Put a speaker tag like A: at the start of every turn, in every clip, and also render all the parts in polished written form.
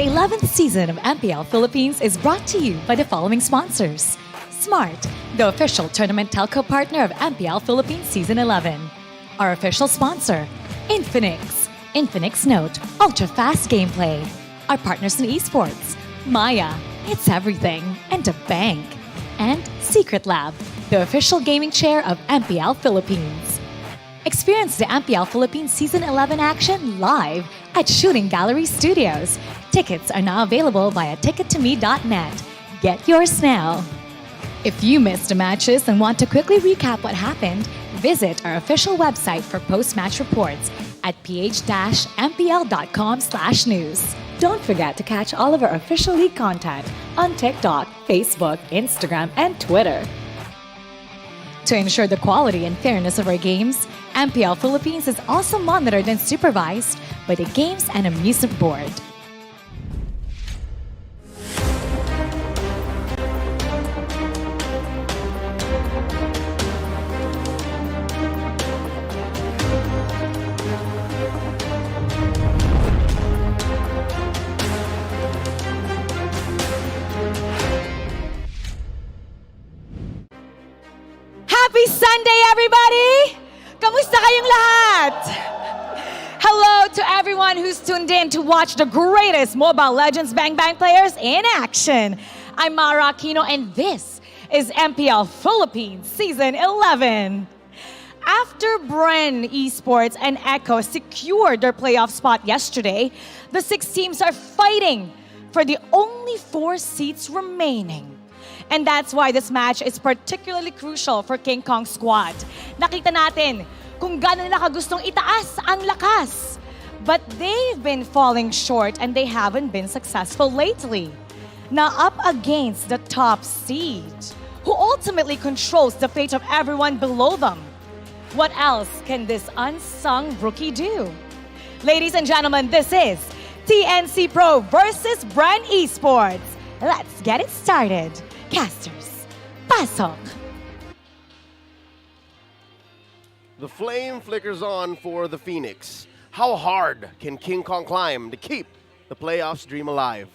A: The 11th season of MPL Philippines is brought to you by the following sponsors. Smart, the official tournament telco partner of MPL Philippines Season 11. Our official sponsor, Infinix. Infinix Note, ultra-fast gameplay. Our partners in esports, Maya, it's everything, and a bank. And Secret Lab, the official gaming chair of MPL Philippines. Experience the MPL Philippines Season 11 action live at Shooting Gallery Studios. Tickets are now available via tickettome.net. Get yours now. If you missed the matches and want to quickly recap what happened, visit our official website for post-match reports at ph-mpl.com/news. Don't forget to catch all of our official league content on TikTok, Facebook, Instagram, and Twitter. To ensure the quality and fairness of our games, MPL Philippines is also monitored and supervised by the Games and Amusement Board.
B: Happy Sunday, everybody! Kamusta kayong lahat? Hello to everyone who's tuned in to watch the greatest Mobile Legends Bang Bang players in action. I'm Mara Aquino, and this is MPL Philippines Season 11. After Bren Esports and Echo secured their playoff spot yesterday, the 6 teams are fighting for the only 4 seats remaining. And that's why this match is particularly crucial for King Kong squad. Nakita natin kung gaano nila kagustong itaas ang lakas. But they've been falling short and they haven't been successful lately. Now up against the top seed, who ultimately controls the fate of everyone below them. What else can this unsung rookie do? Ladies and gentlemen, this is TNC Pro versus Bren Esports. Let's get it started. Casters, pasok!
C: The flame flickers on for the Phoenix. How hard can King Kong climb to keep the playoffs dream alive?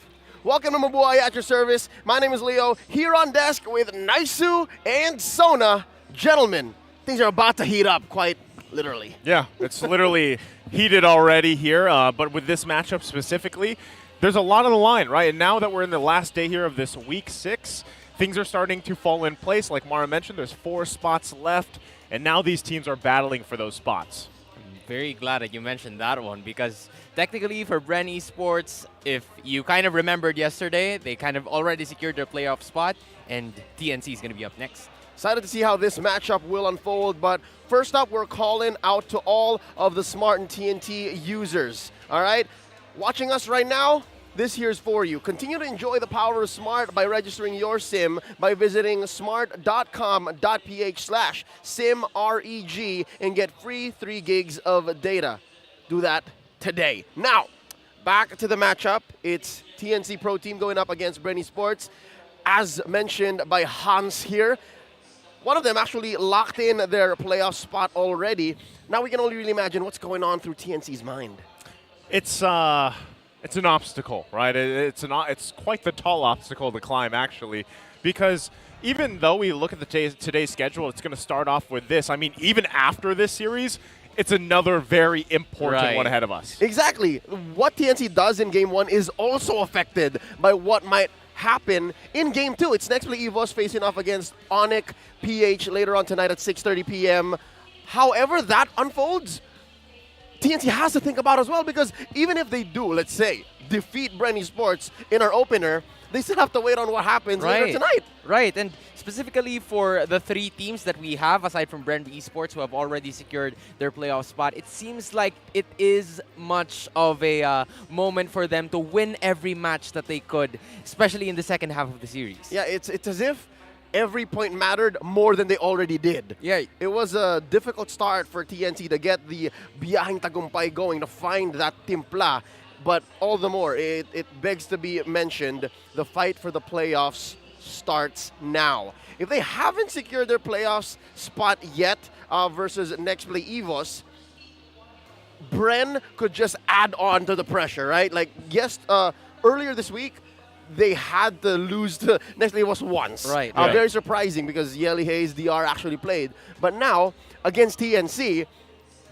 C: Welcome to Mabuhay at your service. My name is Leo, here on desk with Naisu and Sona. Gentlemen, things are about to heat up, quite literally.
D: Yeah, it's literally heated already here, but with this matchup specifically, there's a lot on the line, right? And now that we're in the last day here of this week 6, things are starting to fall in place. Like Mara mentioned, there's 4 spots left, and now these teams are battling for those spots.
E: I'm very glad that you mentioned that one, because technically for Bren Esports, if you kind of remembered yesterday, they kind of already secured their playoff spot, and TNC is going to be up next.
C: Excited to see how this matchup will unfold, but first up, we're calling out to all of the Smart and TNT users, all right? Watching us right now, this here's for you. Continue to enjoy the power of Smart by registering your SIM by visiting smart.com.ph/SIMREG and get free 3 gigs of data. Do that today. Now, back to the matchup. It's TNC Pro Team going up against Bren Esports. As mentioned by Hans here, one of them actually locked in their playoff spot already. Now we can only really imagine what's going on through TNC's mind.
D: It's an obstacle, right? It's quite the tall obstacle to climb, actually, because even though we look at today's schedule, it's going to start off with this. I mean, even after this series, it's another very important one ahead of us.
C: Exactly. What TNC does in Game 1 is also affected by what might happen in Game 2. It's Nexplay EVOS facing off against ONIC PH later on tonight at 6:30 p.m. However that unfolds, TNC has to think about as well, because even if they do, let's say, defeat Bren Esports in our opener, they still have to wait on what happens later tonight.
E: Right, and specifically for the 3 teams that we have, aside from Bren Esports, who have already secured their playoff spot, it seems like it is much of a moment for them to win every match that they could, especially in the second half of the series.
C: Yeah, it's as if every point mattered more than they already did.
E: Yeah.
C: It was a difficult start for TNC to get the biyaheng tagumpay going, to find that timpla. But all the more, it begs to be mentioned, the fight for the playoffs starts now. If they haven't secured their playoffs spot yet versus Nexplay EVOS, Bren could just add on to the pressure, right? Like, yes, earlier this week, they had to lose to Nexplay EVOS once.
E: Right.
C: Very surprising because Yelly Hayes, DR actually played. But now, against TNC,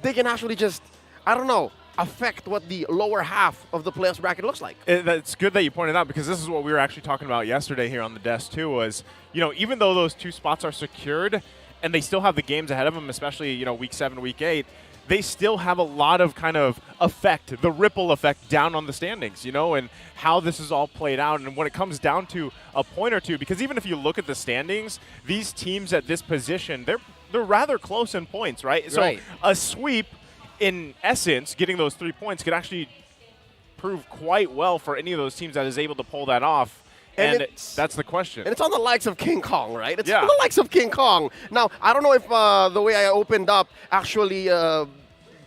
C: they can actually just, I don't know, affect what the lower half of the playoffs bracket looks like.
D: It's good that you pointed out, because this is what we were actually talking about yesterday here on the desk too, was, even though those 2 spots are secured and they still have the games ahead of them, especially, week 7, week 8, they still have a lot of kind of effect, the ripple effect down on the standings, and how this is all played out. And when it comes down to a point or two, because even if you look at the standings, these teams at this position, they're rather close in points, right? So a sweep, in essence, getting those 3 points could actually prove quite well for any of those teams that is able to pull that off. And that's the question.
C: And it's on the likes of King Kong, right? It's on the likes of King Kong. Now, I don't know if the way I opened up actually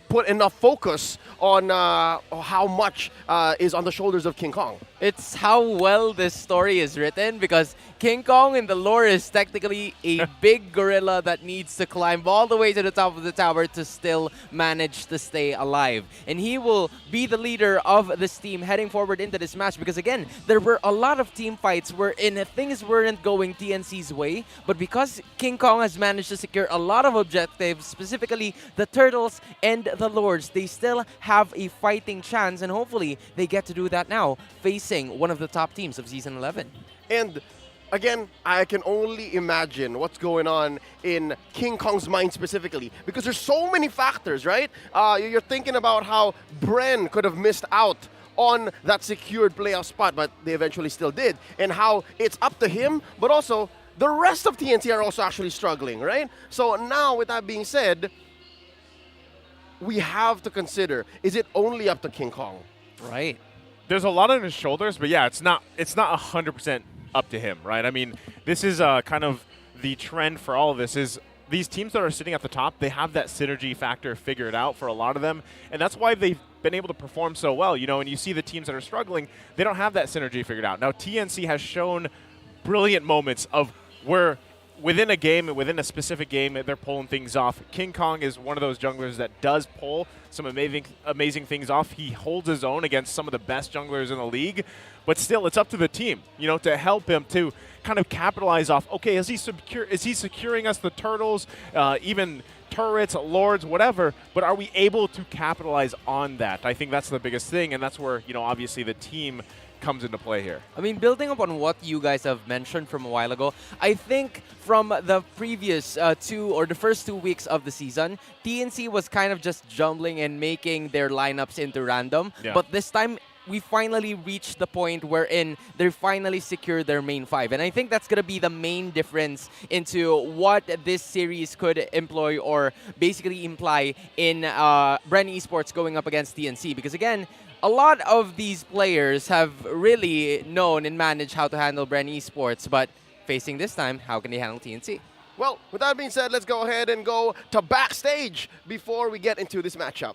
C: put enough focus on how much is on the shoulders of King Kong.
E: It's how well this story is written, because King Kong in the lore is technically a big gorilla that needs to climb all the way to the top of the tower to still manage to stay alive. And he will be the leader of this team heading forward into this match, because again, there were a lot of team fights wherein things weren't going TNC's way, but because King Kong has managed to secure a lot of objectives, specifically the Turtles and the Lords, they still have a fighting chance, and hopefully they get to do that now, facing one of the top teams of Season 11.
C: And again, I can only imagine what's going on in King Kong's mind specifically, because there's so many factors, right? You're thinking about how Bren could have missed out on that secured playoff spot, but they eventually still did, and how it's up to him, but also the rest of TNC are also actually struggling, right? So now, with that being said, we have to consider, is it only up to King Kong?
E: Right.
D: There's a lot on his shoulders, but yeah, it's not 100% up to him, right? I mean, this is kind of the trend for all of this is these teams that are sitting at the top, they have that synergy factor figured out for a lot of them, and that's why they've been able to perform so well, and you see the teams that are struggling, they don't have that synergy figured out. Now, TNC has shown brilliant moments of where within a game, within a specific game, they're pulling things off. King Kong is one of those junglers that does pull some amazing things off. He holds his own against some of the best junglers in the league, but still, it's up to the team, to help him to kind of capitalize off, okay, is he securing us the turtles, even turrets, lords, whatever, but are we able to capitalize on that? I think that's the biggest thing, and that's where, obviously the team comes into play here.
E: I mean, building upon what you guys have mentioned from a while ago, I think from the previous the first 2 weeks of the season, TNC was kind of just jumbling and making their lineups into random.
D: Yeah.
E: But this time, we finally reached the point wherein they finally secured their main 5. And I think that's going to be the main difference into what this series could employ or basically imply in Bren Esports going up against TNC. Because again, a lot of these players have really known and managed how to handle Bren Esports, but facing this time, how can they handle TNC?
C: Well, with that being said, let's go ahead and go to backstage before we get into this matchup.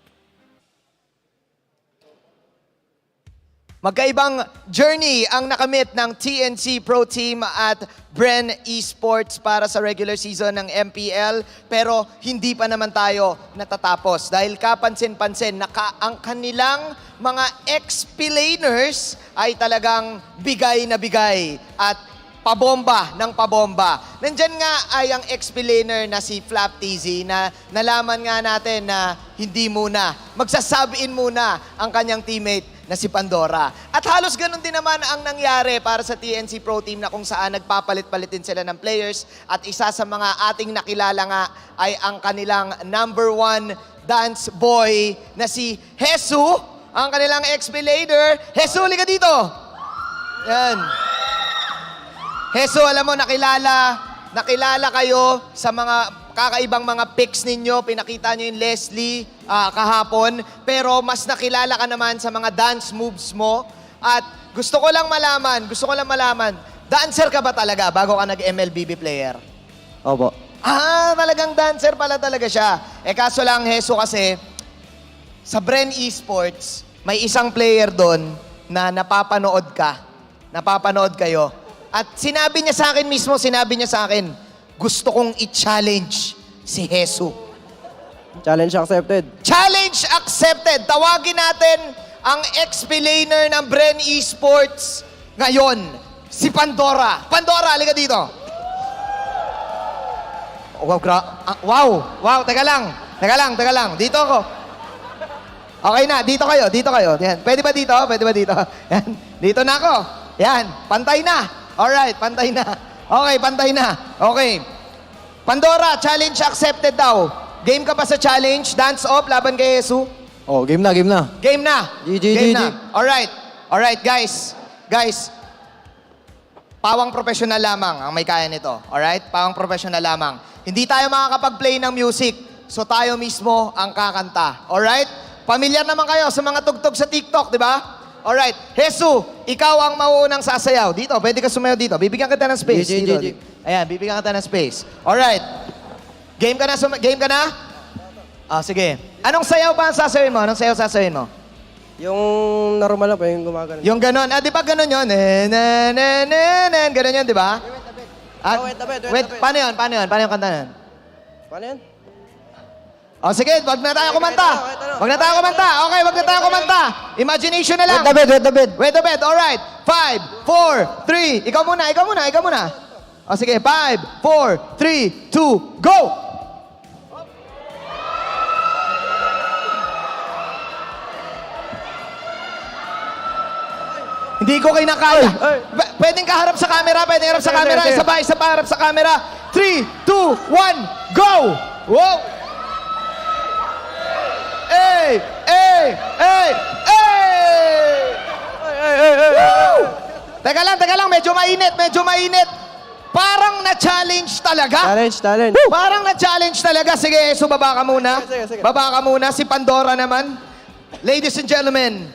F: Magkaibang journey ang nakamit ng TNC Pro Team at Bren Esports para sa regular season ng MPL, pero hindi pa naman tayo natatapos dahil kapansin-pansin ang kanilang mga XP laners ay talagang bigay na bigay at pabomba ng pabomba. Nandyan nga ay ang XP laner na si Flap TZ na nalaman nga natin na hindi muna, magsasub-in muna ang kanyang teammate na si Pandora. At halos ganun din naman ang nangyari para sa TNC Pro Team na kung saan nagpapalit-palit din sila ng players at isa sa mga ating nakilala nga ay ang kanilang #1 dance boy na si Jesu, ang kanilang XP laner. Jesu, liga dito! Yan. Jesu, alam mo, nakilala kayo sa mga kakaibang mga pics ninyo. Pinakita nyo yung Leslie kahapon. Pero mas nakilala ka naman sa mga dance moves mo. At gusto ko lang malaman, dancer ka ba talaga bago ka nag-MLBB player?
G: Opo.
F: Talagang dancer pala talaga siya. Kaso lang, Jesu, kasi sa Bren Esports, may isang player doon na napapanood kayo. At sinabi niya sa akin, gusto kong i-challenge si Jesu.
G: Challenge accepted.
F: Challenge accepted! Tawagin natin ang ex-laner ng Bren Esports ngayon, si Pandora. Pandora, halika dito. Wow, wow, teka lang. Dito ako. Okay na, dito kayo. Yan. Pwede ba dito? Yan. Dito na ako. Yan, pantay na. Alright, pantay na. Okay, pantay na. Okay. Pandora, challenge accepted daw. Game ka ba sa challenge? Dance off, laban kay Jesus?
G: Oh, game na.
F: Game na.
G: GG.
F: Alright, guys. Pawang professional lamang ang may kaya nito. Alright? Pawang professional lamang. Hindi tayo makakapag-play ng music. So tayo mismo ang kakanta. Alright? Pamilyar naman kayo sa mga tugtog sa TikTok, di ba? Alright. Jesus, ikaw ang mauunang sasayaw. Dito, pwede ka sumayaw dito. Bibigyan kita ng space. Dito. Ayan, bibigyan kita ng space. Alright. Game ka na? Ah, sige. Anong sayaw ba ang sasawin mo?
G: Yung normal lang pa, yung gumagano.
F: Yung ganon. Ah, di ba ganon yun? Ganon yun, di ba? Wait, paano yun? Paano yung kanta nun?
G: Paano yan?
F: O sige, wag na tayo kumanta. Okay, wag na tayo kumanta. Imagination na lang.
G: Wait the bed.
F: Alright. 5, 4, 3. Ikaw muna. O sige, 5, 4, 3, 2, go! Hindi ko kinakaya. Pwedeng kaharap sa camera. Isa pa harap sa camera. 3, 2, 1, go! Wow! Hey! Woo! Teka lang, medyo mainit. Parang na-challenge talaga.
G: Challenge.
F: Parang na-challenge talaga. Sige, so baba ka muna.
G: Sige.
F: Baba ka muna. Si Pandora naman. Ladies and gentlemen,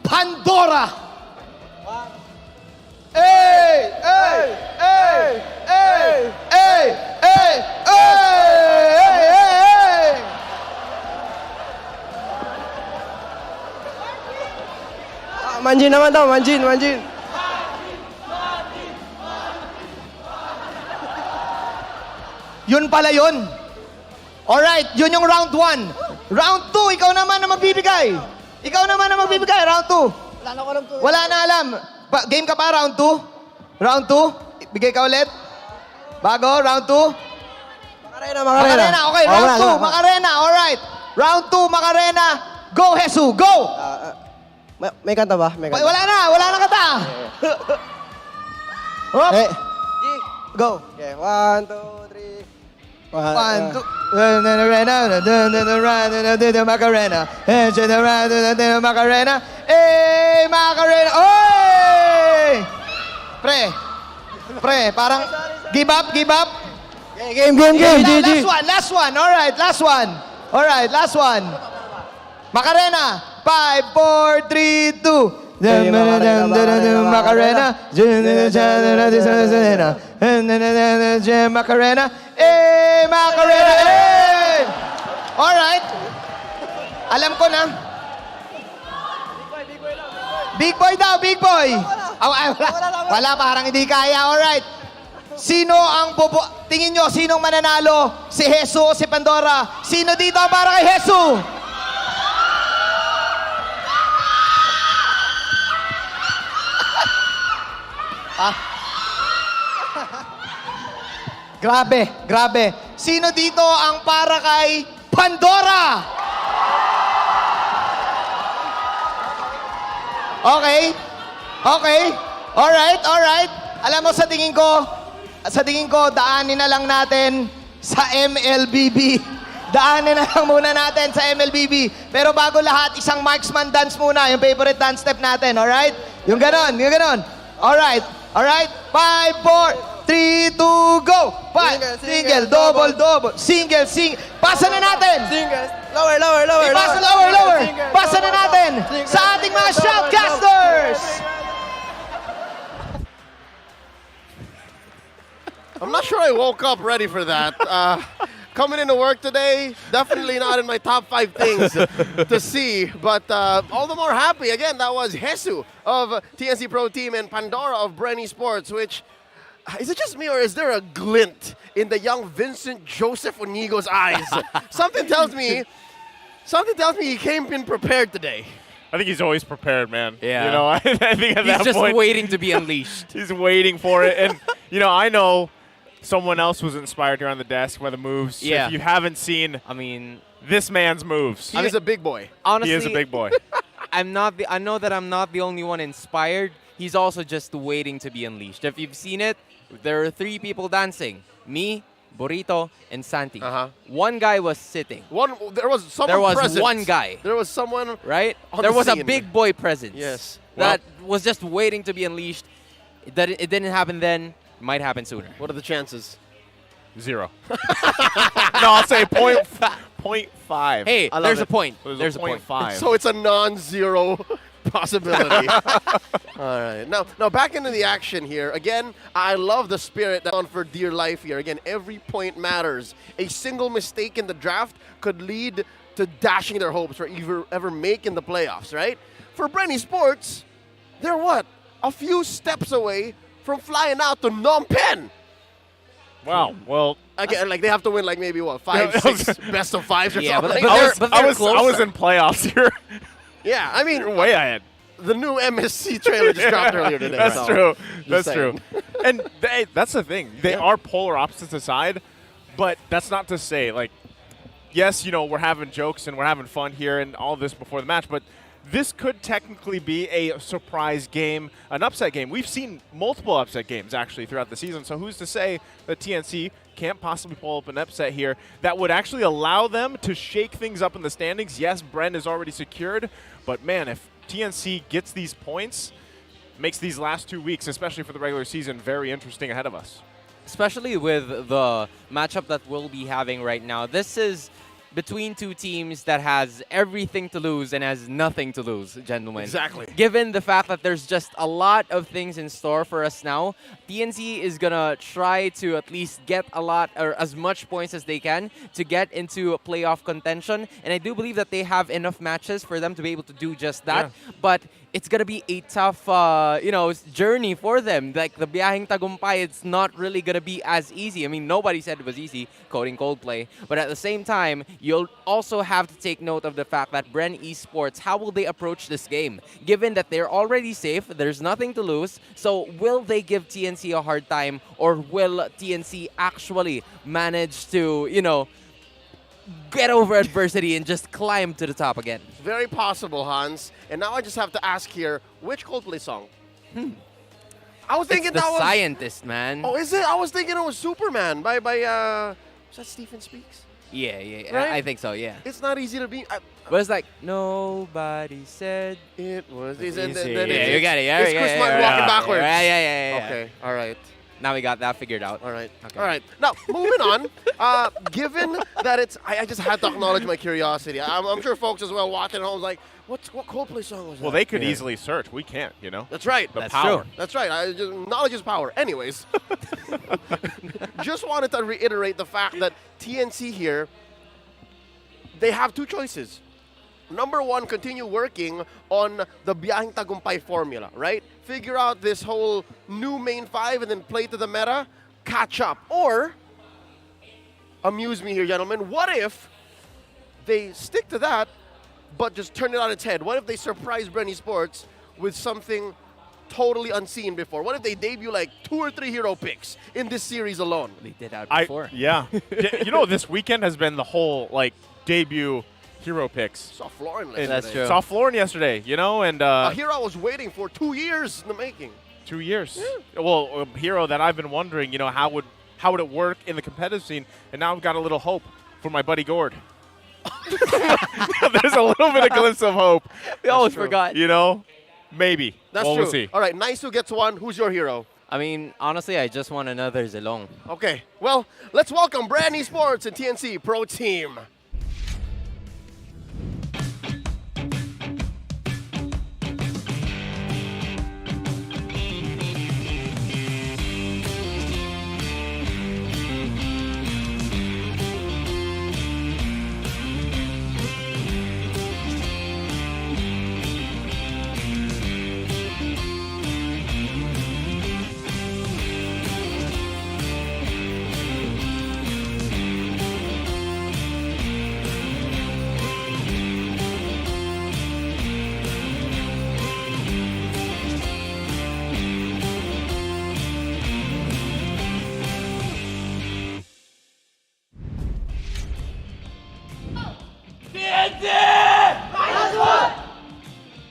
F: Pandora! Hey!
G: Manjin naman daw, manjin.
F: Yun pala yun. Alright, yun yung round 1. Round 2, ikaw naman na magbibigay. Round 2. Wala na alam. Game ka pa, round 2? Round 2? Bigay ka ulit? Bago, round 2? Macarena. Okay, round 2, Macarena. Alright. Round 2, Macarena. Go, Jesus, go!
G: May kanta ba?
F: Wala na kata. Hop. Go.
G: Okay, 1, 2, 3.
F: 1, 2. Macarena. Hey, Macarena. Oy! Pre, parang give up.
G: Game. GG.
F: Last one. Alright, last one. Macarena. 5, 4, 3, 2. Macarena. Macarena. Hey, Macarena. Hey! Alright. Alam ko na. Big boy daw. Wala, parang hindi kaya. Alright. Tingin nyo, sinong mananalo? Si Jesus o si Pandora? Sino dito para kay Jesus? Grabe. Sino dito ang para kay Pandora? Okay. Alright. Alam mo, sa tingin ko, daanin na lang natin sa MLBB. Daanin na lang muna natin sa MLBB. Pero bago lahat, isang marksman dance muna, yung favorite dance step natin, alright? Yung ganon. Alright. 5, 4, 3, 2, go! Single, double. Single. Pasa na natin!
G: Lower.
F: Ipasa lower. Pasa na natin sa ating mga shoutcasters!
C: I'm not sure I woke up ready for that. Coming into work today, definitely not in my top 5 things to see, but all the more happy. Again, that was Jesus of TNC Pro Team and Pandora of Bren Esports, which, is it just me or is there a glint in the young Vincent Joseph Onigo's eyes? Something tells me he came in prepared today.
D: I think he's always prepared, man.
E: Yeah.
D: You know, I think at
E: He's
D: that
E: just
D: point,
E: waiting to be unleashed.
D: he's waiting for it. And, you know, I know someone else was inspired here on the desk by the moves.
E: Yeah.
D: If you haven't seen
E: I mean,
D: this man's moves,
C: He is a big boy.
E: honestly,
D: he is a big boy.
E: I know that I'm not the only one inspired. He's also just waiting to be unleashed. If you've seen it, there are 3 people dancing. Me, Burrito, and Santi. One guy was sitting,
C: There was someone present.
E: one guy.
C: There was someone.
E: right?
C: On
E: There
C: the
E: was a
C: scene.
E: big boy presence.
C: Yes.
E: That was just waiting to be unleashed. It didn't happen then. Might happen sooner.
C: What are the chances?
D: 0. No, I'll say point 0.5.
E: Hey,
C: I love
E: there's
C: it.
E: a point.
D: There's
E: There's
D: a
E: a point.
D: 0.5.
C: So it's a non-zero possibility. All right. Now back into the action here. Again, I love the spirit that's on for dear life here. Again, every point matters. A single mistake in the draft could lead to dashing their hopes for ever making the playoffs, right? For Bren Esports, they're what? A few steps away from flying out to Phnom Penh.
D: Wow. Well,
C: Again, like they have to win like maybe what, 5, 6 best of 5s or
E: Yeah,
C: something.
E: but
D: I
E: they're
D: was
E: close.
D: in playoffs here.
C: Yeah, I mean,
D: You're way ahead.
C: the new MSC trailer just dropped earlier today.
D: That's
C: so
D: true.
C: just
D: That's true.
C: saying.
D: And that's the thing. They are polar opposites aside, but that's not to say, like, yes, you know, we're having jokes and we're having fun here and all this before the match, but this could technically be a surprise game, an upset game. We've seen multiple upset games, actually, throughout the season, so who's to say that TNC can't possibly pull up an upset here that would actually allow them to shake things up in the standings? Yes, Bren is already secured, but, man, if TNC gets these points, makes these last 2 weeks, especially for the regular season, very interesting ahead of us.
E: Especially with the matchup that we'll be having right now. This is between 2 teams that has everything to lose and has nothing to lose, gentlemen.
C: Exactly.
E: Given the fact that there's just a lot of things in store for us now, TNC is going to try to at least get a lot or as much points as they can to get into a playoff contention. And I do believe that they have enough matches for them to be able to do just that.
D: Yeah.
E: But it's going to be a tough, journey for them. Like the Biyaheng Tagumpay, it's not really going to be as easy. I mean, nobody said it was easy, quoting Coldplay. But at the same time, you'll also have to take note of the fact that Bren Esports, how will they approach this game? Given that they're already safe, there's nothing to lose. So will they give TNC a hard time, or will TNC actually manage to, get over adversity and just climb to the top again?
C: Very possible, Hans. And now I just have to ask here, which Coldplay song? I was thinking
E: It's the
C: that was...
E: Scientist, man.
C: Oh, is it? I was thinking it was Superman by was that Stephen Speaks?
E: Yeah.
C: Right?
E: I think so, yeah.
C: It's not easy to be...
E: But it's like, nobody said.
C: it was...
E: Yeah,
C: Is it,
E: you got it. Yeah,
C: it's
E: yeah,
C: Chris
E: yeah,
C: Martin
E: yeah,
C: walking
E: yeah,
C: backwards.
E: Yeah.
C: Okay, all right.
E: Now we got that figured out.
C: All right.
E: Okay.
C: All right. Now, moving on. Given that it's... I just had to acknowledge my curiosity. I'm sure folks as well watching at home like, what Coldplay song was that?
D: Well, they could easily search. We can't,
C: That's right.
E: That's
D: power.
E: true.
C: That's right. Knowledge is power. Anyways, just wanted to reiterate the fact that TNC here, they have 2 choices. Number 1, continue working on the Biyaheng Tagumpay formula, right? Figure out this whole new main 5 and then play to the meta, catch up. Or, amuse me here, gentlemen, what if they stick to that, but just turn it on its head? What if they surprise Bren Esports with something totally unseen before? What if they debut like 2 or 3 hero picks in this series alone?
E: They did that before.
D: Yeah. This weekend has been the whole, debut hero picks.
C: Saw Florin
D: And
C: yesterday.
E: That's true.
D: Saw Florin yesterday, and
C: A hero I was waiting for 2 years in the making.
D: 2 years. Well, a hero that I've been wondering, how would it work in the competitive scene, and now I've got a little hope for my buddy Gord. There's a little bit of glimpse of hope.
E: We always
C: true.
E: forgot.
D: Maybe.
C: That's
D: well,
C: true.
D: We'll see.
C: All right, nice who gets one. Who's your hero?
E: I mean, honestly, I just want another Zilong.
C: Okay, well, let's welcome Bren Esports and TNC Pro Team.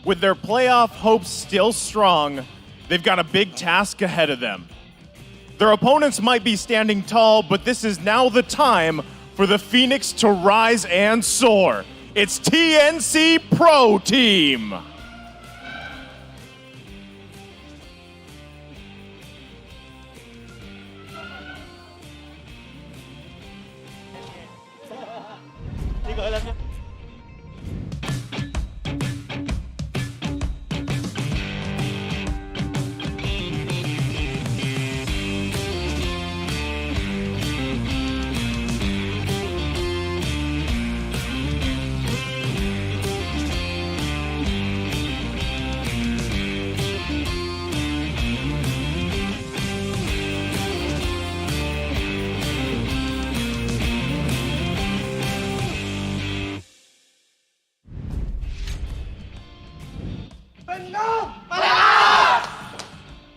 H: With their playoff hopes still strong, they've got a big task ahead of them. Their opponents might be standing tall, but this is now the time for the Phoenix to rise and soar. It's TNC Pro Team.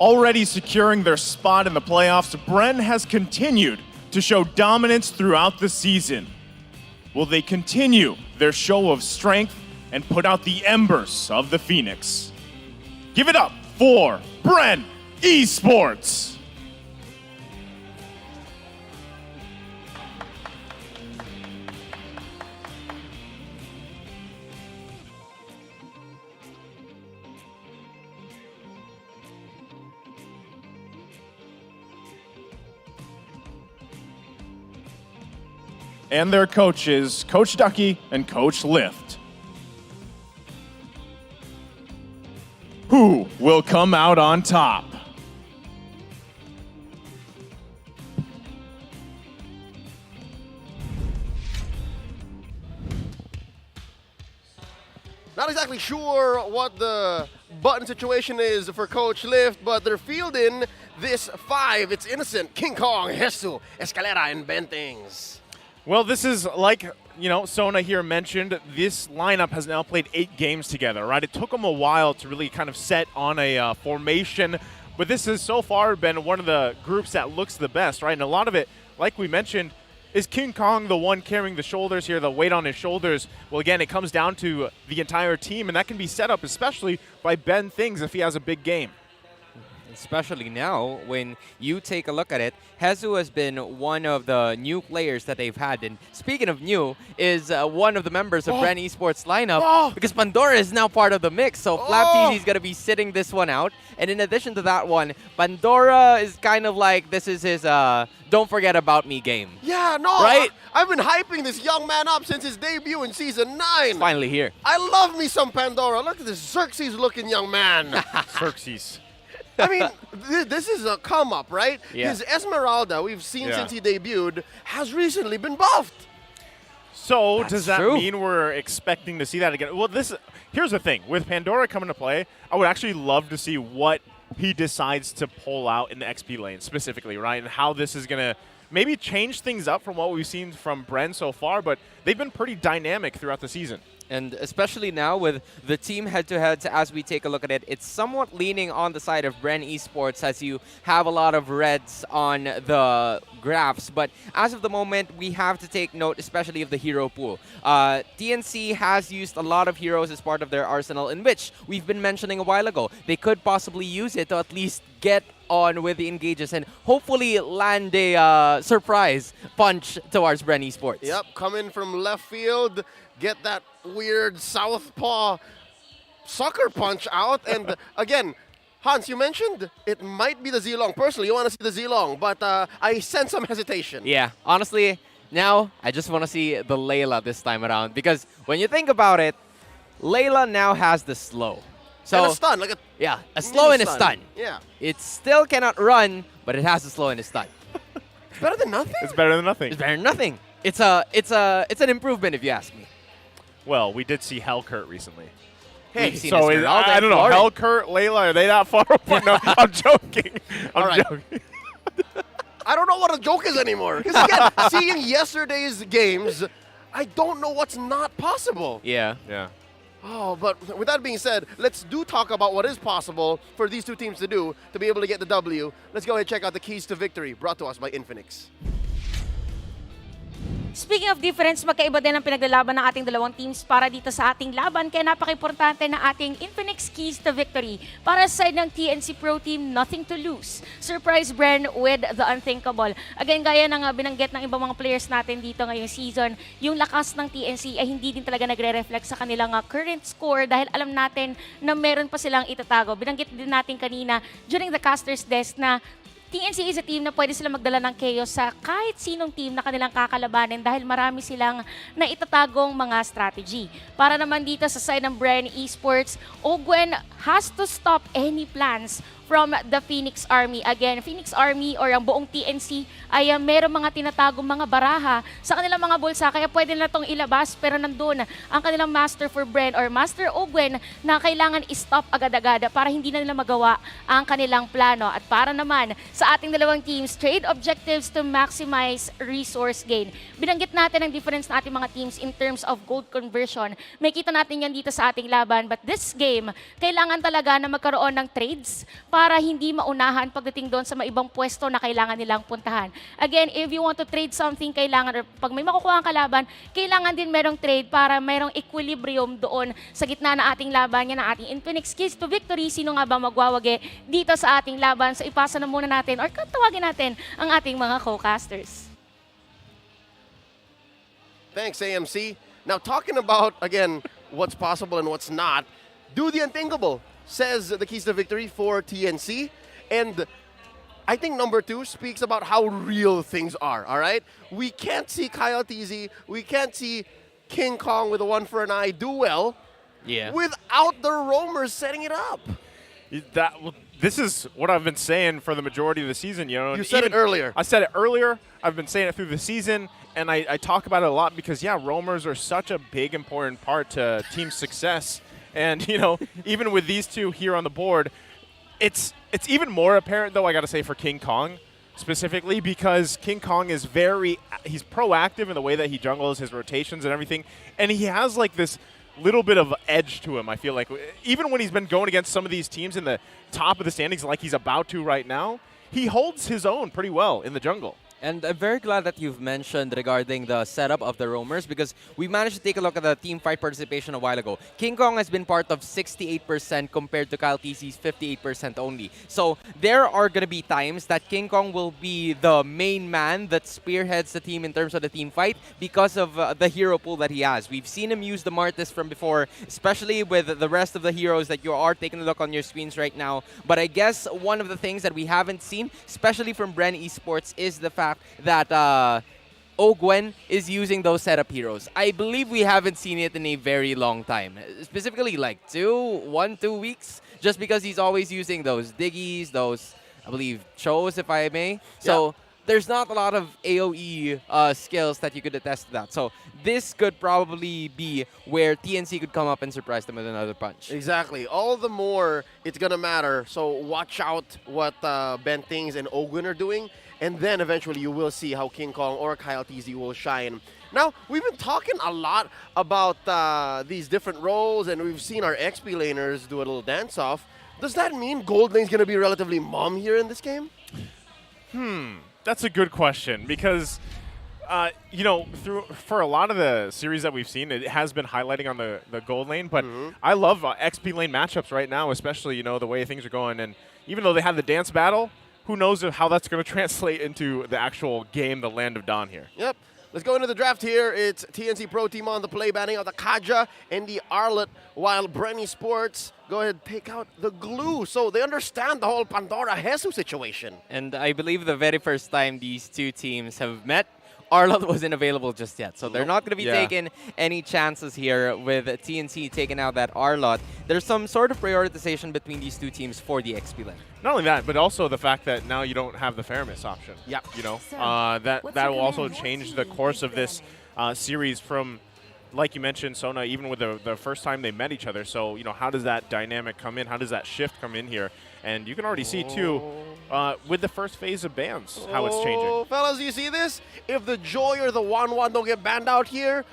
H: Already securing their spot in the playoffs, Bren has continued to show dominance throughout the season. Will they continue their show of strength and put out the embers of the Phoenix? Give it up for Bren Esports. And their coaches, Coach Ducky and Coach Lift. Who will come out on top?
C: Not exactly sure what the button situation is for Coach Lift, but they're fielding this 5. It's Innocent, King Kong, Jesus, Escalera, and Bentings.
D: Well, this is like, Sona here mentioned, this lineup has now played 8 games together, right? It took them a while to really kind of set on a formation, but this has so far been one of the groups that looks the best, right? And a lot of it, like we mentioned, is King Kong the one carrying the shoulders here, the weight on his shoulders? Well, again, it comes down to the entire team, and that can be set up especially by Ben Things if he has a big game.
E: Especially now, when you take a look at it, Jesus has been one of the new players that they've had. And speaking of new, is one of the members of Bren Esports lineup because Pandora is now part of the mix. So Flap TZ is going to be sitting this one out. And in addition to that one, Pandora is kind of like, this is his don't forget about me game.
C: Yeah, no.
E: Right?
C: I've been hyping this young man up since his debut in Season 9.
E: It's finally here.
C: I love me some Pandora. Look at this Xerxes-looking young man.
D: Xerxes.
C: I mean, this is a come-up, right?
E: Yeah.
C: His Esmeralda, we've seen since he debuted, has recently been buffed.
D: So does that mean we're expecting to see that again? Well, here's the thing. With Pandora coming to play, I would actually love to see what he decides to pull out in the XP lane specifically, right? And how this is going to maybe change things up from what we've seen from Bren so far, but they've been pretty dynamic throughout the season.
E: And especially now with the team head-to-heads, as we take a look at it, it's somewhat leaning on the side of Bren Esports as you have a lot of reds on the graphs. But as of the moment, we have to take note, especially of the hero pool. TNC has used a lot of heroes as part of their arsenal, in which we've been mentioning a while ago. They could possibly use it to at least get on with the engages and hopefully land a surprise punch towards Bren Esports.
C: Yep, coming from left field, get that weird southpaw sucker punch out. And again, Hans, you mentioned it might be the Zilong. Personally, you want to see the Zilong, but I sense some hesitation.
E: Yeah, honestly, now I just want to see the Layla this time around because when you think about it, Layla now has the slow. So,
C: and a stun, like
E: a slow and a stun.
C: Yeah.
E: It still cannot run, but it has a slow and a stun.
C: It's better than nothing.
D: It's better than nothing.
E: It's better than nothing. It's an improvement if you ask me.
D: Well, we did see Hellcurt recently.
E: Hey,
D: so I don't know. Hellcurt, Layla, are they that far apart? No, I'm joking. I'm joking.
C: I don't know what a joke is anymore. Because again, seeing yesterday's games, I don't know what's not possible.
E: Yeah.
D: Yeah.
C: Oh, but with that being said, let's talk about what is possible for these two teams to do to be able to get the W. Let's go ahead and check out the keys to victory brought to us by Infinix.
B: Speaking of difference, magkaiba din ang pinaglalaban ng ating dalawang teams para dito sa ating laban. Kaya napaka-importante na ating Infinix keys to victory. Para sa side ng TNC Pro Team, nothing to lose. Surprise Bren with the unthinkable. Again, gaya ng binanggit ng ibang mga players natin dito ngayong season, yung lakas ng TNC ay hindi din talaga nagre-reflect sa kanilang current score dahil alam natin na meron pa silang itatago. Binanggit din natin kanina during the caster's desk na TNC is a team na pwede sila magdala ng chaos sa kahit sinong team na kanilang kakalabanin dahil marami silang naitatagong mga strategy. Para naman dito sa side ng Bren Esports, Ogwen has to stop any plans from the Phoenix Army. Again, Phoenix Army or ang buong TNC ay meron mga tinatagong mga baraha sa kanilang mga bulsa kaya pwede na itong ilabas pero nandun ang kanilang Master for Bren or Master Ogwen na kailangan i-stop agad-agad para hindi na nila magawa ang kanilang plano. At para naman sa ating dalawang teams, trade objectives to maximize resource gain. Binanggit natin ang difference ng ating mga teams in terms of gold conversion. May kita natin yan dito sa ating laban but this game, kailangan talaga na magkaroon ng trades para hindi maunahan pagdating doon sa mga ibang pwesto na kailangan nilang puntahan. Again, if you want to trade something, kailangan, or pag may makukuha ang kalaban, kailangan din merong trade para merong equilibrium doon sa gitna na ating laban yan, na ating Infinix keys to victory. Sino nga ba magwawagi dito sa ating laban? So ipasa na muna natin or katawagin natin ang ating mga co-casters.
C: Thanks, AMC. Now, talking about, again, what's possible and what's not, do the unthinkable, says the keys to victory for TNC. And I think number 2 speaks about how real things are, all right? We can't see Kyle TZ, we can't see King Kong with a 1 for an eye do well without the roamers setting it up.
D: This is what I've been saying for the majority of the season.
C: You said it earlier.
D: I said it earlier. I've been saying it through the season, and I talk about it a lot because, yeah, roamers are such a big, important part to team success. And, even with these two here on the board, it's even more apparent, though, I got to say, for King Kong specifically, because King Kong is he's proactive in the way that he jungles his rotations and everything. And he has, like, this little bit of edge to him, I feel like. Even when he's been going against some of these teams in the top of the standings like he's about to right now, he holds his own pretty well in the jungle.
E: And I'm very glad that you've mentioned regarding the setup of the roamers because we managed to take a look at the team fight participation a while ago. King Kong has been part of 68% compared to Kyle TC's 58% only. So there are going to be times that King Kong will be the main man that spearheads the team in terms of the team fight because of the hero pool that he has. We've seen him use the Martis from before, especially with the rest of the heroes that you are taking a look on your screens right now. But I guess one of the things that we haven't seen, especially from Bren Esports, is the fact that Ogwen is using those setup heroes. I believe we haven't seen it in a very long time. Specifically like 2 weeks, just because he's always using those Diggies, those, I believe, Chos, if I may. So there's not a lot of AoE skills that you could attest to that. So this could probably be where TNC could come up and surprise them with another punch.
C: Exactly. All the more it's going to matter. So watch out what Ben Tings and Ogwen are doing. And then eventually you will see how King Kong or Kyle TZ will shine. Now, we've been talking a lot about these different roles, and we've seen our XP laners do a little dance-off. Does that mean Gold Lane's going to be relatively mum here in this game?
D: That's a good question because, for a lot of the series that we've seen, it has been highlighting on the Gold Lane. But I love XP lane matchups right now, especially, the way things are going. And even though they have the dance battle, who knows how that's going to translate into the actual game, the Land of Dawn here.
C: Yep. Let's go into the draft here. It's TNC Pro Team on the play, banning out the Kaja and the Arlet, while Bren Esports go ahead and take out the glue. So they understand the whole Pandora Jesus situation.
E: And I believe the very first time these two teams have met, Arlot wasn't available just yet. So they're not going to be taking any chances here with TNC taking out that Arlot. There's some sort of prioritization between these two teams for the XP lane.
D: Not only that, but also the fact that now you don't have the Faramis option.
C: Yeah.
D: That will also change the course of this series from, like you mentioned, Sona, even with the first time they met each other. So, how does that dynamic come in? How does that shift come in here? And you can already see, too, with the first phase of bans, how it's changing.
C: Fellas, you see this? If the Joy or the 1-1 don't get banned out here,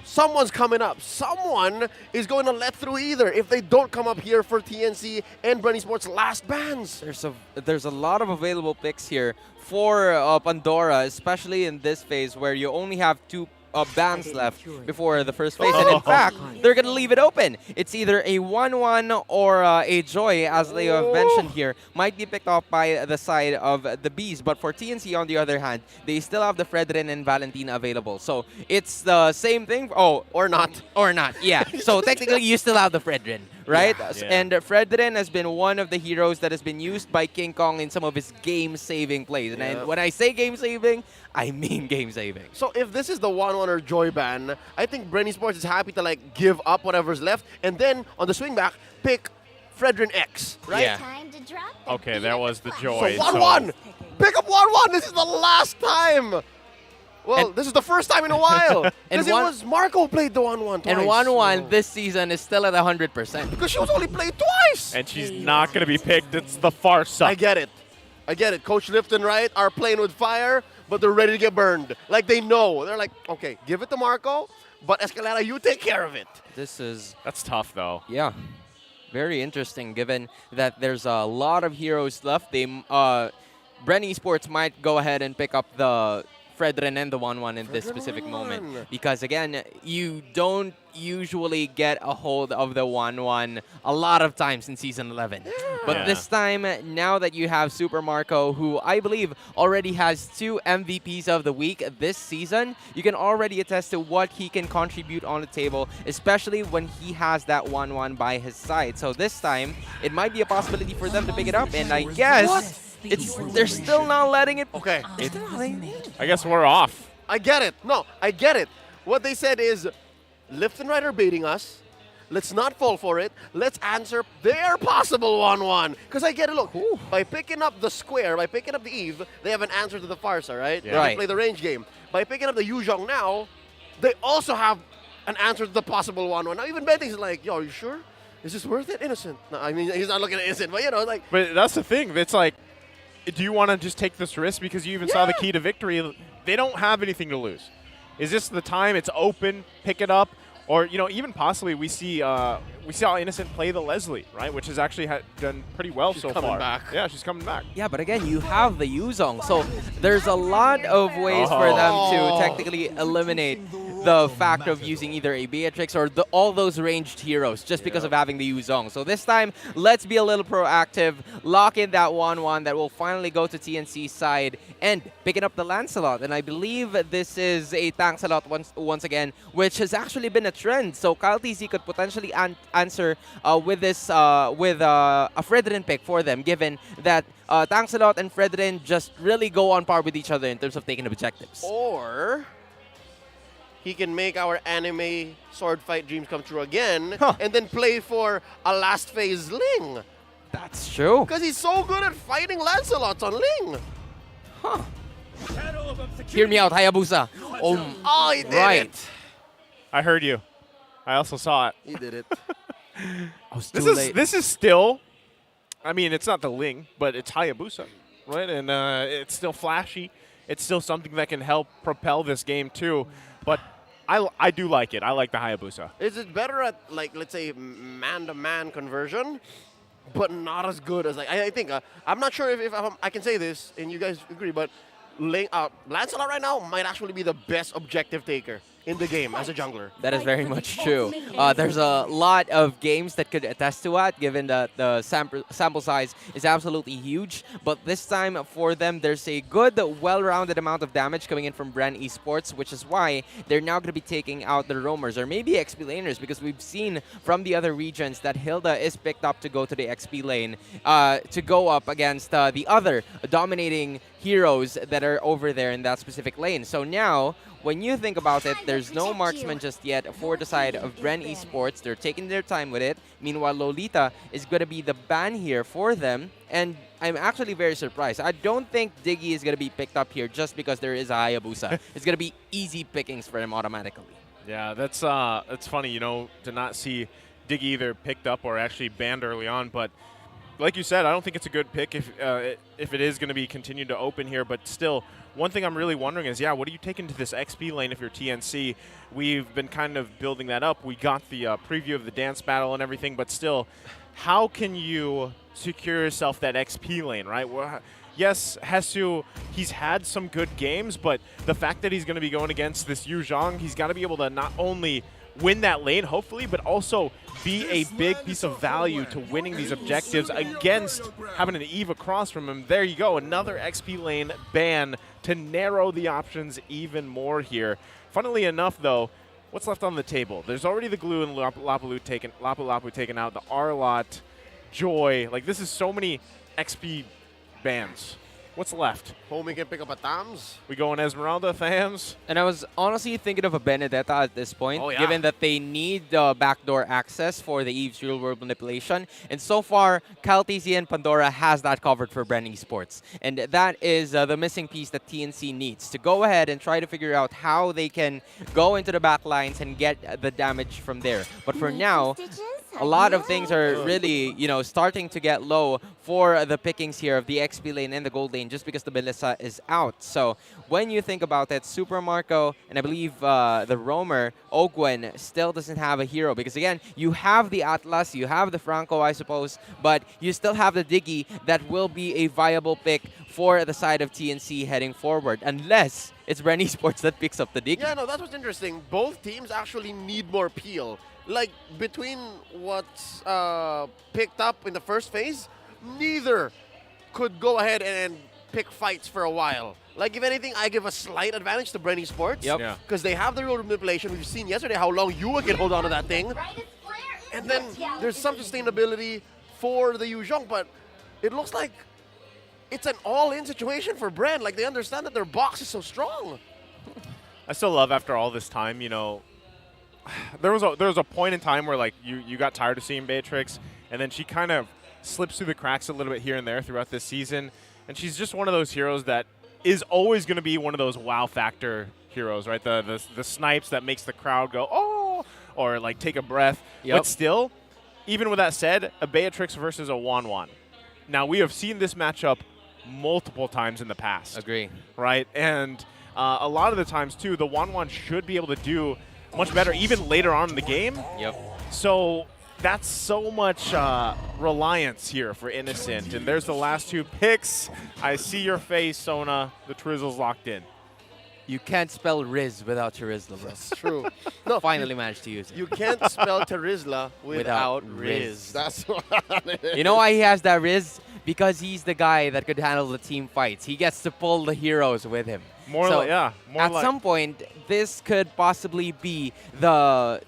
C: someone's coming up. Someone is going to let through either if they don't come up here for TNC and Bren Esports' last bans.
E: There's a lot of available picks here for Pandora, especially in this phase where you only have 2 bans left before the first phase. And in fact, they're going to leave it open. It's either a 1-1 or a Joy, as they have mentioned here, might be picked off by the side of the Bees. But for TNC, on the other hand, they still have the Fredrin and Valentina available. So it's the same thing. Oh,
C: Or not.
E: or not, yeah. So technically, you still have the Fredrin, right?
D: Yeah.
E: And Fredrin has been one of the heroes that has been used by King Kong in some of his game-saving plays. And when I say game-saving, I mean game-saving.
C: So if this is the 1-1 or Joy ban, I think Bren Esports is happy to like give up whatever's left and then on the swing back, pick Fredrin X, right?
E: Yeah.
I: Time to drop the
D: Okay,
I: beat
D: there
I: of
D: was the
I: class.
D: joy.
C: So 1-1! Pick up 1-1! This is the last time! Well,
E: And-
C: this is the first time in a while.
E: And
C: Because it
E: one-
C: was Marco played the 1-1 twice.
E: And 1-1 this season is still at 100%.
C: Because she was only played twice!
D: And she's not going to be picked. It's the Farsa.
C: I get it. I get it. Coach Lifton, right, are playing with fire, but they're ready to get burned. Like, they know. They're like, okay, give it to Marco, but Escalera, you take care of it.
D: That's tough, though.
E: Yeah, very interesting given that there's a lot of heroes left. Bren Esports might go ahead and pick up the Fredrin and the 1-1 in this specific moment. Because again, you don't usually get a hold of the 1-1 a lot of times in Season 11. But
D: Yeah.
E: this time, now that you have Super Marco, who I believe already has 2 MVPs of the week this season, you can already attest to what he can contribute on the table, especially when he has that 1-1 by his side. So this time, it might be a possibility for them to pick it up, and I guess they're still not letting it.
C: Okay.
D: I guess we're off.
C: I get it. No, I get it. What they said is, Lifton Right are baiting us. Let's not fall for it. Let's answer their possible 1-1. Because I get it. Look, by picking up the square, by picking up the Eve, they have an answer to the Farsa, right?
D: Yeah.
C: They
E: Right.
C: can play the range game. By picking up the Yuzhong now, they also have an answer to the possible 1-1. Now, even Benting's like, yo, are you sure? Is this worth it? Innocent. No, I mean, he's not looking at innocent, but you know, like,
D: But that's the thing. It's like, do you want to just take this risk because you even saw the key to victory? They don't have anything to lose. Is this the time? It's open. Pick it up. Or, you know, even possibly we see how Innocent play the Leslie, right? Which has actually done pretty well so
C: coming
D: far.
C: back.
D: Yeah, she's coming back.
E: Yeah, but again, you have the Yuzong, so there's a lot of ways for them to technically eliminate the fact of using either a Beatrix or all those ranged heroes just because of having the Yuzong. So this time, let's be a little proactive, lock in that 1-1 that will finally go to TNC's side and picking up the Lancelot. And I believe this is a Tanksalot once again, which has actually been a trend. So Kyle TC could potentially answer with this with a Fredrin pick for them, given that Tanksalot and Fredrin just really go on par with each other in terms of taking objectives.
C: or he can make our anime sword fight dreams come true again and then play for a last phase Ling.
E: That's true.
C: Because he's so good at fighting Lancelots on Ling.
E: Hear me out, Hayabusa.
C: Oh, he did
E: Right.
C: it.
D: I heard you. I also saw it.
C: He did it.
D: This is still, I mean, it's not the Ling, but it's Hayabusa, right? And it's still flashy. It's still something that can help propel this game too. But I do like it. I like the Hayabusa.
C: Is it better at, like, let's say, man-to-man conversion, but not as good as, like, I think, I'm not sure if I can say this, and you guys agree, but Lancelot right now might actually be the best objective taker in the game as a jungler.
E: That is very much true. There's a lot of games that could attest to that, given that the sample size is absolutely huge. But this time for them, there's a good, well-rounded amount of damage coming in from Bren Esports, which is why they're now going to be taking out the roamers, or maybe XP laners, because we've seen from the other regions that Hilda is picked up to go to the XP lane to go up against the other dominating heroes that are over there in that specific lane. So now, when you think about it, there's no marksman just yet for the side of Bren Esports. They're taking their time with it. Meanwhile, Lolita is going to be the ban here for them. And I'm actually very surprised. I don't think Diggy is going to be picked up here just because there is a Hayabusa. It's going to be easy pickings for him automatically.
D: Yeah, that's funny, you know, to not see Diggy either picked up or actually banned early on. But like you said, I don't think it's a good pick if it is going to be continued to open here. But still, one thing I'm really wondering is, what do you take into this XP lane if you're TNC? We've been kind of building that up. We got the preview of the dance battle and everything, but still, how can you secure yourself that XP lane, right? Well, yes, Hesu, he's had some good games, but the fact that he's going to be going against this Yu Zhang, he's got to be able to not only win that lane, hopefully, but also be a big piece of value to winning these objectives against having an Eve across from him. There you go, another XP lane ban to narrow the options even more here. Funnily enough, though, what's left on the table? There's already the Glue and Lapu Lapu taken out, the Arlot, Joy. Like, this is so many XP bans. What's left?
C: Homie can pick up a Tams.
D: We going Esmeralda, Thams?
E: And I was honestly thinking of a Benedetta at this point,
C: Oh, yeah.
E: given that they need backdoor access for the Eve's real-world manipulation. And so far, Kyle TC and Pandora has that covered for Bren Esports. And that is the missing piece that TNC needs to go ahead and try to figure out how they can go into the back lines and get the damage from there. But for now, a lot of things are really, starting to get low for the pickings here of the XP lane and the gold lane just because the Melissa is out. So when you think about it, Super Marco and I believe the Roamer, Ogwen, still doesn't have a hero because, again, you have the Atlas, you have the Franco, I suppose, but you still have the Diggy that will be a viable pick for the side of TNC heading forward, unless it's Bren Esports that picks up the Diggy.
C: Yeah, no, that's what's interesting. Both teams actually need more peel. Like, between what's picked up in the first phase, neither could go ahead and pick fights for a while. Like, if anything, I give a slight advantage to Bren Esports.
E: Yep.
D: Yeah.
C: Because they have the real manipulation. We've seen yesterday how long Yua can hold on to that thing. And then there's some sustainability for the Yu Zhong, but it looks like it's an all-in situation for Bren. Like, they understand that their box is so strong.
D: I still love, after all this time, there was a point in time where, like, you got tired of seeing Beatrix, and then she kind of slips through the cracks a little bit here and there throughout this season. And she's just one of those heroes that is always going to be one of those wow factor heroes, right? The snipes that makes the crowd go, oh, or like take a breath.
E: Yep.
D: But still, even with that said, a Beatrix versus a Wanwan. Now, we have seen this matchup multiple times in the past.
E: Agree.
D: Right? And a lot of the times, too, the Wanwan should be able to do much better even later on in the game.
E: Yep.
D: So that's so much reliance here for Innocent. And there's the last two picks. I see your face, Sona. The Trizzle's locked in.
E: You can't spell Riz without Charizla, bro.
C: It's true. No,
E: Finally managed to use it.
C: you can't spell Terizla without Riz.
E: Riz.
C: That's what
E: You know why he has that Riz? Because he's the guy that could handle the team fights. He gets to pull the heroes with him. At some point, this could possibly be the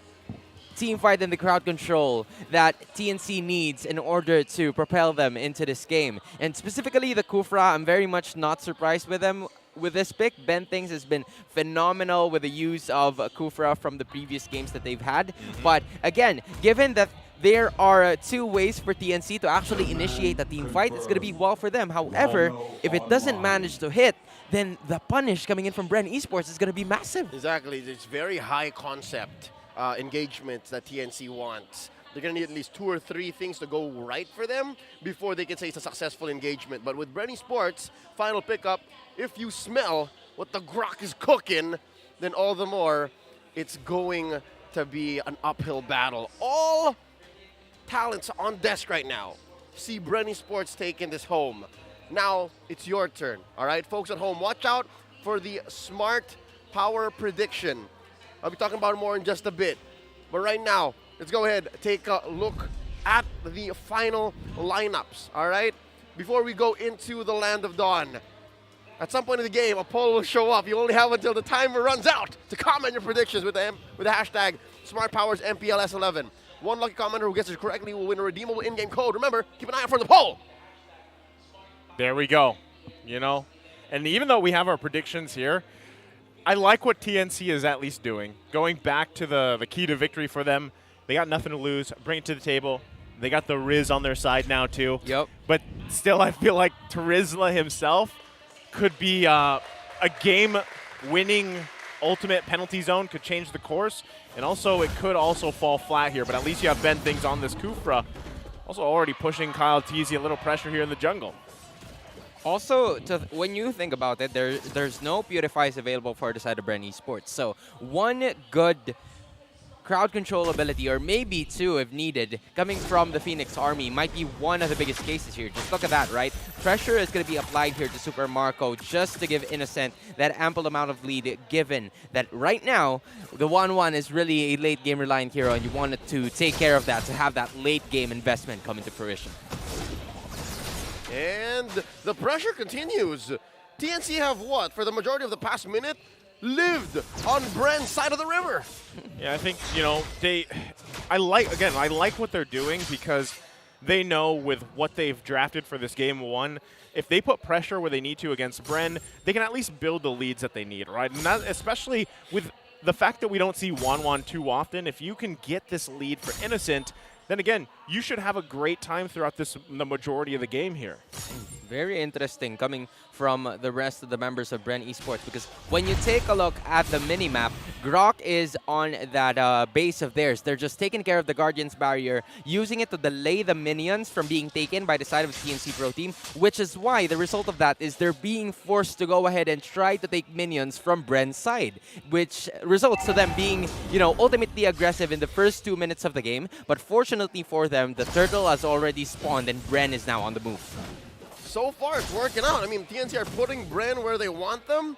E: team fight and the crowd control that TNC needs in order to propel them into this game. And specifically the Kufra, I'm very much not surprised with them. With this pick, Ben Things has been phenomenal with the use of Kufra from the previous games that they've had. But again, given that there are two ways for TNC to actually initiate a team fight, it's going to be well for them. However, if it doesn't manage to hit, then the punish coming in from Bren Esports is going to be massive.
C: Exactly. It's very high concept engagements that TNC wants. They're going to need at least 2 or 3 things to go right for them before they can say it's a successful engagement. But with Bren Esports, final pickup, if you smell what the grok is cooking, then all the more it's going to be an uphill battle. All talents on desk right now. See Bren Esports taking this home. Now it's your turn. All right, folks at home, watch out for the smart power prediction. I'll be talking about it more in just a bit. But right now, let's go ahead and take a look at the final lineups, all right? Before we go into the Land of Dawn, at some point in the game, a poll will show up. You only have until the timer runs out to comment your predictions with the hashtag SmartPowers MPL-S11. One lucky commenter who gets it correctly will win a redeemable in-game code. Remember, keep an eye out for the poll.
D: There we go. And even though we have our predictions here, I like what TNC is at least doing. Going back to the key to victory for them. They got nothing to lose. Bring it to the table. They got the Riz on their side now, too.
E: Yep.
D: But still, I feel like Terizla himself could be a game-winning ultimate penalty zone, could change the course. And also, it could also fall flat here. But at least you have Ben Things on this Kufra. Also already pushing Kyle Teasy a little pressure here in the jungle.
E: Also, when you think about it, there's no purifies available for the side of Bren Esports. So one good crowd control ability, or maybe two if needed, coming from the Phoenix Army might be one of the biggest cases here. Just look at that, right? Pressure is going to be applied here to Super Marco just to give Innocent that ample amount of lead, given that right now, the 1-1 is really a late game reliant hero, and you wanted to take care of that, to have that late game investment come into fruition.
C: And the pressure continues. TNC have what, for the majority of the past minute, lived on Bren's side of the river.
D: Yeah, I think, you know, I like what they're doing, because they know with what they've drafted for this game one, if they put pressure where they need to against Bren, they can at least build the leads that they need, right? And that, especially with the fact that we don't see 1-1 too often, if you can get this lead for Innocent, then again, you should have a great time throughout the majority of the game here.
E: Very interesting coming from the rest of the members of Bren Esports, because when you take a look at the mini-map, Grok is on that base of theirs. They're just taking care of the Guardian's barrier, using it to delay the minions from being taken by the side of the TNC Pro Team, which is why the result of that is they're being forced to go ahead and try to take minions from Bren's side, which results to them being, you know, ultimately aggressive in the first 2 minutes of the game. But fortunately for them, the turtle has already spawned and Bren is now on the move.
C: So far, it's working out. I mean, TNC are putting Bren where they want them,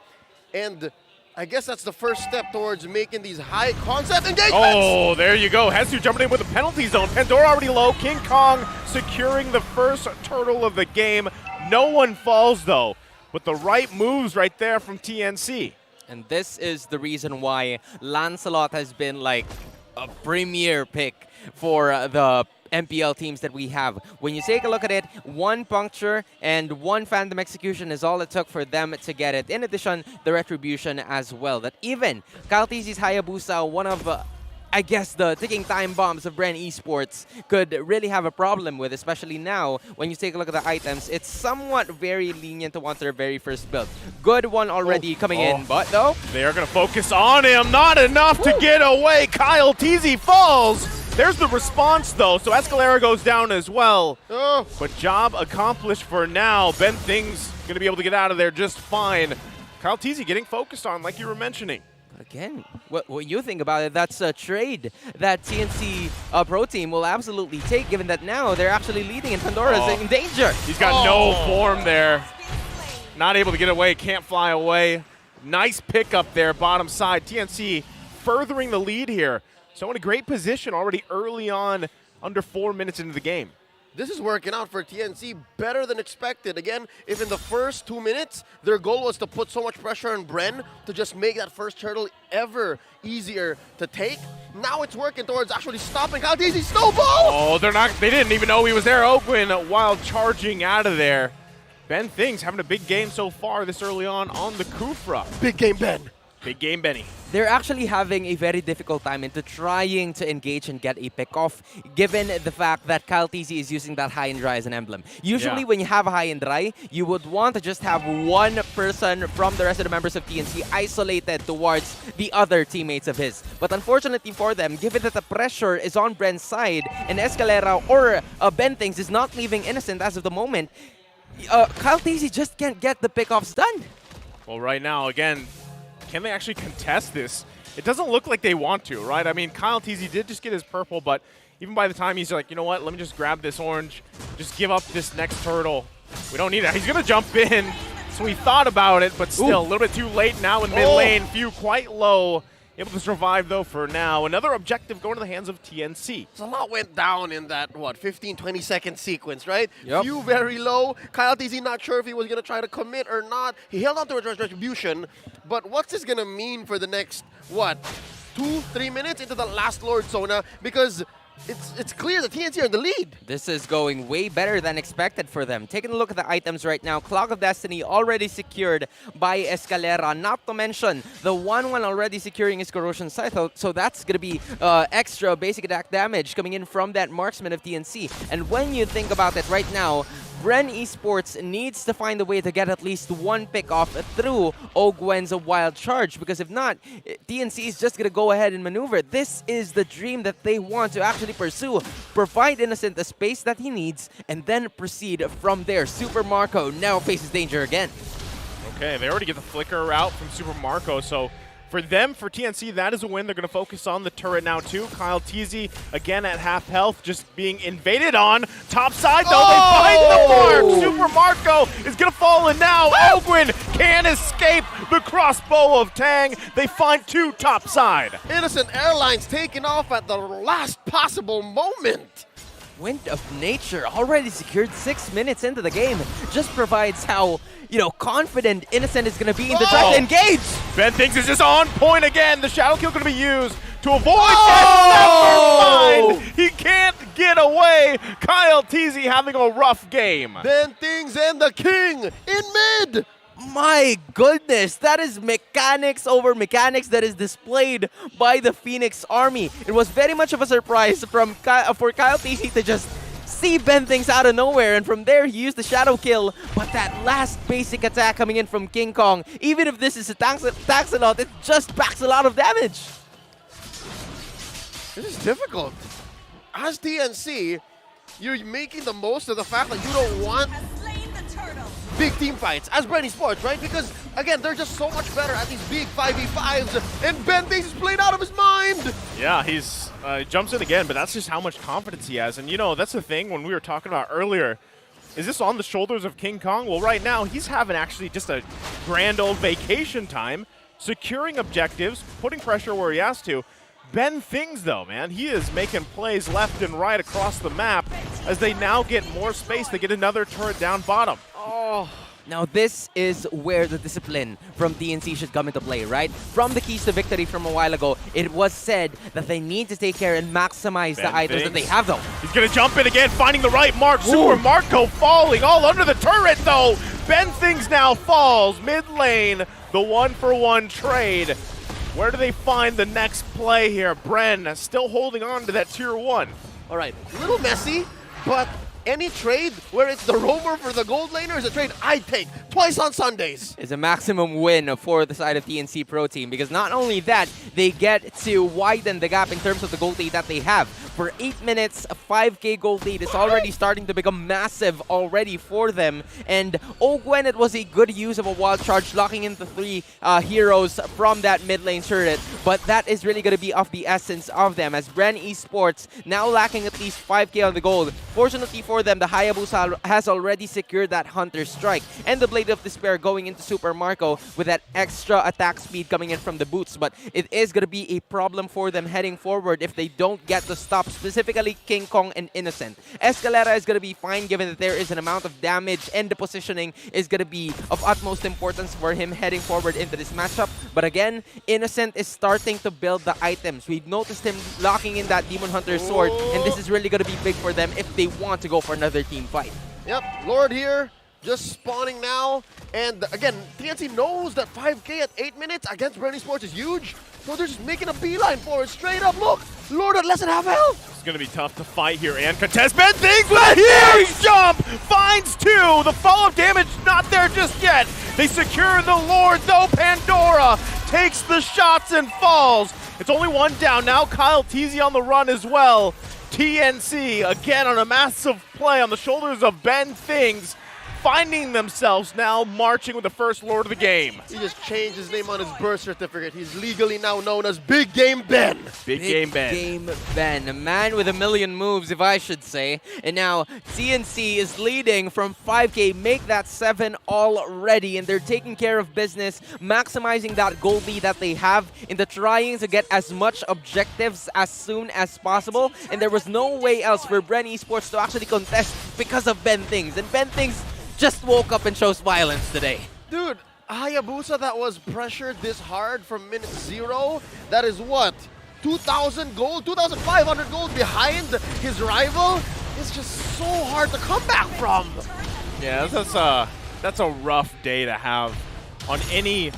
C: and I guess that's the first step towards making these high concept engagements.
D: Oh, there you go. Hezu jumping in with the penalty zone. Pandora already low. King Kong securing the first turtle of the game. No one falls, though, with the right moves right there from TNC.
E: And this is the reason why Lancelot has been like a premier pick for the MPL teams that we have. When you take a look at it, one puncture and one Phantom Execution is all it took for them to get it. In addition, the Retribution as well. That even Kyle Teasy's Hayabusa, one of I guess the ticking time bombs of Bren Esports, could really have a problem with, especially now when you take a look at the items. It's somewhat very lenient to want their very first build. Good one already coming in, but though
D: they are going to focus on him. Not enough to get away. Kyle Teasy falls. There's the response, though, so Escalera goes down as well. But job accomplished for now. Ben Thing's going to be able to get out of there just fine. Kyle Teasy getting focused on, like you were mentioning.
E: Again, what you think about it, that's a trade that TNC Pro Team will absolutely take, given that now they're actually leading and Pandora's in danger.
D: He's got no form there. Not able to get away, can't fly away. Nice pickup there, bottom side. TNC furthering the lead here. So in a great position already early on, under 4 minutes into the game.
C: This is working out for TNC better than expected. Again, if in the first 2 minutes, their goal was to put so much pressure on Bren to just make that first turtle ever easier to take, now it's working towards actually stopping Kyle Teasy's snowball!
D: Oh, they didn't even know he was there. Open while charging out of there. Ben Thing's having a big game so far this early on the Kufra.
C: Big game, Ben.
D: Big game, Benny.
E: They're actually having a very difficult time into trying to engage and get a pick-off, given the fact that Kyle Teasy is using that high and dry as an emblem. Usually when you have a high and dry, you would want to just have one person from the rest of the members of TNC isolated towards the other teammates of his. But unfortunately for them, given that the pressure is on Bren's side and Escalera or Ben Things is not leaving Innocent as of the moment, Kyle Teasy just can't get the pick-offs done.
D: Well, right now, again, can they actually contest this? It doesn't look like they want to, right? I mean, Kyle Teasy did just get his purple, but even by the time he's like, you know what, let me just grab this orange, just give up this next turtle. We don't need it. He's going to jump in. So he thought about it, but still a little bit too late now in mid lane. Few quite low. Able to survive, though, for now. Another objective going to the hands of TNC.
C: So a lot went down in that, 15, 20-second sequence, right?
E: Yep.
C: Few very low. Kyle Teasy not sure if he was going to try to commit or not. He held on to his retribution. But what's this going to mean for the next, 2-3 minutes into the last Lord Zona? Because it's clear that TNC are in the lead.
E: This is going way better than expected for them. Taking a look at the items right now, Clock of Destiny already secured by Escalera, not to mention the 1-1 already securing his Corrosion Scythe, so that's going to be extra basic attack damage coming in from that marksman of TNC. And when you think about it right now, Bren Esports needs to find a way to get at least one pick off through Ogwen's wild charge, because if not, TNC is just going to go ahead and maneuver. This is the dream that they want to actually pursue. Provide Innocent the space that he needs, and then proceed from there. Super Marco now faces danger again.
D: Okay, they already get the flicker out from Super Marco, so for them, for TNC, that is a win. They're going to focus on the turret now, too. Kyle TZ, again at half health, just being invaded on. Top side, though, they find the mark. Super Marco is going to fall in now. Ogwen can't escape the crossbow of Tang. They find 2 top side.
C: Innocent Airlines taking off at the last possible moment.
E: Wind of Nature already secured 6 minutes into the game. Just provides how, confident Innocent is going to be in the direct engage.
D: Ben thinks it's just on point again. The shadow kill going to be used to avoid never mind. He can't get away. Kyle TZ having a rough game.
C: Ben Things and the King in mid.
E: My goodness, that is mechanics over mechanics that is displayed by the Phoenix Army. It was very much of a surprise for Kyle TZ to just see Ben Things out of nowhere, and from there he used the shadow kill. But that last basic attack coming in from King Kong, even if this is a tanks a lot, it just packs a lot of damage.
C: This is difficult. As TNC, you're making the most of the fact that you don't want big team fights as Bren Esports, right? Because, again, they're just so much better at these big 5v5s, and Ben Things is playing out of his mind!
D: Yeah, he's jumps in again, but that's just how much confidence he has. And, that's the thing when we were talking about earlier. Is this on the shoulders of King Kong? Well, right now, he's having actually just a grand old vacation time, securing objectives, putting pressure where he has to. Ben Things, though, man, he is making plays left and right across the map as they now get more space. They get another turret down bottom.
E: Oh, now this is where the discipline from TNC should come into play, right? From the keys to victory from a while ago, it was said that they need to take care and maximize the items that they have, though.
D: He's going to jump in again, finding the right mark. Super Marco falling all under the turret, though. Ben Things now falls mid lane. The 1-for-1 trade. Where do they find the next play here? Bren still holding on to that tier 1.
C: All right, a little messy, but any trade where it's the roamer for the gold laner is a trade I'd take twice on Sundays.
E: It's a maximum win for the side of TNC Pro Team, because not only that, they get to widen the gap in terms of the gold lead that they have. For 8 minutes, a 5k gold lead is already starting to become massive already for them. And Ogwen, it was a good use of a wild charge, locking in the 3 heroes from that mid lane turret. But that is really going to be of the essence of them, as Bren Esports now lacking at least 5k on the gold. Fortunately for them, the Hayabusa has already secured that Hunter Strike, and the Blade of Despair going into Super Marco with that extra attack speed coming in from the boots. But it is going to be a problem for them heading forward if they don't get the stop, specifically King Kong and Innocent. Escalera is going to be fine given that there is an amount of damage, and the positioning is going to be of utmost importance for him heading forward into this matchup. But again, Innocent is starting to build the items. We've noticed him locking in that Demon Hunter sword, and this is really going to be big for them if they want to go for another team fight.
C: Yep, Lord here, just spawning now. And again, TNC knows that 5k at 8 minutes against Bren Esports is huge. So they're just making a beeline for it. Straight up, look! Lord at less than half health!
D: It's going to be tough to fight here and contest. Ben Things with a huge jump! Finds 2! The follow-up damage not there just yet. They secure the Lord, though. Pandora takes the shots and falls. It's only 1 down now. Kyle TZ on the run as well. TNC again on a massive play on the shoulders of Ben Things, finding themselves now marching with the first Lord of the game.
C: He just changed his name on his birth certificate. He's legally now known as Big Game Ben.
D: Big Game Ben.
E: A man with a million moves, if I should say. And now TNC is leading from 5k, make that 7 already, and they're taking care of business, maximizing that gold lead that they have into trying to get as much objectives as soon as possible. And there was no way else for Bren Esports to actually contest because of Ben Things. And Ben Things just woke up and shows violence today.
C: Dude, Hayabusa that was pressured this hard from minute 0, that is what? 2,000 gold, 2,500 gold behind his rival? It's just so hard to come back from.
D: Yeah, that's a rough day to have on any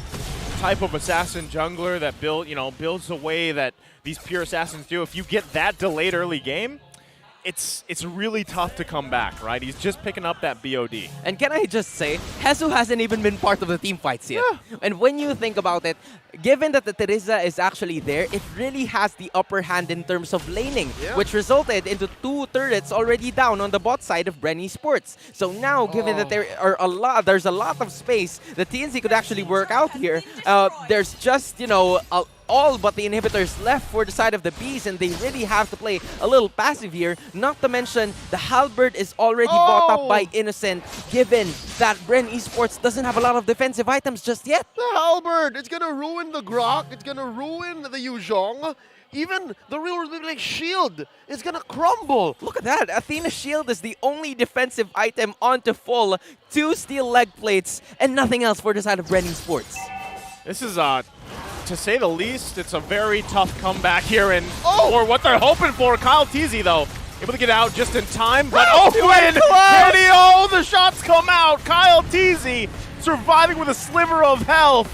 D: type of assassin jungler that builds the way that these pure assassins do. If you get that delayed early game, it's really tough to come back, right? He's just picking up that BOD.
E: And can I just say, Jesus hasn't even been part of the team fights yet.
D: Yeah.
E: And when you think about it, given that the Teresa is actually there, it really has the upper hand in terms of laning, which resulted into 2 turrets already down on the bot side of Bren Esports. So now, given that there's a lot of space that TNC could actually work out here, there's just, you know, all but the inhibitors left for the side of the Bees, and they really have to play a little passive here. Not to mention, the Halberd is already bought up by Innocent, given that Bren Esports doesn't have a lot of defensive items just yet.
C: The Halberd, it's gonna ruin the Grok, it's gonna ruin the Yuzhong. Even the real like, shield is gonna crumble.
E: Look at that. Athena's shield is the only defensive item onto full. 2 steel leg plates and nothing else for the side of Bren Esports.
D: This is, to say the least, it's a very tough comeback here, and or what they're hoping for. Kyle Teasy, though, able to get out just in time, but the shots come out. Kyle Teasy surviving with a sliver of health.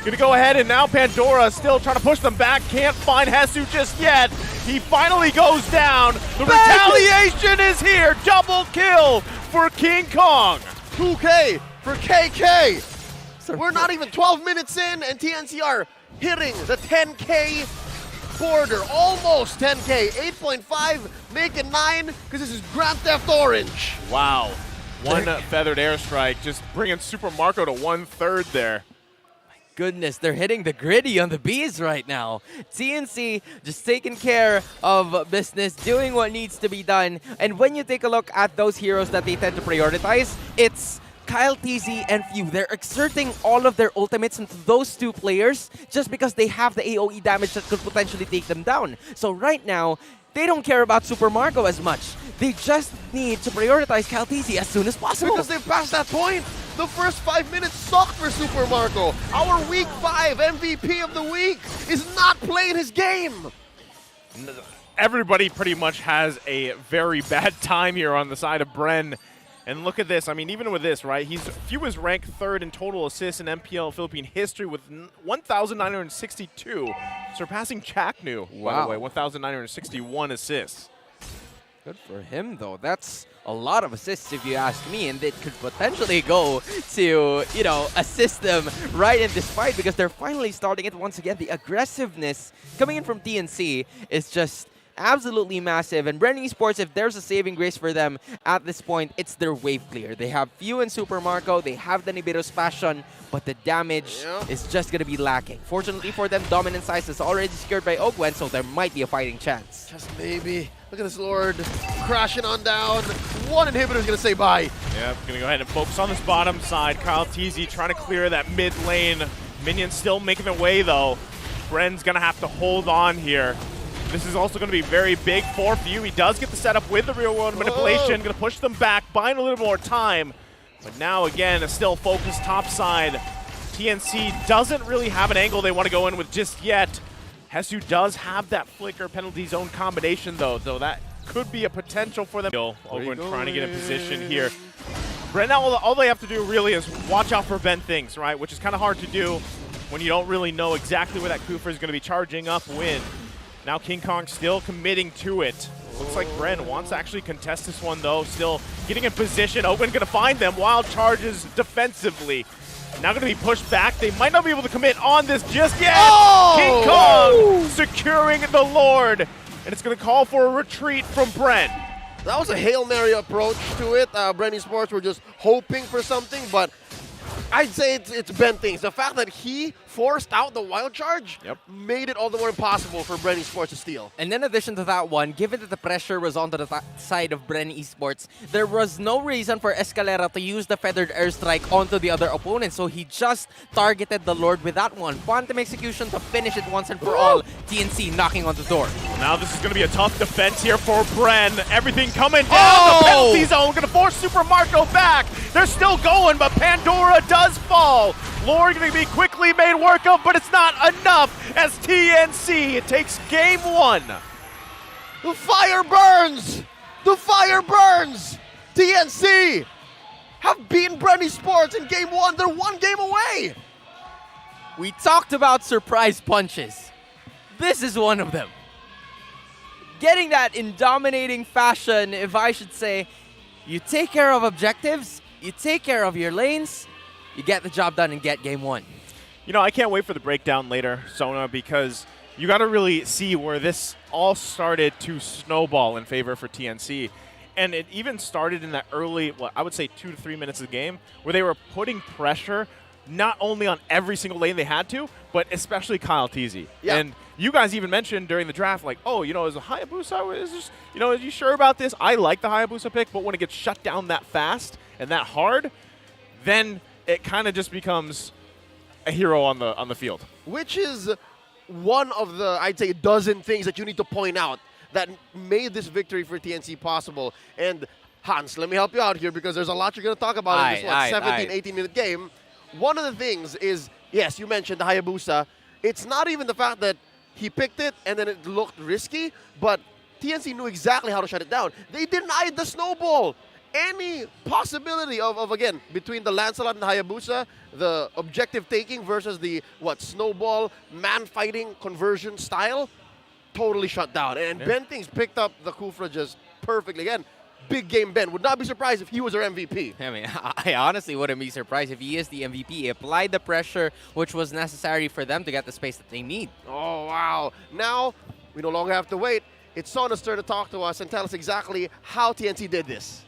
D: Gonna go ahead, and now Pandora still trying to push them back. Can't find Hesu just yet. He finally goes down. The retaliation is here. Double kill for King Kong.
C: 2K for KK. We're not even 12 minutes in, and TNC are hitting the 10K border. Almost 10K. 8.5, make it 9, because this is Grand Theft Orange.
D: Wow. One feathered airstrike, just bringing Super Marco to 1/3 there.
E: Goodness, they're hitting the gritty on the Bees right now. TNC just taking care of business, doing what needs to be done. And when you take a look at those heroes that they tend to prioritize, it's Kyle TZ and Few. They're exerting all of their ultimates into those 2 players just because they have the AoE damage that could potentially take them down. So right now, they don't care about Super Marco as much. They just need to prioritize Kyle TZ as soon as possible.
C: Because they've passed that point. The first 5 minutes sucked for Super Marco. Our Week 5 MVP of the week is not playing his game.
D: Everybody pretty much has a very bad time here on the side of Bren. And look at this. I mean, even with this, right? Few is ranked 3rd in total assists in MPL Philippine history with 1,962, surpassing Chaknu, by the way, 1,961 assists.
E: Good for him, though. That's a lot of assists, if you ask me, and it could potentially go to, you know, assist them right in this fight because they're finally starting it once again. The aggressiveness coming in from TNC is just absolutely massive. And Bren Esports, if there's a saving grace for them at this point, it's their wave clear. They have Few and Super Marco, they have the Nibiru's Passion, but the damage is just going to be lacking. Fortunately for them, Dominant Size is already secured by Ogwen, so there might be a fighting chance.
C: Just maybe. Look at this Lord crashing on down. One inhibitor is going to say bye.
D: Yep, going to go ahead and focus on this bottom side. Kyle TZ trying to clear that mid lane. Minions still making their way, though. Bren's going to have to hold on here. This is also going to be very big for Few. He does get the setup with the real-world manipulation. Going to push them back, buying a little more time. But now, again, a still focused top side. TNC doesn't really have an angle they want to go in with just yet. Hesu does have that flicker penalty zone combination, though, so that could be a potential for them. Ogwen trying to get in position here. Right now, all they have to do really is watch out for bent things, right? Which is kind of hard to do when you don't really know exactly where that Kufa is going to be charging up when. Now King Kong still committing to it. Looks like Bren wants to actually contest this one, though. Still getting in position. Owen going to find them. Wild charges defensively. Now going to be pushed back. They might not be able to commit on this just yet. King Kong securing the Lord. And it's going to call for a retreat from Bren.
C: That was a Hail Mary approach to it. Bren Esports were just hoping for something, but I'd say it's bent things. The fact that he forced out the wild charge made it all the more impossible for Bren Esports to steal.
E: And in addition to that one, given that the pressure was on the side of Bren Esports, there was no reason for Escalera to use the feathered airstrike onto the other opponent, so he just targeted the Lord with that one. Quantum execution to finish it once and for all. TNC knocking on the door.
D: Now this is going to be a tough defense here for Bren. Everything coming down. The penalty zone going to force Super Marco back. They're still going, but Pandora does fall. Lord going to be quickly made work of, but it's not enough as TNC takes game 1.
C: The fire burns! The fire burns! TNC have beaten Bren Esports in game 1. They're 1 game away.
E: We talked about surprise punches. This is one of them. getting that in dominating fashion, if I should say. You take care of objectives, you take care of your lanes, you get the job done and get game one.
D: You know, I can't wait for the breakdown later, Sona, because you got to really see where this all started to snowball in favor for TNC. And it even started in that early, I would say 2 to 3 minutes of the game, where they were putting pressure not only on every single lane they had to, but especially Kyle Teasy.
C: Yeah.
D: And you guys even mentioned during the draft, like, oh, you know, is a Hayabusa, is this, you know, are you sure about this? I like the Hayabusa pick, but when it gets shut down that fast and that hard, then it kind of just becomes a hero on the field.
C: Which is one of the, I'd say, dozen things that you need to point out that made this victory for TNC possible. And Hans, let me help you out here because there's a lot you're going to talk about in this 17, 18-minute game. One of the things is, yes, you mentioned the Hayabusa. It's not even the fact that he picked it and then it looked risky, but TNC knew exactly how to shut it down. They denied the snowball. Any possibility of again, between the Lancelot and the Hayabusa, the objective taking versus the, snowball, man-fighting conversion style, totally shut down. And Ben Things picked up the Kufra just perfectly. Again, big game Ben. Would not be surprised if he was our MVP.
E: I mean, I honestly wouldn't be surprised if he is the MVP. He applied the pressure which was necessary for them to get the space that they need.
C: Oh, wow. Now, we no longer have to wait. It's Sona's turn to talk to us and tell us exactly how TNC did this.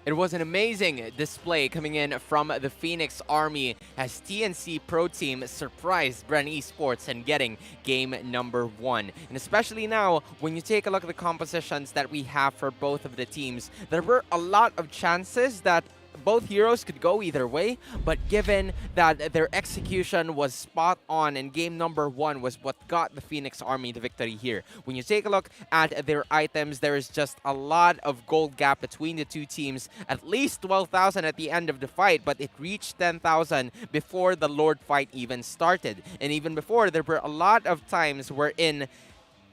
E: It was an amazing display coming in from the Phoenix Army as TNC Pro Team surprised Bren Esports and getting game number 1. And especially now, when you take a look at the compositions that we have for both of the teams, there were a lot of chances that both heroes could go either way, but given that their execution was spot on and game number 1 was what got the Phoenix Army the victory here. When you take a look at their items, there is just a lot of gold gap between the two teams. At least 12,000 at the end of the fight, but it reached 10,000 before the Lord fight even started. And even before, there were a lot of times wherein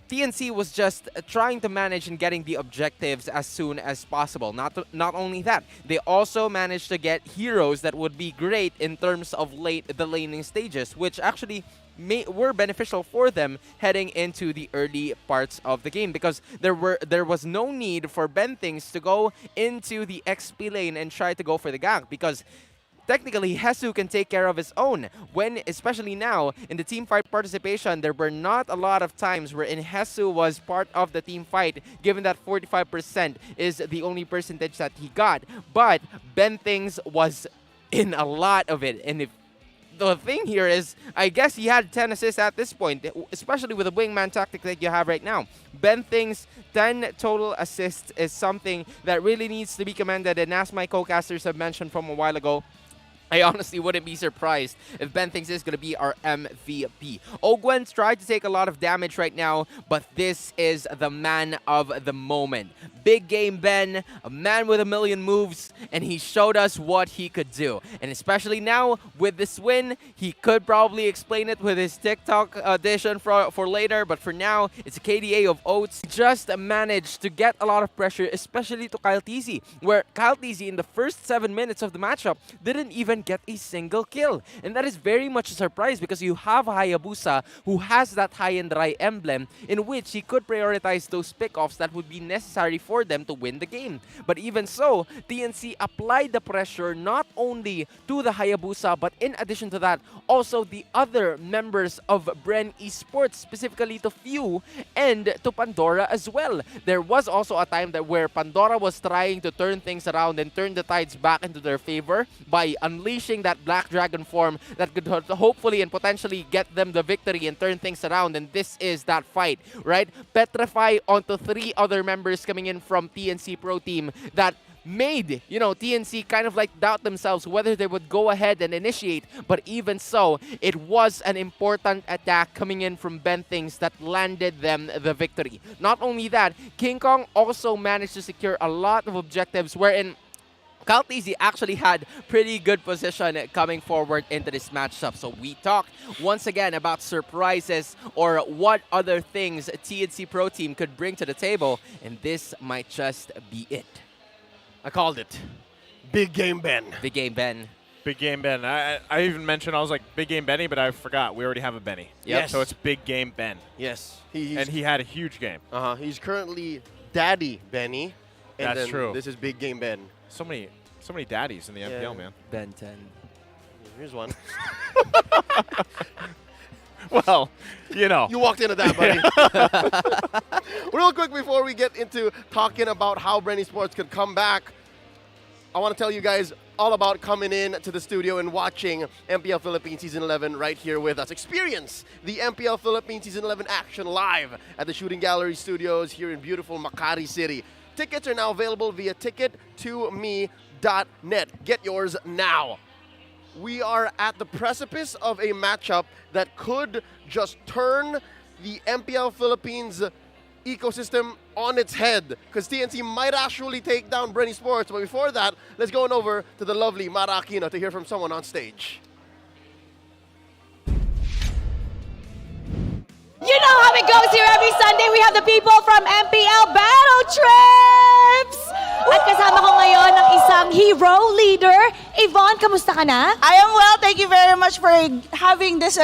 E: TNC was just trying to manage and getting the objectives as soon as possible. Not only that, they also managed to get heroes that would be great in terms of the laning stages, which actually were beneficial for them heading into the early parts of the game because there was no need for Ben Things to go into the XP lane and try to go for the gank because technically, Hesu can take care of his own. When, especially now, in the team fight participation, there were not a lot of times wherein Hesu was part of the team fight, given that 45% is the only percentage that he got. But Ben Things was in a lot of it. And if the thing here is, I guess he had 10 assists at this point, especially with the wingman tactic that you have right now. Ben Things, 10 total assists is something that really needs to be commended. And as my co-casters have mentioned from a while ago, I honestly wouldn't be surprised if Ben Things is going to be our MVP. Ogwen's tried to take a lot of damage right now, but this is the man of the moment. Big game Ben, a man with a million moves, and he showed us what he could do. And especially now, with this win, he could probably explain it with his TikTok audition for later, but for now, it's a KDA of Oats. Just managed to get a lot of pressure, especially to Kyle Teasy, where Kyle Teasy in the first 7 minutes of the matchup didn't even get a single kill. And that is very much a surprise because you have Hayabusa who has that high and dry emblem in which he could prioritize those pickoffs that would be necessary for them to win the game. But even so, TNC applied the pressure not only to the Hayabusa, but in addition to that, also the other members of Bren Esports, specifically to Few and to Pandora as well. There was also a time that where Pandora was trying to turn things around and turn the tides back into their favor by unleashing that Black Dragon form that could hopefully and potentially get them the victory and turn things around. And this is that fight, right? Petrify onto 3 other members coming in from TNC Pro Team that made, TNC kind of like doubt themselves whether they would go ahead and initiate. But even so, it was an important attack coming in from Ben Things that landed them the victory. Not only that, King Kong also managed to secure a lot of objectives wherein Kyle Teasy actually had pretty good position coming forward into this matchup. So we talked once again about surprises or what other things TNC Pro Team could bring to the table, and this might just be it.
C: I called it. Big game Ben.
E: Big game Ben.
D: Big Game Ben. I even mentioned, I was like, Big Game Benny, but I forgot. We already have a Benny.
C: Yes.
D: So it's Big Game Ben.
C: Yes.
D: And he had a huge game.
C: He's currently Daddy Benny. And
D: That's
C: then
D: true.
C: This is Big Game Ben.
D: So many daddies in the MPL, man.
E: Ben 10.
C: Here's one.
D: Well, you know.
C: You walked into that, buddy. Real quick before we get into talking about how Bren Esports could come back, I want to tell you guys all about coming in to the studio and watching MPL Philippines Season 11 right here with us. Experience the MPL Philippines Season 11 action live at the Shooting Gallery Studios here in beautiful Makati City. Tickets are now available via ticket2me.net. Get yours now. We are at the precipice of a matchup that could just turn the MPL Philippines ecosystem on its head, because TNC might actually take down Bren Esports. But before that, let's go on over to the lovely Mara Aquino to hear from someone on stage.
B: You know how it goes here every Sunday. We have the people from MPL Battle Trips! At kasama ko ngayon ang isang hero leader. Yvonne, kamusta ka na?
I: I am well. Thank you very much for having this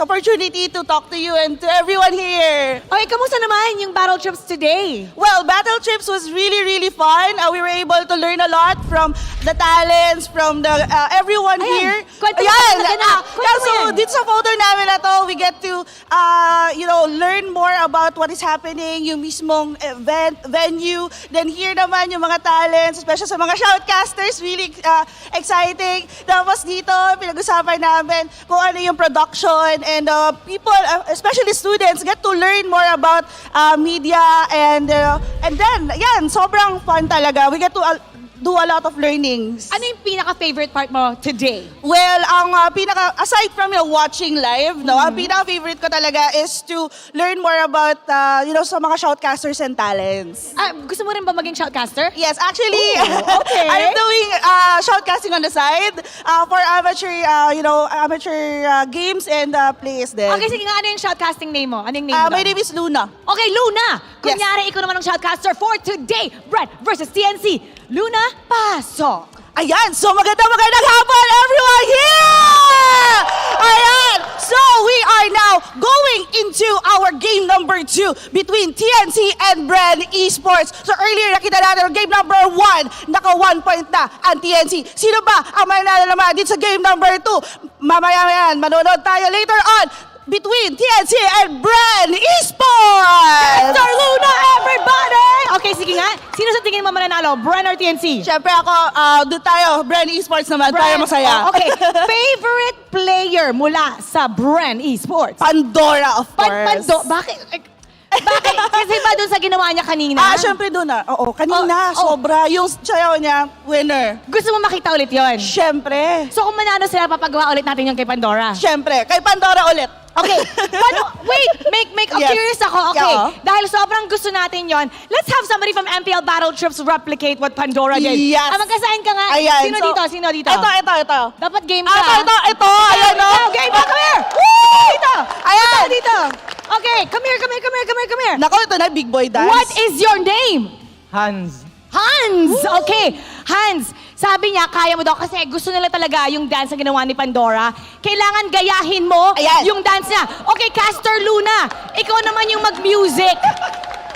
I: opportunity to talk to you and to everyone here.
B: Okay, kamusta naman yung Battle Trips today?
I: Well, Battle Trips was really, really fun. We were able to learn a lot from the talents, from the everyone here.
B: Kwento mo,
I: Ayan,
B: talaga na. Kwento mo
I: so
B: yan.
I: dito sa photo namin na to, we get to learn more about what is happening, yung mismong event, venue. Then here naman yung mga talents, especially sa mga shoutcasters, really exciting. Tapos dito, pinag-usapan namin kung ano yung production, and people, especially students, get to learn more about media, and then, yan, sobrang fun talaga. We get to do a lot of learnings.
B: Ano yung pinaka-favorite part mo today?
I: Well, ang aside from watching live, ang pinaka-favorite ko talaga is to learn more about, sa mga shoutcasters and talents.
B: Gusto mo rin ba maging shoutcaster?
I: Yes, actually,
B: Ooh, okay.
I: I'm doing shoutcasting on the side for amateur games and plays din.
B: Okay, sige nga, ano yung shoutcasting name mo? Ano yung name mo?
I: My name is Luna.
B: Okay, Luna! Kunyari, ikaw naman ang shoutcaster for today. Bren versus TNC. Luna, pasok!
I: Ayan, so magandang hapon everyone here! Ayan, so we are now going into our game number 2 between TNC and Bren Esports. So earlier nakita natin ang game number 1, naka 1 point na ang TNC. Sino ba ang mananalo naman dito sa game number 2? Mamaya yan, manonood tayo later on between TNC and Bren Esports!
B: Mr. Luna, everybody! Okay, sige nga. Sino sa tingin mo mananalo? Bren or TNC?
I: Siyempre ako, doon tayo, Bren Esports naman, para masaya.
B: Oh, okay, favorite player mula sa Bren Esports?
I: Pandora, of course.
B: Bakit? Bakit? Kasi ba doon sa ginawa niya kanina?
I: Siyempre doon na. Oo, kanina,
B: Oh, oh.
I: sobra. Yung sayaw niya, winner.
B: Gusto mo makita ulit yon?
I: Siyempre.
B: So kung manalo sila, papagawa ulit natin yung kay Pandora.
I: Siyempre. Kay Pandora ulit.
B: Okay, wait, make
I: Yes.
B: curious ako. Okay,
I: Oo.
B: dahil sobrang gusto natin yon, let's have somebody from MPL Battle Trips replicate what Pandora did.
I: Yes.
B: Magkasahin ka nga.
I: Ayan.
B: Sino
I: So,
B: dito? Sino dito?
I: Ito.
B: Dapat game ka.
I: Ito. Ayan, no?
B: Game ka, come here. Woo! Dito.
I: Ayan.
B: Dito. Okay, come here.
I: Nako, ito na, big boy dance.
B: What is your name?
E: Hans.
B: Hans! Okay, Hans. Sabi niya, kaya mo daw kasi gusto nila talaga yung dance na ginawa ni Pandora. Kailangan gayahin mo
I: Ayan.
B: yung dance niya. Okay, Caster Luna, ikaw naman yung mag-music.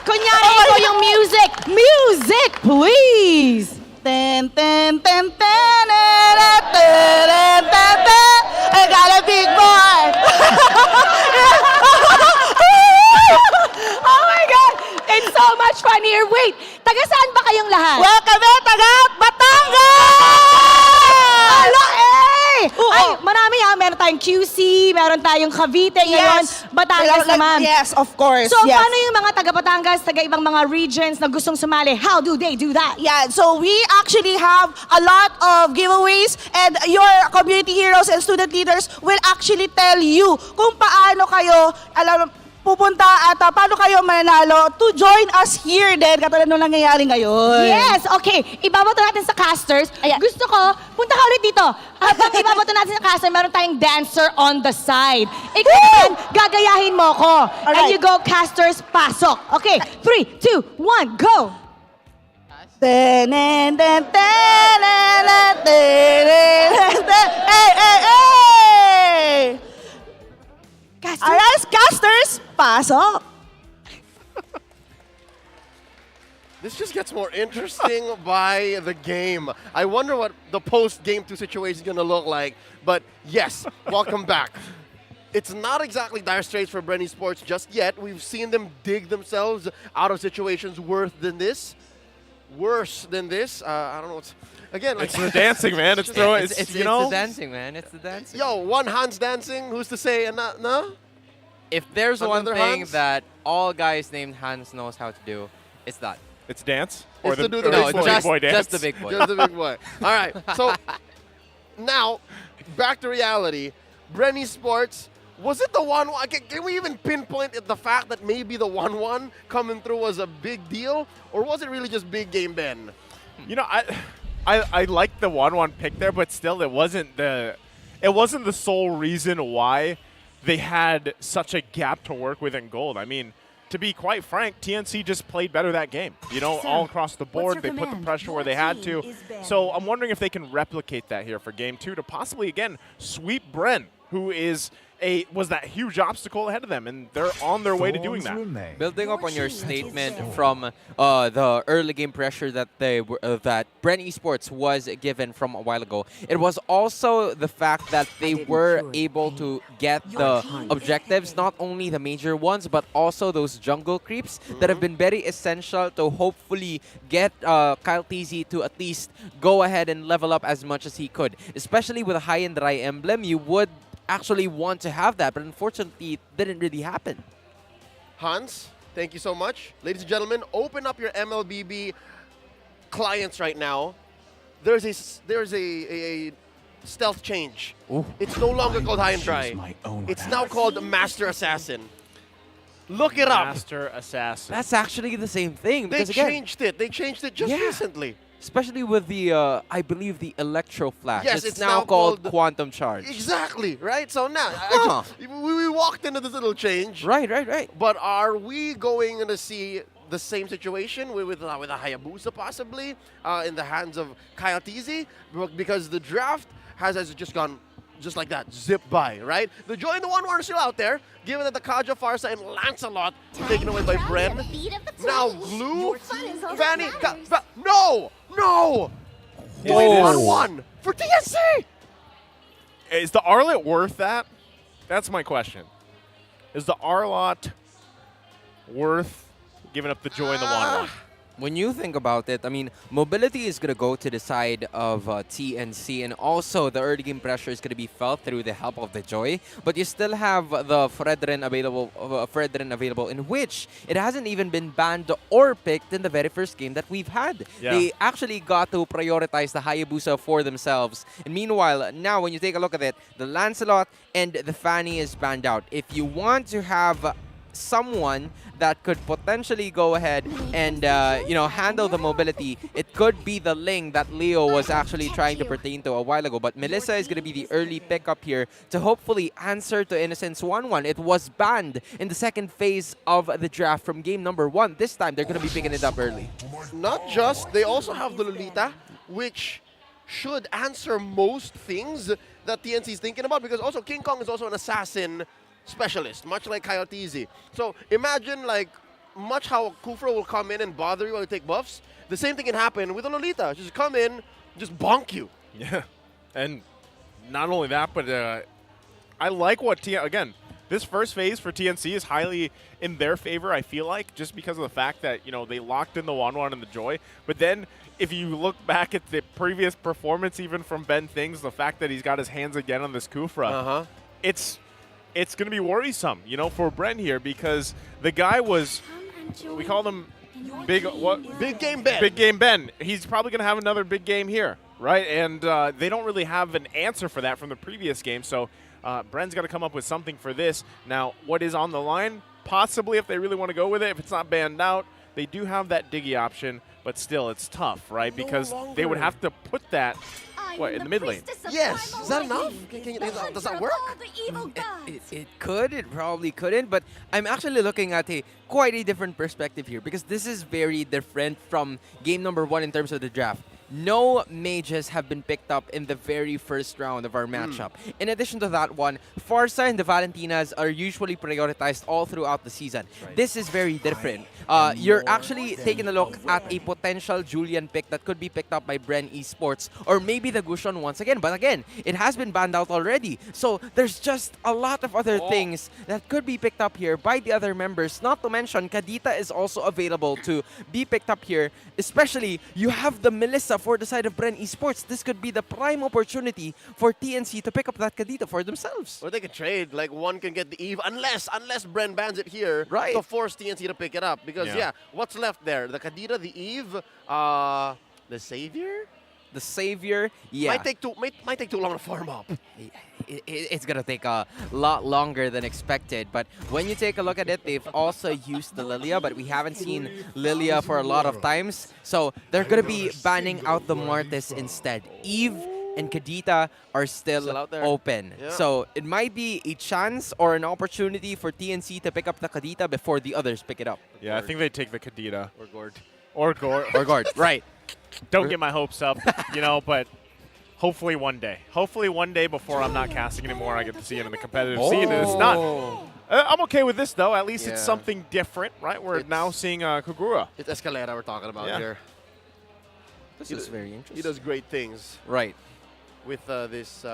B: Kunyari, ikaw yung music. Music, please!
I: Ten, ten, ten, ten, I got a big boy.
B: Oh my God! It's so much fun here. Wait, taga saan ba kayong lahat?
I: Well, kami, taga Batangas!
B: Ala eh!
I: Oo.
B: Ay, marami ha. Meron tayong QC, meron tayong Cavite, ngayon Batangas naman.
I: Yes, of course.
B: So,
I: yes.
B: paano yung mga taga Batangas, taga ibang mga regions na gustong sumali? How do they do that?
I: Yeah, so we actually have a lot of giveaways, and your community heroes and student leaders will actually tell you kung paano kayo, pupunta at paano kayo mananalo to join us here din, katulad nung nangyayari ngayon.
B: Yes, okay. Ibabato natin sa casters.
I: Ayan.
B: Gusto ko, punta ka ulit dito. Habang ibabato natin sa caster, meron tayong dancer on the side. Ikaw naman, gagayahin mo ko. And
I: Alright.
B: you go, casters, pasok. Okay, 3, 2, 1, go!
I: papasok.
C: This just gets more interesting by the game. I wonder what the post-game 2 situation is going to look like. But yes, welcome back. It's not exactly dire straits for Bren Esports just yet. We've seen them dig themselves out of situations worse than this. I don't know what's... Again, like,
D: It's the dancing, man. It's throwing.
E: It's
D: you know.
E: the dancing, man. It's the dancing.
C: yo, one Hans dancing. Who's to say? No?
E: If there's one
C: Another
E: thing
C: Hans?
E: that all guys named Hans knows how to do, it's that.
D: It's dance.
C: It's to do the
E: No,
C: big
E: it's
C: boy.
E: just,
D: boy dance.
E: just the big boy.
C: Just the big boy. All right. So now, back to reality. Bren Esports, was it the 1-1? Can we even pinpoint the fact that maybe the 1-1 coming through was a big deal? Or was it really just big game Ben?
D: You know, I like the 1-1 pick there, but still, it wasn't the sole reason why they had such a gap to work with in gold. I mean, to be quite frank, TNC just played better that game. You know, all across the board, they put the pressure where they had to. So I'm wondering if they can replicate that here for game 2 to possibly, again, sweep Bren, who was that huge obstacle ahead of them, and they're on their way to doing that.
E: Building up on your statement from the early game pressure that that Bren Esports was given from a while ago, it was also the fact that they were able to get the objectives, not only the major ones, but also those jungle creeps that have been very essential to hopefully get Kyle TZ to at least go ahead and level up as much as he could. Especially with a high-end Rai emblem, you would actually want to have that, but unfortunately it didn't really happen.
C: Hans, thank you so much. Ladies and gentlemen, open up your MLBB clients right now. There's a stealth change.
E: Ooh.
C: It's no longer called High and Dry. It's now called Master Assassin. Look it up.
D: Master Assassin.
E: That's actually the same thing.
C: They
E: Because again,
C: changed it. They changed it just
E: Yeah.
C: recently.
E: especially with the, I believe, the Electro Flash.
C: Yes,
E: it's now called Quantum Charge.
C: Exactly, right? So now,
E: Huh.
C: we walked into this little change.
E: Right.
C: But are we going to see the same situation with a Hayabusa possibly in the hands of Kyle TZ? Because the draft has just gone just like that, zip by, right? The Joy and the 1-1 are still out there, given that the Kaja, Farsa, and Lancelot were taken away by Bren. Now Glue, Fanny, no! 1-1 for TNC!
D: Is the Arlot worth that? That's my question. Is the Arlot worth giving up the Joy and the 1-1?
E: When you think about it, I mean, mobility is going to go to the side of TNC, and also the early game pressure is going to be felt through the help of the Joy. But you still have the Fredrin available, in which it hasn't even been banned or picked in the very first game that we've had.
D: Yeah.
E: They actually got to prioritize the Hayabusa for themselves. And meanwhile, now when you take a look at it, the Lancelot and the Fanny is banned out. If you want to have someone that could potentially go ahead and handle the mobility, it could be the Ling that Leo was actually trying to pertain to a while ago. But Melissa is going to be the early pickup here to hopefully answer to Innocence 1-1. It was banned in the second phase of the draft from game number 1. This time they're going to be picking it up early.
C: Not just, they also have the Lolita, which should answer most things that TNC is thinking about, because also King Kong is also an assassin specialist, much like Kyle TZ. So imagine much how Kufra will come in and bother you while you take buffs. The same thing can happen with a Lolita. Just come in, just bonk you.
D: Yeah, and not only that, but I like what again, this first phase for TNC is highly in their favor, I feel like, just because of the fact that, they locked in the 1-1 and the Joy. But then if you look back at the previous performance, even from Ben Things, the fact that he's got his hands again on this Kufra, it's going to be worrisome, for Bren here, because the guy was, we call him Big Game Ben. Big Game Ben. He's probably going to have another big game here, right? And they don't really have an answer for that from the previous game, so Bren's got to come up with something for this. Now, what is on the line? Possibly, if they really want to go with it, if it's not banned out, they do have that Diggy option, but still, it's tough, right? Because they would have to put that in the mid lane.
C: Yes. Is that enough? Does that work?
E: It could, it probably couldn't, but I'm actually looking at quite a different perspective here, because this is very different from game number 1 in terms of the draft. no mages have been picked up in the very first round of our matchup. In addition to that one, Farsa and the Valentinas are usually prioritized all throughout the season. This is very different. You're actually taking a look at a potential Julian pick that could be picked up by Bren Esports, or maybe the Gushon once again. But again, it has been banned out already. So there's just a lot of other things that could be picked up here by the other members. Not to mention, Kadita is also available to be picked up here. Especially, you have the Melissa for the side of Bren Esports. This could be the prime opportunity for TNC to pick up that Kadita for themselves.
C: Or they could trade, like one can get the Eve, unless Bren bans it here
E: Right.
C: to force TNC to pick it up. Because what's left there? The Kadita, the Eve, the Savior?
E: The Savior, yeah.
C: Might take too long to farm up.
E: It's gonna take a lot longer than expected, but when you take a look at it, they've also used the Lilia, but we haven't seen Lilia for a lot of times, so they're gonna be banning out the Martis instead. Eve and Kadita are still
C: out there.
E: open, so it might be a chance or an opportunity for TNC to pick up the Kadita before the others pick it up.
D: Yeah, I think they take the Kadita.
C: Or Gord.
D: Or Gord.
E: Or guard, right.
D: Don't get my hopes up, but hopefully one day. Hopefully one day before I'm not casting anymore, I get to see it in the competitive scene. And it's not. I'm okay with this, though. At least it's something different, right? We're now seeing Kagura.
C: It's Escalera we're talking about here.
E: This is very interesting.
C: He does great things
E: Right.
C: with this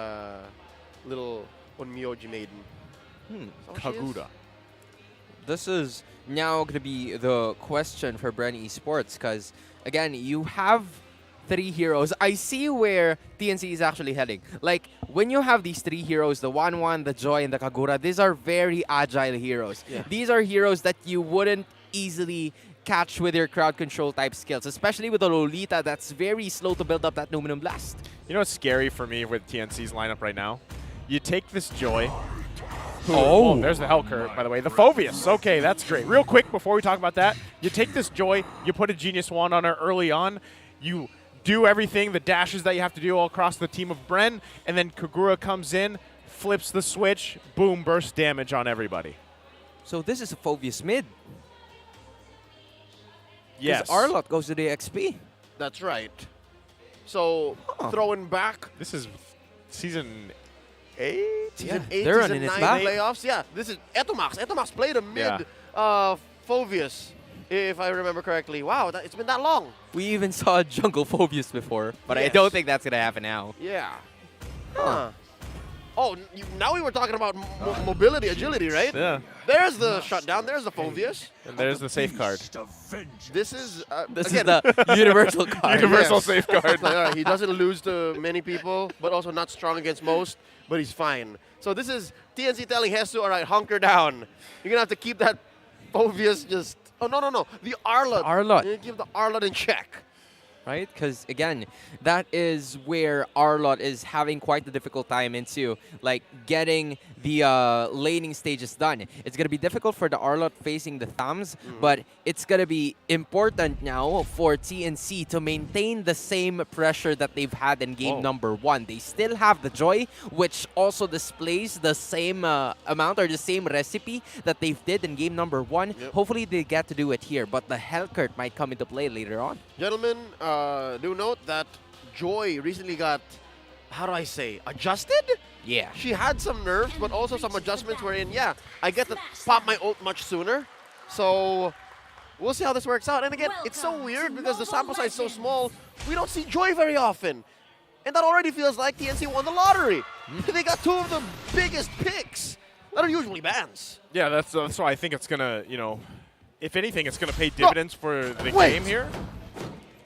C: little Onmyoji maiden.
D: Kagura.
E: This is now going to be the question for Bren Esports, because, again, you have 3 heroes. I see where TNC is actually heading. Like, when you have these 3 heroes, the Wanwan, the Joy, and the Kagura, these are very agile heroes. These are heroes that you wouldn't easily catch with your crowd control type skills, especially with the Lolita that's very slow to build up that Numinum Blast.
D: You know what's scary for me with TNC's lineup right now? You take this Joy. There's the Hellcurt, by the way. The Phoveus. Okay, that's great. Real quick, before we talk about that, you take this Joy, you put a Genius Wand on her early on, you do everything, the dashes that you have to do all across the team of Bren, and then Kagura comes in, flips the switch, boom, burst damage on everybody.
E: So this is a Phoveus mid.
D: Yes.
E: Arlott goes to the XP.
C: That's right. So, throwing back.
D: This is season 8?
C: Season 8,
E: they're
C: season
E: running it
C: 9
E: back.
C: playoffs. Yeah, this is Etomax. Etomax played a mid Phoveus, if I remember correctly. Wow, it's been that long.
E: We even saw Jungle Phoveus before, but I don't think that's going to happen now.
C: Yeah. Huh. Oh, now we were talking about mobility, agility, right?
D: Yeah.
C: There's the shutdown. There's the Phoveus.
D: And there's the safeguard.
C: This is
E: This
C: again,
E: is the universal card.
D: Universal safeguard.
C: It's like, all right, he doesn't lose to many people, but also not strong against most, but he's fine. So this is TNC telling Hesu, all right, hunker down. You're going to have to keep that Phoveus just... Oh, no. The Arlott.
E: Arlott.
C: You keep the Arlott in check.
E: Right? Because, again, that is where Arlott is having quite a difficult time into, like, getting the laning stages done. It's going to be difficult for the Arlott facing the Thams, but it's going to be important now for TNC to maintain the same pressure that they've had in game number 1. They still have the Joy, which also displays the same amount or the same recipe that they did in game number 1. Hopefully they get to do it here, but the Hellcurt might come into play later on.
C: Gentlemen, do note that Joy recently got, how do I say, adjusted?
E: Yeah.
C: She had some nerfs, but also some adjustments wherein, I get to pop my ult much sooner. So we'll see how this works out. And again, it's so weird because the sample size is so small, we don't see Joy very often. And that already feels like TNC won the lottery. They got 2 of the biggest picks that are usually bans.
D: Yeah, that's why I think it's going to, if anything, it's going to pay dividends for the game here.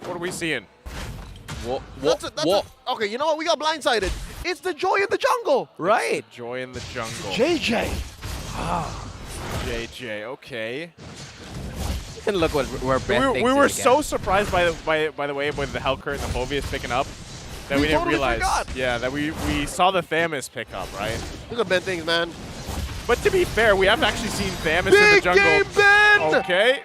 D: What are we seeing?
C: Okay, you know what? We got blindsided. It's the Joy in the jungle.
E: Right.
D: Joy in the jungle.
C: JJ.
D: JJ, okay.
E: And look where Bren
D: We were so surprised by the way with the Hellcurt and the Phoveus picking up that we didn't
C: totally
D: realize.
C: forgot.
D: Yeah, that we saw the Thamus pick up, right?
C: Look at Ben things, man.
D: But to be fair, we haven't actually seen Thamus in the
C: Big
D: jungle.
C: game, Ben!
D: Okay.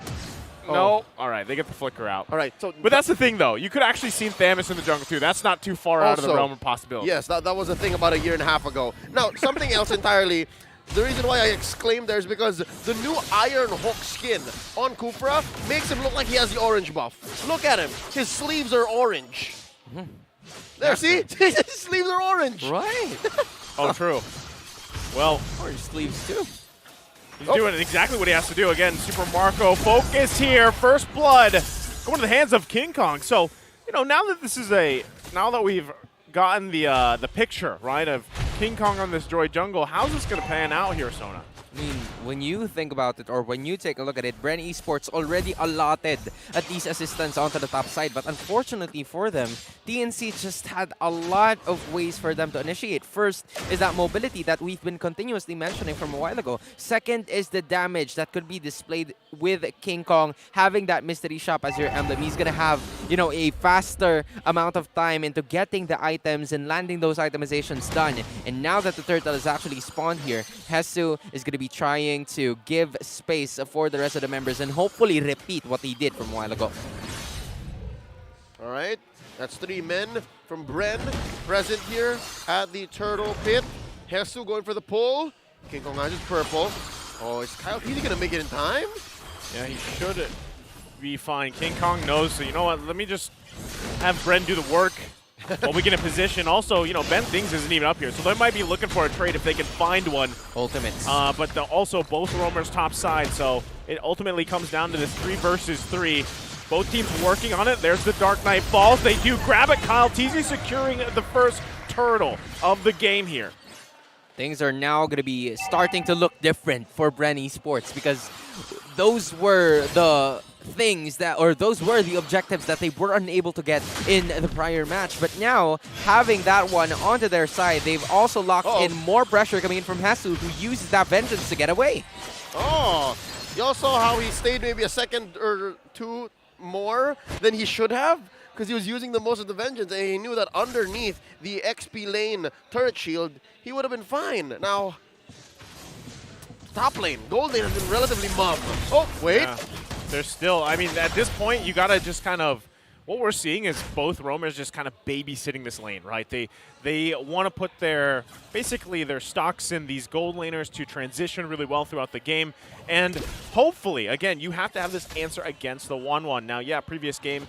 D: No. All right, they get the flicker out.
C: All right, so
D: But that's the thing, though. You could actually seen Thamus in the jungle, too. That's not too far out of the realm of possibility.
C: Yes, that was a thing about a year and a half ago. Now, something else entirely. The reason why I exclaimed there is because the new Iron Hawk skin on Kupra makes him look like he has the orange buff. Look at him. His sleeves are orange. There, see? His sleeves are orange.
E: Right.
D: Oh, true. Well,
E: Or your sleeves too.
D: he's doing exactly what he has to do. Again, Super Marco focus here. First blood going to the hands of King Kong. So, you know, now that we've gotten the picture, right, of King Kong on this Joy Jungle, how's this going to pan out here, Sona?
E: I mean, when you think about it, or when you take a look at it, Bren Esports already allotted at least assistance onto the top side. But unfortunately for them, TNC just had a lot of ways for them to initiate. First is that mobility that we've been continuously mentioning from a while ago. Second is the damage that could be displayed with King Kong having that mystery shop as your emblem. He's going to have, you know, a faster amount of time into getting the items and landing those itemizations done. And now that the turtle is actually spawned here, Hesu is going to be trying to give space for the rest of the members and hopefully repeat what he did from a while ago.
C: All right, that's 3 men from Bren present here at the Turtle Pit. Hesu going for the pull. King Kong Eyes is purple. Oh, is Kyle Peasy going to make it in time?
D: Yeah, he should be fine. King Kong knows, so you know what? Let me just have Bren do the work while we get in position. Also, you know, Ben Things isn't even up here, so they might be looking for a trade if they can find one.
E: Ultimates.
D: But also both roamers top side, so it ultimately comes down to this 3 versus 3. Both teams working on it. There's the Dark Knight Falls. They do grab it. Kyle Teasy securing the first turtle of the game here.
E: Things are now going to be starting to look different for Bren Esports because those were the things that, or those were the objectives that they were unable to get in the prior match. But now, having that one onto their side, they've also locked in more pressure coming in from Hesu, who uses that vengeance to get away.
C: Oh, y'all saw how he stayed maybe a second or 2 more than he should have? Because he was using the most of the vengeance, and he knew that underneath the XP lane turret shield, he would have been fine. Now, top lane, gold lane has been relatively mum. Oh, wait.
D: Yeah. There's still, I mean, at this point, you gotta just kind of, what we're seeing is both roamers just kind of babysitting this lane, right? They want to put basically their stocks in these gold laners to transition really well throughout the game. And hopefully, again, you have to have this answer against the 1-1. Now, yeah, previous game,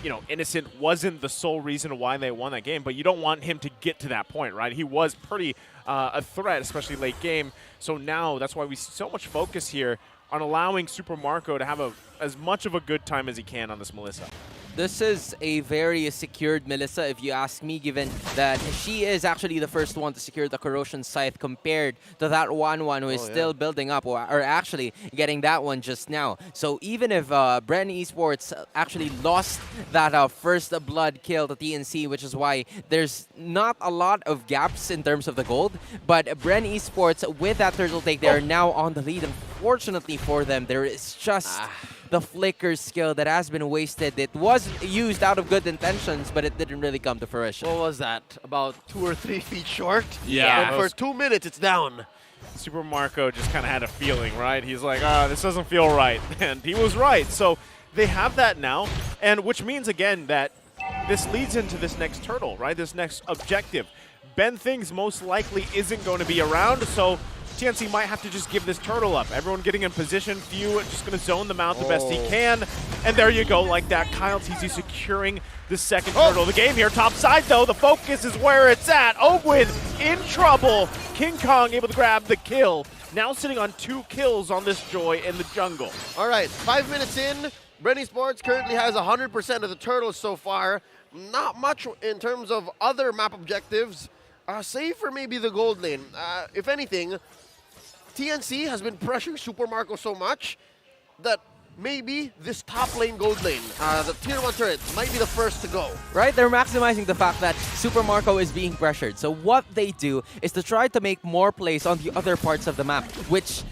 D: you know, Innocent wasn't the sole reason why they won that game, but you don't want him to get to that point, right? He was pretty a threat, especially late game. So now that's why we see so much focus here on allowing Super Marco to have as much of a good time as he can on this Melissa.
E: This is a very secured Melissa, if you ask me, given that she is actually the first one to secure the Corrosion Scythe compared to that 1-1 who is still building up, or actually getting that one just now. So even if Bren Esports actually lost that first blood kill to TNC, which is why there's not a lot of gaps in terms of the gold, but Bren Esports, with that turtle take, they are now on the lead. Unfortunately for them, there is just the flicker skill that has been wasted. It was used out of good intentions, but it didn't really come to fruition.
C: What was that? About 2 or 3 feet short?
D: Yeah.
C: And for 2 minutes, it's down.
D: Super Marco just kind of had a feeling, right? He's like, this doesn't feel right. And he was right. So they have that now, and which means, again, that this leads into this next turtle, right? This next objective. Ben Things most likely isn't going to be around, so TNC might have to just give this turtle up. Everyone getting in position, Few just going to zone them out the best he can. And there you go, like that. Kyle TC securing the second turtle of the game here. Top side, though, the focus is where it's at. Ogwin in trouble. King Kong able to grab the kill. Now sitting on 2 kills on this Joy in the jungle.
C: All right, 5 minutes in. Bren Esports currently has 100% of the turtles so far. Not much in terms of other map objectives, save for maybe the gold lane. If anything, TNC has been pressuring Super Marco so much that maybe this top lane gold lane, the tier 1 turret, might be the first to go.
E: Right? They're maximizing the fact that Super Marco is being pressured. So what they do is to try to make more plays on the other parts of the map, which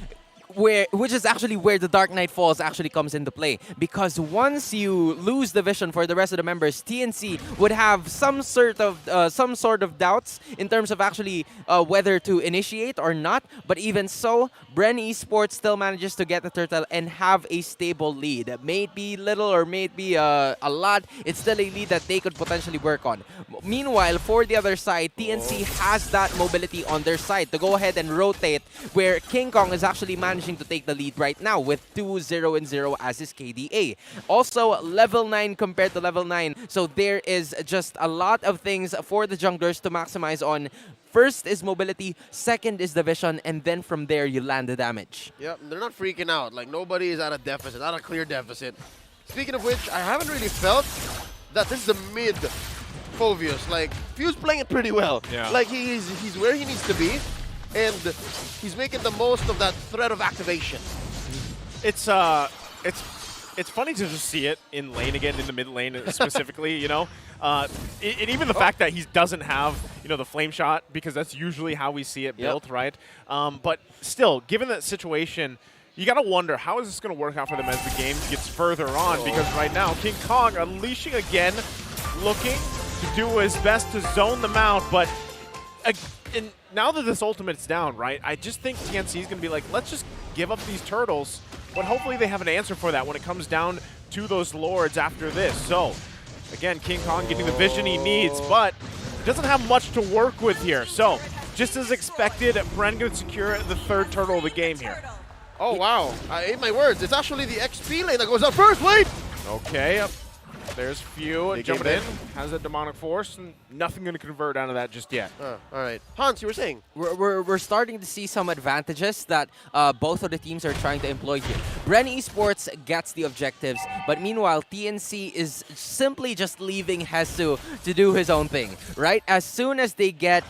E: is actually where the Dark Knight Falls actually comes into play. Because once you lose the vision for the rest of the members, TNC would have some sort of doubts in terms of actually whether to initiate or not. But even so, Bren Esports still manages to get the turtle and have a stable lead. May it be little or may it be a lot, it's still a lead that they could potentially work on. Meanwhile, for the other side, TNC has that mobility on their side to go ahead and rotate, where King Kong is actually managing managing to take the lead right now with 2-0-0 as his KDA. Also, level 9 compared to level 9. So there is just a lot of things for the junglers to maximize on. First is mobility, second is the vision, and then from there you land the damage.
C: Yep, they're not freaking out. Like, nobody is at a deficit, not a clear deficit. Speaking of which, I haven't really felt that this is a mid Phoveus. Like, Fuse playing it pretty well.
D: Yeah.
C: Like, he's where he needs to be, and he's making the most of that threat of activation.
D: It's funny to just see it in lane again, in the mid lane specifically, you know? And even the fact that he doesn't have, you know, the flame shot, because that's usually how we see it built, right? But still, given that situation, you got to wonder, how is this going to work out for them as the game gets further on? Because right now, King Kong unleashing again, looking to do his best to zone them out, but and now that this ultimate's down, right, I just think TNC is going to be like, let's just give up these turtles, but hopefully they have an answer for that when it comes down to those lords after this. So, again, King Kong getting the vision he needs, but he doesn't have much to work with here. So, just as expected, Bren going to secure the third turtle of the game here.
C: Oh, wow. I ate my words. It's actually the XP lane that goes up first. Wait!
D: Okay, there's Few
C: They
D: jumping
C: came
D: in, has a demonic force, and nothing going to convert out of that just yet.
C: All right. Hans, you were saying?
E: We're starting to see some advantages that both of the teams are trying to employ here. Bren Esports gets the objectives, but meanwhile, TNC is simply just leaving Hesu to do his own thing, right? As soon as they get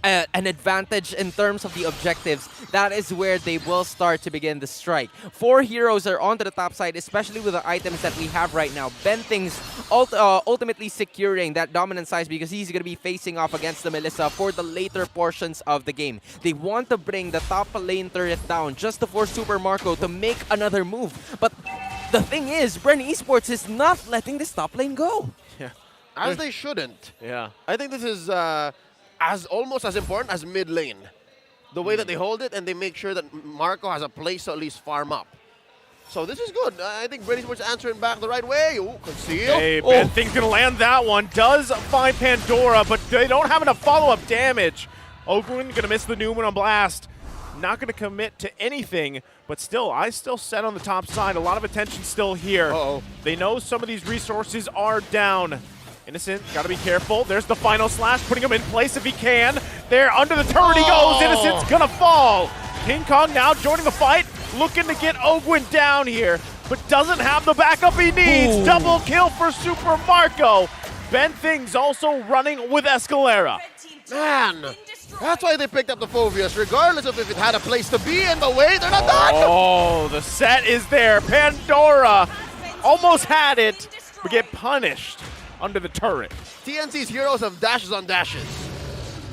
E: an advantage in terms of the objectives, that is where they will start to begin the strike. 4 heroes are onto the top side, especially with the items that we have right now. Benthing's ultimately securing that dominant size because he's going to be facing off against the Melissa for the later portions of the game. They want to bring the top lane turret down just to force Super Marco to make another move. But the thing is, Bren Esports is not letting this top lane go.
D: Yeah.
C: As they shouldn't.
D: Yeah.
C: I think this is almost as important as mid lane. The way that they hold it, and they make sure that Marco has a place to at least farm up. So this is good. I think Bren Esports answering back the right way. Ooh, conceal.
D: Hey, Benthing's going to land that one. Does find Pandora, but they don't have enough follow-up damage. Oakland going to miss the Newman on Blast. Not going to commit to anything, but still, I still set on the top side. A lot of attention still here. They know some of these resources are down. Innocent, got to be careful. There's the final slash, putting him in place if he can. There, under the turret he goes. Innocent's going to fall. King Kong now joining the fight, looking to get Ogwin down here, but doesn't have the backup he needs. Ooh. Double kill for Super Marco. Benthing's also running with Escalera.
C: Man, that's why they picked up the Phoveus, regardless of if it had a place to be in the way. They're not done.
D: Oh, the set is there. Pandora almost had it, but get punished under the turret.
C: TNC's heroes have dashes on dashes.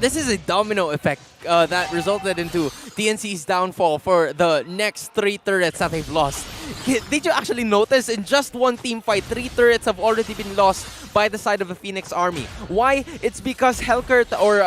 E: This is a domino effect that resulted into TNC's downfall for the next 3 turrets that they've lost. Did you actually notice in just one team fight, 3 turrets have already been lost by the side of the Phoenix army? Why? It's because Helkert or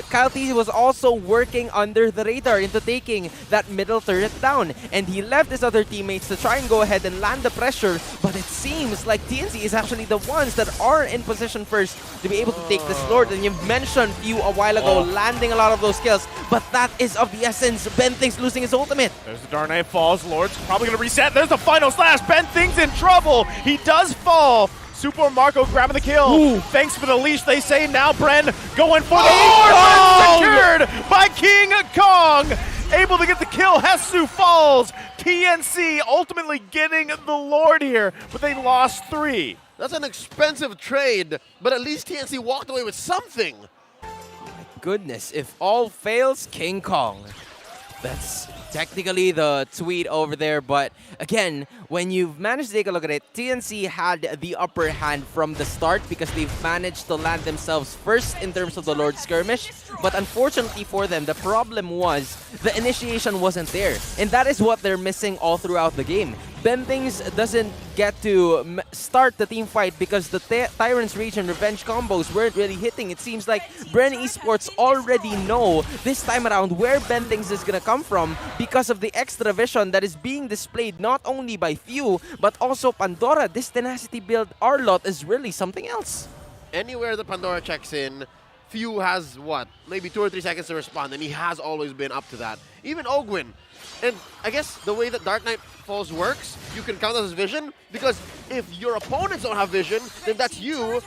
E: Kyle T was also working under the radar into taking that middle turret down. And he left his other teammates to try and go ahead and land the pressure. But it seems like TNC is actually the ones that are in position first to be able to take this Lord. And you've mentioned Few a while ago, landing a lot of those kills. But that is of the essence. Benthing's losing his ultimate.
D: There's the Dark Knight falls. Lord's probably going to reset. There's the final slash. Benthing's in trouble. He does fall. Super Marco grabbing the kill. Ooh. Thanks for the leash, they say. Now Bren going for the Lord. Secured by King Kong. Able to get the kill. Hesu falls. TNC ultimately getting the Lord here, but they lost 3.
C: That's an expensive trade, but at least TNC walked away with something.
E: Goodness, if all fails, King Kong. That's technically the tweet over there, but again, when you've managed to take a look at it, TNC had the upper hand from the start because they've managed to land themselves first in terms of the Lord Skirmish, but unfortunately for them, the problem was the initiation wasn't there, and that is what they're missing all throughout the game. Benthings doesn't get to start the team fight because the Tyrant's Rage and Revenge combos weren't really hitting. It seems like Bren Esports already know this time around where Benthings is gonna come from because of the extra vision that is being displayed not only by Few, but also Pandora. This Tenacity build Arlot is really something else.
C: Anywhere the Pandora checks in, Few has, what, maybe 2 or 3 seconds to respond, and he has always been up to that. Even Ogwin. And I guess the way that Dark Knight Falls works, you can count as vision, because if your opponents don't have vision, then that's you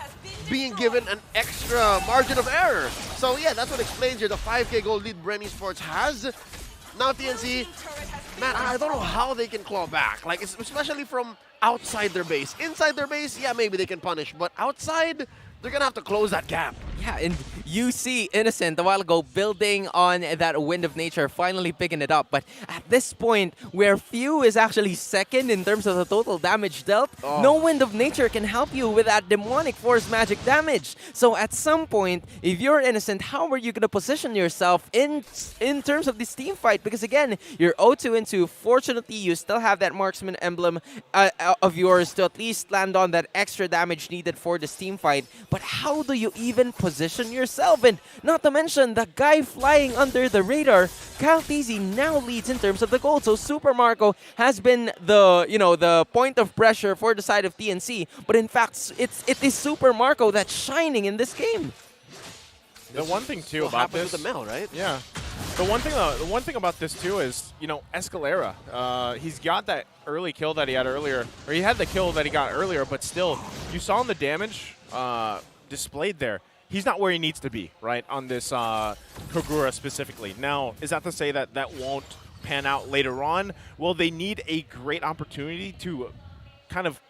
C: being given an extra margin of error. So yeah, that's what explains here the 5K gold lead Bren Esports has. Now TNC, man, I don't know how they can claw back. Like, especially from outside their base. Inside their base, yeah, maybe they can punish, but outside, they're gonna have to close that gap.
E: Yeah, and you see Innocent a while ago building on that Wind of Nature, finally picking it up. But at this point, where Few is actually second in terms of the total damage dealt, no Wind of Nature can help you with that Demonic Force magic damage. So at some point, if you're Innocent, how are you going to position yourself in terms of this team fight? Because again, you're 0-2 and 2. Fortunately, you still have that Marksman emblem of yours to at least land on that extra damage needed for this team fight. But how do you even position yourself? And not to mention, the guy flying under the radar, Kyle Teasy now leads in terms of the gold. So Super Marco has been the point of pressure for the side of TNC. But in fact, it is Super Marco that's shining in this game.
D: The one thing too about this,
C: with the Mel, right?
D: Yeah. The one thing about this too is, Escalera. He's got that early kill that he had earlier, or he had the kill that he got earlier, but still, you saw the damage displayed there. He's not where he needs to be, right, on this Kogura specifically. Now, is that to say that that won't pan out later on? Well, they need a great opportunity to kind of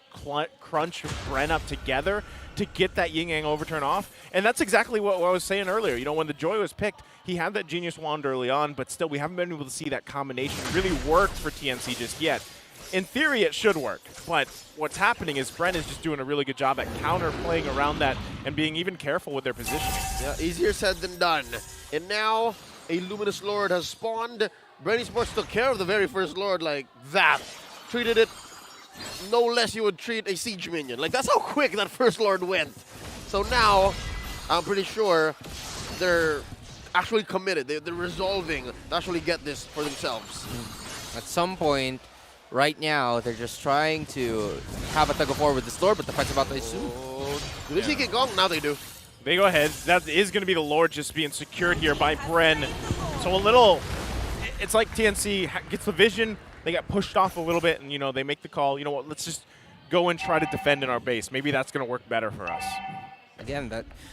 D: crunch Bren up together to get that yin-yang overturn off. And that's exactly what I was saying earlier. When the Joy was picked, he had that Genius Wand early on, but still we haven't been able to see that combination really work for TNC just yet. In theory, it should work, but what's happening is Bren is just doing a really good job at counter-playing around that and being even careful with their positioning.
C: Yeah, easier said than done. And now, a Luminous Lord has spawned. Bren Esports took care of the very first Lord like that. Treated it no less you would treat a Siege Minion. Like, that's how quick that first Lord went. So now, I'm pretty sure they're actually committed. They're resolving to actually get this for themselves.
E: At some point, right now, they're just trying to have a tug-of-war with this Lord, but the fight's about to ensue.
C: Do they see King Kong? Now they do.
D: They go ahead. That is going to be the Lord just being secured here by Bren. So a little, it's like TNC gets the vision, they got pushed off a little bit, and, they make the call, you know what, let's just go and try to defend in our base. Maybe that's going to work better for us.
E: Again,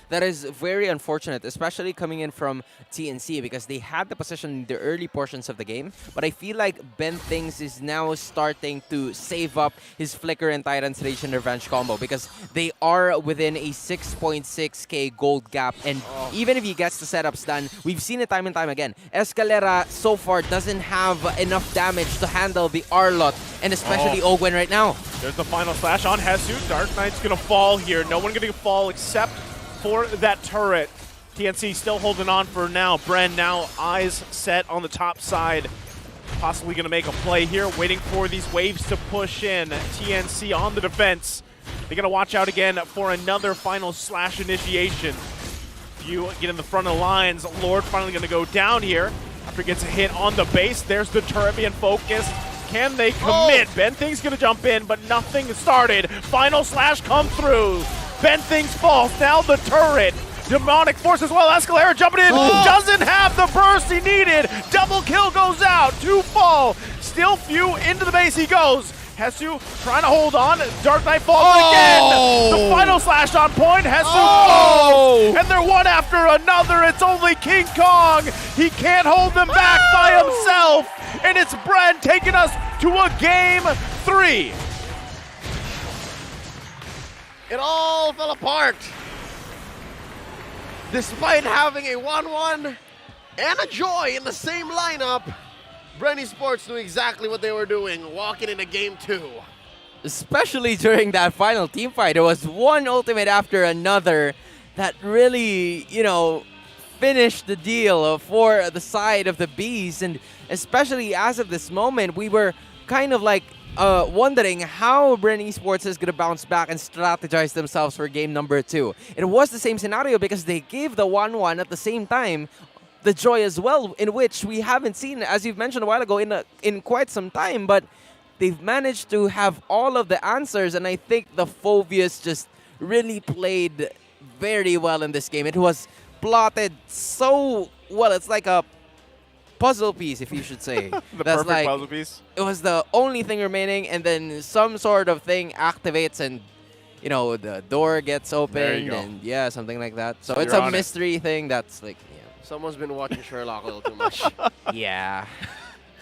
E: that is very unfortunate, especially coming in from TNC, because they had the position in the early portions of the game. But I feel like Ben Things is now starting to save up his Flicker and Titan's Rage and Revenge combo, because they are within a 6.6k gold gap. And even if he gets the setups done, we've seen it time and time again. Escalera so far doesn't have enough damage to handle the Arlot, and especially Ogwen right now.
D: There's the final slash on Hesu. Dark Knight's going to fall here. No one going to fall except for that turret. TNC still holding on for now. Bren now eyes set on the top side. Possibly going to make a play here, waiting for these waves to push in. TNC on the defense. They're going to watch out again for another final slash initiation. You get in the front of the lines. Lord finally going to go down here after he gets a hit on the base. There's the turret being focused. Can they commit? Ben Thing's going to jump in, but nothing started. Final slash come through. Ben Things falls. Now the turret. Demonic Force as well. Escalera jumping in. Doesn't have the burst he needed. Double kill goes out. 2 fall. Still Few into the base he goes. Hesu trying to hold on. Dark Knight falls again. The final slash on point. Hesu falls. And they're one after another. It's only King Kong. He can't hold them back by himself. And it's Bren taking us to a game 3.
C: It all fell apart. Despite having a 1-1 and a Joy in the same lineup, Bren Esports knew exactly what they were doing, walking into game 2.
E: Especially during that final team fight. It was one ultimate after another that really, finished the deal for the side of the Bees. And especially as of this moment, we were kind of like wondering how Bren Esports is going to bounce back and strategize themselves for game number 2. It was the same scenario because they gave the 1-1 at the same time the Joy as well, in which we haven't seen, as you've mentioned a while ago, in quite some time. But they've managed to have all of the answers, and I think the Phobius just really played very well in this game. It was plotted so well. It's like a puzzle piece, if you should say.
D: The
E: That's
D: perfect
E: like,
D: puzzle piece.
E: it was the only thing remaining, and then some sort of thing activates and the door gets opened
D: go.
E: and yeah, something like that. So
D: So
E: it's
D: you're
E: a
D: on it.
E: mystery thing that's like,
C: Someone's been watching Sherlock a little too much.
E: yeah.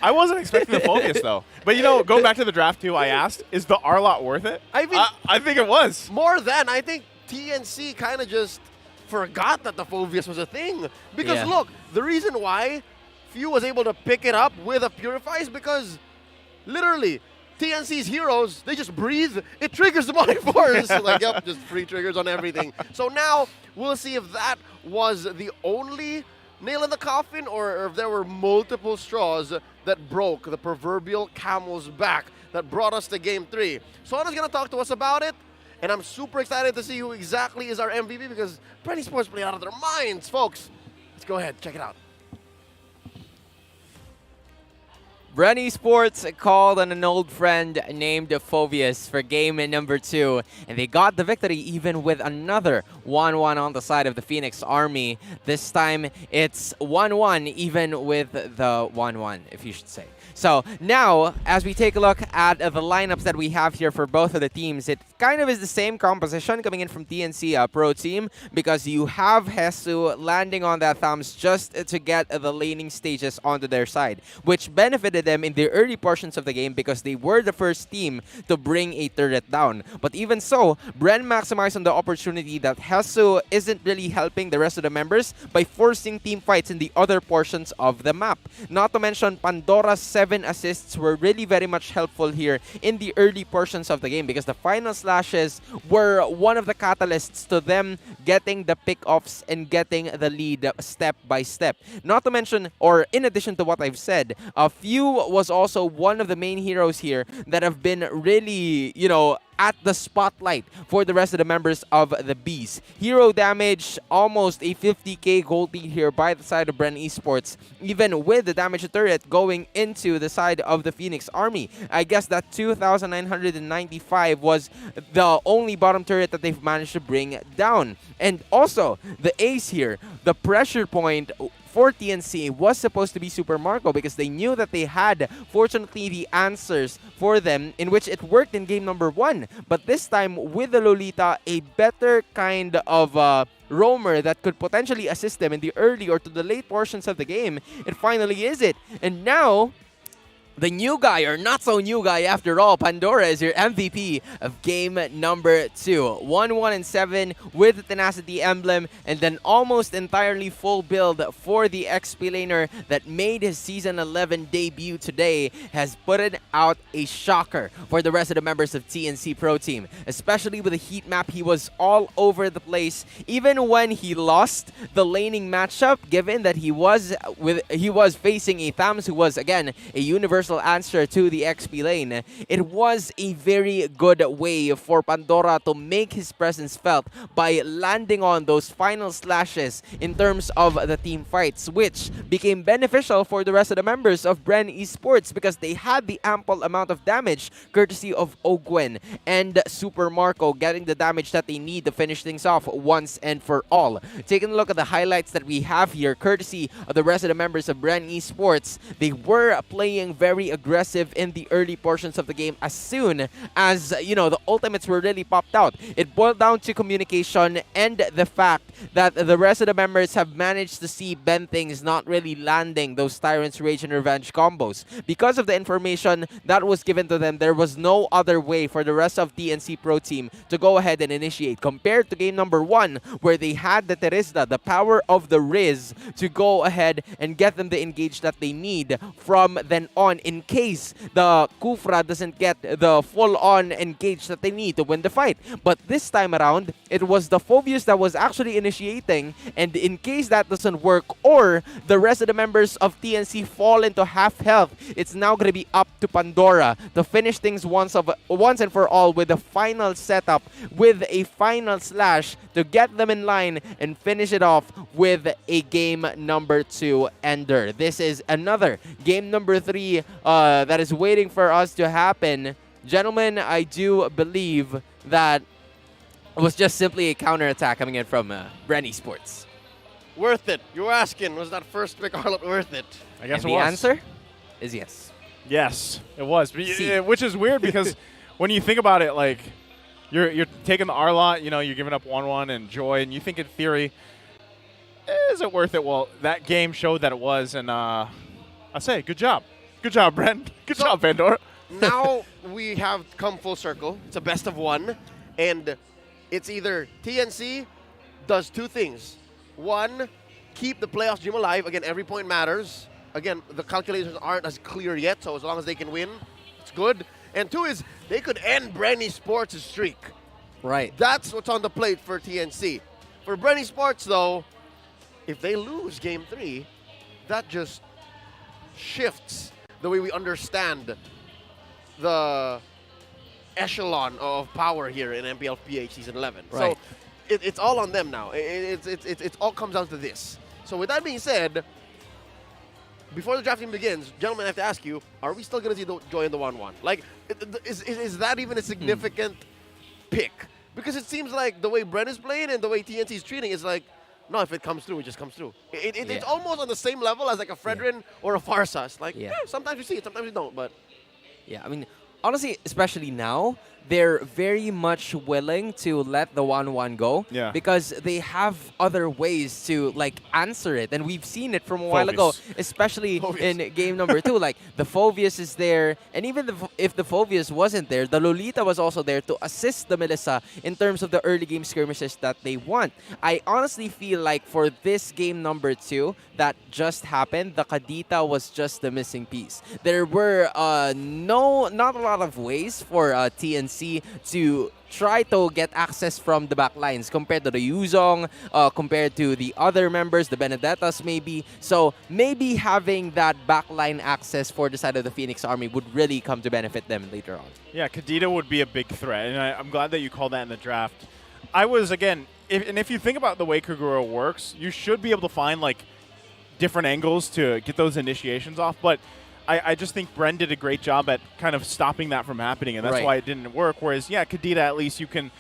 D: I wasn't expecting the Phobius, though. But, going back to the draft, too, I asked, is the R-Lot worth it?
C: I mean,
D: I think it was.
C: more than, I think TNC kind of just forgot that the Phobius was a thing. Because
E: Yeah.
C: look, the reason why Few was able to pick it up with a Purify is because literally TNC's heroes, they just breathe, it triggers the demonic force. Like, yep, just free triggers on everything. So now we'll see if that was the only nail in the coffin or if there were multiple straws that broke the proverbial camel's back that brought us to Game 3. Sona's going to talk to us about it, and I'm super excited to see who exactly is our MVP because Bren Esports played out of their minds, folks. Let's go ahead, check it out.
E: Bren Esports called on an old friend named Phobius for game number 2, and they got the victory even with another 1-1 on the side of the Phoenix Army. This time, it's 1-1 even with the 1-1, if you should say. So now, as we take a look at the lineups that we have here for both of the teams, it kind of is the same composition coming in from TNC Pro Team because you have Hesu landing on that thumbs just to get the laning stages onto their side, which benefited them in the early portions of the game because they were the first team to bring a turret down. But even so, Bren maximized on the opportunity that Hesu isn't really helping the rest of the members by forcing team fights in the other portions of the map. Not to mention, Pandora's 7 assists were really very much helpful here in the early portions of the game because the final slashes were one of the catalysts to them getting the pick-offs and getting the lead step by step. Not to mention, or in addition to what I've said, Few was also one of the main heroes here that have been really, at the spotlight for the rest of the members of the Bees. Hero damage, almost a 50k gold lead here by the side of Bren Esports, even with the damage turret going into the side of the Phoenix Army. I guess that 2,995 was the only bottom turret that they've managed to bring down. And also, the ace here, the pressure point for TNC was supposed to be Super Marco because they knew that they had, fortunately, the answers for them, in which it worked in game number 1. But this time, with the Lolita, a better kind of roamer that could potentially assist them in the early or to the late portions of the game, it finally is it. And now, the new guy, or not so new guy after all, Pandora is your MVP of game number 2. 1-1-7 with the Tenacity emblem, and then almost entirely full build for the XP laner that made his Season 11 debut today, has put it out a shocker for the rest of the members of TNC Pro Team. Especially with the heat map, he was all over the place. Even when he lost the laning matchup, given that he was facing a Thams who was, again, a universal answer to the XP lane, it was a very good way for Pandora to make his presence felt by landing on those final slashes in terms of the team fights, which became beneficial for the rest of the members of Bren Esports because they had the ample amount of damage courtesy of Ogwen and Super Marco getting the damage that they need to finish things off once and for all. Taking a look at the highlights that we have here courtesy of the rest of the members of Bren Esports, they were playing very aggressive in the early portions of the game as soon as, the ultimates were really popped out. It boiled down to communication and the fact that the rest of the members have managed to see Ben things not really landing those Tyrant's Rage and Revenge combos. Because of the information that was given to them, there was no other way for the rest of TNC Pro Team to go ahead and initiate compared to game number 1 where they had the Terizda, the power of the Riz, to go ahead and get them the engage that they need from then on in case the Kufra doesn't get the full-on engage that they need to win the fight. But this time around, it was the Phobius that was actually initiating, and in case that doesn't work or the rest of the members of TNC fall into half health, it's now going to be up to Pandora to finish things once and for all with the final setup, with a final slash to get them in line and finish it off with a game number 2 ender. This is another game number 3 that is waiting for us to happen. Gentlemen, I do believe that it was just simply a counterattack coming in from Bren Esports.
C: worth it? You were asking, was that first pick Arlott worth it?
D: I guess
E: And
D: it
E: the
D: was.
E: answer is yes.
D: Yes, it was.
E: See.
D: Which is weird because when you think about it, like you're taking the Arlott, you know, you're giving up 1-1 and Joy, and you think in theory, is it worth it? Well, that game showed that it was, and I say, good job, Bren, good job, Pandora.
C: Now we have come full circle. It's a best of one, and it's either TNC does two things. One, keep the playoffs dream alive. Again, every point matters. Again, the calculations aren't as clear yet, so as long as they can win, it's good. And two is they could end Bren Esports' streak.
E: Right.
C: That's what's on the plate for TNC. For Bren Esports, though, if they lose Game 3, that just shifts the way we understand the echelon of power here in MPL-PH Season 11.
E: Right.
C: So it's all on them now. It all comes down to this. So with that being said, before the drafting begins, gentlemen, I have to ask you, are we still going to see Joy in the 1-1? Like, is that even a significant pick? Because it seems like the way Bren is playing and the way TNC is treating is like, no, if it comes through, it just comes through. It's almost on the same level as like a Fredrin or a Farsas. Like, sometimes we see it, sometimes we don't, but...
E: Yeah, I mean, honestly, especially now, they're very much willing to let the 1-1 go because they have other ways to like answer it, and we've seen it from a while ago, especially in game number 2. Like the Phoveus is there, and even if the Phoveus wasn't there, the Lolita was also there to assist the Melissa in terms of the early game skirmishes that they want. I honestly feel like for this game number 2 that just happened, the Kadita was just the missing piece. There were not a lot of ways for TNC to try to get access from the back lines compared to the Yuzong, compared to the other members, the Benedettas maybe. So maybe having that backline access for the side of the Phoenix Army would really come to benefit them later on.
D: Yeah, Kadita would be a big threat, and I'm glad that you called that in the draft. I was, again, if you think about the way Kagura works, you should be able to find like different angles to get those initiations off, but I just think Bren did a great job at kind of stopping that from happening, and that's why it didn't work. Whereas, yeah, Kadita, at least you can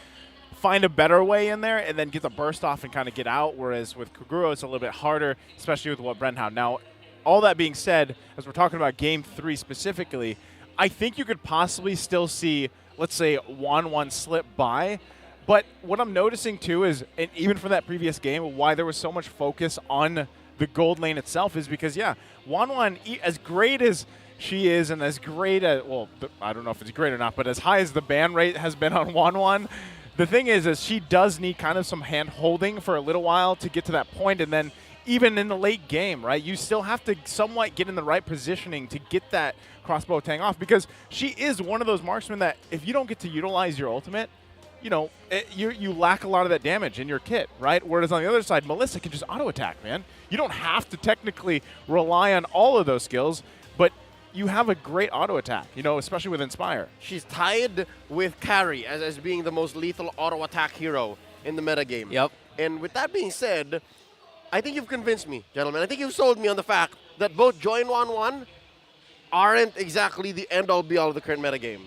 D: find a better way in there and then get the burst off and kind of get out, whereas with Kaguro, it's a little bit harder, especially with what Bren had. Now, all that being said, as we're talking about Game 3 specifically, I think you could possibly still see, let's say, 1-1 slip by. But what I'm noticing, too, is, and even from that previous game, why there was so much focus on the gold lane itself is because, yeah, 1-1, as great as she is and as great as, well, I don't know if it's great or not, but as high as the ban rate has been on 1-1, the thing is she does need kind of some hand-holding for a little while to get to that point, and then even in the late game, right, you still have to somewhat get in the right positioning to get that crossbow tang off, because she is one of those marksmen that if you don't get to utilize your ultimate, you know, you lack a lot of that damage in your kit, right? Whereas on the other side, Melissa can just auto-attack, man. You don't have to technically rely on all of those skills, but you have a great auto-attack, you know, especially with Inspire.
C: She's tied with Carry as being the most lethal auto-attack hero in the metagame.
E: Yep.
C: And with that being said, I think you've convinced me, gentlemen. I think you've sold me on the fact that both Joy and 1-1 aren't exactly the end-all be-all of the current metagame.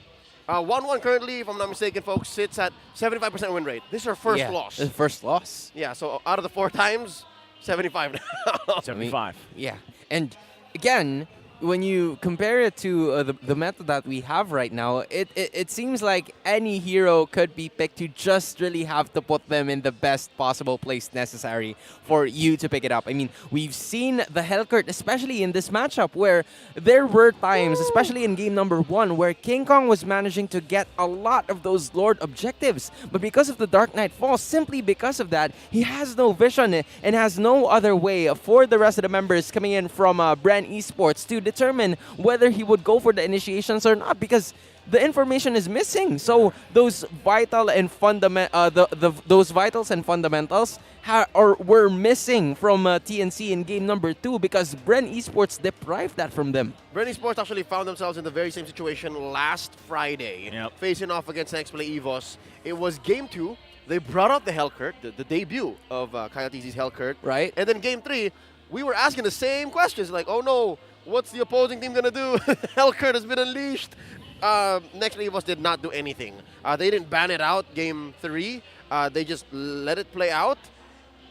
C: 1-1 currently, if I'm not mistaken, folks, sits at 75% win rate. This is her first loss.
E: This is first loss.
C: Yeah, so out of the 4 times, 75 now.
D: 75.
E: Yeah. And again, when you compare it to the meta that we have right now, it seems like any hero could be picked. You just really have to put them in the best possible place necessary for you to pick it up. I mean, we've seen the Hellcurt, especially in this matchup, where there were times, especially in game number 1, where King Kong was managing to get a lot of those Lord objectives. But because of the Dark Knight Fall, simply because of that, he has no vision and has no other way for the rest of the members coming in from Bren Esports to determine whether he would go for the initiations or not, because the information is missing. So those vital and those vitals and fundamentals were missing from TNC in game number 2 because Bren Esports deprived that from them.
C: Bren Esports actually found themselves in the very same situation last Friday, facing off against Nexplay EVOS. It was game 2. They brought out the Hellcurt, the debut of Kayatizi's Hellcurt.
E: Right.
C: And then game 3, we were asking the same questions, like, oh no, what's the opposing team gonna do? Hellcurt has been unleashed. Nexplay EVOS did not do anything. They didn't ban it out game 3. They just let it play out.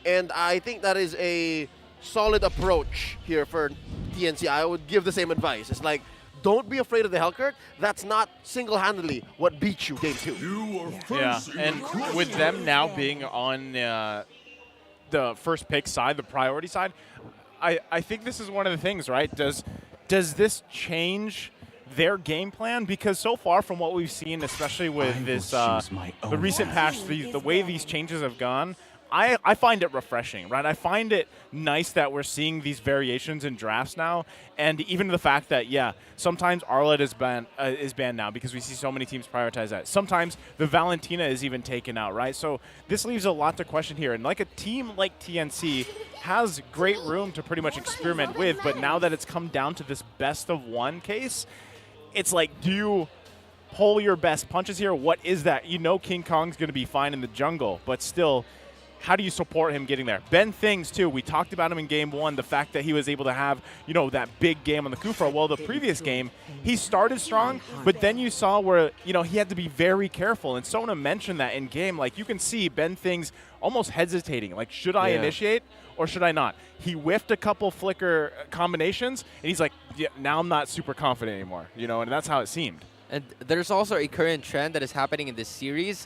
C: And I think that is a solid approach here for TNC. I would give the same advice. It's like, don't be afraid of the Hellcurt. That's not single-handedly what beat you game 2.
D: Yeah, and with them now being on the first pick side, the priority side, I think this is one of the things, right? Does this change their game plan? Because so far from what we've seen, especially with this the recent patch, the way these changes have gone, I find it refreshing, right? I find it nice that we're seeing these variations in drafts now, and even the fact that, yeah, sometimes Arlet is banned now because we see so many teams prioritize that. Sometimes the Valentina is even taken out, right? So this leaves a lot to question here, and like a team like TNC has great room to pretty much experiment with, but now that it's come down to this best of one case, it's like, do you pull your best punches here? What is that? You know King Kong's going to be fine in the jungle, but still, how do you support him getting there? Ben Things, too. We talked about him in Game 1, the fact that he was able to have, you know, that big game on the Kufra. Well, the previous game, he started strong, but then you saw where, you know, he had to be very careful. And Sona mentioned that in game. Like, you can see Ben Things almost hesitating. Like, should I initiate or should I not? He whiffed a couple flicker combinations, and he's like, yeah, now I'm not super confident anymore. You know, and that's how it seemed.
E: And there's also a current trend that is happening in this series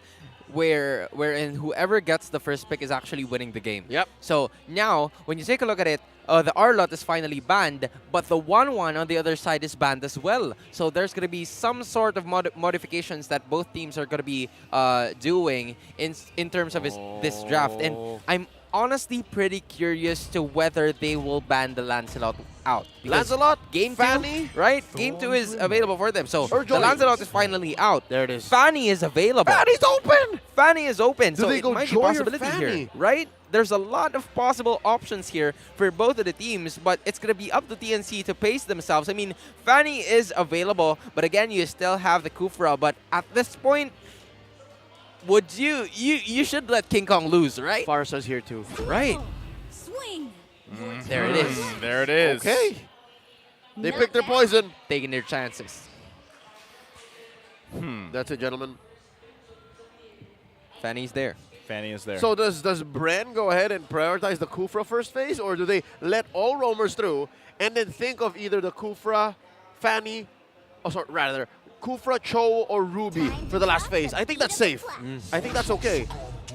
E: wherein whoever gets the first pick is actually winning the game.
C: Yep.
E: So now, when you take a look at it, the Arlot is finally banned, but the 1-1 on the other side is banned as well. So there's going to be some sort of modifications that both teams are going to be doing in terms of this draft. And I'm honestly pretty curious to whether they will ban the Lancelot out.
C: Lancelot?
E: Game
C: Fanny?
E: 2, right? Game 2 is available for them. So
C: Or
E: the Lancelot is finally out.
C: There it is.
E: Fanny is available.
C: Fanny's open!
E: Fanny is open. So
C: they
E: it
C: go
E: might be
C: Joy or
E: possibility here,
C: Fanny?
E: right? There's a lot of possible options here for both of the teams, but it's going to be up to TNC to pace themselves. I mean, Fanny is available, but again, you still have the Kufra. But at this point, would you should let King Kong lose, right?
C: Farsa's here too.
E: Right.
J: Swing.
E: There it is.
D: There it is.
C: Okay. They picked their poison.
E: Taking their chances.
C: That's it, gentlemen.
E: Fanny's there.
D: Fanny is there.
C: So does Bren go ahead and prioritize the Kufra first phase, or do they let all roamers through and then think of either the Kufra, Fanny, rather Kufra, Cho, or Ruby for the last phase? I think that's safe. I think that's okay.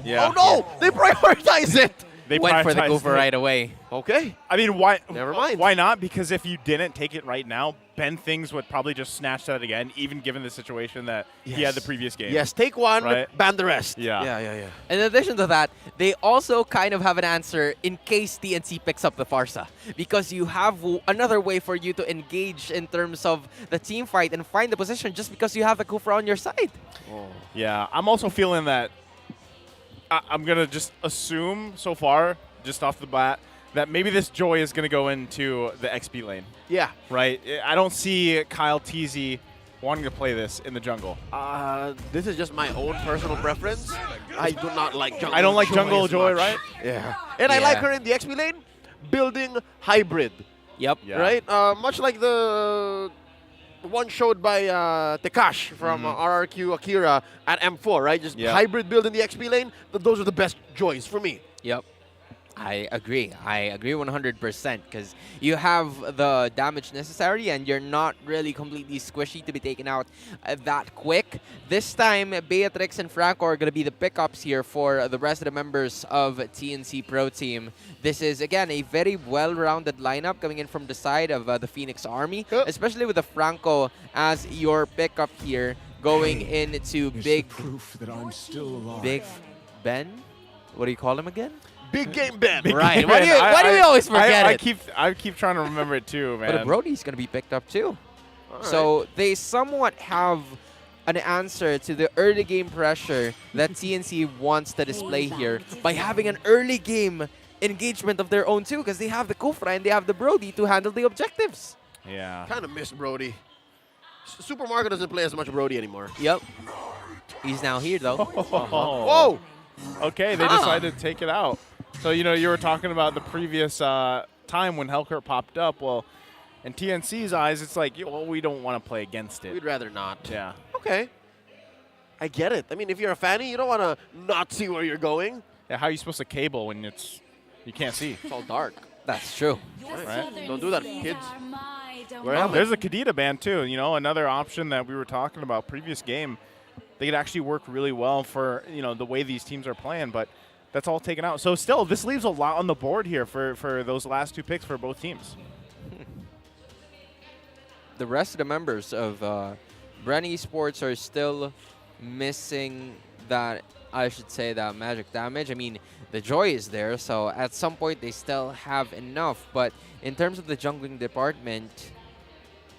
D: yeah.
C: Oh no! They prioritize it!
D: They
E: Went for the
D: prioritized
E: Kufra
D: it.
E: right away.
C: Okay.
D: I mean, why?
C: Never mind.
D: Why not? Because if you didn't take it right now, Ben Things would probably just snatch that again, even given the situation that he had the previous game.
C: Yes, take one,
D: Right.
C: ban the rest.
D: Yeah.
C: Yeah.
E: In addition to that, they also kind of have an answer in case TNC picks up the Farsa. Because you have another way for you to engage in terms of the team fight and find the position just because you have the Kufra on your side.
D: Yeah, I'm also feeling that I'm going to just assume so far, just off the bat, that maybe this Joy is going to go into the XP lane,
C: Yeah.
D: right? I don't see Kyle Teasy wanting to play this in the jungle.
C: This is just my own personal preference. I do not like jungle.
D: I don't like jungle
C: as
D: Joy,
C: much.
D: right?
C: Yeah. And I like her in the XP lane, building hybrid.
E: Yep.
D: Yeah.
C: Right? Much like the one showed by Tekash from RRQ Akira at M4, right? Just hybrid build in the XP lane. Those are the best Joys for me.
E: Yep. I agree 100% because you have the damage necessary and you're not really completely squishy to be taken out that quick. This time, Beatrix and Franco are going to be the pickups here for the rest of the members of TNC Pro Team. This is, again, a very well-rounded lineup coming in from the side of the Phoenix Army, especially with the Franco as your pickup here going into Big Ben? What do you call him again?
C: Big Game Ben.
E: Right. Why do we always forget it?
D: I keep trying to remember it too, man.
E: But Brody's going to be picked up too. So they somewhat have an answer to the early game pressure that TNC wants to display here by having an early game engagement of their own too, because they have the Kufra and they have the Brody to handle the objectives.
D: Yeah.
C: Kind of miss Brody. Super Mario doesn't play as much Brody anymore.
E: Yep. He's now here though.
C: Whoa!
D: Okay, they decided to take it out. So, you know, you were talking about the previous time when Hellcurt popped up. Well, in TNC's eyes, it's like, well, we don't want to play against it.
C: We'd rather not.
D: Yeah.
C: Okay. I get it. I mean, if you're a Fanny, you don't want to not see where you're going.
D: Yeah, how are you supposed to cable when it's You can't see.
E: It's all dark. That's true.
D: Right.
C: Don't do that, kids.
D: There's a Kadita ban too. You know, another option that we were talking about previous game. They could actually work really well for, you know, the way these teams are playing, but that's all taken out. So still, this leaves a lot on the board here for those last 2 picks for both teams.
E: The rest of the members of Bren Esports are still missing that, I should say, that magic damage. I mean, the joy is there, so at some point they still have enough. But in terms of the jungling department,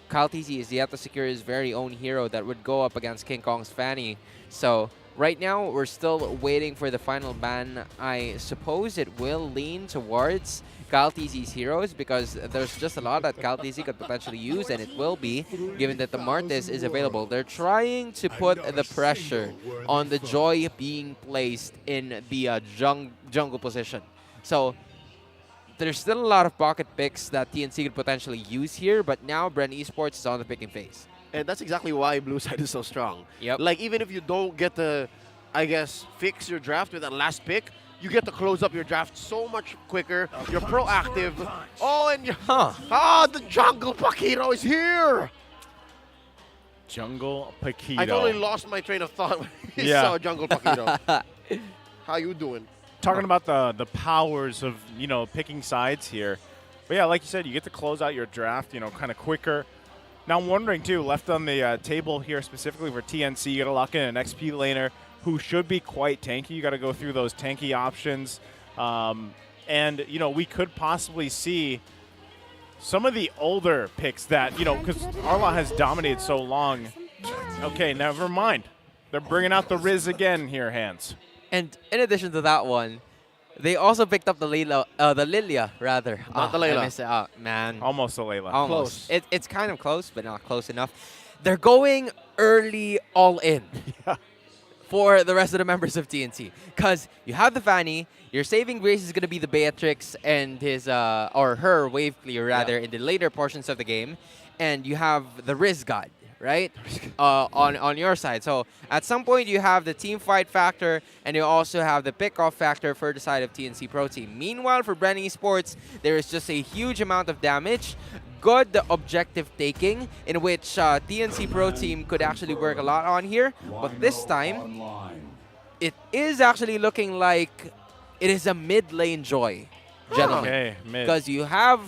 E: Kyle TZ is yet to secure his very own hero that would go up against King Kong's Fanny. So right now, we're still waiting for the final ban. I suppose it will lean towards Kyle TZ's heroes because there's just a lot that Kyle TZ could potentially use, and it will be, given that the Martis is available. They're trying to put the pressure on the Joy being placed in the jungle position. So there's still a lot of pocket picks that TNC could potentially use here, but now Bren Esports is on the picking phase.
C: And that's exactly why blue side is so strong.
E: Yep.
C: Like, even if you don't get to, I guess, fix your draft with that last pick, you get to close up your draft so much quicker. You're proactive. Oh, and you, the jungle Paquito is here.
D: Jungle Paquito.
C: I totally lost my train of thought when I saw jungle Paquito. How you doing?
D: Talking about the powers of, you know, picking sides here. But yeah, like you said, you get to close out your draft, you know, kind of quicker. Now I'm wondering too, left on the table here specifically for TNC, you got to lock in an XP laner who should be quite tanky. You got to go through those tanky options. And, you know, we could possibly see some of the older picks that, you know, because Arla has dominated so long. Okay, never mind. They're bringing out the Riz again here, Hands.
E: And in addition to that one, they also picked up the Lilia, rather.
C: Not the Layla.
E: Man.
D: Almost a Layla.
E: Almost. It's kind of close, but not close enough. They're going early all in for the rest of the members of TNC. Because you have the Fanny, your saving grace is going to be the Beatrix and his, or her wave clear, rather, in the later portions of the game. And you have the Riz God, right? On your side. So at some point you have the team fight factor and you also have the pick-off factor for the side of TNC Pro Team. Meanwhile, for Bren Esports, there is just a huge amount of damage. Good objective taking, in which TNC Pro Team could actually work a lot on here. But this time, it is actually looking like it is a mid-lane Joy, gentlemen.
D: Okay, mid.
E: Because you have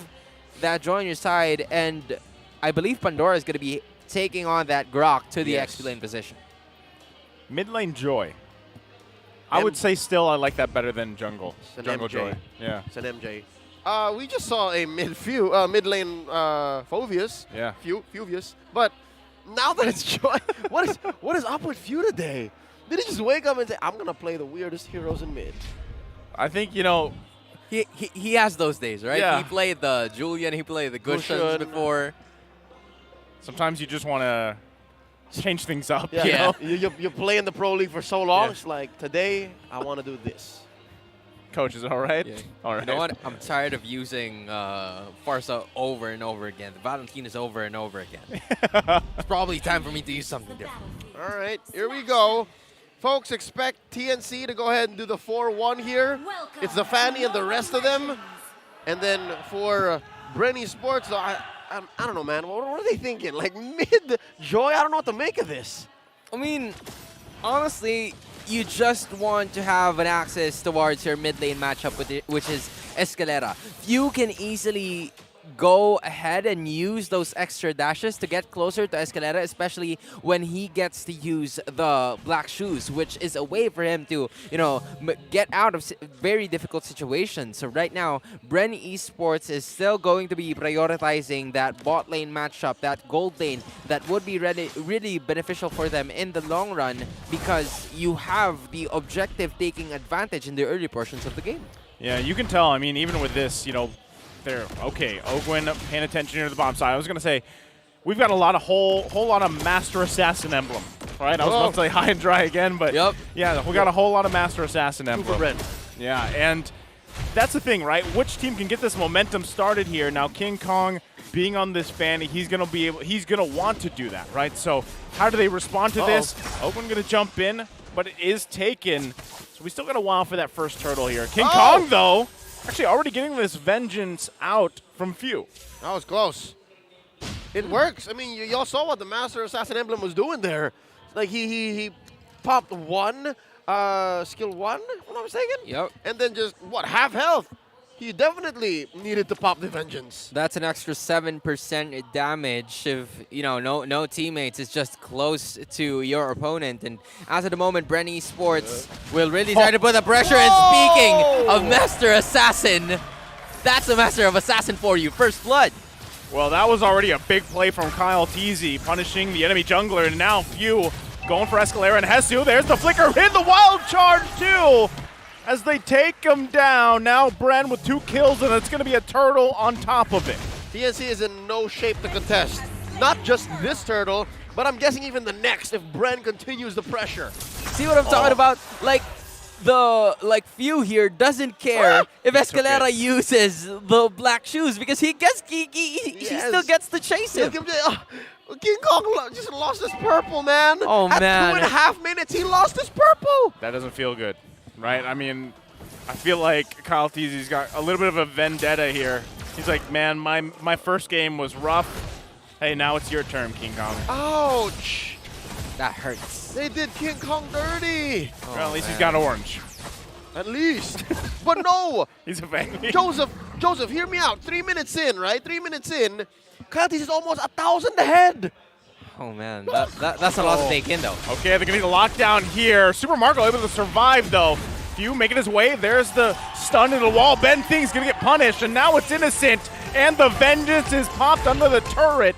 E: that Joy on your side, and I believe Pandora is going to be taking on that Grok to the XP lane position.
D: Mid lane Joy. I would say still I like that better than Jungle. Jungle
C: MJ.
D: Joy. Yeah.
C: It's an MJ. We just saw a mid lane Phovius.
D: Yeah.
C: Phovius. But now that it's Joy, what is up with Few today? Did he just wake up and say, I'm going to play the weirdest heroes in mid?
D: I think, you know,
E: He has those days, right?
D: Yeah.
E: He played the Julian, he played the Gushans before.
D: sometimes you just want to change things up.
C: Yeah.
D: You know?
C: You play in the Pro League for so long.
D: Yeah.
C: It's like, today, I want to do this.
D: Coach, is it all right?
E: Yeah.
D: All right.
E: You know what? I'm tired of using Farsa over and over again. The Valentina's over and over again. It's probably time for me to use something different.
C: All right, here we go. Folks, expect TNC to go ahead and do the 4-1 here. It's the Fanny and the rest of them. And then for Bren Esports, I don't know, man. What are they thinking? Like mid-Joy? I don't know what to make of this.
E: I mean, honestly, you just want to have an access towards your mid lane matchup, which is Escalera. You can easily go ahead and use those extra dashes to get closer to Escalera, especially when he gets to use the black shoes, which is a way for him to, you know, get out of very difficult situations. So right now, Bren Esports is still going to be prioritizing that bot lane matchup, that gold lane, that would be really beneficial for them in the long run because you have the objective taking advantage in the early portions of the game.
D: Yeah, you can tell. I mean, even with this, you know, there. Okay, Ogwin paying attention here to the bottom side. I was gonna say, we've got a lot of whole lot of Master Assassin emblem. Right? I was about to say high and dry again, but yeah, we got a whole lot of Master Assassin emblem.
C: Super
D: Yeah, and that's the thing, right? Which team can get this momentum started here? Now, King Kong being on this Fanny, he's gonna want to do that, right? So how do they respond to this? Ogwin gonna jump in, but it is taken. So we still got a while for that first turtle here. King Kong though. actually already getting this vengeance out from Few.
C: That was close. It works. I mean, y'all saw what the Master Assassin emblem was doing there. Like he popped one, skill 1, if I'm not mistaken.
E: Yep.
C: And then just, what, half health. He definitely needed to pop the vengeance.
E: That's an extra 7% damage if, you know, no teammates is just close to your opponent. And as of the moment, Bren Esports will really try to put the pressure. And speaking of Master Assassin, that's a Master of Assassin for you. First blood.
D: Well, that was already a big play from Kyle TZ, punishing the enemy jungler, and now Few going for Escalera and Hesu. There's the flicker, hit the wild charge too! As they take him down, now Bren with 2 kills, and it's going to be a turtle on top of it.
C: TNC is in no shape to contest. Not just this turtle, but I'm guessing even the next if Bren continues the pressure.
E: See what I'm talking about? Like, Few here doesn't care if Escalera uses the black shoes because he still gets to chase him.
C: King Kong just lost his purple, man.
E: Oh,
C: At
E: man.
C: 2.5 minutes, he lost his purple.
D: That doesn't feel good, right? I mean, I feel like Kyle TZ's got a little bit of a vendetta here. He's like, man, my first game was rough. Hey, now it's your turn, King Kong.
C: Ouch.
E: That hurts.
C: They did King Kong dirty.
D: Well, at least he's got orange.
C: At least. But no.
D: He's a fan.
C: Joseph, hear me out. 3 minutes in, right? 3 minutes in. Kyle TZ is almost 1,000 ahead.
E: Oh, man. That's a lot to take in, though.
D: Okay, they're going to need a lockdown here. Super Marco able to survive, though. Few making his way. There's the stun into the wall. Ben Thing's going to get punished, and now it's Innocent. And the vengeance is popped under the turret.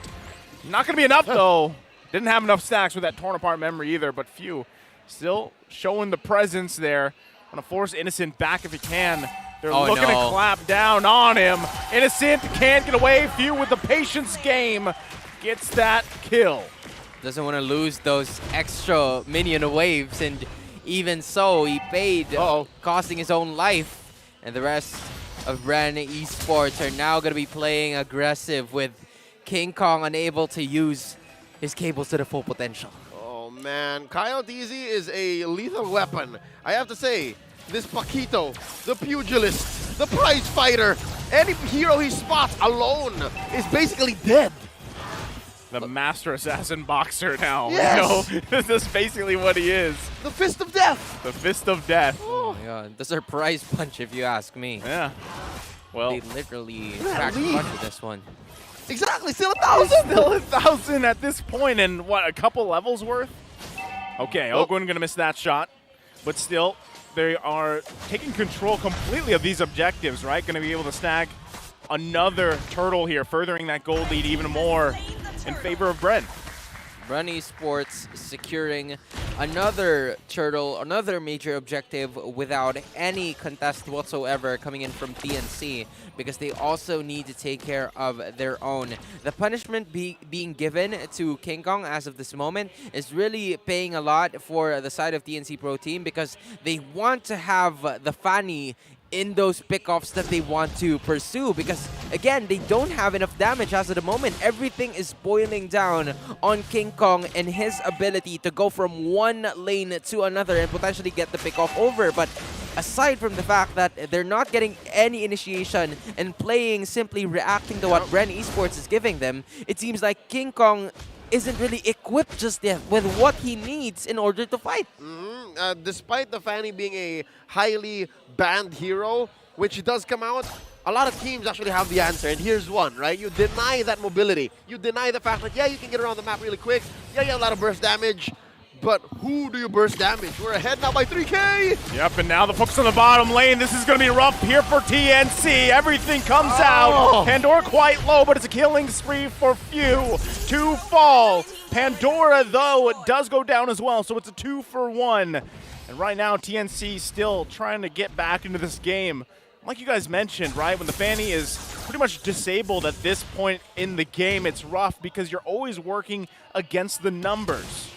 D: Not going to be enough, though. Didn't have enough stacks with that torn apart memory either, but Few still showing the presence there. Want to force Innocent back if he can. They're looking to clap down on him. Innocent can't get away. Few with the patience game gets that kill.
E: Doesn't want to lose those extra minion waves, and even so, he paid, costing his own life. And the rest of Bren Esports are now going to be playing aggressive with King Kong unable to use his cables to the full potential.
C: Oh, man. Kyle TZ is a lethal weapon. I have to say, this Paquito, the pugilist, the prize fighter, any hero he spots alone is basically dead.
D: The Master Assassin boxer now.
C: Yes.
D: You know, this is basically what he is.
C: The Fist of Death.
D: The Fist of Death.
E: Oh my god. The surprise punch, if you ask me.
D: Yeah. Well,
E: They literally cracked the punch with this one.
C: Exactly, still 1,000.
D: Still 1,000 at this point, and what, a couple levels worth? Okay, Ogwin gonna miss that shot, but still, they are taking control completely of these objectives, right? Gonna be able to snag another turtle here, furthering that gold lead even more in favor of Bren.
E: Bren Esports securing another turtle, another major objective without any contest whatsoever coming in from TNC, because they also need to take care of their own. The punishment being given to King Kong as of this moment is really paying a lot for the side of TNC Pro Team, because they want to have the Fanny in those pickoffs that they want to pursue, because again, they don't have enough damage as of the moment. Everything is boiling down on King Kong and his ability to go from one lane to another and potentially get the pickoff over. But aside from the fact that they're not getting any initiation and playing, simply reacting to what Bren Esports is giving them, it seems like King Kong isn't really equipped just yet with what he needs in order to fight.
C: Despite the Fanny being a highly banned hero, which does come out, a lot of teams actually have the answer, and here's one, right? You deny that mobility. You deny the fact that, yeah, you can get around the map really quick. Yeah, you have a lot of burst damage. But who do you burst damage? We're ahead now by 3K.
D: Yep, and now the focus on the bottom lane. This is going to be rough here for TNC. Everything comes out. Pandora quite low, but it's a killing spree for Few to fall. Pandora, though, it does go down as well, so it's a 2-for-1. And right now, TNC still trying to get back into this game. Like you guys mentioned, right, when the Fanny is pretty much disabled at this point in the game, it's rough because you're always working against the numbers.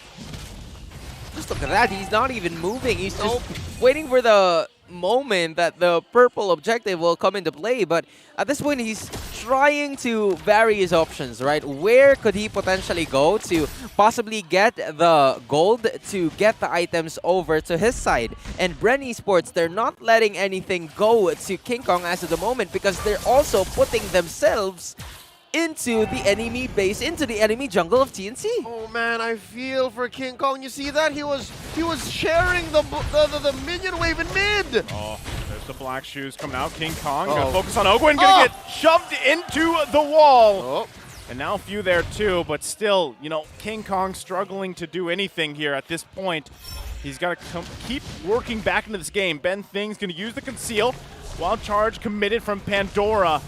E: Just look at that. He's not even moving. He's just waiting for the moment that the purple objective will come into play, but at this point he's trying to vary his options, right? Where could he potentially go to possibly get the gold to get the items over to his side? And Bren Esports, they're not letting anything go to King Kong as of the moment because they're also putting themselves into the enemy base, into the enemy jungle of TNC.
C: Oh man, I feel for King Kong. You see that? He was sharing the minion wave in mid.
H: Oh, there's the black shoes coming out. King Kong gonna focus on Ogwin, gonna get shoved into the wall.
C: Oh.
H: And now Few there too, but still, you know, King Kong struggling to do anything here at this point. He's got to keep working back into this game. Ben Thing's gonna use the conceal. Wild charge committed from Pandora.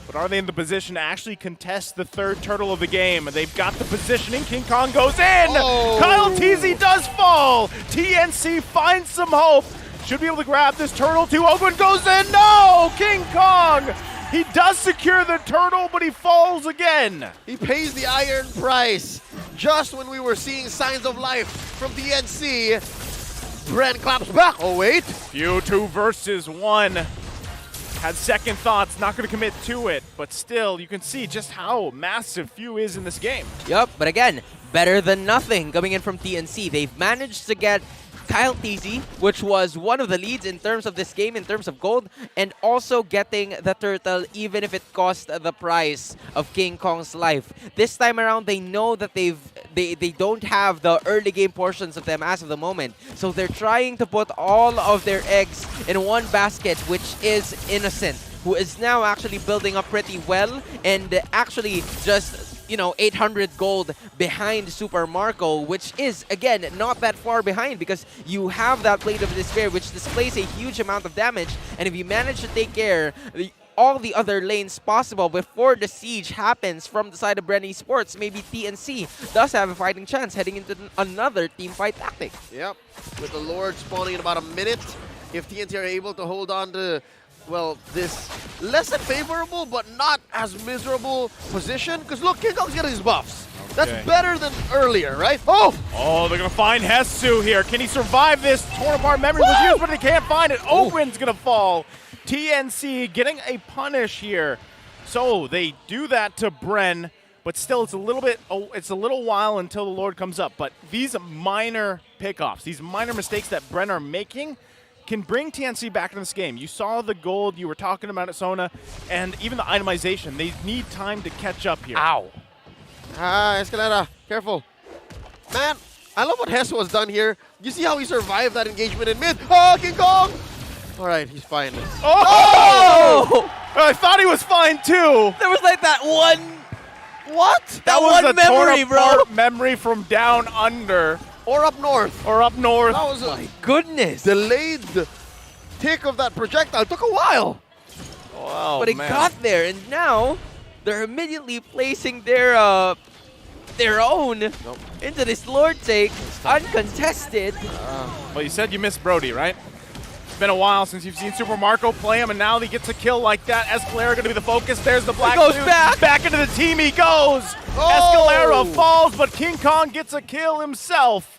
H: But are they in the position to actually contest the third turtle of the game? They've got the positioning. King Kong goes in.
C: Oh.
H: Kyle TZ does fall. TNC finds some hope. Should be able to grab this turtle too. Ogwin goes in. No! King Kong! He does secure the turtle, but he falls again.
C: He pays the iron price. Just when we were seeing signs of life from TNC, Bren claps back. Oh, wait.
H: Few 2 versus 1. Had second thoughts, not going to commit to it, but still, you can see just how massive Few is in this game.
E: Yup, but again, better than nothing coming in from TNC. They've managed to get Kyle TZ, which was one of the leads in terms of this game, in terms of gold, and also getting the turtle, even if it cost the price of King Kong's life. This time around, they know that they don't have the early game portions of them as of the moment, so they're trying to put all of their eggs in one basket, which is Innocent, who is now actually building up pretty well and actually just, you know, 800 gold behind Super Marco, which is, again, not that far behind because you have that Blade of Despair, which displays a huge amount of damage, and if you manage to take care all the other lanes possible before the siege happens from the side of Bren Esports, maybe TNC does have a fighting chance heading into another team fight tactic.
C: Yep, with the Lord spawning in about a minute, if TNC are able to hold on to, well, this less than favorable but not as miserable position, because look, King Kong's getting his buffs. That's better than earlier, right? Oh!
H: Oh, they're going to find Hesu here. Can he survive this? Torn apart memory was used, but they can't find it. Ogwin's going to fall. TNC getting a punish here. So they do that to Bren, but still it's a little while until the Lord comes up. But these minor pickoffs, these minor mistakes that Bren are making can bring TNC back in this game. You saw the gold, you were talking about it, Sona, and even the itemization. They need time to catch up here.
C: Ow. Escalera, careful. Man, I love what Hesu has done here. You see how he survived that engagement in mid? Oh, King Kong! All right, he's fine.
H: Oh! I thought he was fine too.
E: There was like that one...
C: What?
H: That
E: was
H: was
E: a memory, bro.
H: Memory from down under.
C: Or up north.
H: Or up north.
C: That was
E: My goodness.
C: delayed tick of that projectile. It took a while.
H: Wow,
E: but it got there, and now they're immediately placing their own into this Lord take, uncontested.
H: Well, you said you missed Brody, right? It's been a while since you've seen Super Marco play him, and now he gets a kill like that. Escalera going to be the focus. There's the black
E: goes
H: suit.
E: back
H: into the team he goes.
C: Oh!
H: Escalera falls, but King Kong gets a kill himself.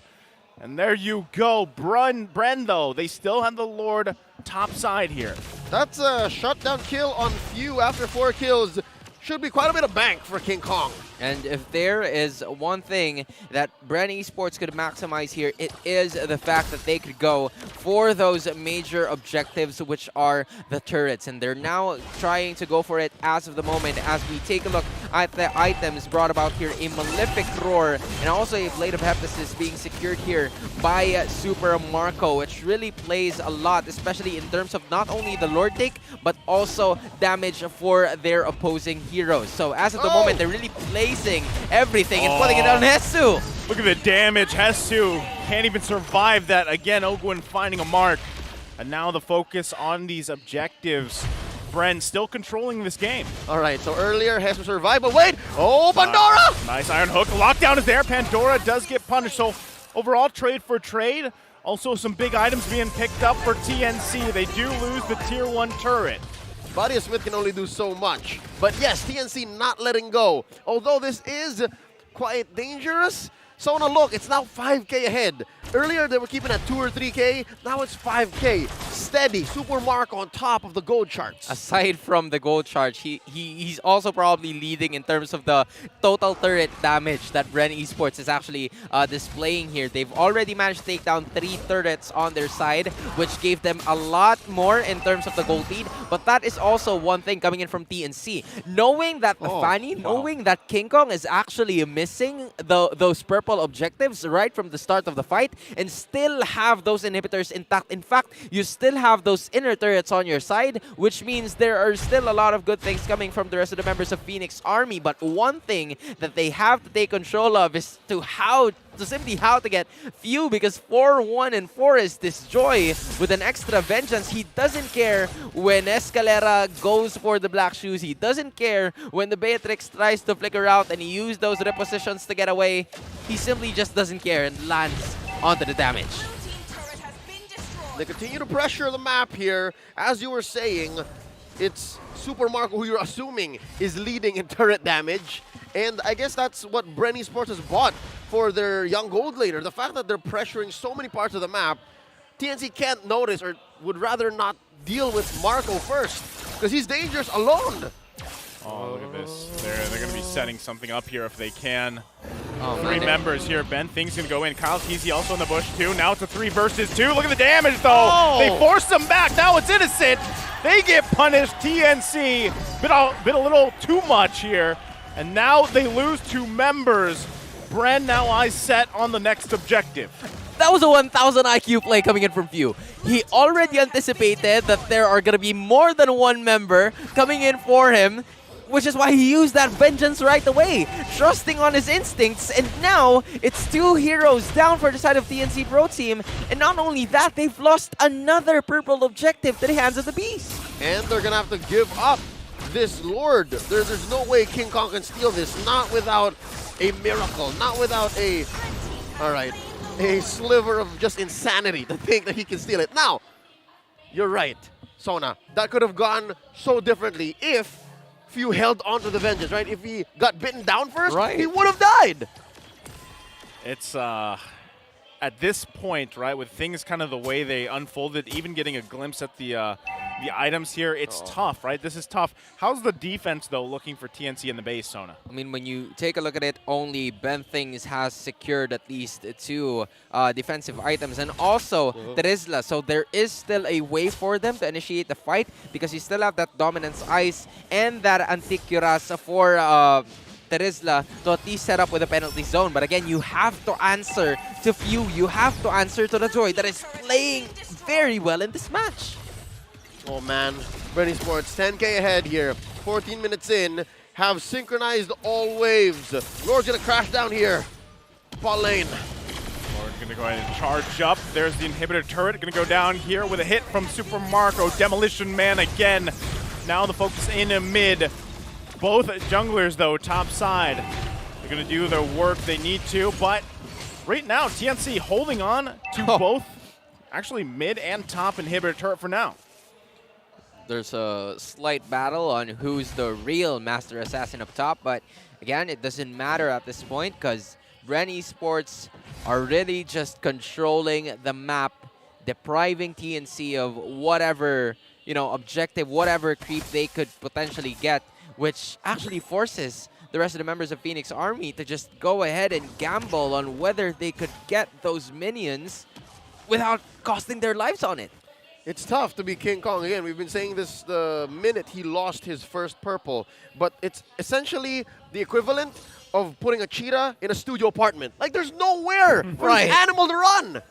H: And there you go. Bren, though, they still have the Lord top side here.
C: That's a shutdown kill on Few after 4 kills. Should be quite a bit of bank for King Kong.
E: And if there is one thing that Bren Esports could maximize here, it is the fact that they could go for those major objectives, which are the turrets. And they're now trying to go for it as of the moment. As we take a look at the items brought about here, a Malefic Roar and also a Blade of Hephaestus being secured here by Super Marco, which really plays a lot, especially in terms of not only the Lord take, but also damage for their opposing heroes. So as of the moment, they're really placing everything and putting it on Hesu.
H: Look at the damage. Hesu can't even survive that. Again, Ogwin finding a mark. And now the focus on these objectives. Bren still controlling this game.
C: All right, so earlier Hesu survived, but wait! Oh, Pandora!
H: Nice Iron Hook. Lockdown is there. Pandora does get punished. So overall, trade for trade. Also some big items being picked up for TNC. They do lose the Tier 1 turret.
C: Body of Smith can only do so much. But yes, TNC not letting go. Although this is quite dangerous, Sona, look, it's now 5K ahead. Earlier, they were keeping at 2 or 3K. Now it's 5K. Steady. Super Mark on top of the gold charts.
E: Aside from the gold charge, he's also probably leading in terms of the total turret damage that Bren Esports is actually displaying here. They've already managed to take down 3 turrets on their side, which gave them a lot more in terms of the gold lead. But that is also one thing coming in from TNC. Knowing that the Fanny, knowing that King Kong is actually missing those purple objectives right from the start of the fight, and still have those inhibitors intact. In fact, you still have those inner turrets on your side, which means there are still a lot of good things coming from the rest of the members of Phoenix Army. But one thing that they have to take control of is simply how to get few, because 4-1 and Forest is Joy with an extra vengeance. He doesn't care when Escalera goes for the black shoes. He doesn't care when the Beatrix tries to flicker out and he used those repositions to get away. He simply just doesn't care and lands onto the damage.
C: They continue to pressure the map here. As you were saying, it's Super Marco who you're assuming is leading in turret damage. And I guess that's what Bren Esports has bought for their young gold laner. The fact that they're pressuring so many parts of the map, TNC can't notice or would rather not deal with Marco first because he's dangerous alone.
H: Oh, look at this. They're going to be setting something up here if they can.
E: Oh,
H: 3 members here. Ben Thing's going to go in. Kyle Kesey also in the bush too. Now it's a 3 versus 2. Look at the damage though.
D: Oh.
H: They forced them back. Now it's innocent. They get punished. TNC bit a little too much here. And now they lose 2 members. Bren now eyes set on the next objective.
E: That was a 1,000 IQ play coming in from Few. He already anticipated that there are going to be more than 1 member coming in for him, which is why he used that vengeance right away, trusting on his instincts. And now it's 2 heroes down for the side of TNC Pro Team. And not only that, they've lost another purple objective to the hands of the Beast.
C: And they're going to have to give up this Lord. There's no way King Kong can steal this, not without a miracle, not without a sliver of just insanity to think that he can steal it. Now, you're right, Sona. That could have gone so differently if Few held onto the vengeance, right? If he got bitten down first, he would have died.
H: It's at this point, right, with things kind of the way they unfolded, even getting a glimpse at the items here, it's tough, right? This is tough. How's the defense, though, looking for TNC in the base, Sona?
E: I mean, when you take a look at it, only Ben Things has secured at least 2 defensive items, and also Terizla. So there is still a way for them to initiate the fight because you still have that Dominance Ice and that Anticuras for Terizla to at least set up with a penalty zone. But again, you have to answer to Few. You have to answer to the Joy that is playing very well in this match.
C: Oh man, Bren Esports 10K ahead here. 14 minutes in, have synchronized all waves. Lord's gonna crash down here. Bot lane.
H: Lord's gonna go ahead and charge up. There's the inhibitor turret, gonna go down here with a hit from Super Marco. Demolition Man again. Now the focus in mid. Both junglers though, top side. They're gonna do their work they need to, but right now TNC holding on to both actually mid and top inhibitor turret for now.
E: There's a slight battle on who's the real Master Assassin up top, but again, it doesn't matter at this point because Bren Esports are really just controlling the map, depriving TNC of whatever, objective, whatever creep they could potentially get, which actually forces the rest of the members of Phoenix Army to just go ahead and gamble on whether they could get those minions without costing their lives on it.
C: It's tough to be King Kong again. We've been saying this the minute he lost his first purple, but it's essentially the equivalent of putting a cheetah in a studio apartment. Like, there's nowhere for this animal to run.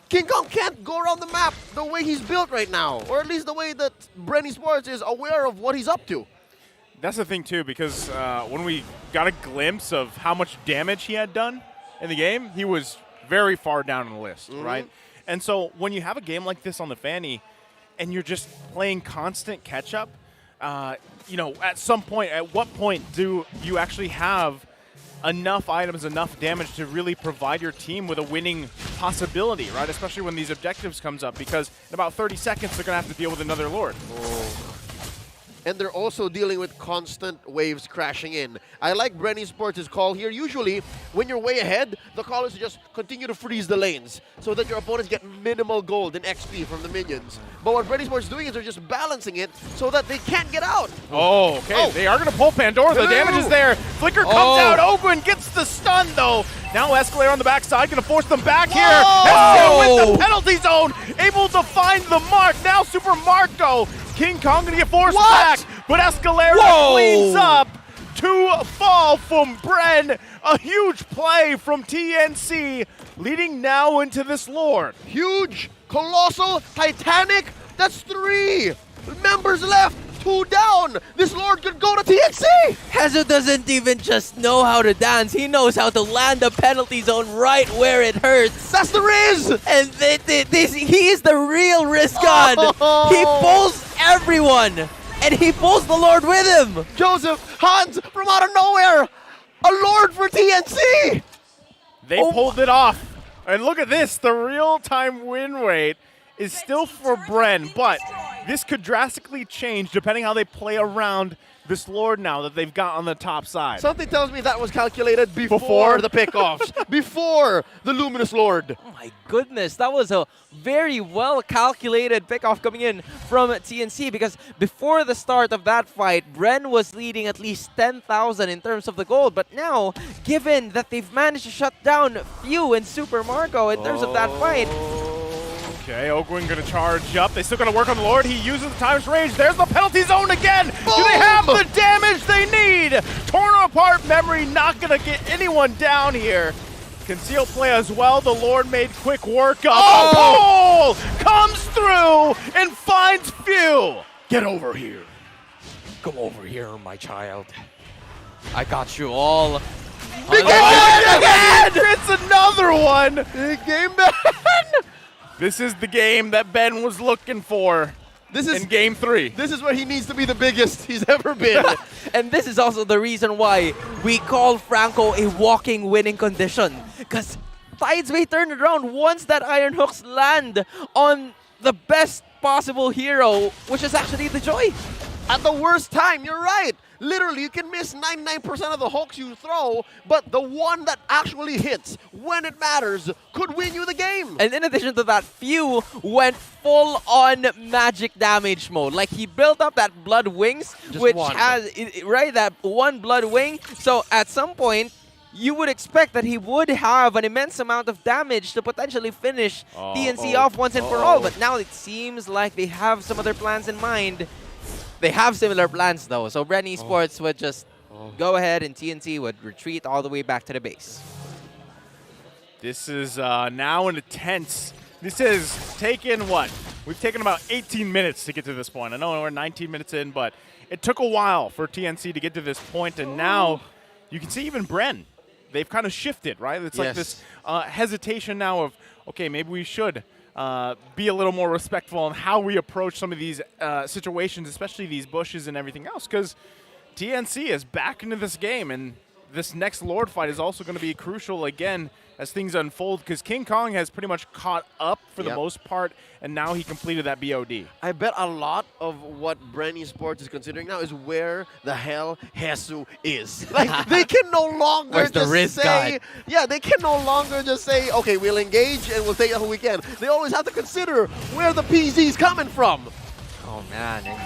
C: King Kong can't go around the map the way he's built right now, or at least the way that Bren Esports is aware of what he's up to.
H: That's the thing, too, because when we got a glimpse of how much damage he had done in the game, he was very far down on the list, right? And so when you have a game like this on the Fanny and you're just playing constant catch-up, at some point, at what point do you actually have enough items, enough damage to really provide your team with a winning possibility, right? Especially when these objectives comes up, because in about 30 seconds, they're going to have to deal with another Lord.
C: and they're also dealing with constant waves crashing in. I like Bren Esports' call here. Usually, when you're way ahead, the call is to just continue to freeze the lanes so that your opponents get minimal gold and XP from the minions. But what Bren Esports is doing is they're just balancing it so that they can't get out.
D: Oh, okay. They are going to pull Pandora. The damage is there. Flicker comes out. Ogwin gets the stun, though. Now Escalator on the backside, going to force them back here. Escalator with the penalty zone, able to find the mark. Now Super Marco. King Kong going to get forced back, but Escalera cleans up. 2 fall from Bren. A huge play from TNC, leading now into this Lord.
C: Huge, colossal, titanic. That's 3 members left. 2 down. This Lord could go to TNC.
E: Hezu doesn't even just know how to dance. He knows how to land the penalty zone right where it hurts.
C: That's the Riz.
E: And he is the real Riz God. He pulls everyone. And he pulls the Lord with him.
C: Joseph Hans from out of nowhere. A Lord for TNC.
D: They pulled it off. And look at this. The real-time win rate is still for Bren, but this could drastically change depending how they play around this Lord now that they've got on the top side.
C: Something tells me that was calculated before the pickoffs, before the Luminous Lord.
E: Oh my goodness, that was a very well calculated pickoff coming in from TNC, because before the start of that fight, Bren was leading at least 10,000 in terms of the gold. But now, given that they've managed to shut down Few and Super Marco in terms of that fight,
D: okay, Ogwin gonna charge up. They still gotta work on the Lord. He uses the times range. There's the penalty zone again.
C: Boom!
D: Do they have the damage they need? Torn apart memory, not gonna get anyone down here. Conceal play as well. The Lord made quick work of. Oh! Comes through and finds Few. Get over here.
E: come over here, my child. I got you all.
C: Big game Ben again!
D: It's another one.
C: Big game Ben!
D: This is the game that Ben was looking for.
C: This is
D: in game 3.
C: This is where he needs to be the biggest he's ever been.
E: And this is also the reason why we call Franco a walking winning condition. Because Tidesway turned around once that Iron Hooks land on the best possible hero, which is actually the Joy.
C: At the worst time, you're right. Literally, you can miss 99% of the hooks you throw, but the one that actually hits when it matters could win you the game.
E: And in addition to that, Few went full-on magic damage mode. Like, he built up that Blood Wings,
C: Just
E: which
C: one.
E: has, right, that one Blood Wing. So at some point, you would expect that he would have an immense amount of damage to potentially finish TNC off once and for all. But now it seems like they have some other plans in mind. They have similar plans, though. So Bren Esports would just go ahead and TNC would retreat all the way back to the base.
D: This is now in a tense. This has taken what? We've taken about 18 minutes to get to this point. I know we're 19 minutes in, but it took a while for TNC to get to this point, and now you can see even Bren. They've kind of shifted, right? It's like this hesitation now of, okay, maybe we should be a little more respectful in how we approach some of these situations, especially these bushes and everything else, because TNC is back into this game, and this next Lord fight is also going to be crucial again as things unfold, because King Kong has pretty much caught up for the most part, and now he completed that BOD.
C: I bet a lot of what Bren Esports is considering now is where the hell Hesu is. Like, they can no longer
E: Where's the
C: just
E: Riz
C: say,
E: God?
C: yeah, they can no longer just say, okay, we'll engage and we'll take it who we can. They always have to consider where the PZ's coming from.
E: Oh, man. And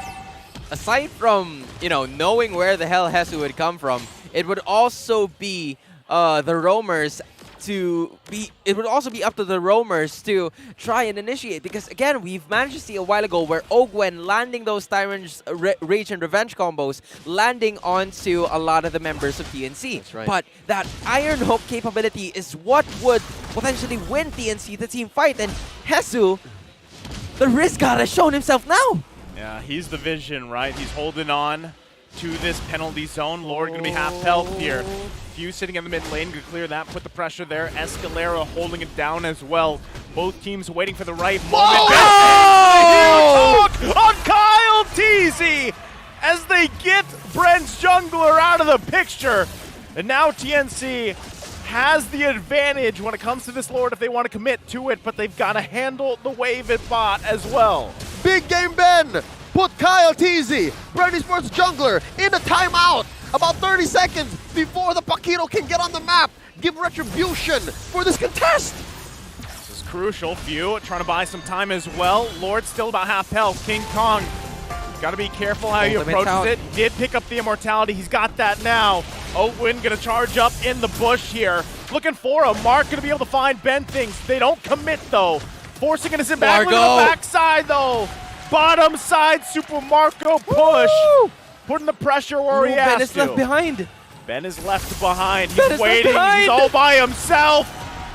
E: aside from, knowing where the hell Hesu would come from, it would also be the roamers it would also be up to the roamers to try and initiate, because again, we've managed to see a while ago where Ogwen landing those Tyrant's Rage and Revenge combos, landing onto a lot of the members of TNC.
C: That's right.
E: But that Iron Hook capability is what would potentially win TNC the team fight, and Hesu, the Riz God, has shown himself now.
D: Yeah, he's the vision, right? He's holding on to this penalty zone. Lord going to be half health here. Few sitting in the mid lane, could clear that, put the pressure there. Escalera holding it down as well. Both teams waiting for the right moment. Talk on Kyle Teasy as they get Bren's jungler out of the picture. And now TNC has the advantage when it comes to this Lord if they want to commit to it, but they've got to handle the wave at bot as well.
C: Big game Ben! put Kyle Teasy, Bren Esports jungler, in a timeout about 30 seconds before the Paquito can get on the map. Give retribution for this contest.
D: This is crucial. Few trying to buy some time as well. Lord still about half health. King Kong, got to be careful how he approaches it. Did pick up the immortality. He's got that now. Owen going to charge up in the bush here. Looking for a Mark, going to be able to find Ben Things. They don't commit though. Forcing it in back with the backside though. Bottom side Super Marco push. Putting the pressure where he has to.
E: Ben is left behind.
D: Ben is left behind. He's waiting. He's all by himself.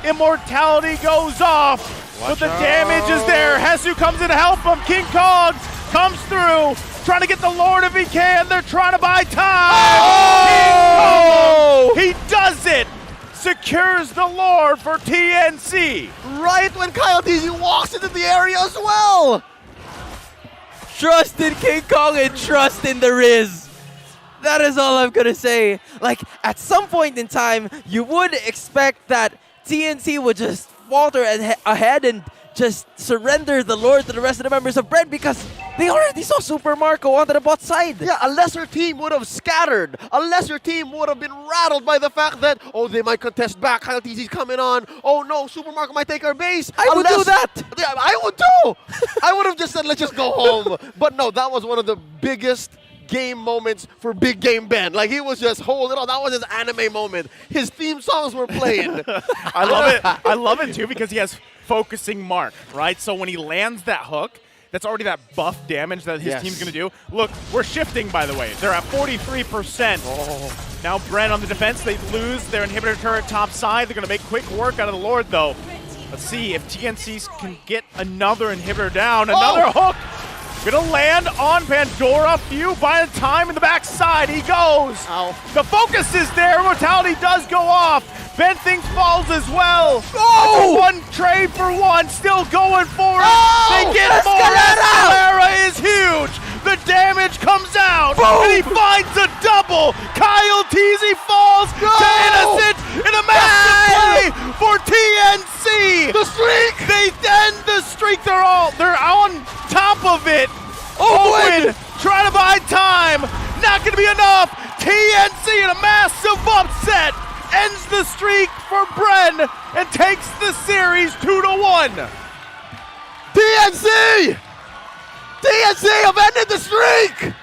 D: Immortality goes off. But the damage is there. Hesu comes in to help him. King Kong comes through. Trying to get the Lord if he can. They're trying to buy time.
C: Oh!
D: King Kong, he does it. Secures the Lord for TNC.
C: Right when Kyle Teasy walks into the area as well.
E: Trust in King Kong and trust in the Riz. That is all I'm gonna say. Like, at some point in time, you would expect that TNC would just falter ahead and just surrender the Lord to the rest of the members of Bren because they already saw Super Marco onto the bot side.
C: Yeah, a lesser team would have scattered. A lesser team would have been rattled by the fact that, oh, they might contest back. Kyle Teasy's coming on. Oh no, Super Marco might take our base.
E: I would do that.
C: Yeah, I would too. I would have just said, let's just go home. But no, that was one of the biggest game moments for Big Game Ben. Like, he was just holding on. That was his anime moment. His theme songs were playing.
D: I love it. I love it too because he has focusing Mark, right? So when he lands that hook, that's already that buff damage that his team's going to do. Look, we're shifting, by the way. They're at 43%. Oh. Now Bren on the defense. They lose their inhibitor turret top side. They're going to make quick work out of the Lord, though. Let's see if TNC can get another inhibitor down. Another hook. Gonna land on Pandora. Few by the time in the backside. He goes.
C: Ow.
D: The focus is there. Mortality does go off. Ben Things falls as well.
C: Oh!
D: One trade for one. Still going for it.
C: Oh!
D: They get more. Escalera is huge. The damage comes out.
C: Boom!
D: And he finds a double. Kyle Teasy falls to Innocent in a massive play for TNC.
C: The streak!
D: They end the streak. They're on top of it.
C: Owen
D: trying to buy time. Not going to be enough. TNC in a massive upset ends the streak for Bren and takes the series 2-1.
C: TNC! TNC have ended the streak!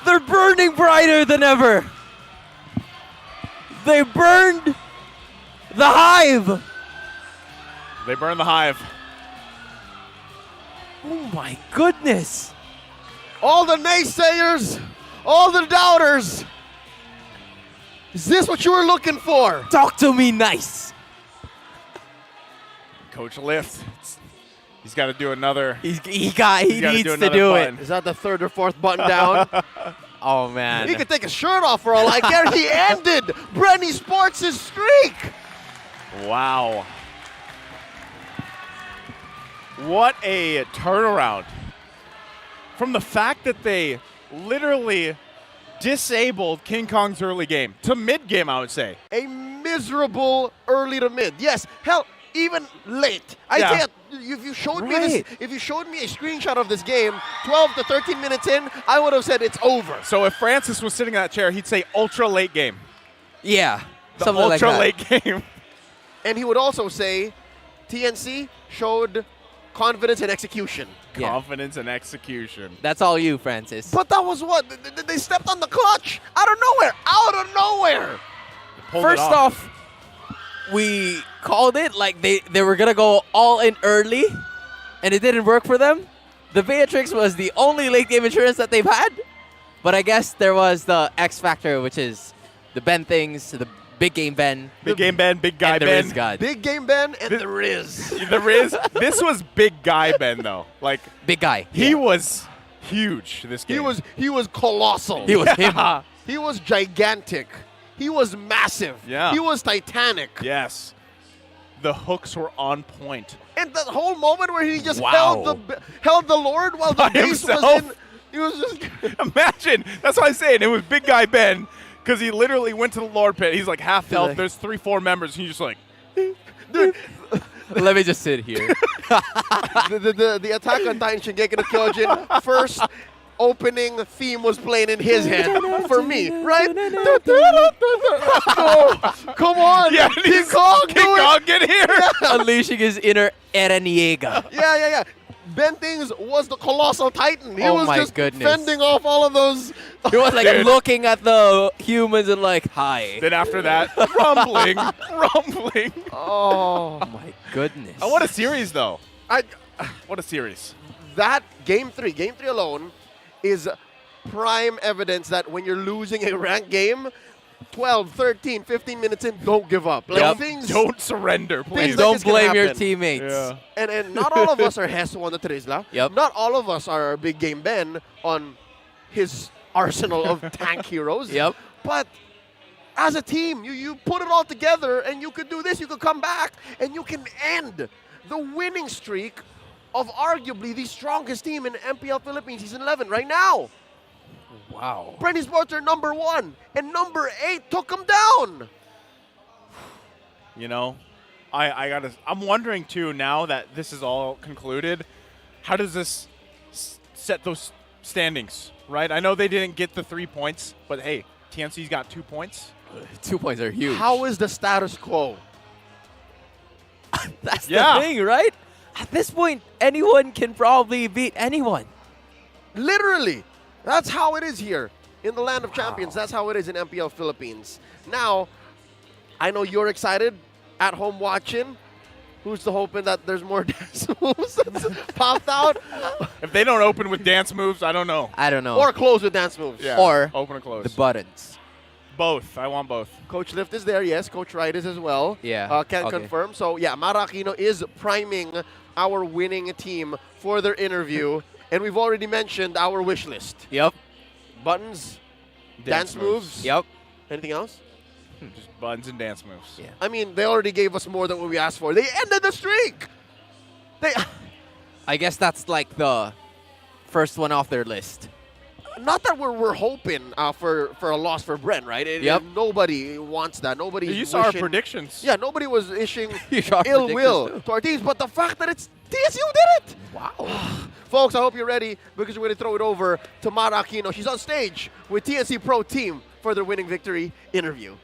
E: They're burning brighter than ever. They burned the hive.
D: They burn the hive.
E: Oh my goodness.
C: All the naysayers, all the doubters. Is this what you were looking for?
E: Talk to me nice.
D: Coach Lift. He's got to do another.
E: He needs to do it.
C: Is that the third or fourth button down?
E: Oh man.
C: He could take his shirt off for all I care. He ended Bren Esports' streak.
D: Wow. What a turnaround. From the fact that they literally disabled King Kong's early game to mid game, I would say.
C: A miserable early to mid. Yes, hell, even late. I tell you, if you showed me this, if you showed me a screenshot of this game 12 to 13 minutes in, I would have said it's over.
D: So if Francis was sitting in that chair, he'd say ultra late game.
E: Yeah.
D: The
E: something
D: ultra
E: like that.
D: late game.
C: And he would also say TNC showed confidence and execution.
E: Yeah.
D: Confidence and execution.
E: That's all you, Francis.
C: But that was what? They stepped on the clutch out of nowhere. Out of nowhere.
E: First off, we called it like they were going to go all in early, and it didn't work for them. The Beatrix was the only late game insurance that they've had. But I guess there was the X factor, which is the Ben Things, the Big Game Ben.
D: Big Game Ben, Big Guy
E: and the
D: Ben.
E: Riz God.
C: Big Game Ben and the Riz.
D: The Riz. This was Big Guy Ben, though. Like,
E: Big guy.
D: he was huge this game.
C: He was colossal.
E: He was him.
C: He was gigantic. He was massive.
D: Yeah.
C: He was titanic.
D: Yes. The hooks were on point.
C: And that whole moment where he just
D: Wow.
C: held the Lord while the
D: By
C: base was
D: himself?
C: in. He was just.
D: Imagine. That's what I'm saying. It was Big Guy Ben because he literally went to the Lord pit. He's like half health.
E: like-
D: There's 3-4 members. And he's just like,
C: Dude,
E: Let me just sit here.
C: the Attack on Titan Shingeki no Kyojin first opening theme was playing in his head for me, right? Oh, come on,
D: Yeah,
C: King Kong, do
D: King
C: it.
D: Kong, get here!
E: Unleashing his inner Ereniega.
C: Yeah. Bentings was the colossal titan. He
E: Oh
C: was
E: my
C: just
E: goodness.
C: fending off all of those.
E: He was like looking at the humans and like, hi.
D: Then after that, rumbling.
E: Oh my goodness.
D: What a series, though. What a series.
C: That game three alone is prime evidence that when you're losing a ranked game, 12, 13, 15 minutes in, don't give up. Like
E: Yep.
C: things,
D: Don't surrender,
C: things
D: please.
C: like
E: Don't
C: this can
E: blame your
C: happen.
E: teammates.
D: Yeah.
C: And not all of us are Heso on the Trizla.
E: Yep.
C: Not all of us are Big Game Ben on his arsenal of tank heroes.
E: Yep.
C: But as a team, you put it all together and you could do this, you could come back, and you can end the winning streak of arguably the strongest team in MPL Philippines Season 11 right now.
E: Wow.
C: Bren Esports are number 1, and number 8 took them down.
D: You know, I'm wondering too, now that this is all concluded, how does this set those standings, right? I know they didn't get the 3 points, but hey, TNC's got 2 points.
E: 2 points are huge.
C: How is the status quo?
E: That's
D: Yeah.
E: the thing, right? At this point, anyone can probably beat anyone.
C: Literally. That's how it is here in the land of champions. That's how it is in MPL Philippines. Now, I know you're excited at home watching. Who's the hoping that there's more dance moves that's popped out?
D: If they don't open with dance moves, I don't know.
E: I don't know.
C: Or close with dance moves.
D: Yeah.
E: Or
D: open and close.
E: the buttons.
D: Both. I want both.
C: Coach Lift is there, yes. Coach Wright is as well.
E: Yeah,
C: Can
E: okay.
C: confirm. So, yeah, Mara Aquino is priming our winning team for their interview. And we've already mentioned our wish list.
E: Yep.
C: Buttons, dance moves.
E: Yep.
C: Anything else?
D: Just buttons and dance moves.
E: Yeah.
C: I mean, they already gave us more than what we asked for. They ended the streak.
E: I guess that's like the first one off their list.
C: Not that we're hoping for a loss for Bren, right?
E: Yep.
C: Nobody wants that. Nobody.
D: You saw our predictions.
C: Yeah, nobody was issuing
E: You saw our
C: ill
E: predictions
C: will
E: too.
C: to our teams. But the fact that it's TSU did it.
E: Wow.
C: Folks, I hope you're ready because we're going to throw it over to Mara Aquino. She's on stage with TNC Pro Team for their winning victory interview.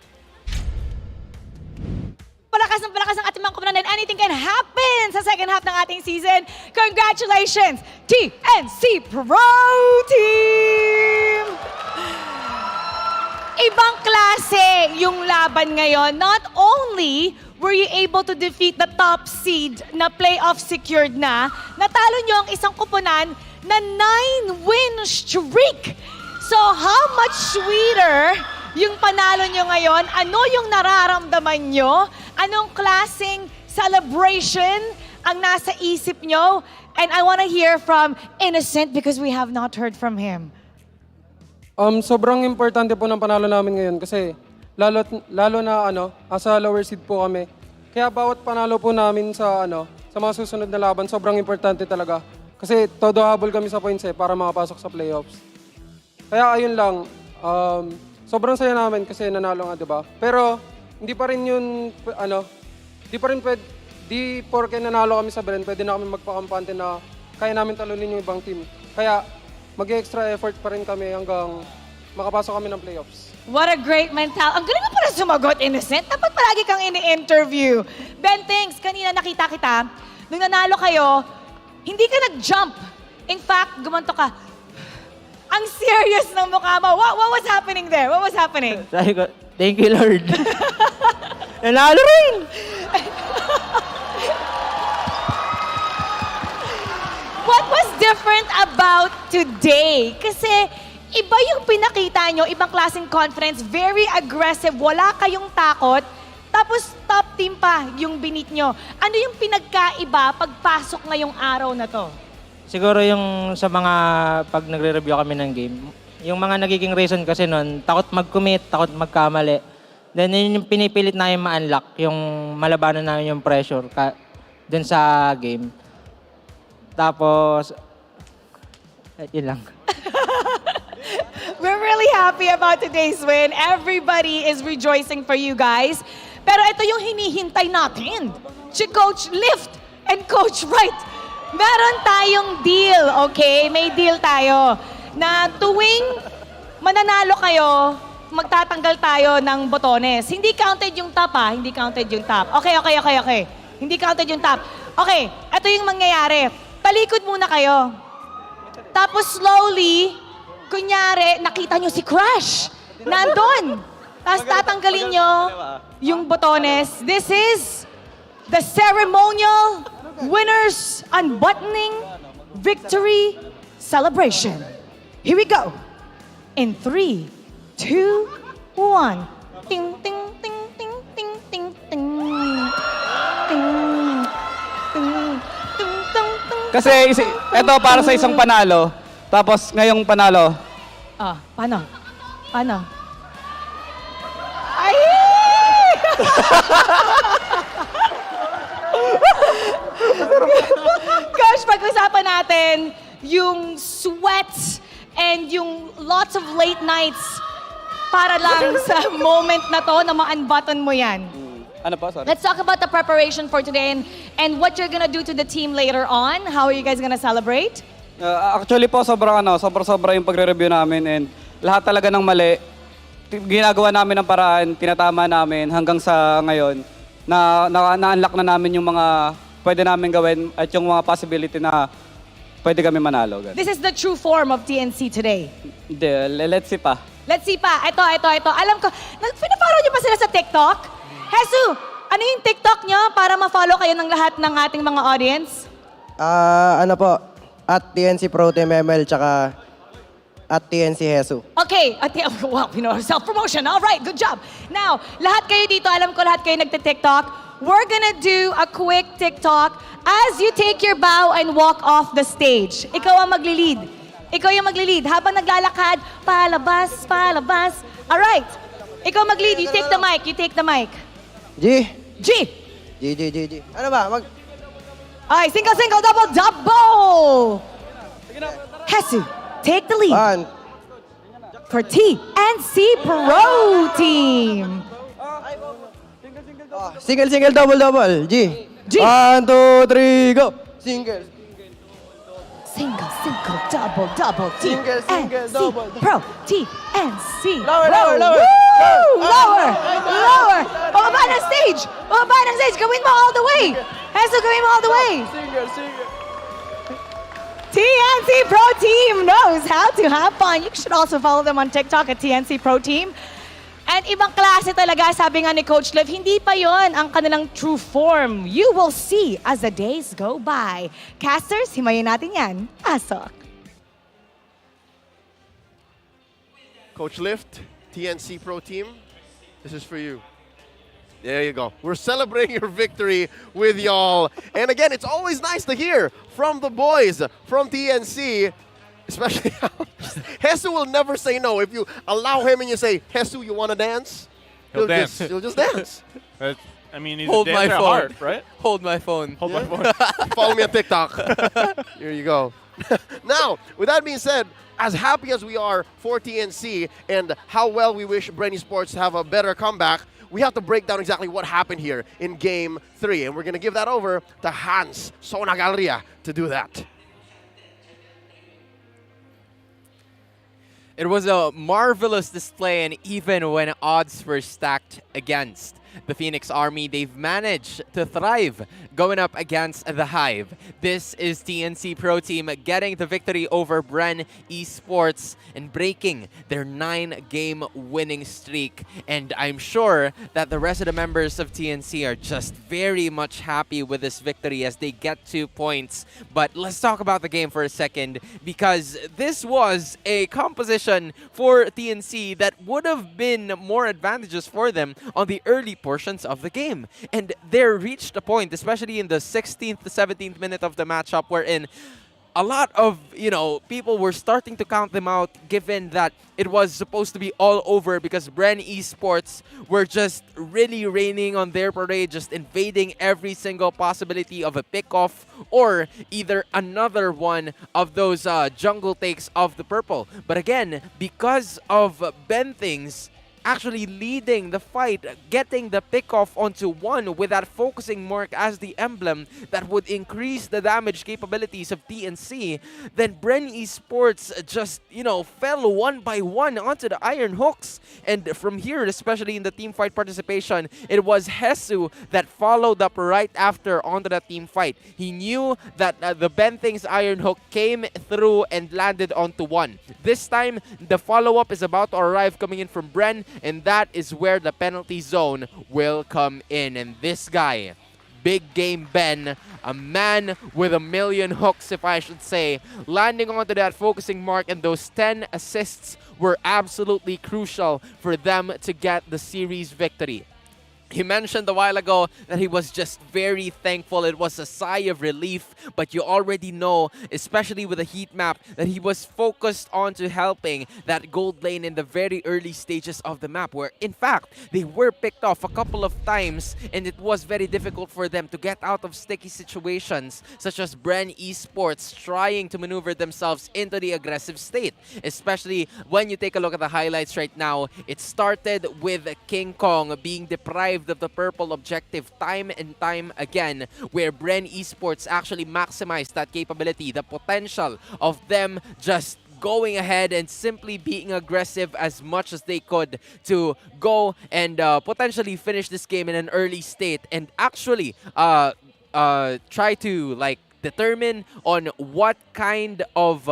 B: Palakas ng ating mga koponan, and anything can happen sa second half ng ating season. Congratulations, TNC Pro Team! Ibang klase yung laban ngayon. Not only were you able to defeat the top seed na playoff secured na, natalo nyo ang isang koponan na 9-win streak. So how much sweeter yung panalo nyo ngayon? Ano yung nararamdaman nyo? Anong klaseng celebration ang nasa isip nyo? And I want to hear from Innocent because we have not heard from him.
J: Sobrang importante po ng panalo namin ngayon kasi lalo na sa lower seed po kami. Kaya bawat panalo po namin sa mga susunod na laban, sobrang importante talaga. Kasi todo habol kami sa points para makapasok sa playoffs. Kaya ayun lang, sobrang saya namin kasi nanalo nga, 'di ba? Pero hindi pa rin yun di porke nanalo kami sa Bren, pwede na kami magpakampante na kaya namin talunin yung ibang team. Kaya mag-extra effort pa rin kami hanggang makapasok kami ng playoffs.
B: What a great mental. Ang galing mo pala sumagot, Innocent. Dapat palagi kang ini-interview. Ben, thanks. Kanina nakita kita. Nung nanalo kayo, hindi ka nag-jump. In fact, gumanto ka. Ang serious ng mukha mo. What was happening there? What was happening?
G: Sabi ko, thank you, Lord. Nanalo rin!
B: What was different about today? Kasi iba yung pinakita nyo, ibang klaseng conference, very aggressive, wala kayong takot, tapos top team pa yung binit nyo. Ano yung pinagkaiba pagpasok ngayong araw na to?
G: Siguro yung sa mga pag nagre-review kami ng game, yung mga nagiging reason kasi nun, takot mag-commit, takot magkamali. Then yun yung pinipilit namin ma-unlock, yung malabanan namin yung pressure dun sa game. Tapos, yun lang.
B: We're really happy about today's win. Everybody is rejoicing for you guys. Pero ito yung hinihintay natin. si Coach Lift and Coach Wright. Meron tayong deal, okay? May deal tayo na tuwing mananalo kayo, magtatanggal tayo ng botones. Hindi counted yung top hindi counted yung top. Okay. Hindi counted yung top. Okay, ito yung mangyayari. Talikod muna kayo. Tapos slowly, kunyari, nakita nyo si Crush. Nandun. Tapos tatanggalin nyo yung botones. This is the ceremonial winners unbuttoning victory celebration. Here we go. In 3, 2, 1. Ting, ting, ting, ting, ting, ting, ting. Ting, ting, ting, ting, ting.
K: Kasi ito para sa isang panalo, tapos ngayong panalo.
B: Paano? Ay! Gosh, pag-usapan natin yung sweat and yung lots of late nights para lang sa moment na to na ma-unbutton mo yan.
K: Ano pa? Sorry.
B: Let's talk about the preparation for today and what you're gonna do to the team later on. How are you guys gonna celebrate?
K: Actually po, sobra yung pagre-review namin and lahat talaga ng mali, ginagawa namin ng paraan, tinatama namin hanggang sa ngayon na-unlock na namin yung mga pwede namin gawin at yung mga possibility na pwede kami manalo. Ganun.
B: This is the true form of TNC today.
K: Hindi, let's see pa.
B: Let's see pa. Ito. Alam ko, pinafollow niyo pa sila sa TikTok? Hesu, ano yung TikTok niyo para ma-follow kayo ng lahat ng ating mga audience?
L: Ano po, at TNC Pro Team ML, tsaka at TNC Hesu.
B: Okay. Wow, self-promotion. All right, good job. Now, lahat kayo dito, alam ko lahat kayo nagte-TikTok. We're gonna do a quick TikTok as you take your bow and walk off the stage. Ikaw ang maglilid. Ikaw yung maglilid. Habang naglalakad, palabas. All right. Ikaw maglilid. You take the mic.
L: G. Ano ba?
B: Okay, single, double. Hesu, take the lead. For TNC Pro Team.
L: Single, double. G. 1, 2, 3, go. Single,
B: double.
L: Single, double.
B: Pro. TNC
L: Lower,
B: Pro.
L: lower.
B: Woo! Lower. Pababa ng stage. Gawin mo all the way. Hesu, gawin mo all the way.
L: Single.
B: TNC Pro Team knows how to have fun. You should also follow them on TikTok at TNC Pro Team. And ibang klase talaga, sabi nga ni Coach Liv, hindi pa yon ang kanilang true form. You will see as the days go by. Casters, himayin natin yan. Asok.
C: Coach Lift, TNC Pro Team, this is for you. There you go. We're celebrating your victory with y'all. And again, it's always nice to hear from the boys from TNC, especially Hesu will never say no. If you allow him and you say, Hesu, you want to dance?
D: He'll dance.
C: He'll just dance.
H: I mean, he's
E: Hold
H: a
E: my
H: dancer at
E: phone.
H: heart, right?
E: Hold my phone.
H: Hold my phone.
C: Follow me on TikTok. Here you go. Now, with that being said, as happy as we are for TNC and how well we wish Bren Esports to have a better comeback, we have to break down exactly what happened here in Game 3. And we're going to give that over to Hans Sonagalria to do that.
E: It was a marvelous display, and even when odds were stacked against the Phoenix Army, they've managed to thrive going up against the Hive. This is TNC Pro Team getting the victory over Bren Esports and breaking their 9-game winning streak. And I'm sure that the rest of the members of TNC are just very much happy with this victory as they get 2 points. But let's talk about the game for a second, because this was a composition for TNC that would have been more advantageous for them on the early portions of the game. And there reached a point, especially in the 16th to 17th minute of the matchup, wherein a lot of, people were starting to count them out, given that it was supposed to be all over because Bren Esports were just really raining on their parade, just invading every single possibility of a pick-off or either another one of those jungle takes of the purple. But again, because of Ben Things actually leading the fight, getting the pick-off onto 1 with that focusing mark as the emblem that would increase the damage capabilities of TNC, then Bren Esports just, fell 1 by 1 onto the iron hooks. And from here, especially in the team fight participation, it was Hesu that followed up right after onto that team fight. He knew that the Benthing's iron hook came through and landed onto 1. This time, the follow-up is about to arrive coming in from Bren, and that is where the penalty zone will come in. And this guy, Big Game Ben, a man with a million hooks, if I should say, landing onto that focusing mark, and those 10 assists were absolutely crucial for them to get the series victory. He mentioned a while ago that he was just very thankful. It was a sigh of relief, but you already know, especially with the heat map, that he was focused on to helping that gold lane in the very early stages of the map, where in fact they were picked off a couple of times and it was very difficult for them to get out of sticky situations, such as Bren Esports trying to maneuver themselves into the aggressive state. Especially when you take a look at the highlights right now, it started with King Kong being deprived of the purple objective time and time again, where Bren Esports actually maximized that capability, the potential of them just going ahead and simply being aggressive as much as they could to go and potentially finish this game in an early state and actually try to determine on what kind of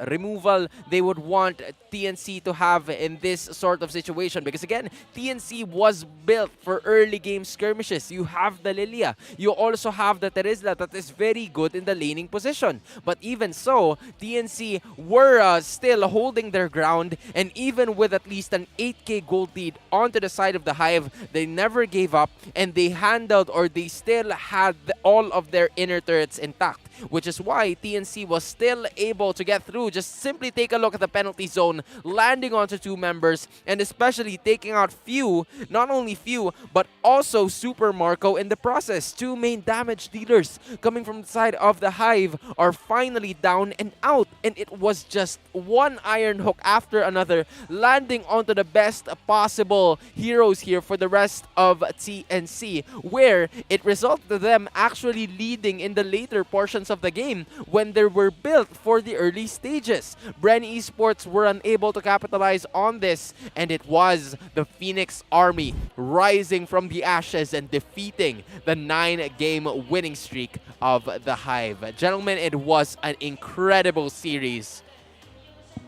E: removal they would want TNC to have in this sort of situation. Because again, TNC was built for early game skirmishes. You have the Lilia. You also have the Terizla that is very good in the laning position. But even so, TNC were still holding their ground, and even with at least an 8k gold lead onto the side of the Hive, they never gave up, and they handled, or they still had all of their inner turrets intact. Which is why TNC was still able to get through. Just simply take a look at the penalty zone, landing onto 2 members, and especially taking out Few, not only Few, but also Super Marco in the process. 2 main damage dealers coming from the side of the Hive are finally down and out, and it was just one iron hook after another, landing onto the best possible heroes here for the rest of TNC, where it resulted in them actually leading in the later portions of the game when they were built for the early stages. Bren Esports were unable to capitalize on this, and it was the Phoenix Army rising from the ashes and defeating the 9-game winning streak of the Hive. Gentlemen, it was an incredible series.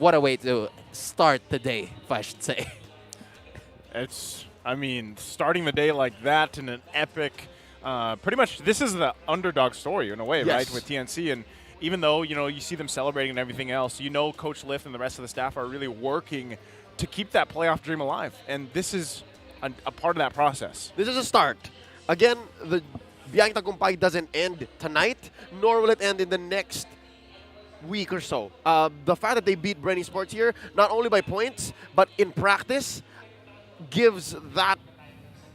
E: What a way to start the day, if I should say.
D: Starting the day like that in an epic pretty much, this is the underdog story in a way, right, with TNC. And even though, you see them celebrating and everything else, Coach Lift and the rest of the staff are really working to keep that playoff dream alive. And this is a part of that process.
C: This is a start. Again, the Biyang Tagumpay doesn't end tonight, nor will it end in the next week or so. The fact that they beat Bren Esports here, not only by points, but in practice, gives that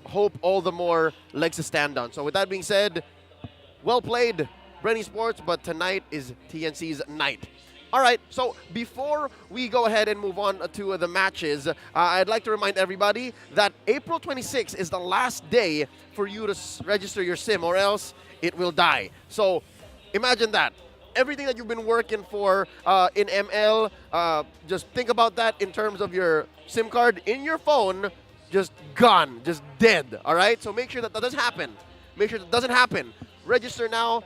C: hope all the more legs to stand on. So with that being said, well played, Bren Esports, but tonight is TNC's night. All right, so before we go ahead and move on to the matches, I'd like to remind everybody that April 26th is the last day for you to register your SIM, or else it will die. So imagine that. Everything that you've been working for in ML, just think about that in terms of your SIM card in your phone, just gone, just dead, all right? So make sure that doesn't happen. Make sure that doesn't happen. Register now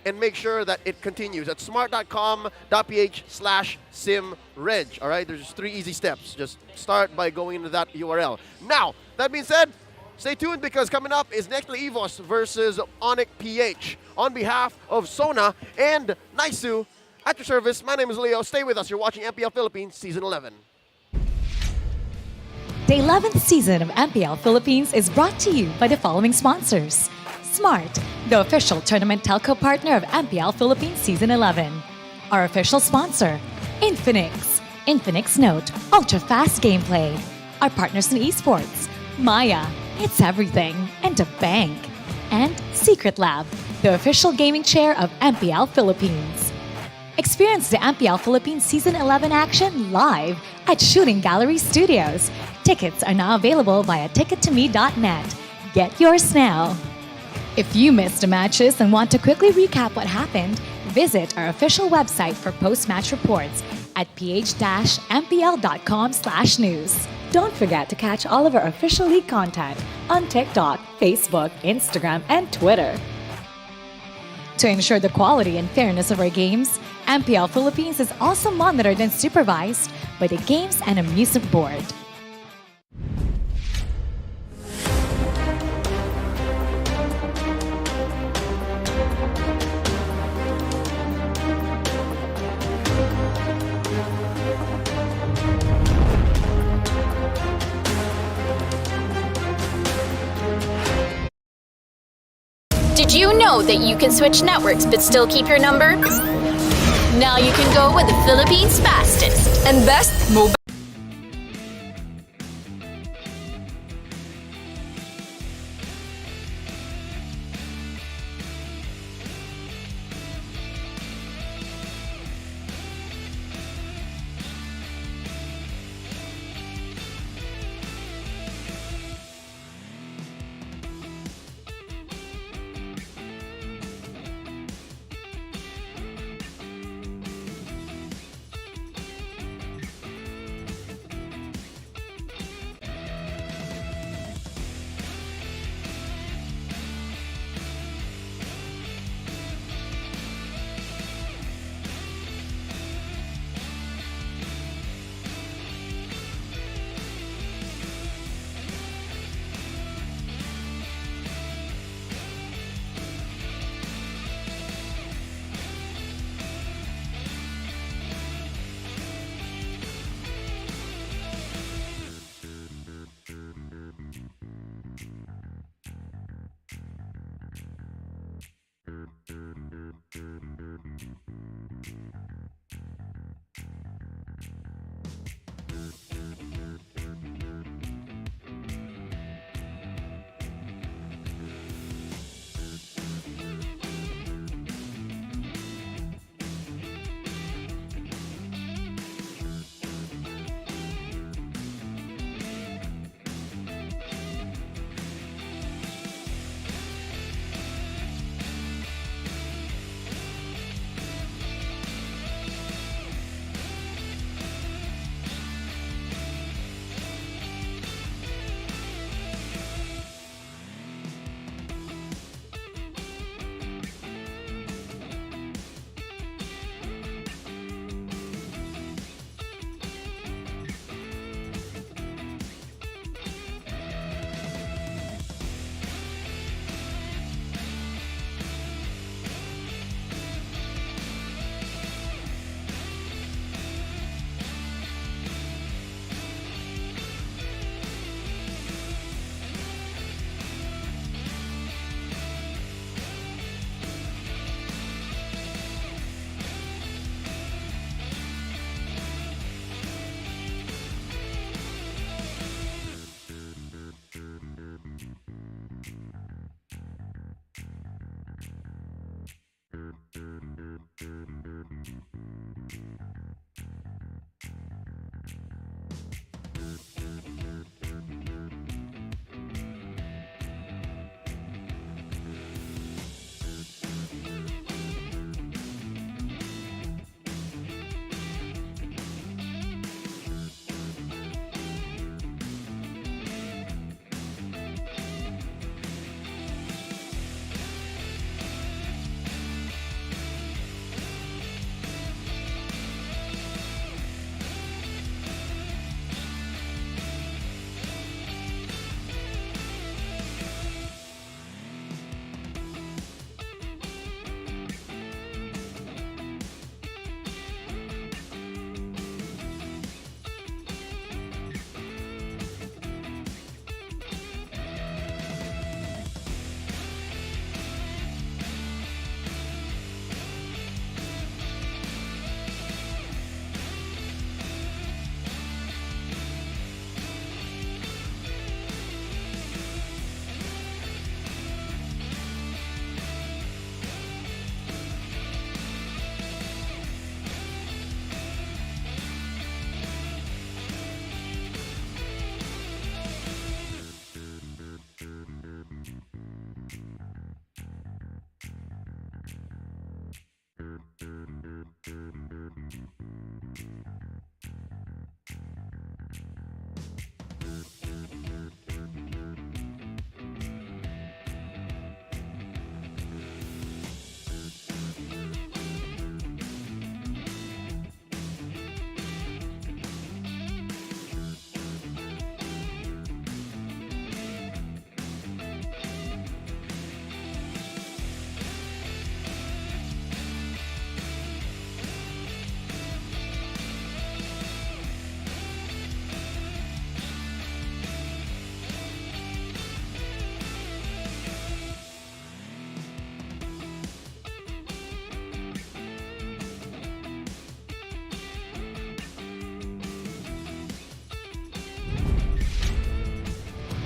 C: and make sure that it continues at smart.com.ph/simreg, all right? There's just 3 easy steps. Just start by going into that URL. Now, that being said, stay tuned because coming up is Nexplay EVOS versus ONIC-PH. On behalf of Sona and Naisu, at your service, my name is Leo. Stay with us. You're watching MPL Philippines Season 11.
A: The 11th season of MPL Philippines is brought to you by the following sponsors. Smart, the official tournament telco partner of MPL Philippines Season 11. Our official sponsor, Infinix. Infinix Note, ultra-fast gameplay. Our partners in esports, Maya, it's everything, and a bank. And Secret Lab, the official gaming chair of MPL Philippines. Experience the MPL Philippines Season 11 action live at Shooting Gallery Studios. Tickets are now available via tickettome.net. Get yours now. If you missed the matches and want to quickly recap what happened, visit our official website for post-match reports at ph-mpl.com/news. Don't forget to catch all of our official league content on TikTok, Facebook, Instagram, and Twitter. To ensure the quality and fairness of our games, MPL Philippines is also monitored and supervised by the Games and Amusement Board.
M: Did you know that you can switch networks but still keep your number? Now you can go with the Philippines' fastest and best mobile.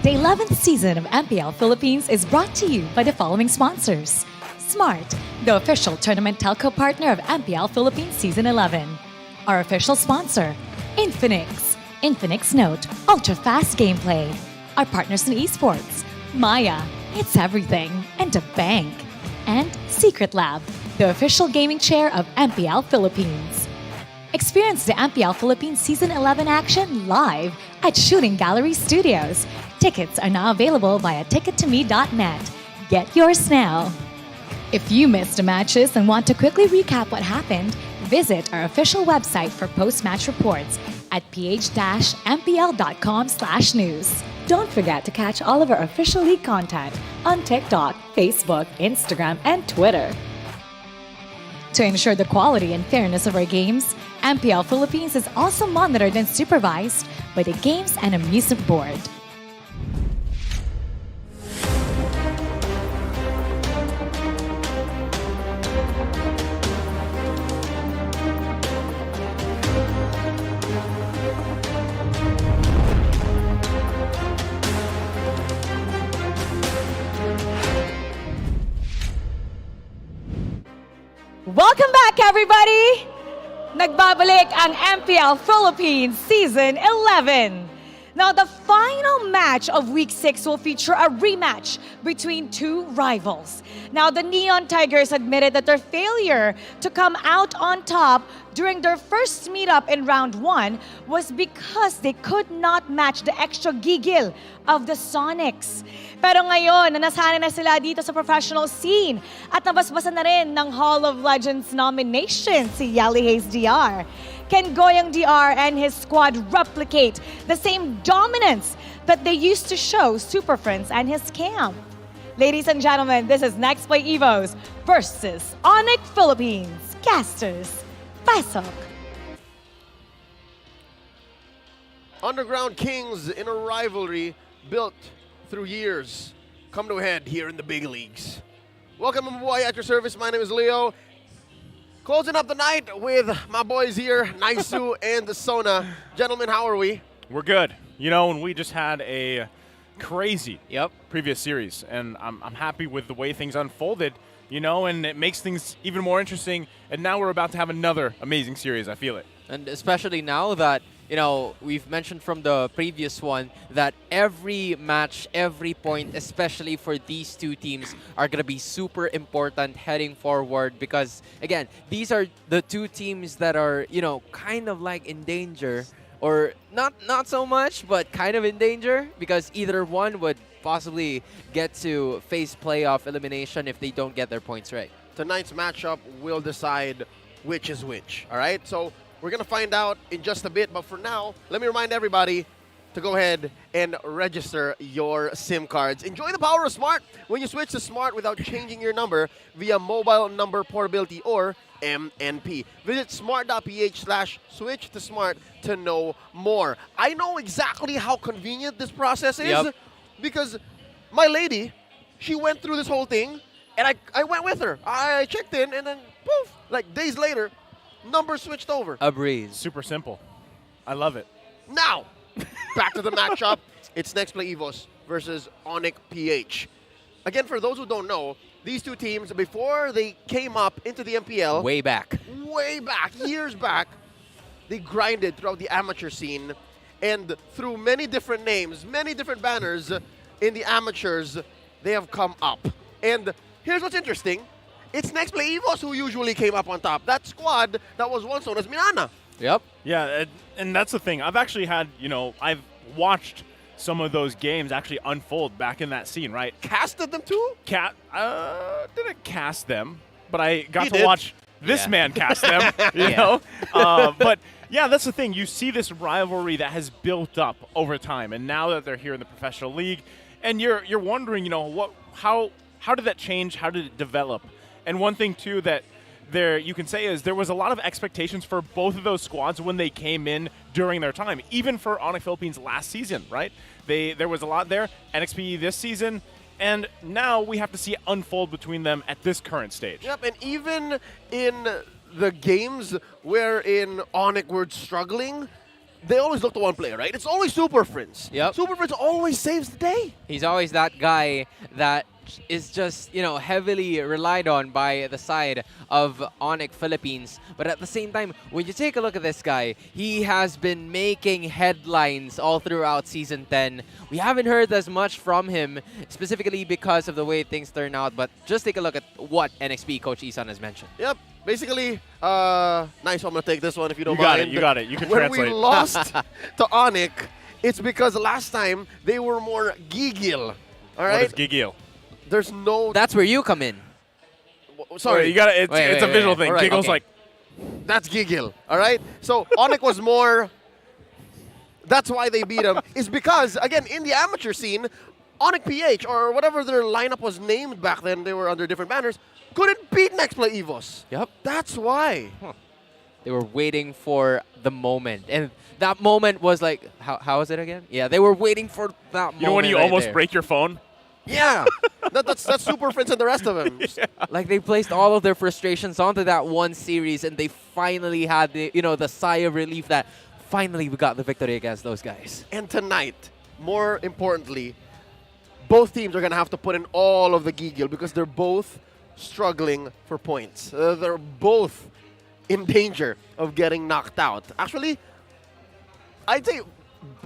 A: The 11th season of MPL Philippines is brought to you by the following sponsors. Smart, the official tournament telco partner of MPL Philippines Season 11. Our official sponsor, Infinix. Infinix Note, ultra-fast gameplay. Our partners in esports, Maya, it's everything, and a bank. And Secret Lab, the official gaming chair of MPL Philippines. Experience the MPL Philippines Season 11 action live at Shooting Gallery Studios. Tickets are now available via tickettome.net. Get yours now. If you missed the matches and want to quickly recap what happened, visit our official website for post-match reports at ph-mpl.com/news. Don't forget to catch all of our official league content on TikTok, Facebook, Instagram, and Twitter. To ensure the quality and fairness of our games, MPL Philippines is also monitored and supervised by the Games and Amusement Board.
B: Welcome back, everybody! Nagbabalik ang MPL Philippines Season 11. Now, the final match of Week 6 will feature a rematch between two rivals. Now, the Neon Tigers admitted that their failure to come out on top during their first meetup in Round 1 was because they could not match the extra gigil of the Sonics. Pero ngayon, nasanay na sila dito sa professional scene at nabasbasan na rin ng Hall of Legends nomination si Yali Hayes DR. Can Goyang DR and his squad replicate the same dominance that they used to show Super Friends and his camp? Ladies and gentlemen, this is Nexplay EVOS versus ONIC Philippines. Casters, pasok!
C: Underground Kings in a rivalry built through years come to a head here in the big leagues. Welcome, Mabuhay, at your service. My name is Leo. Closing up the night with my boys here, Naisu and Sona. Gentlemen, how are we?
D: We're good. You know, and we just had a crazy previous series, and I'm happy with the way things unfolded, you know, and it makes things even more interesting. And now we're about to have another amazing series. I feel it.
E: And especially now that, you know, we've mentioned from the previous one that every match, every point, especially for these two teams, are going to be super important heading forward because, again, these are the two teams that are, you know, kind of like in danger, or not so much, but kind of in danger because either one would possibly get to face playoff elimination if they don't get their points right.
C: Tonight's matchup will decide which is which, all right? So we're going to find out in just a bit, but for now, let me remind everybody to go ahead and register your SIM cards. Enjoy the power of Smart when you switch to Smart without changing your number via mobile number portability or MNP. Visit smart.ph/switch to Smart to know more. I know exactly how convenient this process is because my lady, she went through this whole thing and I went with her. I checked in and then poof, like days later, number switched over.
E: A breeze.
D: Super simple. I love it.
C: Now, back to the matchup. It's Nexplay EVOS versus MPL-PH. Again, for those who don't know, these two teams, before they came up into the MPL,
E: way back,
C: years back, they grinded throughout the amateur scene, and through many different names, many different banners in the amateurs, they have come up. And here's what's interesting. It's Nexplay EVOS who usually came up on top. That squad that was once known as Minana.
E: Yep.
D: Yeah, and that's the thing. I've actually had, you know, I've watched some of those games actually unfold back in that scene, right?
C: Casted them too?
D: Didn't cast them, but I got to watch this man cast them, you know? But yeah, that's the thing. You see this rivalry that has built up over time, and now that they're here in the professional league, and you're wondering, you know, how did that change? How did it develop? And one thing, too, that you can say is there was a lot of expectations for both of those squads when they came in during their time, even for ONIC Philippines last season, right? There was a lot there. NXPE this season, and now we have to see it unfold between them at this current stage.
C: Yep, and even in the games wherein ONIC were struggling, they always look to one player, right? It's always Super Prince.
E: Yep.
C: Super Prince always saves the day.
E: He's always that guy that is just, heavily relied on by the side of ONIC Philippines. But at the same time, when you take a look at this guy, he has been making headlines all throughout Season 10. We haven't heard as much from him, specifically because of the way things turn out. But just take a look at what NXPE Coach Isan has mentioned.
C: Yep. Basically, nice. I'm going to take this one if you don't
D: You got
C: mind.
D: it. You got it. You can
C: when
D: translate.
C: we lost to ONIC, it's because last time they were more gigil. All right?
D: What is Gigil?
C: There's no...
E: That's where you come in.
C: Sorry.
D: You got it. It's a visual thing.
C: All right,
D: Giggle's
C: okay.
D: like...
C: That's gigil. All right? So ONIC was more... That's why they beat him. Is because, again, in the amateur scene, ONIC-PH, or whatever their lineup was named back then, they were under different banners, couldn't beat Nexplay EVOS.
E: Yep.
C: That's why.
E: They were waiting for the moment. And that moment was like, how was it again? Yeah, they were waiting for that moment.
D: You know when you
E: right
D: almost
E: there.
D: break your phone?
C: Yeah. that's Super Prince and the rest of them.
D: Yeah.
E: Like they placed all of their frustrations onto that one series, and they finally had the the sigh of relief that finally we got the victory against those guys.
C: And tonight, more importantly, both teams are going to have to put in all of the gigil because they're both struggling for points. They're both in danger of getting knocked out. Actually, I'd say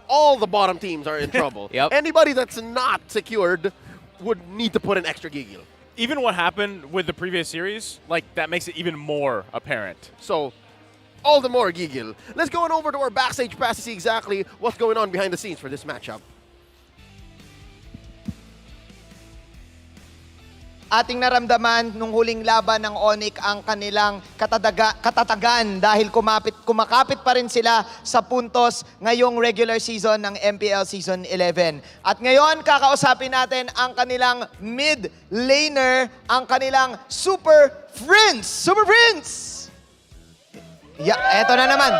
C: all the bottom teams are in trouble.
E: Yep.
C: Anybody that's not secured would need to put in extra gigil.
D: Even what happened with the previous series, like that makes it even more apparent.
C: So, all the more gigil. Let's go on over to our backstage pass to see exactly what's going on behind the scenes for this matchup.
F: Ating naramdaman nung huling laban ng ONIC ang kanilang katatagan dahil kumakapit pa rin sila sa puntos ngayong regular season ng MPL Season 11. At ngayon, kakausapin natin ang kanilang mid laner, ang kanilang Super Prince! Super Prince! Yeah, eto na naman.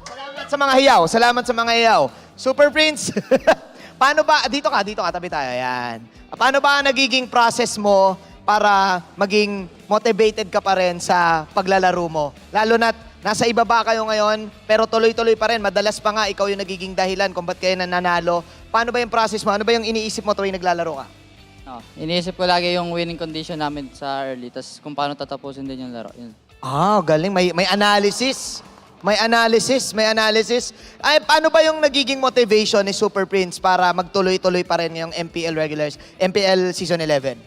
F: Salamat sa mga hiyaw. Salamat sa mga hiyaw. Super Prince! Paano ba, dito ka, tabi tayo, yan. Paano ba nagiging process mo para maging motivated ka pa rin sa paglalaro mo? Lalo na nasa ibaba kayo ngayon, pero tuloy-tuloy pa rin. Madalas pa nga, ikaw yung nagiging dahilan kung ba't kayo nananalo. Paano ba yung process mo? Ano ba yung iniisip mo tuwing naglalaro ka?
N: Iniisip ko lagi yung winning condition namin sa early, tas kung paano tatapusin din yung laro. Yun.
F: Galing. May analysis. May analysis. Ay, paano ba yung nagiging motivation ni Super Prince para magtuloy-tuloy pa rin yung MPL Season 11?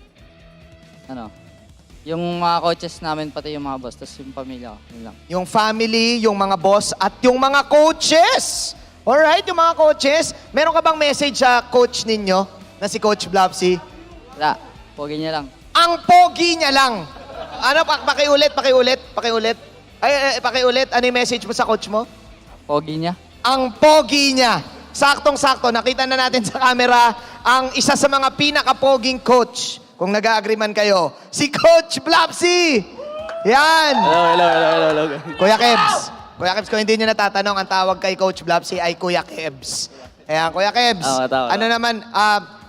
N: Yung mga coaches namin, pati yung mga boss, tas yung pamilya ko, yun lang.
F: Yung family, yung mga boss, at yung mga coaches! Alright, yung mga coaches. Meron ka bang message sa coach ninyo na si Coach Blapsy?
N: Wala, pogi niya lang.
F: Ang pogi niya lang! Ano, pakiulit. Pakiulit. Ano yung message mo sa coach mo?
N: Pogi niya.
F: Ang pogi niya. Saktong-sakto. Nakita na natin sa camera ang isa sa mga pinaka-poging coach. Kung nag-agree man kayo. Si Coach Blapsy! Yan!
N: Hello.
F: Kuya Kebs, kung hindi nyo natatanong, ang tawag kay Coach Blapsy ay Kuya Kebs. Ayan, Kuya Kebs.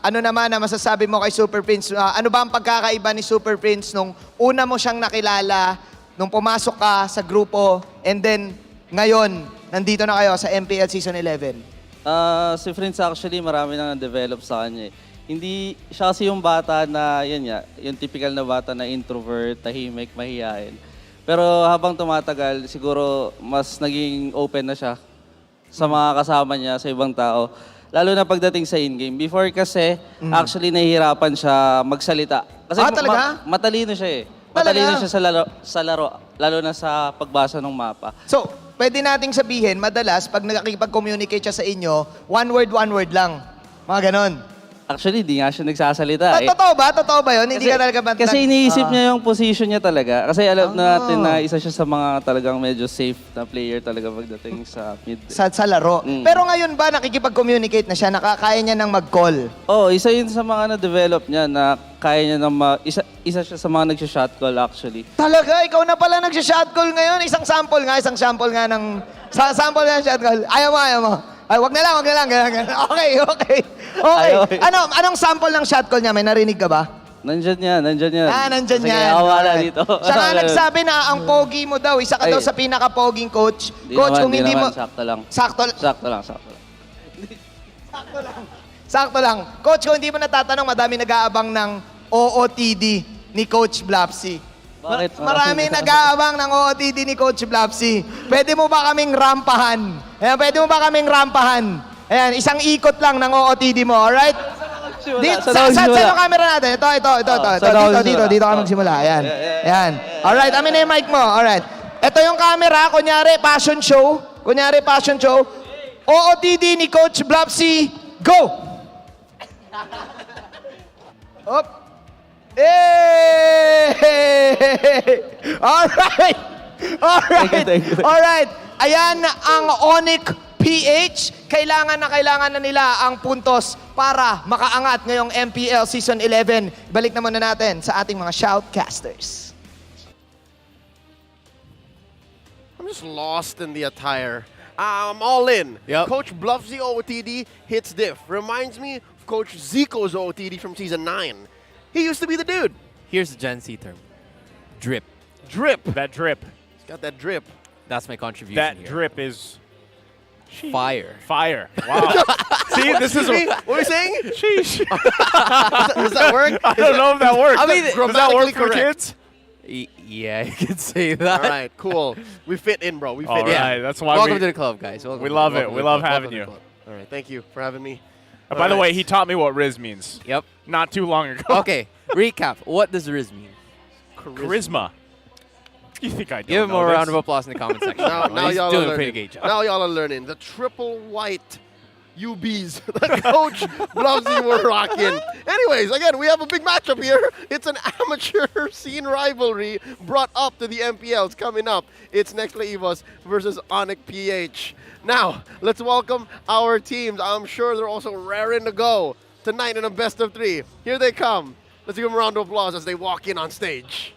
F: Ano naman na masasabi mo kay Super Prince? Ano ba ang pagkakaiba ni Super Prince nung una mo siyang nakilala, nung pumasok ka sa grupo, and then ngayon, nandito na kayo sa MPL Season 11?
O: Si Prince actually marami nang na-develop sa kanya. Hindi siya kasi yung bata na, yung typical na bata na introvert, tahimik, mahihain. Pero habang tumatagal, siguro mas naging open na siya sa mga kasama niya, sa ibang tao. Lalo na pagdating sa in-game. Before kasi, actually nahihirapan siya magsalita. Kasi
F: talaga?
O: matalino siya eh. Matalino siya sa laro, lalo na sa pagbasa ng mapa.
F: So, pwede nating sabihin, madalas, pag nakikipag-communicate siya sa inyo, one word lang. Mga ganon.
O: Actually, di nga siya nagsasalita.
F: Totoo ba? Totoo ba yun? Hindi ka talaga ba?
O: Kasi iniisip niya yung position niya talaga. Kasi alam natin na isa siya sa mga talagang medyo safe na player talaga pagdating sa mid.
F: Sa laro. Pero ngayon ba, nakikipag-communicate na siya? Nakakaya niya nang mag-call?
O: Isa yun sa mga na-develop niya na kaya niya na isa siya sa mga nagsha-shot call actually.
F: Talaga? Ikaw na pala nagsha-shot call ngayon? Isang sample nga ng sample nga ng shot call. Ayaw mo. Ay, wag na lang. Ganyan. Okay. Anong sample ng shot call niya? May narinig ka ba?
O: Nandyan yan.
F: Nandyan
O: Sige,
F: yan.
O: wala
F: Alright.
O: dito.
F: Siya nga nagsabi na ang pogi mo daw, isa ka daw sa pinaka-poging coach. Coach, kung hindi mo...
O: Sakto lang.
F: Sakto lang. Coach, kung hindi mo natatanong, madami nag-aabang ng OOTD ni Coach Blapsy.
O: Bakit?
F: Marami nag-aabang ng OOTD ni Coach Blapsy. Pwede mo ba kaming rampahan? Ayan, isang ikot lang ng OOTD mo, alright? Saan yung camera natin? Ito. Dito ka magsimula. Ayan. Alright, amin na yung mic mo. Alright. Ito yung camera. Kunyari, passion show. OOTD ni Coach Blapsy. Go! Up. Alright. Alright. Ayan ang ONIC PH, kailangan na nila ang puntos para makaangat ngayong MPL Season 11. Balik na muna natin sa ating mga shoutcasters.
C: I'm just lost in the attire. I'm all in.
P: Yep.
C: Coach Bluffsy OOTD hits diff. Reminds me of Coach Zico's OOTD from Season 9. He used to be the dude.
P: Here's the Gen Z term. Drip.
D: That drip.
C: He's got that drip.
P: That's my contribution
D: That
P: here.
D: drip is...
P: Fire.
D: Wow. See, this is...
C: What are you saying?
D: Sheesh.
C: Does that work?
D: I don't know if that works.
P: I mean,
D: does that work for
C: correct.
D: kids?
P: Yeah, you could say that.
C: All right, cool. We fit in, bro. We fit
D: All
C: in.
D: right, that's why
P: Welcome to the club, guys.
D: we love it. We love having you.
C: All right, thank you for having me.
D: By the way, he taught me what Riz means.
P: Yep.
D: Not too long ago.
P: Okay, recap. What does Riz mean?
D: Charisma. You think I don't
P: Give him
D: know
P: a
D: this?
P: round of applause in the comment section.
C: Now
P: He's
C: y'all
P: doing
C: are
P: a pretty
C: learning.
P: great job.
C: Now y'all are learning. The triple white UBs that Coach Bluffsy were rocking. Anyways, again, we have a big matchup here. It's an amateur scene rivalry brought up to the MPLs coming up. It's Nexplay EVOS versus ONIC PH. Now, let's welcome our teams. I'm sure they're also raring to go tonight in a best of 3. Here they come. Let's give them a round of applause as they walk in on stage.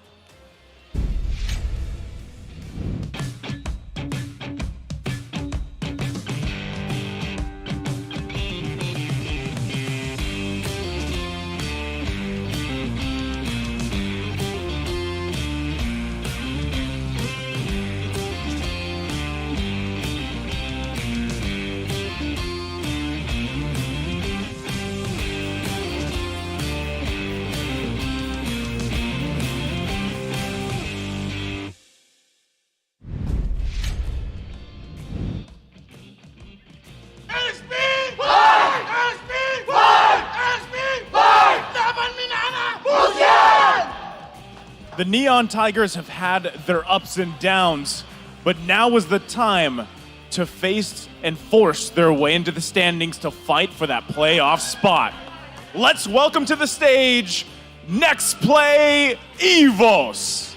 H: The Neon Tigers have had their ups and downs, but now is the time to face and force their way into the standings to fight for that playoff spot. Let's welcome to the stage, Nexplay EVOS.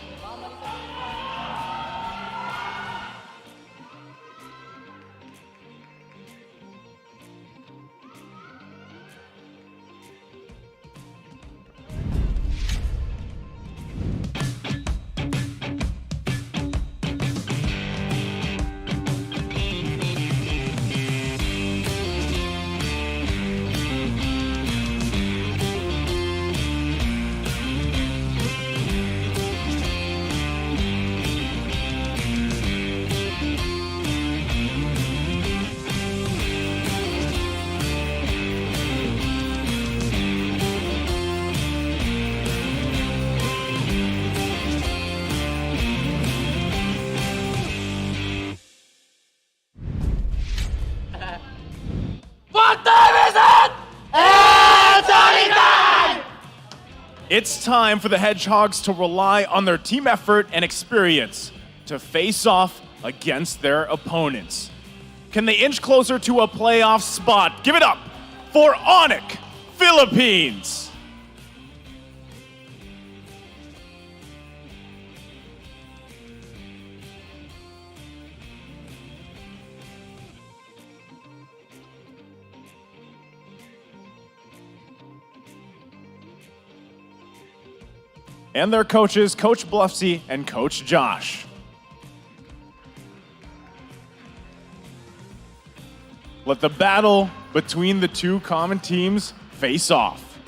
H: It's time for the Hedgehogs to rely on their team effort and experience to face off against their opponents. Can they inch closer to a playoff spot? Give it up for ONIC Philippines. And their coaches, Coach Bluffsy and Coach Josh. Let the battle between the two common teams face off.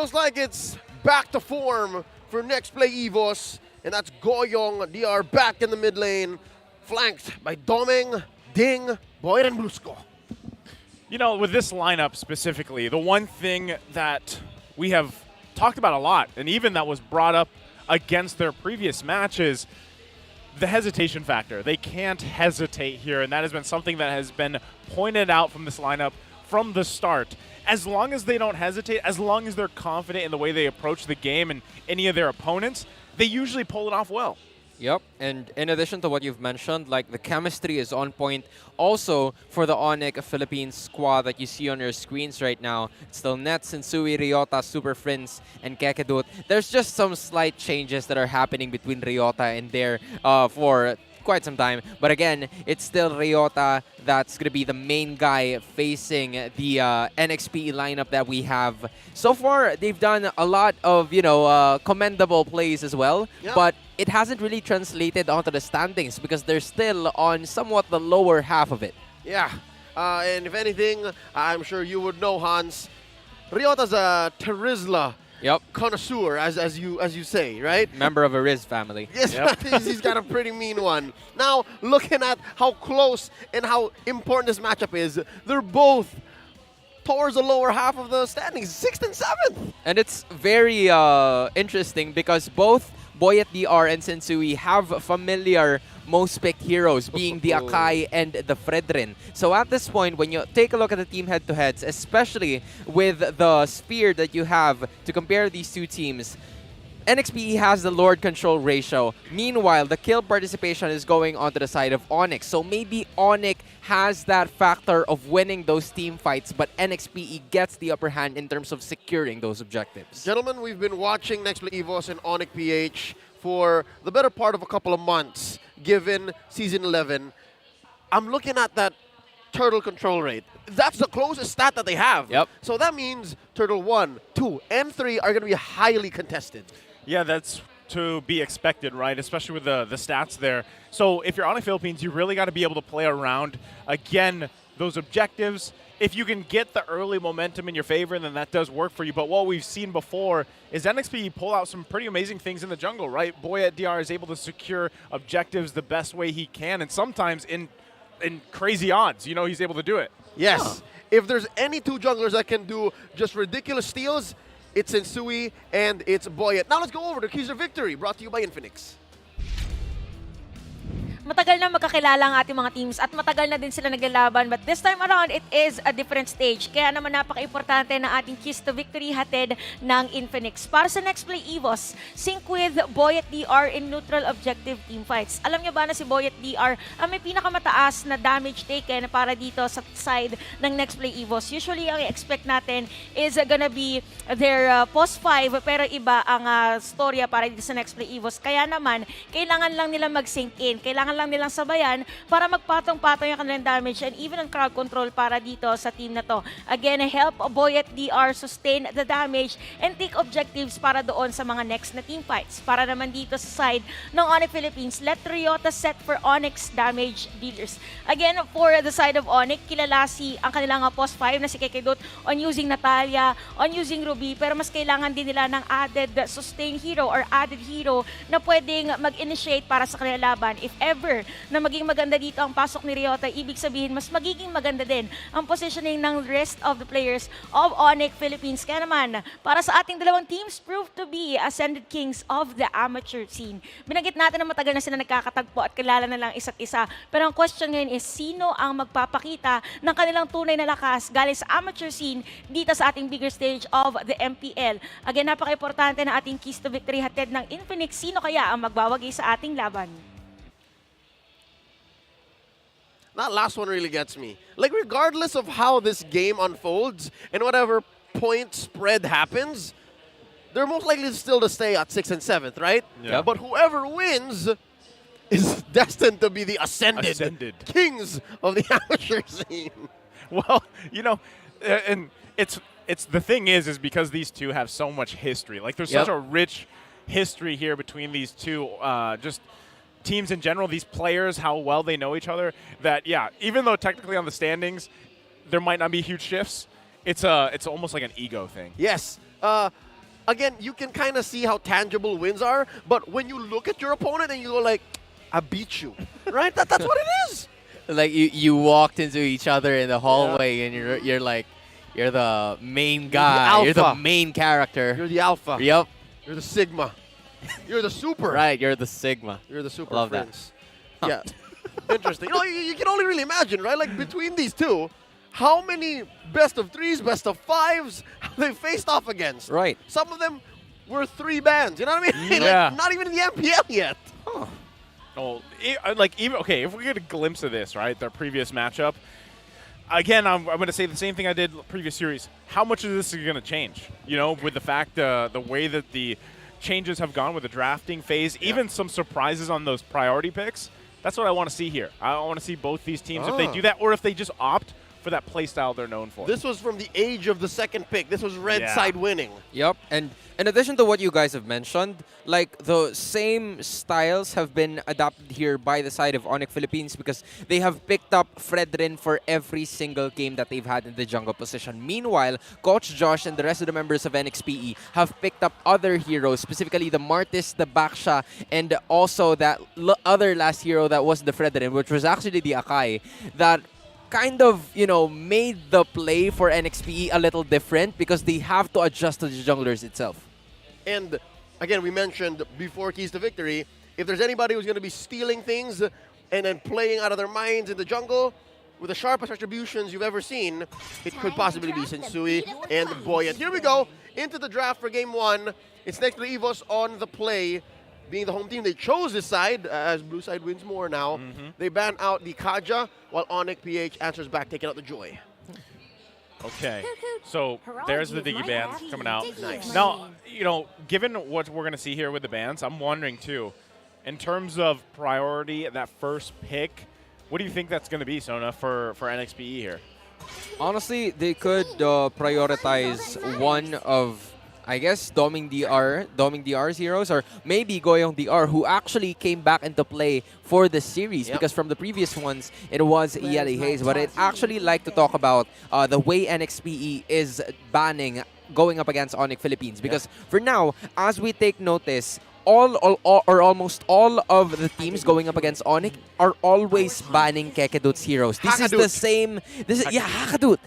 C: looks like it's back to form for Nexplay EVOS, and that's Goyong DR back in the mid lane, flanked by Doming, Ding, Boyd, and Blusco.
D: You know, with this lineup specifically, the one thing that we have talked about a lot, and even that was brought up against their previous matches, the hesitation factor. They can't hesitate here, and that has been something that has been pointed out from this lineup from the start. As long as they don't hesitate, as long as they're confident in the way they approach the game and any of their opponents, they usually pull it off well.
E: Yep, and in addition to what you've mentioned, like the chemistry is on point also for the ONIC Philippines squad that you see on your screens right now. It's still Nets, Sensui, Ryota, Super Friends, and Kekedut. There's just some slight changes that are happening between Ryota and there for quite some time. But again, it's still Ryota that's going to be the main guy facing the NXPE lineup that we have. So far, they've done a lot of, commendable plays as well.
C: Yeah.
E: But it hasn't really translated onto the standings because they're still on somewhat the lower half of it.
C: Yeah, and if anything, I'm sure you would know, Hans, Ryota's a Terizla connoisseur, as you say, right?
E: Member of a Riz family.
C: Yes, he's got a pretty mean one. Now, looking at how close and how important this matchup is, they're both towards the lower half of the standings, 6th and 7th.
E: And it's very interesting because both Boyet DR and Sensui have familiar most picked heroes, being the Akai and the Fredrin. So at this point, when you take a look at the team head-to-heads, especially with the spear that you have to compare these two teams, NXPE has the Lord control ratio. Meanwhile, the kill participation is going onto the side of ONIC. So maybe ONIC has that factor of winning those team fights, but NXPE gets the upper hand in terms of securing those objectives.
C: Gentlemen, we've been watching Nexplay EVOS and ONIC-PH for the better part of a couple of months, given Season 11. I'm looking at that turtle control rate. That's the closest stat that they have.
E: Yep.
C: So that means Turtle 1, 2, and 3 are going to be highly contested.
D: Yeah, that's to be expected, right? Especially with the stats there. So if you're on the Philippines, you really got to be able to play around, again, those objectives. If you can get the early momentum in your favor, then that does work for you. But what we've seen before is NXPE pull out some pretty amazing things in the jungle, right? Boyet DR is able to secure objectives the best way he can, and sometimes in crazy odds, he's able to do it.
C: Yes. If there's any two junglers that can do just ridiculous steals, it's Sensui and it's Boyet. Now let's go over to Keys of Victory, brought to you by Infinix.
B: Matagal na magkakilala ang ating mga teams at matagal na din sila naglalaban, but this time around, it is a different stage. Kaya naman napaka-importante na ating keys to victory hatid ng Infinix. Para sa Nexplay EVOS, sync with Boyet DR in neutral objective team fights. Alam niyo ba na si Boyet DR ang may pinakamataas na damage taken para dito sa side ng Nexplay EVOS? Usually, ang expect natin is gonna be their post 5, pero iba ang storya para dito sa Nexplay EVOS. Kaya naman, kailangan lang nila mag-sync in. Kailangan lang nilang sabayan para magpatong-patong yung kanilang damage and even ang crowd control para dito sa team na to. Again, help Boyet DR sustain the damage and take objectives para doon sa mga next na team fights. Para naman dito sa side ng ONIC Philippines, let Ryota set for ONIC's damage dealers. Again, for the side of ONIC, kilala ang kanilang post 5 na si Kekedut on using Natalia, on using Ruby, pero mas kailangan din nila ng added sustain hero or added hero na pwedeng mag-initiate para sa kanilang laban. If ever na maging maganda dito ang pasok ni Ryota, ibig sabihin mas magiging maganda din ang positioning ng rest of the players of ONIC Philippines. Kaya naman, para sa ating dalawang teams, proved to be ascended kings of the amateur scene. Binanggit natin na matagal na sila nagkakatagpo at kilala na lang isa't isa. Pero ang question ngayon is, sino ang magpapakita ng kanilang tunay na lakas galing sa amateur scene dito sa ating bigger stage of the MPL? Again, napaka-importante na ating keys to victory hatid ng Infinix. Sino kaya ang magbawagi sa ating laban?
C: That last one really gets me. Like, regardless of how this game unfolds and whatever point spread happens, they're most likely still to stay at 6th and 7th, right?
D: Yeah.
C: But whoever wins is destined to be the ascended kings of the amateur scene.
D: Well, and it's the thing is because these two have so much history. Like, there's such a rich history here between these two. Just teams in general, these players, how well they know each other, that, even though technically on the standings there might not be huge shifts, it's almost like an ego thing.
C: Yes. again, you can kind of see how tangible wins are, but when you look at your opponent and you go like, I beat you, right? That's what it is.
P: Like you walked into each other in the hallway, and you're like, you're the main guy. You're the main character.
C: You're the alpha.
P: Yep.
C: You're the sigma. You're the super.
P: Right. You're the sigma.
C: You're the super.
P: Love
C: friends. Yeah. Interesting. You can only really imagine, right? Like between these two, how many best of 3s, best of 5s have they faced off against?
P: Right.
C: Some of them were 3 bands. You know what I mean?
D: Yeah.
C: Like, not even in the MPL yet.
D: Oh, okay, if we get a glimpse of this, right, their previous matchup, again, I'm going to say the same thing I did previous series. How much of this is going to change? You know, with the fact the way that the changes have gone with the drafting phase, even some surprises on those priority picks. That's what I want to see here. I want to see both these teams if they do that, or if they just opt for that play style they're known for.
C: This was from the age of the second pick. This was red side winning.
E: Yep, and in addition to what you guys have mentioned, like the same styles have been adopted here by the side of ONIC Philippines because they have picked up Fredrin for every single game that they've had in the jungle position. Meanwhile, Coach Josh and the rest of the members of NXPE have picked up other heroes, specifically the Martis, the Baksha, and also that other last hero that was the Fredrin, which was actually the Akai, that kind of, made the play for NXPE a little different because they have to adjust to the junglers itself.
C: And again, we mentioned before Keys to Victory, if there's anybody who's going to be stealing things and then playing out of their minds in the jungle with the sharpest retributions you've ever seen, it could possibly be Sensui and Boyet. Here we go into the draft for Game 1. It's Nexplay EVOS on the play. Being the home team, they chose this side as blue side wins more now. They ban out the Kaja while ONIC-PH answers back, taking out the Joy.
D: Okay, so there's the Diggy bans coming out.
C: Nice.
D: Now, given what we're going to see here with the bans, I'm wondering too, in terms of priority, that first pick, what do you think that's going to be, Sona, for NXPE here?
E: Honestly, they could prioritize one of, I guess, Doming DR's heroes, or maybe Goyong DR, who actually came back into play for the series, because from the previous ones, it was Yeli Hayes. But I'd actually like to talk about the way NXPE is banning going up against ONIC Philippines, because for now, as we take notice, all or almost all of the teams going up against ONIC are always banning Kekedut's heroes. This is the same. Hakadut.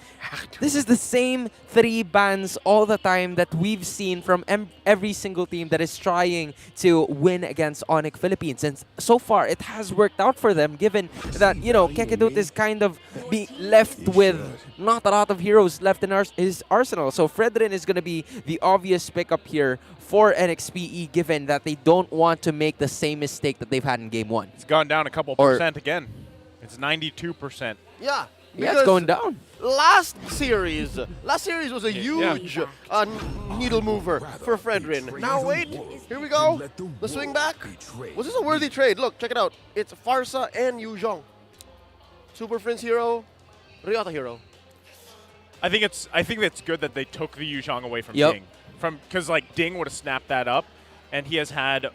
E: This is the same 3 bans all the time that we've seen from every single team that is trying to win against ONIC Philippines. And so far, it has worked out for them, given that, Kekedut is kind of left with not a lot of heroes left in his arsenal. So Fredrin is going to be the obvious pickup here for NXPE, given that they don't want to make the same mistake that they've had in Game 1.
D: It's gone down a couple percent again. It's 92%.
C: Yeah.
E: Yeah, it's going down.
C: Last series was a huge needle mover for Fredrin. Now wait, here we go. The swing back. Was this a worthy trade? Look, check it out. It's Farsa and Yu Zhong. Super Friends hero, Ryota hero.
D: I think it's good that they took the Yuzhong away from
E: Yep.
D: Ding. Because Ding would have snapped that up, and he has had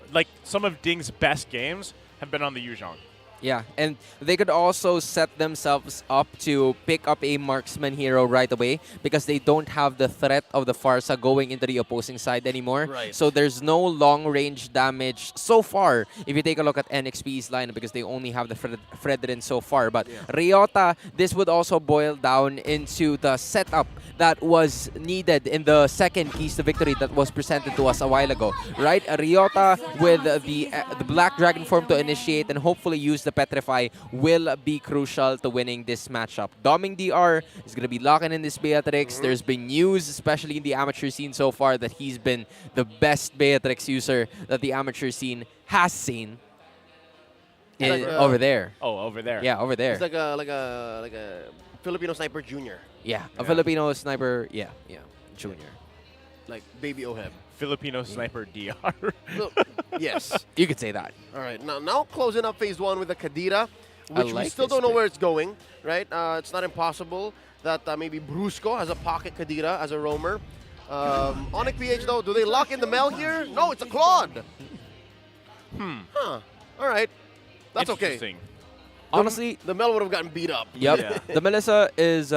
D: some of Ding's best games have been on the Yuzhong.
E: Yeah, and they could also set themselves up to pick up a marksman hero right away because they don't have the threat of the Farsa going into the opposing side anymore.
C: Right.
E: So there's no long-range damage so far if you take a look at NXP's lineup, because they only have the Fredrin so far. But Ryota, this would also boil down into the setup that was needed in the second Keys to Victory that was presented to us a while ago. Right? Ryota with the Black Dragon form to initiate and hopefully use the Petrify will be crucial to winning this matchup. Doming DR is going to be locking in this Beatrix. There's been news, especially in the amateur scene so far, that he's been the best Beatrix user that the amateur scene has seen. Over there.
D: Oh, over there.
E: Yeah, over there.
C: It's like a Filipino sniper junior.
E: Yeah, a Filipino sniper. Yeah, junior.
C: Like Baby Oheb.
D: Filipino sniper DR.
C: Well, yes.
E: You could say that.
C: All right, now closing up phase 1 with the Kadira, which we
E: like
C: still
E: this
C: don't know
E: pick.
C: where it's going, right? It's not impossible that maybe Brusco has a pocket Kadira as a roamer. ONIC-PH, though, do they lock in the Mel here? No, it's a Claude. Huh. All right. That's okay.
D: Interesting.
E: Honestly,
C: the Mel would have gotten beat up.
E: Yep. The Melissa is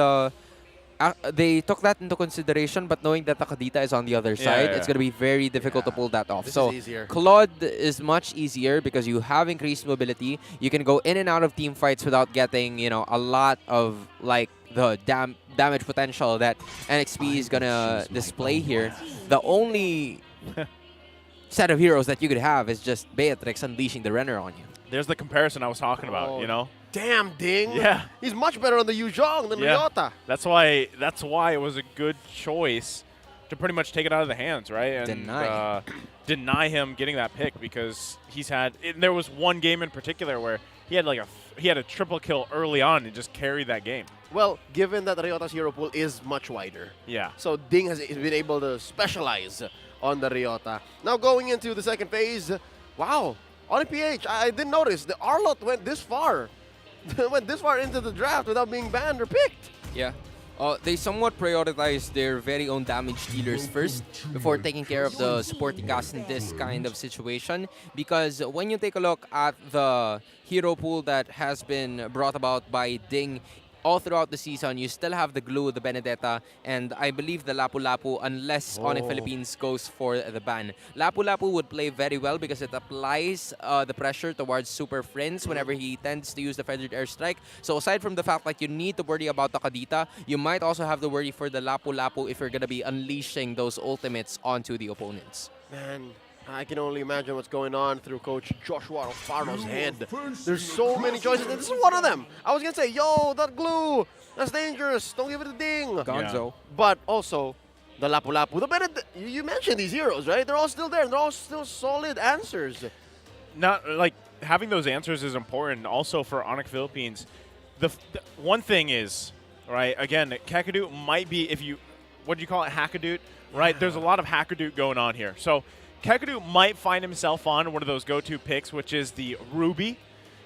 E: they took that into consideration, but knowing that Takadita is on the other side, it's going to be very difficult to pull that off.
C: This
E: so
C: is easier.
E: Claude is much easier because you have increased mobility. You can go in and out of team fights without getting, a lot of like the damage potential that NXPE is going to display here. The only set of heroes that you could have is just Beatrix unleashing the Renner on you.
D: There's the comparison I was talking about,
C: Damn, Ding.
D: Yeah.
C: He's much better on the Yuzhong than Ryota.
D: That's why it was a good choice to pretty much take it out of the hands, right? And deny him getting that pick because there was one game in particular where he had a triple kill early on and just carried that game.
C: Well, given that Ryota's hero pool is much wider.
D: Yeah.
C: So Ding has been able to specialize on the Ryota. Now going into the second phase, wow. ONIC-PH, I didn't notice. The Arlott went this far. Went this far into the draft without being banned or picked.
E: Yeah. They somewhat prioritized their very own damage dealers first before taking care of the supporting cast in this kind of situation. Because when you take a look at the hero pool that has been brought about by Ding all throughout the season, you still have the Glue, the Benedetta, and I believe the Lapu Lapu, unless ONIC Philippines goes for the ban. Lapu Lapu would play very well because it applies the pressure towards Super Friends whenever he tends to use the Feathered Airstrike. So aside from the fact that you need to worry about the Kadita, you might also have to worry for the Lapu Lapu if you're going to be unleashing those ultimates onto the opponents.
C: Man, I can only imagine what's going on through Coach Joshua Alfaro's head. There's so many choices, and this is one of them. I was going to say, yo, that Glue, that's dangerous. Don't give it a Ding.
E: Gonzo.
C: But also, the Lapu Lapu, you mentioned these heroes, right? They're all still there. They're all still solid answers.
D: Not like having those answers is important also for ONIC Philippines. The one thing is, right, again, Kakadu might be, what do you call it, Hackadoot, right? There's a lot of Hackadoot going on here. So Kakadu might find himself on one of those go-to picks, which is the Ruby.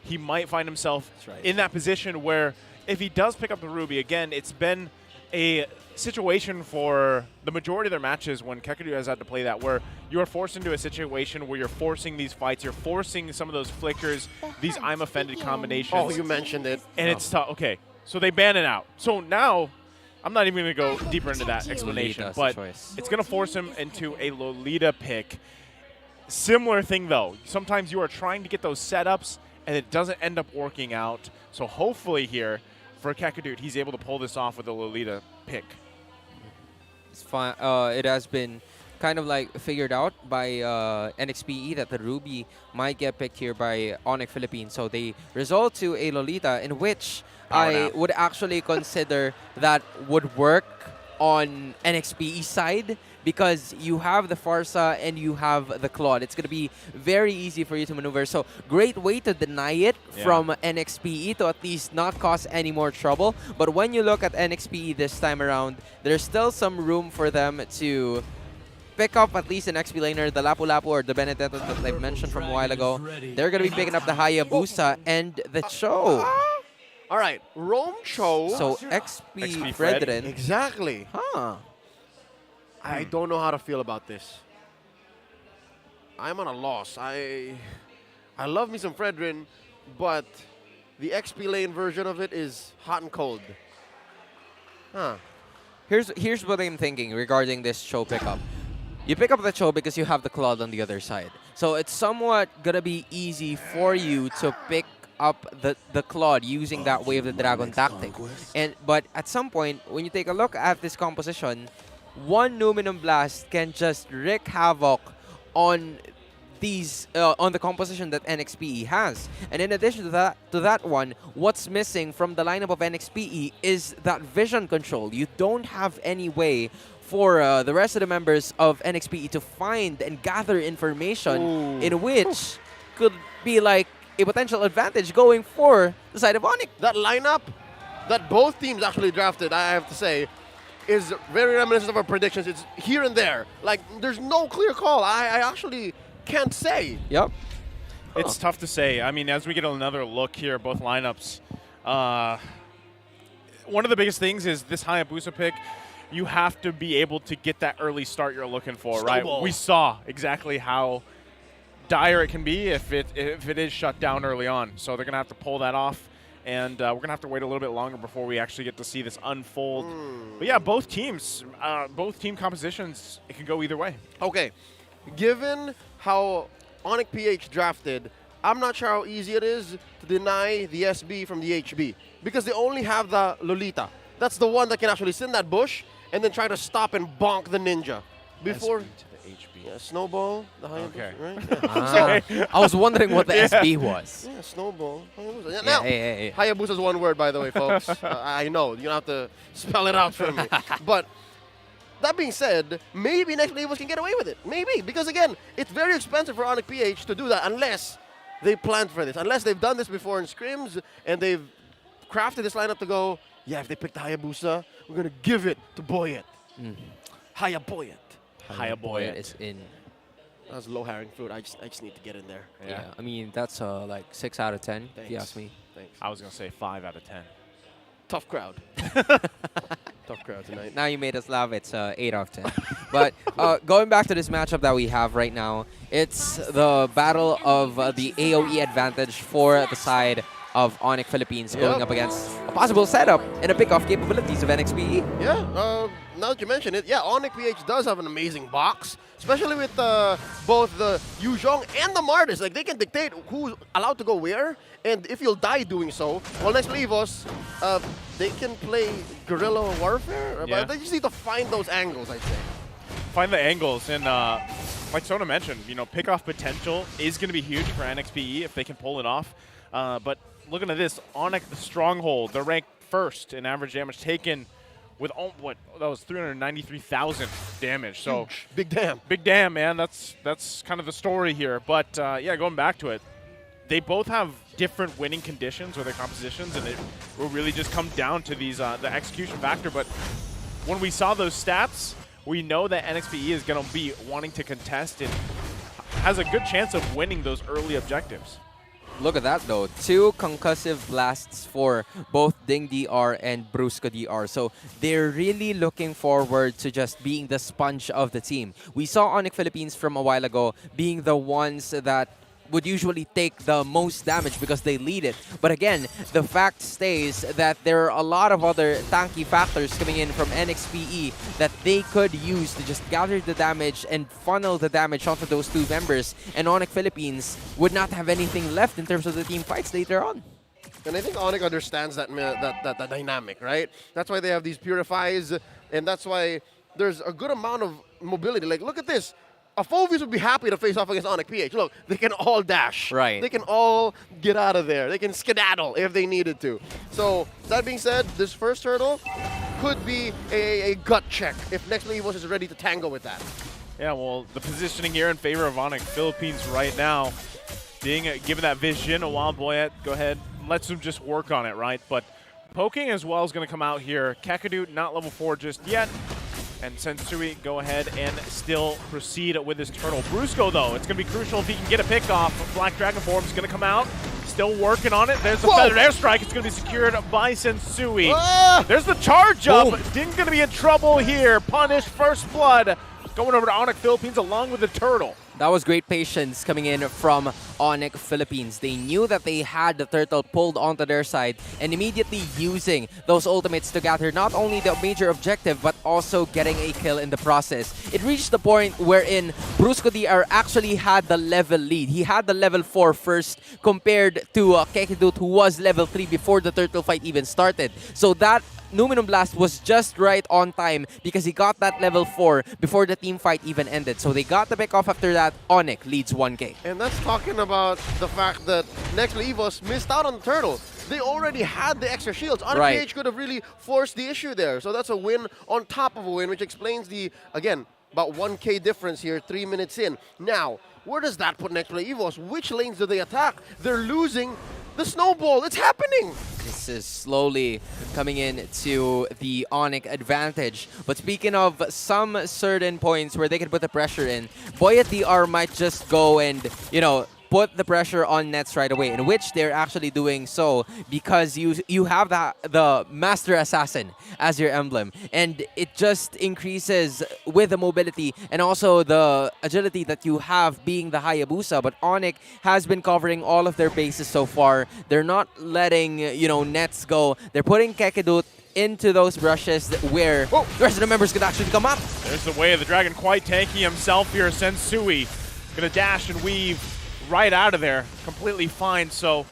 D: He might find himself in that position where if he does pick up the Ruby, again, it's been a situation for the majority of their matches when Kakadu has had to play that, where you are forced into a situation where you're forcing these fights, you're forcing some of those flickers, these I'm offended combinations.
C: Oh, you mentioned it.
D: And it's tough. Okay, so they ban it out. So now, I'm not even going to go deeper into that explanation, but it's going to force him into a Lolita pick. Similar thing, though. Sometimes you are trying to get those setups, and it doesn't end up working out. So hopefully here, for Kakadu, he's able to pull this off with a Lolita pick.
E: It's fine. It has been kind of like figured out by NXPE that the Ruby might get picked here by ONIC Philippines. So they result to a Lolita, in which I would actually consider that would work on NXPE side, because you have the Farsa and you have the Claude. It's going to be very easy for you to maneuver. So great way to deny it from NXPE to at least not cause any more trouble. But when you look at NXPE this time around, there's still some room for them to pick up at least an XP laner, the Lapu Lapu or the Benedetta that I mentioned from a while ago. They're going to be picking up the Hayabusa and the Cho.
C: All right, Rome Cho.
E: So XP Fredrin.
C: Exactly.
E: Huh.
C: I don't know how to feel about this. I'm on a loss. I love me some Fredrin, but the XP lane version of it is hot and cold. Huh.
E: Here's what I'm thinking regarding this Cho pickup. You pick up the Cho because you have the Claude on the other side. So it's somewhat gonna be easy for you to pick up the Claude using that Wave the Dragon tactic. But at some point, when you take a look at this composition, one Numinum Blast can just wreak havoc on these on the composition that NXPE has. And in addition to that one, what's missing from the lineup of NXPE is that vision control. You don't have any way for the rest of the members of NXPE to find and gather information in which could be like a potential advantage going for the side of ONIC.
C: That lineup that both teams actually drafted, I have to say, is very reminiscent of our predictions. It's here and there. Like, there's no clear call. I actually can't say.
E: Yep.
D: It's tough to say. I mean, as we get another look here, both lineups, one of the biggest things is this Hayabusa pick. You have to be able to get that early start you're looking for, right? We saw exactly how dire it can be if it is shut down early on. So they're going to have to pull that off. And we're going to have to wait a little bit longer before we actually get to see this unfold. But yeah, both teams, both team compositions, it can go either way.
C: Okay, given how ONIC-PH drafted, I'm not sure how easy it is to deny the SB from the HB because they only have the Lolita. That's the one that can actually sit in that bush and then try to stop and bonk the ninja. Before
D: SB to the HB.
C: Yeah, snowball, the Hayabusa,
D: Okay.
C: right? Yeah.
P: I was wondering what the SB was.
C: Yeah, snowball. Hayabusa. Yeah,
P: Yeah,
C: now,
P: hey.
C: Hayabusa is one word, by the way, folks. I know, you don't have to spell it out for me. But that being said, maybe Nexplay EVOS can get away with it. Maybe, because again, it's very expensive for ONIC-PH to do that unless they planned for this. Unless they've done this before in scrims and they've crafted this lineup to go, yeah, if they pick the Hayabusa, we're going to give it to Boyet. Hayaboyet.
P: Hayaboyet is in.
C: That's low-hanging fruit. I just need to get in there.
P: Yeah, I mean, that's like 6 out of 10, if you ask me.
C: Thanks.
D: I was going to say 5 out of 10.
C: Tough crowd. Tough crowd tonight.
P: Now you made us laugh. It's 8 out of 10. But going back to this matchup that we have right now, it's the battle of the AoE advantage for the side of ONIC Philippines going up against a possible setup and a pick-off capabilities of NXPE.
C: Yeah, now that you mention it, yeah, ONIC-PH does have an amazing box, especially with both the Yuzhong and the Martis. Like, they can dictate who's allowed to go where, and if you'll die doing so, while Nexplay EVOS, they can play guerrilla warfare,
D: Yeah.
C: but they just need to find those angles, I'd say.
D: Find the angles, and like Sona mentioned, you know, pick-off potential is going to be huge for NXPE if they can pull it off. But looking at this, ONIC, the stronghold, they're ranked first in average damage taken with, what, that was 393,000 damage. So
C: huge. Big damn.
D: Big damn, man. That's kind of the story here. But yeah, going back to it, they both have different winning conditions with their compositions, and it will really just come down to these the execution factor. But when we saw those stats, we know that NXPE is going to be wanting to contest and has a good chance of winning those early objectives.
E: Look at that, though. 2 concussive blasts for both Ding DR and Brusco DR. So they're really looking forward to just being the sponge of the team. We saw ONIC Philippines from a while ago being the ones that would usually take the most damage because they lead it. But again, the fact stays that there are a lot of other tanky factors coming in from NXPE that they could use to just gather the damage and funnel the damage onto those 2 members. And ONIC Philippines would not have anything left in terms of the team fights later on.
C: And I think ONIC understands that dynamic, right? That's why they have these purifies, and that's why there's a good amount of mobility. Like, look at this. A Phoveus would be happy to face off against ONIC-PH. Look, they can all dash.
P: Right.
C: They can all get out of there. They can skedaddle if they needed to. So, that being said, this first hurdle could be a gut check if Nexplay EVOS is ready to tango with that.
D: Yeah, well, the positioning here in favor of ONIC Philippines right now, being given that vision, a Wild Boyette, go ahead, lets him just work on it, right? But poking as well is going to come out here. Kakadu not level 4 just yet. And Sensui go ahead and still proceed with his turtle. Brusco, though, it's going to be crucial if he can get a pick off. Black Dragon Form is going to come out. Still working on it. There's the Feathered Airstrike. It's going to be secured by Sensui. There's the charge up. Ding's going to be in trouble here. Punished, first blood. Going over to ONIC Philippines along with the turtle.
E: That was great patience coming in from ONIC Philippines. They knew that they had the turtle pulled onto their side and immediately using those ultimates to gather not only the major objective but also getting a kill in the process. It reached the point wherein Brusco DR actually had the level lead. He had the level 4 first compared to Kekidut, who was level 3 before the turtle fight even started. So that Numinum Blast was just right on time because he got that level 4 before the team fight even ended. So they got the pick off after that. ONIC leads 1K.
C: And that's talking about the fact that Nexplay EVOS missed out on the turtle. They already had the extra shields. ONIC-PH could have really forced the issue there. So that's a win on top of a win, which explains the, again, about 1K difference here 3 minutes in. Now, where does that put Nexplay EVOS? Which lanes do they attack? They're losing the snowball. It's happening.
E: This is slowly coming in to the ONIC advantage. But speaking of some certain points where they can put the pressure in, Boyet DR might just go and, you know,
P: put the pressure on Nets right away, in which they're actually doing so because you have the Master Assassin as your emblem, and it just increases with the mobility and also the agility that you have being the Hayabusa. But ONIC has been covering all of their bases so far. They're not letting Nets go. They're putting Kekidut into those brushes where the rest of the members could actually come up.
D: There's the way of the dragon, quite tanky himself here. Sensui gonna dash and weave right out of there, completely fine. So,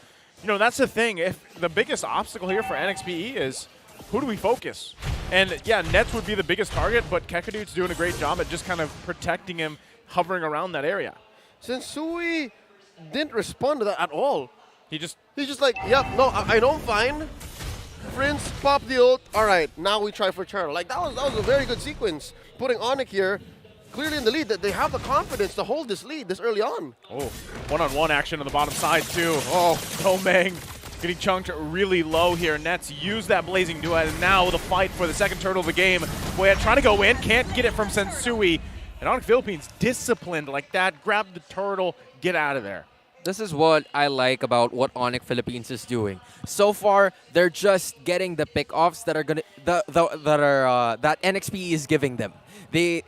D: that's the thing. If the biggest obstacle here for NXPE is who do we focus? And yeah, Nets would be the biggest target, but Kekidut's doing a great job at just kind of protecting him, hovering around that area.
C: Sensui didn't respond to that at all.
D: He's
C: just like, yep, no, I know I'm fine. Prince, pop the ult. All right, now we try for Charles. Like, that was a very good sequence. Putting ONIC here, clearly in the lead, that they have the confidence to hold this lead this early on.
D: Oh, one-on-one action on the bottom side, too. Oh, Domeng getting chunked really low here. Nets use that Blazing Duet, and now the fight for the second turtle of the game. Boy, trying to go in, can't get it from Sensui. And ONIC Philippines, disciplined like that, grab the turtle, get out of there.
P: This is what I like about what ONIC Philippines is doing. So far, they're just getting the pick-offs that are that NXPE is giving them. They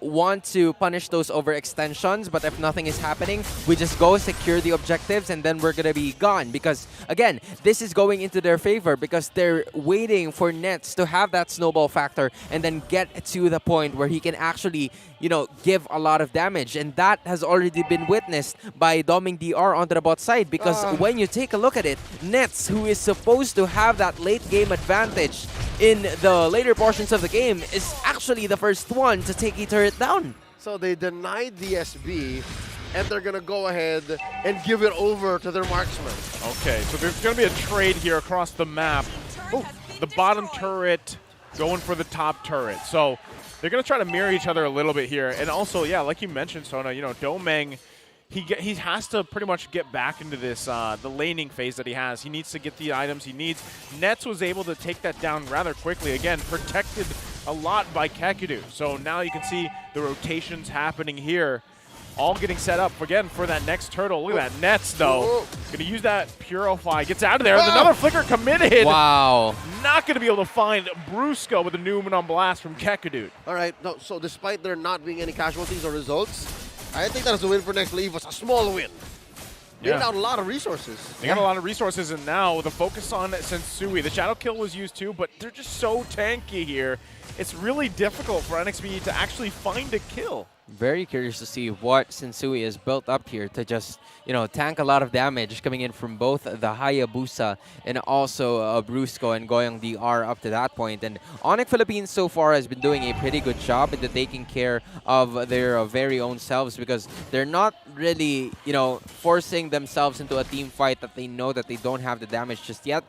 P: want to punish those overextensions, but if nothing is happening, we just go secure the objectives and then we're gonna be gone. Because again, this is going into their favor because they're waiting for Nets to have that snowball factor and then get to the point where he can actually, give a lot of damage. And that has already been witnessed by Doming DR onto the bot side, because when you take a look at it, Nets, who is supposed to have that late game advantage in the later portions of the game, is actually the first one to take a turret down.
C: So they denied the SB, and they're going to go ahead and give it over to their marksman.
D: Okay, so there's going to be a trade here across the map. Oh, the bottom turret going for the top turret. So they're going to try to mirror each other a little bit here. And also, yeah, like you mentioned, Sona, Domeng, he has to pretty much get back into this the laning phase that he has. He needs to get the items he needs. Nets was able to take that down rather quickly. Again, protected a lot by Kekidut. So now you can see the rotations happening here. All getting set up, again, for that next turtle. Look at that. Nets, though. Going to use that Purify. Gets out of there. Another flicker committed.
P: Wow.
D: Not going to be able to find Brusco with a Numenon Blast from Kekidut.
C: All right. No, so despite there not being any casualties or results, I think that is a win for Nexplay. EVOS, a small win. They got a lot of resources.
D: They got a lot of resources, and now the focus on Sensui. The Shadow Kill was used too, but they're just so tanky here. It's really difficult for NXPE to actually find a kill.
P: Very curious to see what Sensui has built up here to just, tank a lot of damage coming in from both the Hayabusa and also Brusco and Goyang DR up to that point. And ONIC Philippines so far has been doing a pretty good job in taking care of their very own selves, because they're not really, forcing themselves into a team fight that they know that they don't have the damage just yet.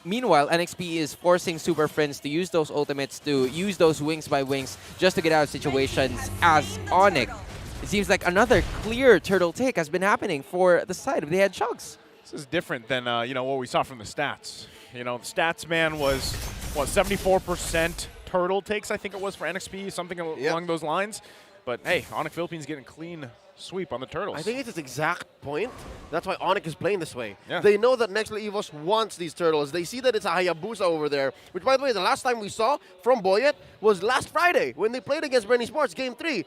P: Meanwhile, NXPE is forcing Super Friends to use those ultimates, to use those wings by wings, just to get out of situations as ONIC. It seems like another clear turtle take has been happening for the side of the Hedgehogs.
D: This is different than, what we saw from the stats. The stats man was, 74% turtle takes, I think it was, for NXPE, something along those lines. But, hey, ONIC Philippines getting clean sweep on the turtles.
C: I think it's his exact point. That's why ONIC is playing this way.
D: Yeah.
C: They know that Nexplay EVOS wants these turtles. They see that it's a Hayabusa over there, which, by the way, the last time we saw from Boyet was last Friday when they played against Bren Esports, Game 3.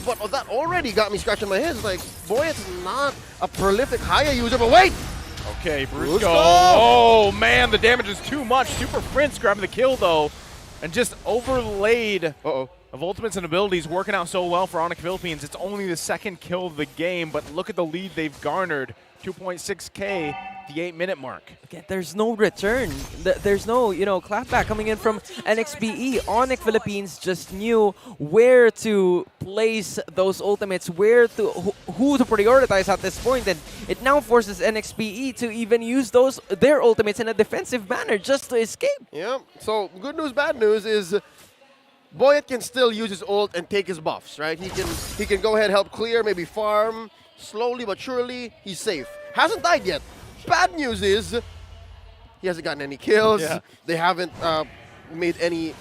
C: But that already got me scratching my head. It's like, Boyet's not a prolific Haya user, but wait!
D: Okay, Brusco. Oh, man, the damage is too much. Super Prince grabbing the kill, though, and just overlaid of ultimates and abilities, working out so well for ONIC Philippines. It's only the second kill of the game, but look at the lead they've garnered. 2.6K, the 8-minute mark.
P: Again, there's no return. There's no, clapback coming in from NXPE. ONIC Philippines just knew where to place those ultimates, who to prioritize at this point, and it now forces NXPE to even use their ultimates in a defensive manner just to escape.
C: Yeah, so good news, bad news is Boyet can still use his ult and take his buffs, right? He can go ahead, help clear, maybe farm. Slowly but surely, he's safe. Hasn't died yet. Bad news is he hasn't gotten any kills.
D: Yeah.
C: They haven't made any,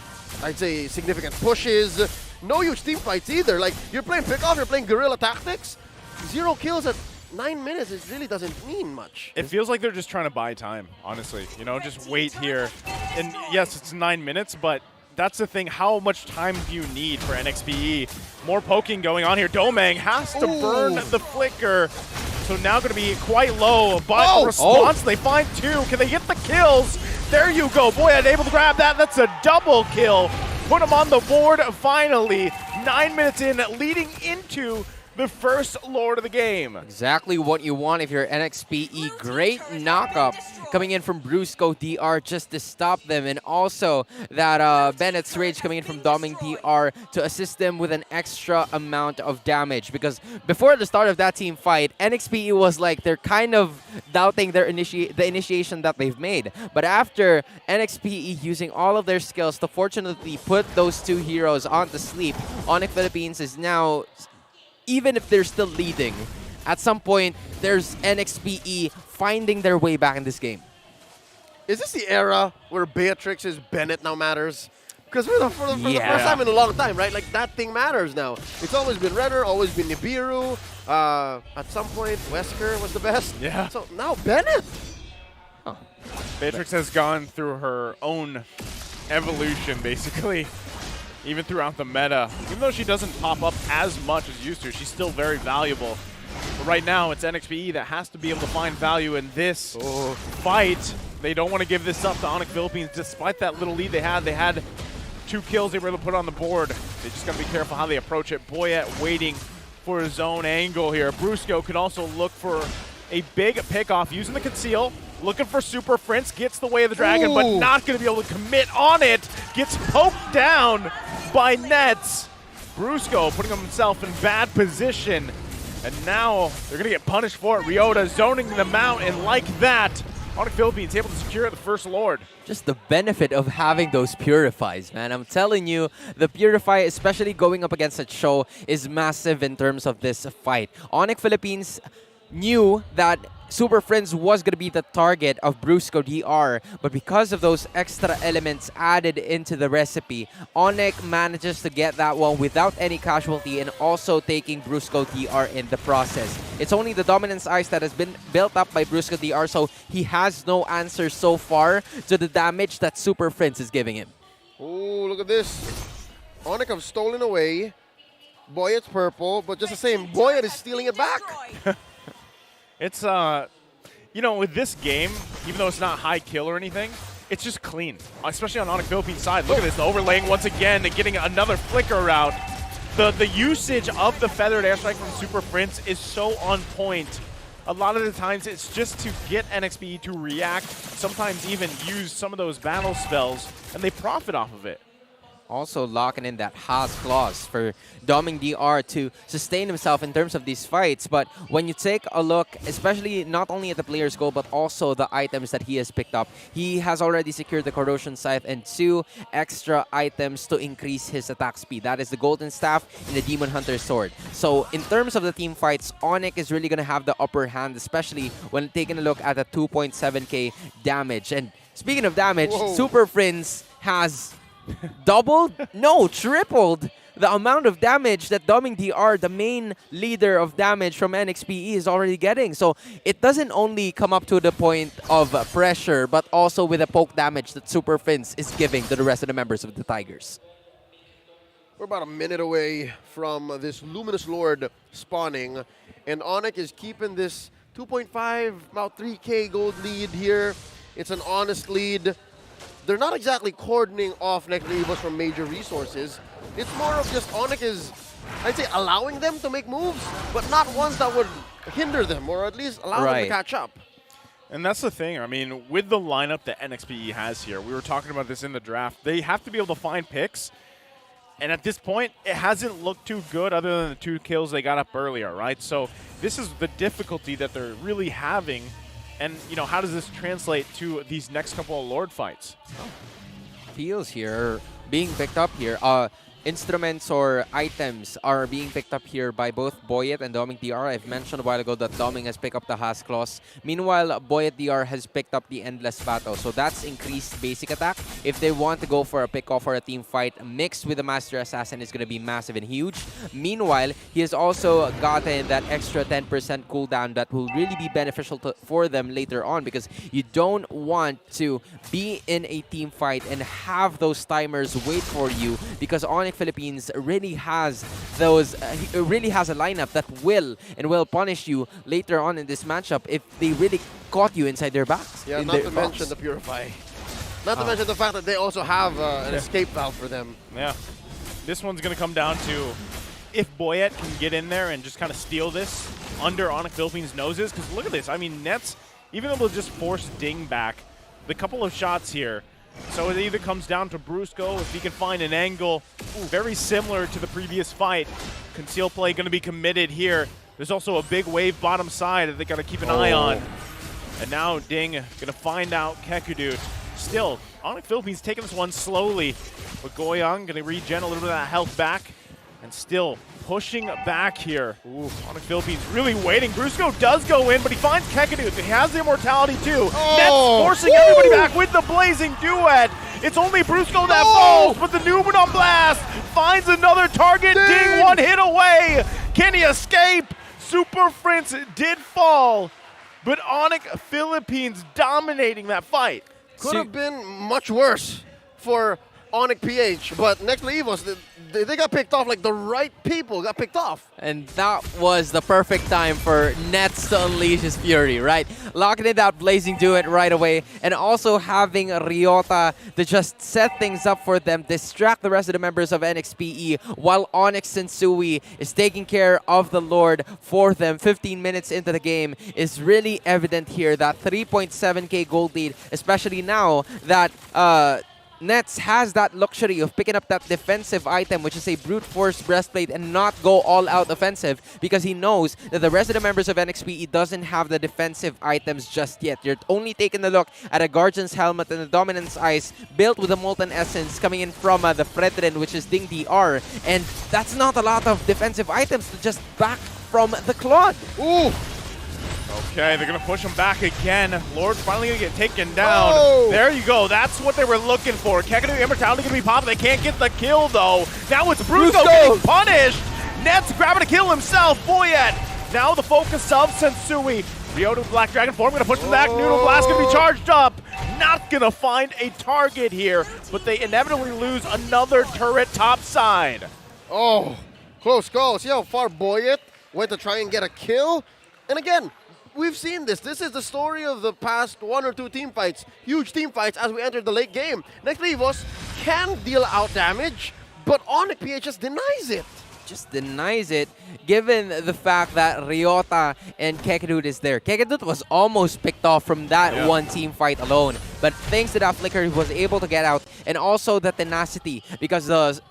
C: I'd say, significant pushes. No huge team fights either. Like, you're playing pick-off, you're playing guerrilla tactics. 0 kills at 9 minutes, it really doesn't mean much.
D: It feels like they're just trying to buy time, honestly. You know, just wait here. And yes, it's 9 minutes, but that's the thing. How much time do you need for NXPE? More poking going on here. Domang has to burn the flicker. So now going to be quite low, but response, they find 2. Can they get the kills? There you go. Boyet able to grab that. That's a double kill. Put him on the board finally. 9 minutes in, leading into the first Lord of the game.
P: Exactly what you want if you're NXPE. Great knock-up coming in from Brusco DR just to stop them. And also that Bennett's Rage coming in from Doming DR to assist them with an extra amount of damage. Because before the start of that team fight, NXPE was like, they're kind of doubting their the initiation that they've made. But after NXPE using all of their skills to fortunately put those 2 heroes on to sleep, ONIC Philippines is now, even if they're still leading, at some point, there's NXPE finding their way back in this game.
C: Is this the era where Beatrix's Bennett now matters? Because for the first time in a long time, right? Like, that thing matters now. It's always been Renner, always been Nibiru. At some point, Wesker was the best.
D: Yeah.
C: So now Bennett.
D: Huh. Beatrix has gone through her own evolution, basically. Even throughout the meta. Even though she doesn't pop up as much as used to, she's still very valuable. But right now, it's NXPE that has to be able to find value in this fight. They don't want to give this up to ONIC Philippines, despite that little lead they had. They had 2 kills they were able to put on the board. They just got to be careful how they approach it. Boyet waiting for his own angle here. Brusco could also look for a big pickoff using the conceal. Looking for Super Prince, gets the way of the dragon, but not going to be able to commit on it. Gets poked down by Nets. Brusco putting himself in bad position. And now they're going to get punished for it. Ryota zoning them out, and like that, ONIC Philippines able to secure the first Lord.
P: Just the benefit of having those Purifies, man. I'm telling you, the Purify, especially going up against a show, is massive in terms of this fight. ONIC Philippines knew that Super Friends was going to be the target of Brusco DR, but because of those extra elements added into the recipe, ONIC manages to get that one without any casualty and also taking Brusco DR in the process. It's only the Dominance Ice that has been built up by Brusco DR, so he has no answer so far to the damage that Super Friends is giving him.
C: Oh, look at this. ONIC have stolen away. Boyet's purple, but just the same, Boyet is stealing it back.
D: It's, you know, with this game, even though it's not high kill or anything, it's just clean, especially on ONIC Philippines side. Look at this, the overlaying once again and getting another flicker out. The usage of the Feathered Airstrike from Super Prince is so on point. A lot of the times it's just to get NXPE to react, sometimes even use some of those battle spells, and they profit off of it.
P: Also locking in that Haas clause for Doming DR to sustain himself in terms of these fights. But when you take a look, especially not only at the player's goal, but also the items that he has picked up, he has already secured the Corrosion Scythe and 2 extra items to increase his attack speed. That is the Golden Staff and the Demon Hunter Sword. So in terms of the team fights, ONIC is really going to have the upper hand, especially when taking a look at the 2.7k damage. And speaking of damage, Super Prince has doubled? No, tripled the amount of damage that Doming DR, the main leader of damage from NXPE, is already getting. So it doesn't only come up to the point of pressure, but also with the poke damage that Super Prince is giving to the rest of the members of the Tigers.
C: We're about a minute away from this Luminous Lord spawning, and ONIC is keeping this 2.5, about 3k gold lead here. It's an honest lead. They're not exactly cordoning off Nexplay EVOS from major resources. It's more of just ONIC is, I'd say, allowing them to make moves, but not ones that would hinder them, or at least allow them to catch up.
D: And that's the thing. I mean, with the lineup that NXPE has here, we were talking about this in the draft, they have to be able to find picks. And at this point, it hasn't looked too good other than the 2 kills they got up earlier, right? So this is the difficulty that they're really having. And, you know, how does this translate to these next couple of Lord fights?
P: Feels here being picked up here. instruments or items are being picked up here by both Boyet and Doming DR. I've mentioned a while ago that Doming has picked up the Has Claws. Meanwhile, Boyet DR has picked up the Endless Battle. So that's increased basic attack. If they want to go for a pick-off or a team fight mixed with the Master Assassin, is going to be massive and huge. Meanwhile, he has also gotten that extra 10% cooldown that will really be beneficial for them later on, because you don't want to be in a team fight and have those timers wait for you, because ONIC Philippines really has those really has a lineup that will punish you later on in this matchup if they really caught you inside their backs.
C: Yeah, not to mention the Purify. Not to mention the fact that they also have an escape valve for them.
D: Yeah. This one's going to come down to if Boyet can get in there and just kind of steal this under ONIC Philippines' noses. Because look at this. I mean, Nets, even though they'll just force Ding back, the couple of shots here. So it either comes down to Brusco, if he can find an angle very similar to the previous fight. Conceal play going to be committed here. There's also a big wave bottom side that they got to keep an eye on. And now Ding going to find out Kekudut. Still, ONIC Philippines taking this one slowly. But Goyang going to regen a little bit of that health back. And still pushing back here. ONIC Philippines really waiting. Brusco does go in, but he finds Kekudut. He has the immortality too. Nets forcing everybody back with the blazing duet. It's only Brusco that falls, but the Numenon Blast finds another target. Ding, one hit away. Can he escape? Super Prince did fall, but ONIC Philippines dominating that fight.
C: Could have been much worse for ONIC PH, but Nexplay EVOS, they got picked off. Like the right people got picked off.
P: And that was the perfect time for Nets to unleash his fury, right? Locking in that blazing duet right away, and also having Ryota to just set things up for them, distract the rest of the members of NXPE, while ONIC Sensui is taking care of the Lord for them. 15 minutes into the game is really evident here. That 3.7k gold lead, especially now that Nets has that luxury of picking up that defensive item, which is a brute force breastplate, and not go all out offensive, because he knows that the rest of the members of NXPE doesn't have the defensive items just yet. You're only taking a look at a Guardian's Helmet and the Dominance Ice built with a Molten Essence coming in from the Fredrin, which is Ding DR, and that's not a lot of defensive items to just back from the Claude.
D: Ooh! Okay, they're going to push him back again. Lord's finally going to get taken down. There you go. That's what they were looking for. Kekudut Immortality going to be popped. They can't get the kill, though. Now it's Brusco getting punished. Nets grabbing a kill himself. Boyet. Now the focus of Sensui. Ryota with Black Dragon form going to push him back. Noodle Blast going to be charged up. Not going to find a target here, but they inevitably lose another turret topside.
C: Oh, close call. See how far Boyet went to try and get a kill? And again, we've seen this. This is the story of the past one or two team fights, huge team fights as we enter the late game. Nexplay EVOS can deal out damage, but ONIC PH just denies it.
P: Just denies it, given the fact that Ryota and Kekudut is there. Kekudut was almost picked off from that one team fight alone, but thanks to that flicker, he was able to get out, and also the tenacity, because the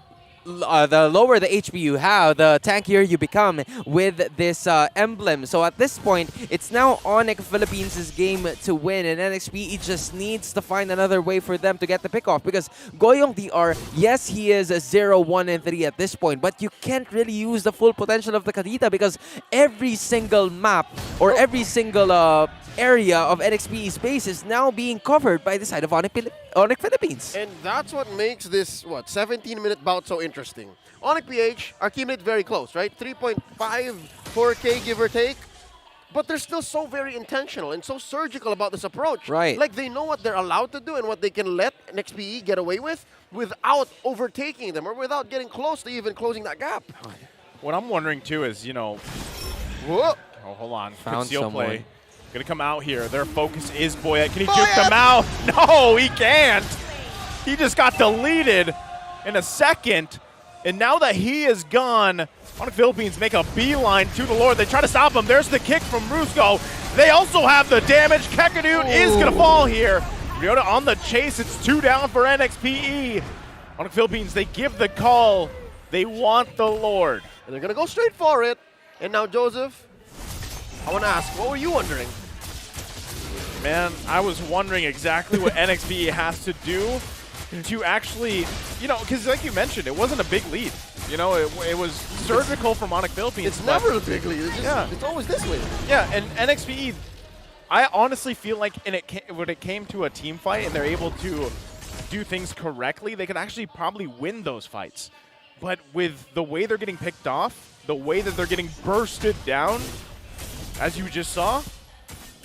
P: lower the HP you have, the tankier you become with this emblem. So at this point, it's now ONIC Philippines' game to win, and NXPE just needs to find another way for them to get the pick off, because Goyong DR, yes, he is a 0, 1, and 3 at this point, but you can't really use the full potential of the Kadita, because every single map or every single area of NXPE space is now being covered by the side of ONIC Philippines.
C: And that's what makes this, 17-minute bout so interesting. ONIC PH are keeping it very close, right? 3.5, 4K give or take. But they're still so very intentional and so surgical about this approach.
P: Right.
C: Like they know what they're allowed to do and what they can let NXPE get away with without overtaking them or without getting close to even closing that gap.
D: What I'm wondering too is,
C: Whoa.
D: Oh, hold on.
P: Found
D: Conceal
P: someone.
D: play. Gonna come out here. Their focus is Boyet. Can he juke them out? No, he can't. He just got deleted in a second. And now that he is gone, ONIC Philippines make a beeline to the Lord. They try to stop him. There's the kick from Brusco. They also have the damage. Kekudut is gonna fall here. Ryota on the chase. It's 2 down for NXPE. ONIC Philippines, they give the call. They want the Lord.
C: And they're gonna go straight for it. And now, Joseph, I want to ask, what were you wondering?
D: Man, I was wondering exactly what NXPE has to do to actually, because like you mentioned, it wasn't a big lead. It was surgical from ONIC Philippines.
C: It's never a big lead. It's always this way.
D: Yeah, and NXPE, I honestly feel like when it came to a team fight and they're able to do things correctly, they could actually probably win those fights. But with the way they're getting picked off, the way that they're getting bursted down, as you just saw,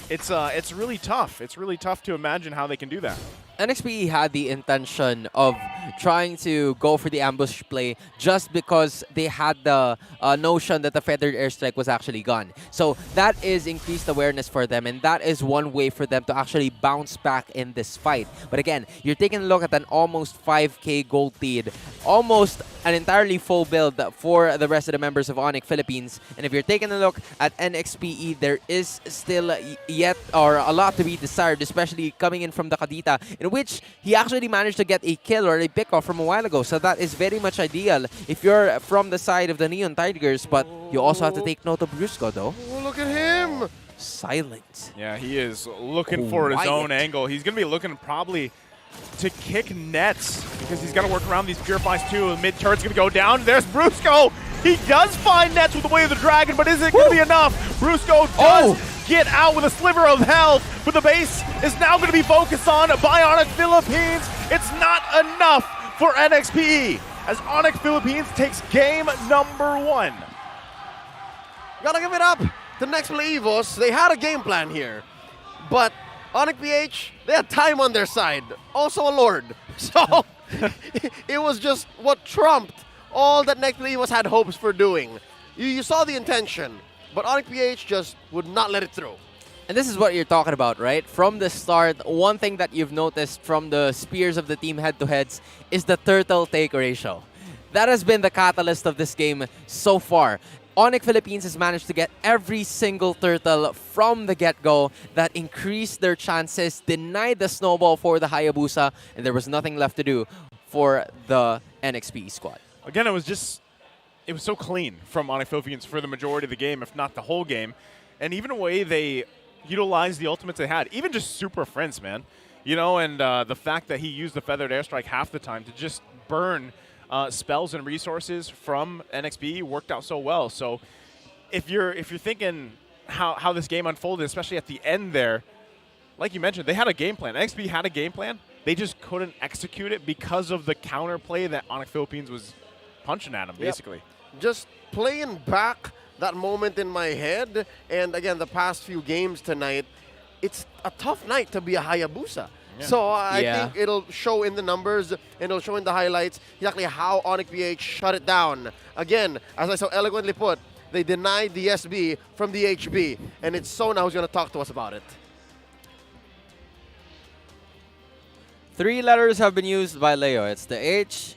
D: it's really tough. It's really tough to imagine how they can do that.
P: NXPE had the intention of trying to go for the ambush play just because they had the notion that the feathered airstrike was actually gone. So that is increased awareness for them, and that is one way for them to actually bounce back in this fight. But again, you're taking a look at an almost 5K gold lead, almost an entirely full build for the rest of the members of ONIC Philippines. And if you're taking a look at NXPE, there is still yet or a lot to be desired, especially coming in from the Kadita, in which he actually managed to get a kill or a pick-off from a while ago. So that is very much ideal if you're from the side of the Neon Tigers, but you also have to take note of Brusco, though.
C: Oh, look at him!
P: Silent.
D: Yeah, he is looking for his own angle. He's going to be looking probably to kick nets because he's got to work around these Purifies too. The mid-turret's going to go down. There's Brusco. He does find nets with the Way of the Dragon, but is it going to be enough? Brusco does get out with a sliver of health, but the base is now going to be focused on by ONIC Philippines. It's not enough for NXPE as ONIC Philippines takes game number 1.
C: Gotta give it up to Nexplay EVOS. They had a game plan here, but ONIC-PH, they had time on their side. Also a Lord. So it was just what trumped all that Nexplay EVOS had hopes for doing. You saw the intention, but ONIC-PH just would not let it through.
P: And this is what you're talking about, right? From the start, one thing that you've noticed from the spears of the team head-to-heads is the turtle take ratio. That has been the catalyst of this game so far. ONIC Philippines has managed to get every single turtle from the get-go that increased their chances, denied the snowball for the Hayabusa, and there was nothing left to do for the NXPE squad.
D: Again, it was so clean from ONIC Philippines for the majority of the game, if not the whole game. And even the way they utilized the ultimates they had, even just Super Friends, man. And the fact that he used the feathered airstrike half the time to just burn spells and resources from NXPE worked out so well. So if you're thinking how this game unfolded, especially at the end there, like you mentioned, they had a game plan. NXPE had a game plan. They just couldn't execute it because of the counterplay that ONIC Philippines was punching at them, basically.
C: Just playing back that moment in my head, and again, the past few games tonight, it's a tough night to be a Hayabusa. Yeah. So I think it'll show in the numbers and it'll show in the highlights exactly how ONIC-PH shut it down. Again, as I so eloquently put, they denied the SB from the HB, and it's Sona who's going to talk to us about it.
P: 3 letters have been used by Leo. It's the H,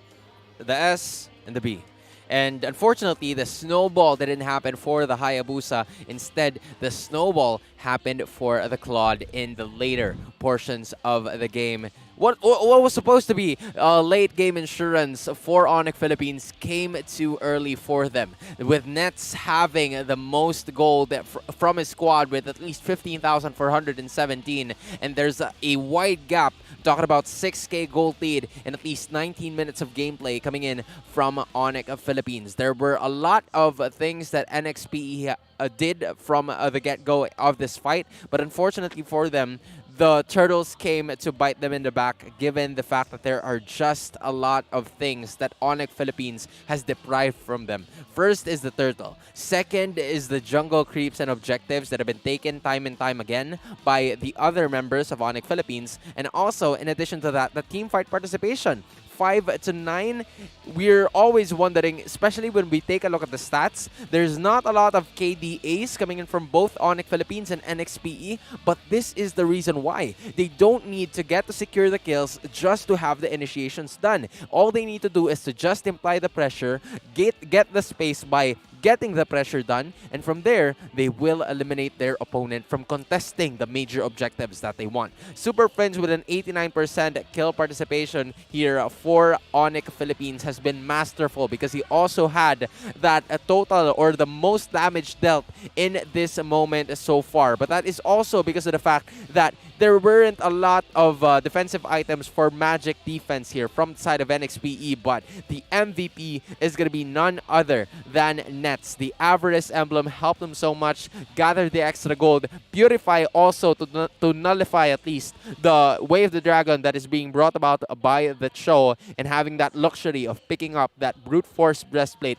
P: the S, and the B. And unfortunately, the snowball didn't happen for the Hayabusa. Instead, the snowball happened for the Claude in the later portions of the game. What was supposed to be a late game insurance for ONIC Philippines came too early for them, with Nets having the most gold from his squad with at least 15,417, and there's a wide gap, talking about 6K gold lead and at least 19 minutes of gameplay coming in from ONIC Philippines. There were a lot of things that NXPE did from the get-go of this fight, but unfortunately for them, the Turtles came to bite them in the back, given the fact that there are just a lot of things that ONIC Philippines has deprived from them. First is the Turtle. Second is the jungle creeps and objectives that have been taken time and time again by the other members of ONIC Philippines. And also, in addition to that, the team fight participation. 5 to 9, we're always wondering, especially when we take a look at the stats, there's not a lot of KDAs coming in from both ONIC Philippines and NXPE, but this is the reason why. They don't need to get to secure the kills just to have the initiations done. All they need to do is to just imply the pressure, get the space by getting the pressure done, and from there, they will eliminate their opponent from contesting the major objectives that they want. Super Friends with an 89% kill participation here for ONIC Philippines has been masterful because he also had that total or the most damage dealt in this moment so far. But that is also because of the fact that there weren't a lot of defensive items for Magic defense here from the side of NXPE, but the MVP is going to be none other than Nets. The Avarice emblem helped them so much, gather the extra gold, Purify also to nullify at least the Way of the Dragon that is being brought about by the show, and having that luxury of picking up that Brute Force breastplate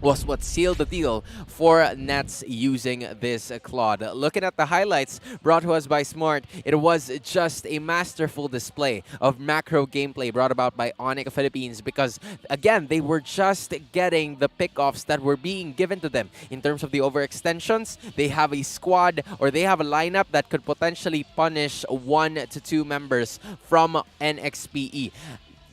P: was what sealed the deal for Nets using this Claude. Looking at the highlights brought to us by Smart, it was just a masterful display of macro gameplay brought about by ONIC Philippines because, again, they were just getting the pickoffs that were being given to them. In terms of the overextensions, they have a squad or they have a lineup that could potentially punish 1 to 2 members from NXPE.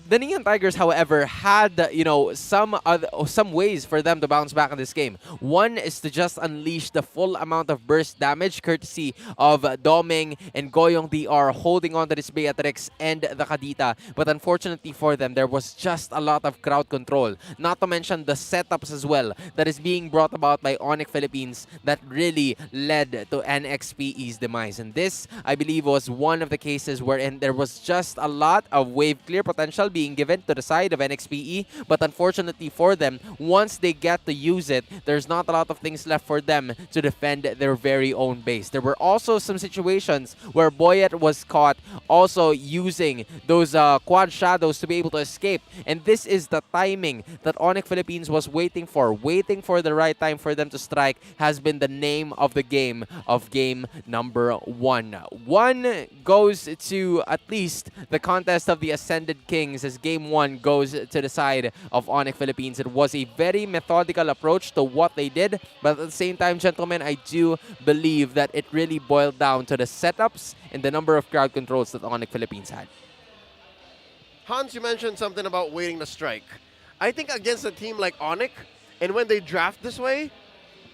P: The Neon Tigers, however, had some ways for them to bounce back in this game. One is to just unleash the full amount of burst damage, courtesy of Doming and Goyong DR holding on to this Beatrix and the Kadita. But unfortunately for them, there was just a lot of crowd control. Not to mention the setups as well that is being brought about by ONIC Philippines that really led to NXPE's demise. And this, I believe, was one of the cases wherein there was just a lot of wave clear potential being given to the side of NXPE, but unfortunately for them, once they get to use it, there's not a lot of things left for them to defend their very own base. There were also some situations where Boyet was caught also using those quad shadows to be able to escape, and this is the timing that ONIC Philippines was waiting for the right time for them to strike has been the name of the game of game number 1. 1 goes to at least the contest of the Ascended Kings as game 1 goes to the side of ONIC Philippines. It was a very methodical approach to what they did, but at the same time, gentlemen, I do believe that it really boiled down to the setups and the number of crowd controls that ONIC Philippines had.
C: Hans, you mentioned something about waiting to strike. I think against a team like ONIC, and when they draft this way,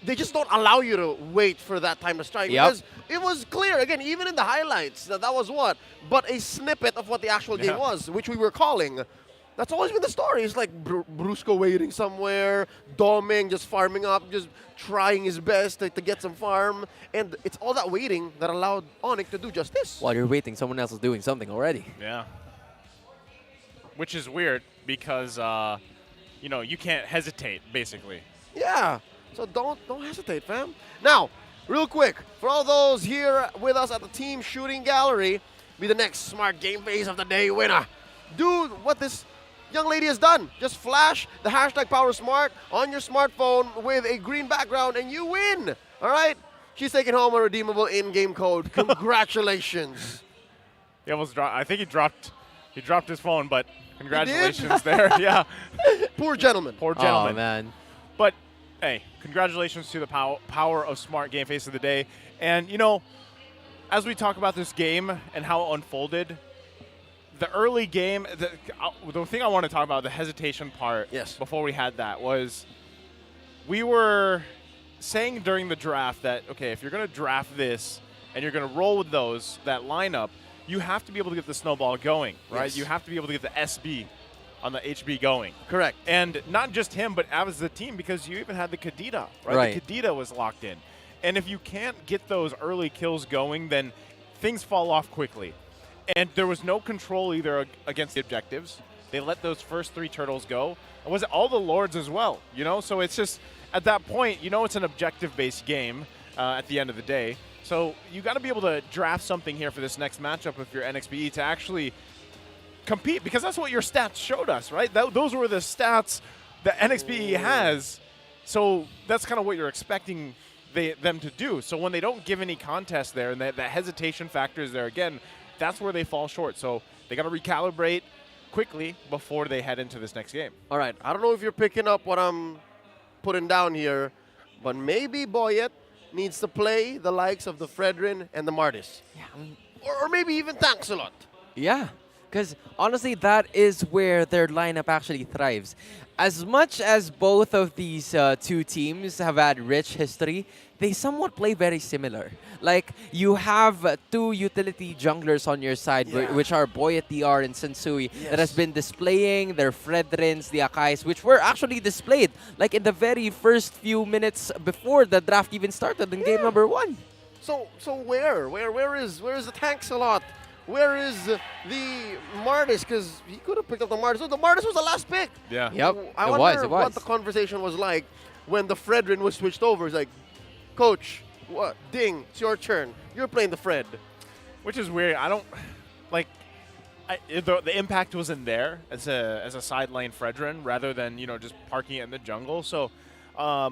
C: they just don't allow you to wait for that time to strike.
P: Yep.
C: Because it was clear, again, even in the highlights, that was what? But a snippet of what the actual game was, which we were calling. That's always been the story. It's like Brusco waiting somewhere, Doming just farming up, just trying his best to get some farm. And it's all that waiting that allowed ONIC to do just this.
P: While you're waiting, someone else is doing something already.
D: Yeah. Which is weird because, you can't hesitate, basically.
C: Yeah. So don't hesitate, fam. Now, real quick, for all those here with us at the team shooting gallery, be the next Smart Game Face of the Day winner. Do what this young lady has done. Just flash the hashtag PowerSmart on your smartphone with a green background and you win. All right? She's taking home a redeemable in-game code. Congratulations.
D: He almost dropped. I think he dropped his phone, but congratulations there. Yeah.
C: Poor gentleman.
D: Poor gentleman.
P: Oh, man.
D: But hey, congratulations to the power of Smart Game Face of the Day. And, as we talk about this game and how it unfolded, the early game, the thing I want to talk about, the hesitation part, before we had that, was we were saying during the draft that, okay, if you're going to draft this and you're going to roll with that lineup, you have to be able to get the snowball going, right?
C: Yes.
D: You have to be able to get the SB on the HB going.
C: Correct.
D: And not just him, but as the team, because you even had the Kadita, right? The Kadita was locked in. And if you can't get those early kills going, then things fall off quickly. And there was no control either against the objectives. They let those first 3 turtles go. And was it all the lords as well, So it's just, at that point, it's an objective-based game at the end of the day. So you got to be able to draft something here for this next matchup with your NXPE to actually compete, because that's what your stats showed us, right? Those were the stats that NXPE has. So that's kind of what you're expecting them to do. So when they don't give any contest there and that hesitation factor is there again, that's where they fall short. So they got to recalibrate quickly before they head into this next game.
C: All right. I don't know if you're picking up what I'm putting down here, but maybe Boyet needs to play the likes of the Fredrin and the Martis.
P: Yeah.
C: Or maybe even Tanks a lot.
P: Yeah. Because honestly, that is where their lineup actually thrives. As much as both of these two teams have had rich history, they somewhat play very similar. Like, you have two utility junglers on your side, which are Boyet DR and Sensui, that has been displaying their Fredrins, the Akais, which were actually displayed like in the very first few minutes before the draft even started in game number 1.
C: So where is the tanks a lot? Where is the Martis? Because he could have picked up the Martis. So the Martis was the last pick.
D: Yeah.
P: Yep.
C: I wonder what the conversation was like when the Fredrin was switched over. It's like, Coach, what? Ding, it's your turn. You're playing the Fred.
D: Which is weird. I don't like. The impact wasn't there as a side lane Fredrin rather than just parking it in the jungle. So I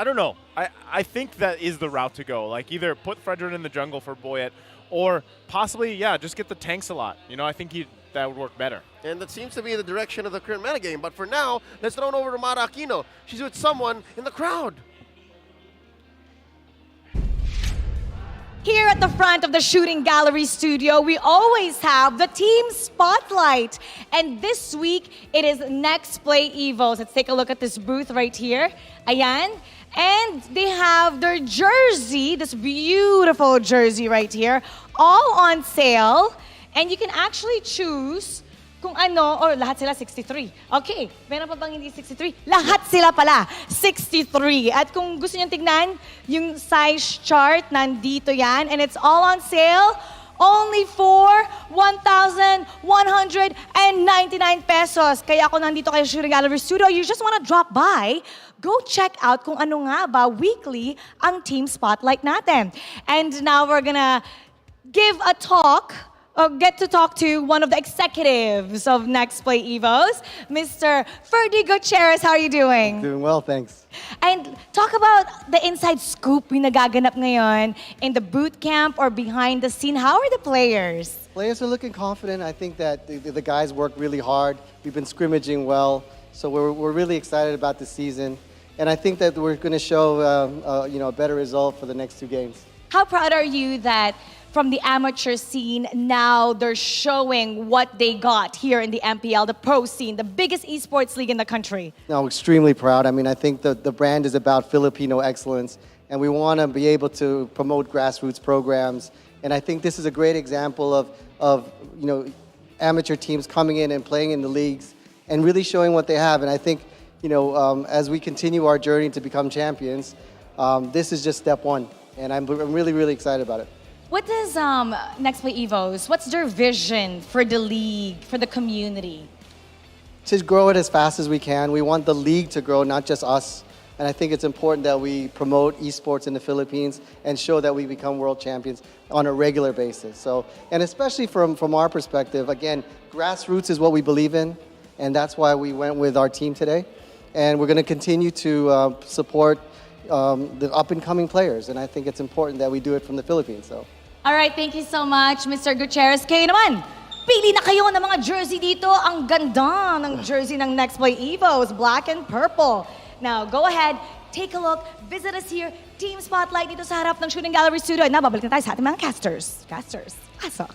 D: don't know. I think that is the route to go. Like, either put Fredrin in the jungle for Boyet, or possibly just get the tanks a lot. I think that would work better.
C: And that seems to be the direction of the current metagame. But for now, let's throw it over to Mara Aquino. She's with someone in the crowd.
B: Here at the front of the shooting gallery studio, we always have the team spotlight. And this week, it is Nexplay EVOS. Let's take a look at this booth right here. Ayan. And they have their jersey, this beautiful jersey right here, all on sale. And you can actually choose kung ano, or lahat sila 63. Okay, meron pa bang hindi 63? Lahat sila pala, 63. At kung gusto niyo tignan, yung size chart, nandito yan. And it's all on sale only for 1,199 pesos. Kaya ako nandito kayo sa Shooting Gallery Studio, you just wanna drop by, go check out kung ano nga ba weekly ang team spotlight natin. And now we're gonna give a talk, or get to talk to one of the executives of Nexplay EVOS, Mr. Ferdy Gutierrez. How are you doing?
Q: Doing well, thanks.
B: And talk about the inside scoop yung nagaganap ngayon in the boot camp or behind the scene. How are the players?
Q: Players are looking confident. I think that the guys work really hard. We've been scrimmaging well, so we're really excited about the season. And I think that we're going to show a better result for the next 2 games.
B: How proud are you that from the amateur scene, now they're showing what they got here in the MPL, the pro scene, the biggest esports league in the country?
Q: No, extremely proud. I mean, I think the brand is about Filipino excellence, and we want to be able to promote grassroots programs. And I think this is a great example of amateur teams coming in and playing in the leagues and really showing what they have. And I think, as we continue our journey to become champions, this is just step 1. And I'm really, really excited about it.
B: What does Nexplay EVOS, what's their vision for the league, for the community?
Q: To grow it as fast as we can. We want the league to grow, not just us. And I think it's important that we promote esports in the Philippines and show that we become world champions on a regular basis. So, and especially from our perspective, again, grassroots is what we believe in, and that's why we went with our team today. And we're going to continue to support the up-and-coming players, and I think it's important that we do it from the Philippines. So.
B: All right, thank you so much, Mr. Gutierrez. Kayo naman, pili na kayo ng mga jersey dito. Ang ganda ng jersey ng Nexplay EVOS, black and purple. Now, go ahead, take a look, visit us here, Team Spotlight dito sa harap ng Shooting Gallery Studio. Now, babalik na tayo sa ating mga casters. Pasok.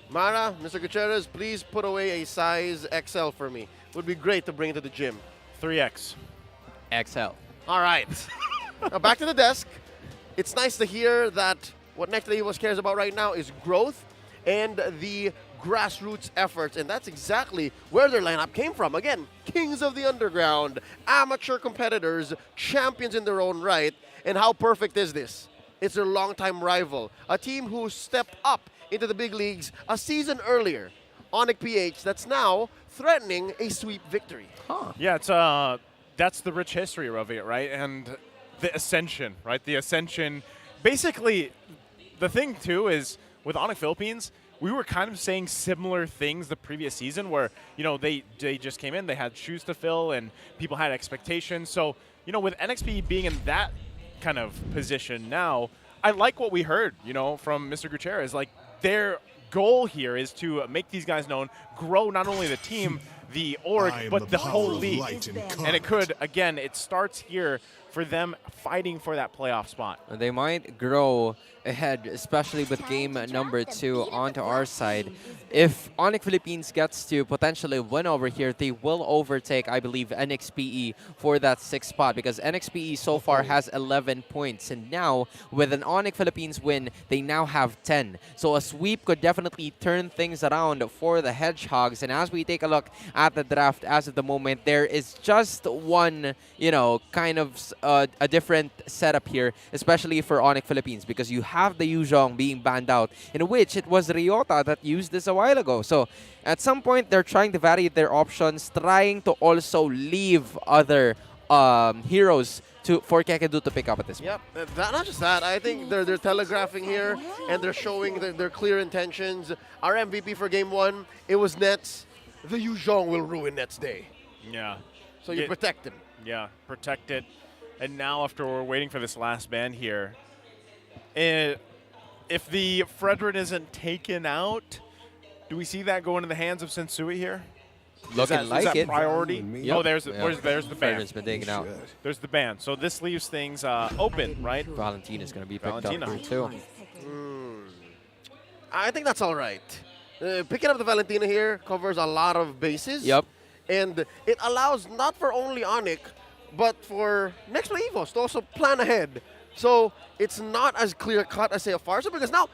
C: Mara, Mr. Gutierrez, please put away a size XL for me. Would be great to bring it to the gym.
D: 3X.
P: XL.
C: All right. Now back to the desk. It's nice to hear that what Nexplay EVOS cares about right now is growth and the grassroots efforts, and that's exactly where their lineup came from. Again, kings of the underground, amateur competitors, champions in their own right, and how perfect is this? It's their longtime rival, a team who stepped up into the big leagues a season earlier, NXPE, that's now threatening a sweep victory.
D: Yeah, it's that's the rich history of it, right? And the ascension, right? The ascension. Basically, the thing too is with ONIC Philippines, we were kind of saying similar things the previous season where, they just came in, they had shoes to fill, and people had expectations. So, with NXPE being in that kind of position now, I like what we heard, from Mr. Gutierrez. Like, their goal here is to make these guys known, grow not only the team, the org, but the whole league. And it could, again, it starts here for them fighting for that playoff spot.
P: They might grow ahead, especially with game number 2 onto our side. If ONIC Philippines gets to potentially win over here, they will overtake, I believe, NXPE for that 6th spot, because NXPE so far has 11 points. And now, with an ONIC Philippines win, they now have 10. So a sweep could definitely turn things around for the Hedgehogs. And as we take a look at the draft as of the moment, there is just one, kind of a different setup here, especially for ONIC Philippines, because you have the Yuzhong being banned out, in which it was Ryota that used this a while ago. So at some point, they're trying to vary their options, trying to also leave other heroes for Kekedu to pick up at this point.
C: Yep, not just that. I think they're telegraphing here, and they're showing their clear intentions. Our MVP for Game 1, it was Nets. The Yuzhong will ruin Nets' day.
D: Yeah.
C: So you protect him.
D: Yeah, protect it. And now, after we're waiting for this last ban here, if the Fredrin isn't taken out, do we see that go into the hands of Sensui here?
P: Looking
D: is
P: like
D: that
P: it.
D: priority?
P: Yep.
D: Oh, there's the ban.
P: Fredrin's been taken out.
D: There's the ban. So this leaves things open, right?
P: Valentina's going to be picked up here too.
C: I think that's all right. Picking up the Valentina here covers a lot of bases.
P: Yep.
C: And it allows not for only ONIC, but for Nexplay EVOS to also plan ahead. So it's not as clear-cut as, say, a Farsa, because now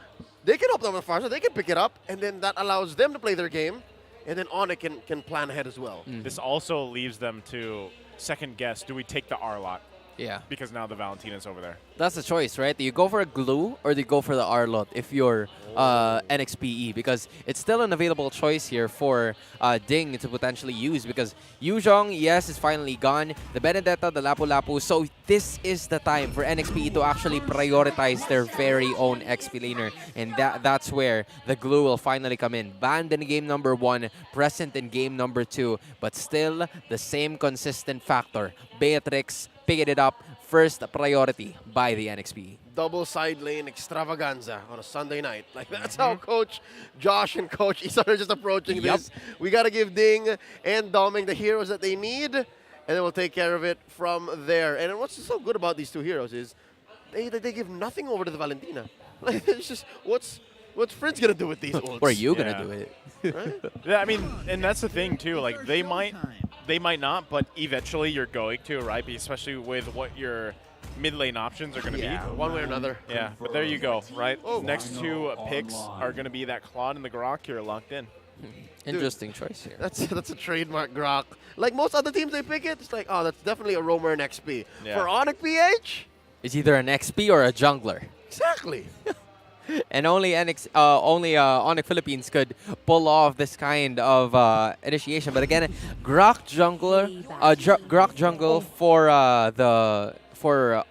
C: they can open up a Farsa, they can pick it up, and then that allows them to play their game, and then ONIC can plan ahead as well.
D: This also leaves them to second guess, do we take the R lot?
P: Yeah.
D: Because now the Valentina's over there.
P: That's the choice, right? Do you go for a glue or do you go for the R-Lot if you're NXPE? Because it's still an available choice here for Ding to potentially use, because Yuzhong, yes, is finally gone. The Benedetta, the Lapu-Lapu. So this is the time for NXPE to actually prioritize their very own XP laner. And that's where the glue will finally come in. Banned in game number 1, present in game number 2, but still the same consistent factor. Beatrix picking it up, first priority by the NXP.
C: Double side lane extravaganza on a Sunday night. Like, that's how Coach Josh and Coach Isan are just approaching this. We got to give Ding and Doming the heroes that they need, and then we'll take care of it from there. And what's so good about these two heroes is they give nothing over to the Valentina. Like, it's just, what's Fritz going to do with these ults?
P: Or are you going to do it?
C: Right?
D: Yeah, I mean, and that's the thing, too. Like, they might not, but eventually you're going to, right? Especially with what your mid lane options are going to be.
C: One way or another.
D: Yeah, but there you go, right? Next two picks are going to be that Claude and the Grok. You're locked in.
P: Interesting choice here.
C: That's a trademark Grok. Like most other teams, they pick it. It's like, oh, that's definitely a roamer and XP.
P: Yeah.
C: For ONIC-PH,
P: It's either an XP or a jungler.
C: exactly.
P: And only ONIC Philippines could pull off this kind of initiation. But again, Grok jungle for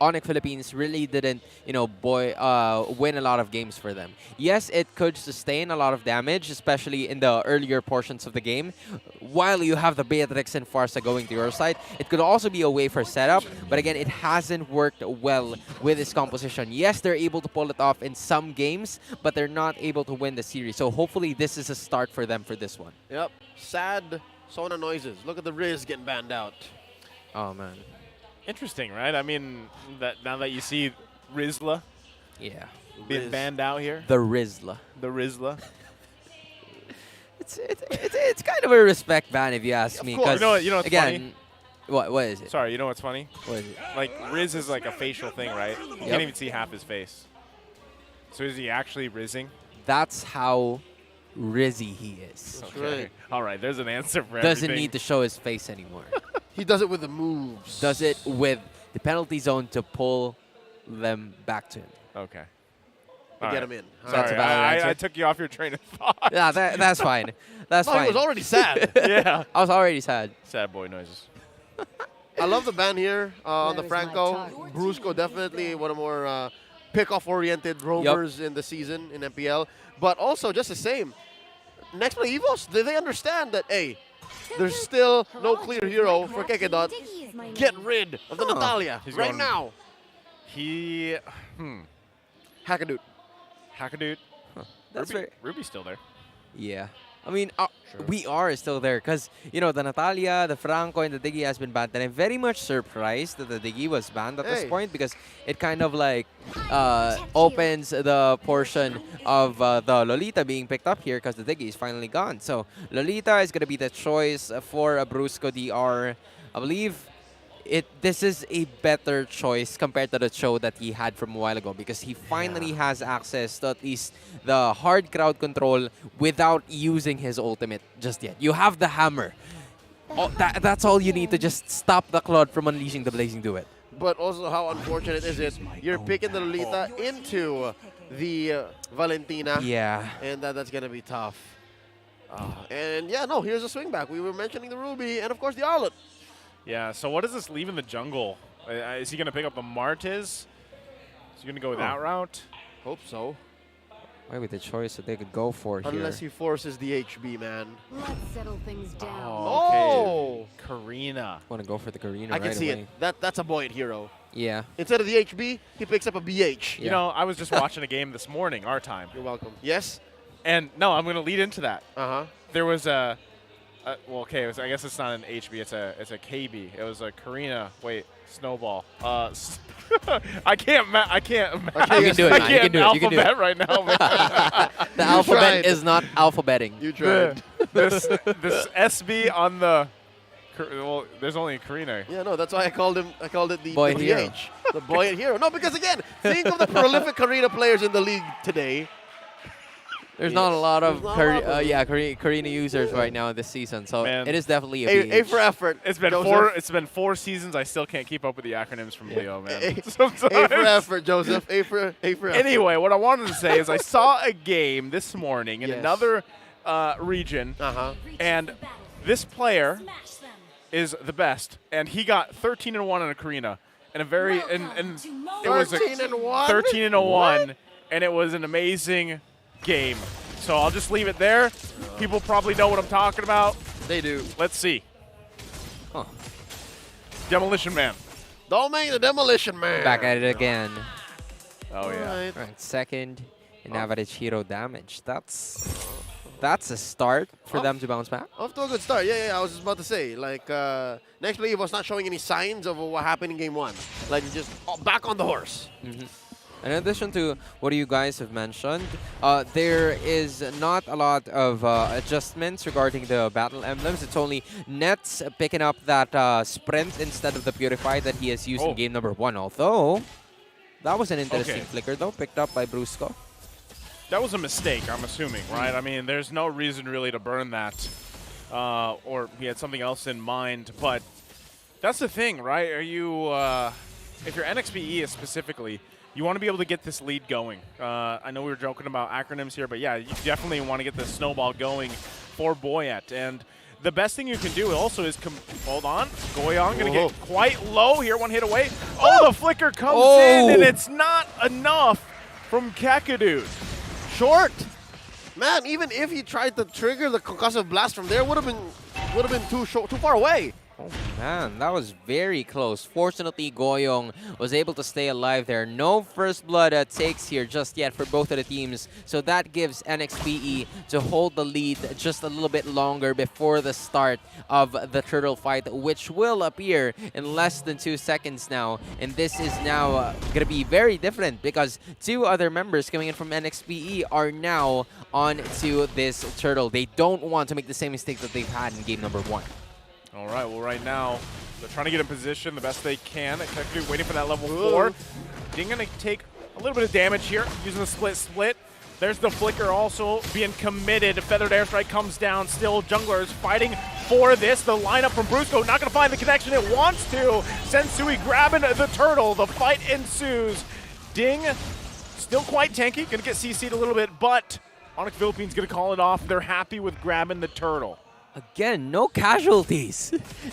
P: ONIC Philippines really didn't, win a lot of games for them. Yes, it could sustain a lot of damage, especially in the earlier portions of the game. While you have the Beatrix and Farsa going to your side, it could also be a way for setup. But again, it hasn't worked well with this composition. Yes, they're able to pull it off in some games, but they're not able to win the series. So hopefully this is a start for them for this one.
C: Yep. Sad Sona noises. Look at the Riz getting banned out.
P: Oh, man.
D: Interesting, right? I mean, now that you see Rizla being banned out here.
P: The Rizla.
D: The Rizla.
P: It's kind of a respect ban if you ask me.
D: You know what's
P: again,
D: funny?
P: What is it?
D: Sorry, you know what's funny?
P: What is it?
D: Like, Riz is like a facial thing, right? You can't even see half his face. So is he actually rizzing?
P: That's how rizzy he is.
D: Okay.
C: right.
D: All right, there's an answer for
P: Doesn't
D: everything.
P: need to show his face anymore.
C: He does it with the moves.
P: Does it with the penalty zone to pull them back to him.
D: Okay.
C: Get him in.
D: Sorry, I took you off your train of thought.
P: Yeah, that's fine. That's
C: No,
P: fine.
C: he was already sad.
D: Yeah.
P: I was already sad.
D: Sad boy noises.
C: I love the ban here on the Franco. Brusco definitely one of the more pick-off-oriented rovers in the season in MPL. But also, just the same, Nexplay EVOS, they understand that, hey, there's still no clear hero for Kekedot. Get rid of the Natalia
D: He's
C: right
D: going-
C: now.
D: Hackadoot.
C: Huh.
P: That's
D: Ruby's still there.
P: Yeah. I mean, we are still there because, you know, the Natalia, the Franco, and the Diggy has been banned. And I'm very much surprised that the Diggy was banned at this point because it kind of like opens the portion of the Lolita being picked up here because the Diggy is finally gone. So Lolita is going to be the choice for Brusco DR. I believe this is a better choice compared to the show that he had from a while ago because he finally has access to at least the hard crowd control without using his ultimate just yet. You have the hammer. That's all you need to just stop the Claude from unleashing the Blazing Duet.
C: But also, how unfortunate is it? You're picking the Lolita into the Valentina.
P: Yeah.
C: And that's going to be tough. And yeah, no, here's a swing back. We were mentioning the Ruby and, of course, the Arlet.
D: Yeah, so what does this leave in the jungle? Is he going to pick up the Martiz? Is he going to go that route?
C: Hope so.
P: Maybe the choice that they could go for here.
C: Unless he forces the HB, man.
R: Let's settle things down.
C: Oh!
D: Karina.
P: Want to go for the Karina
C: I can
P: right
C: see
P: away.
C: it. That's a buoyant hero.
P: Yeah.
C: Instead of the HB, he picks up a BH.
D: You know, I was just watching a game this morning, our time.
C: You're welcome. Yes?
D: And no, I'm going to lead into that.
C: Uh-huh.
D: There was a... well, okay, I guess it's not an HB, it's a KB. It was a Karina. Wait, Snowball. I can't.
P: You can do it.
D: I can't alphabet right now. Man.
P: The alphabet is not alphabeting.
C: You tried.
D: This SB on the. Well, there's only a Karina.
C: Yeah, no, that's why I called it the
P: Buoyant
C: BH.
P: hero.
C: The buoyant hero. No, because again, think of the prolific Karina players in the league today.
P: There's not a lot of Karina users right now this season, so it is definitely a BH.
C: A for effort.
D: It's been
C: Joseph.
D: It's been 4 seasons. I still can't keep up with the acronyms from Leo, man.
C: A for effort, Joseph. A for effort.
D: Anyway, what I wanted to say is I saw a game this morning in another region, and this player is the best, and he got 13-1 on a Karina, and a very and it was 13-1, and it was an amazing game. So I'll just leave it there. People probably know what I'm talking about.
C: They do.
D: Let's see. Demolition Man.
C: Dolmang the Demolition Man.
P: Back at it again.
D: Oh, yeah.
P: All right, second in average hero damage. That's a start for them to bounce back.
C: Off to a good start. Yeah, I was just about to say. Like, Nexplay was not showing any signs of what happened in game 1. Like, just back on the horse.
P: In addition to what you guys have mentioned, there is not a lot of adjustments regarding the battle emblems. It's only Nets picking up that sprint instead of the Purify that he has used in game number 1. Although, that was an interesting flicker though, picked up by Brusco.
D: That was a mistake, I'm assuming, right? I mean, there's no reason really to burn that. Or he had something else in mind. But that's the thing, right? Are you, if you're NXPE specifically, you want to be able to get this lead going. I know we were joking about acronyms here, but yeah, you definitely want to get this snowball going for Boyet. And the best thing you can do also is, hold on, Goyong going to get quite low here, 1 hit away. Oh, the flicker comes in, and it's not enough from Kakadu.
C: Short. Man, even if he tried to trigger the concussive blast from there, would have been too far away.
P: Oh man, that was very close. Fortunately, Goyong was able to stay alive there. No first blood takes here just yet for both of the teams. So that gives NXPE to hold the lead just a little bit longer before the start of the turtle fight, which will appear in less than 2 seconds now. And this is now going to be very different because 2 other members coming in from NXPE are now on to this turtle. They don't want to make the same mistake that they've had in game number 1.
D: All right, well, right now, they're trying to get in position the best they can. Kakadu waiting for that level 4. Ding going to take a little bit of damage here, using the split. There's the flicker also being committed. Feathered Airstrike comes down. Still, Junglers fighting for this. The lineup from Brusco not going to find the connection it wants to. Sensui grabbing the turtle. The fight ensues. Ding, still quite tanky. Going to get CC'd a little bit, but ONIC Philippines going to call it off. They're happy with grabbing the turtle.
P: Again, no casualties.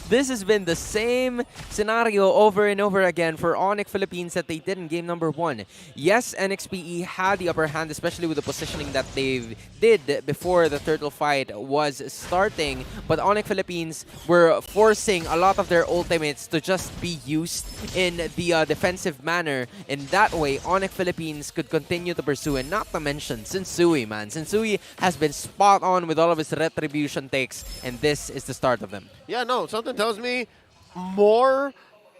P: This has been the same scenario over and over again for ONIC Philippines that they did in game number 1. Yes, NXPE had the upper hand, especially with the positioning that they did before the turtle fight was starting, but ONIC Philippines were forcing a lot of their ultimates to just be used in the defensive manner. In that way, ONIC Philippines could continue to pursue, and not to mention Sensui, man. Sensui has been spot on with all of his retribution takes, and this is the start of them.
C: Yeah, no, something tells me more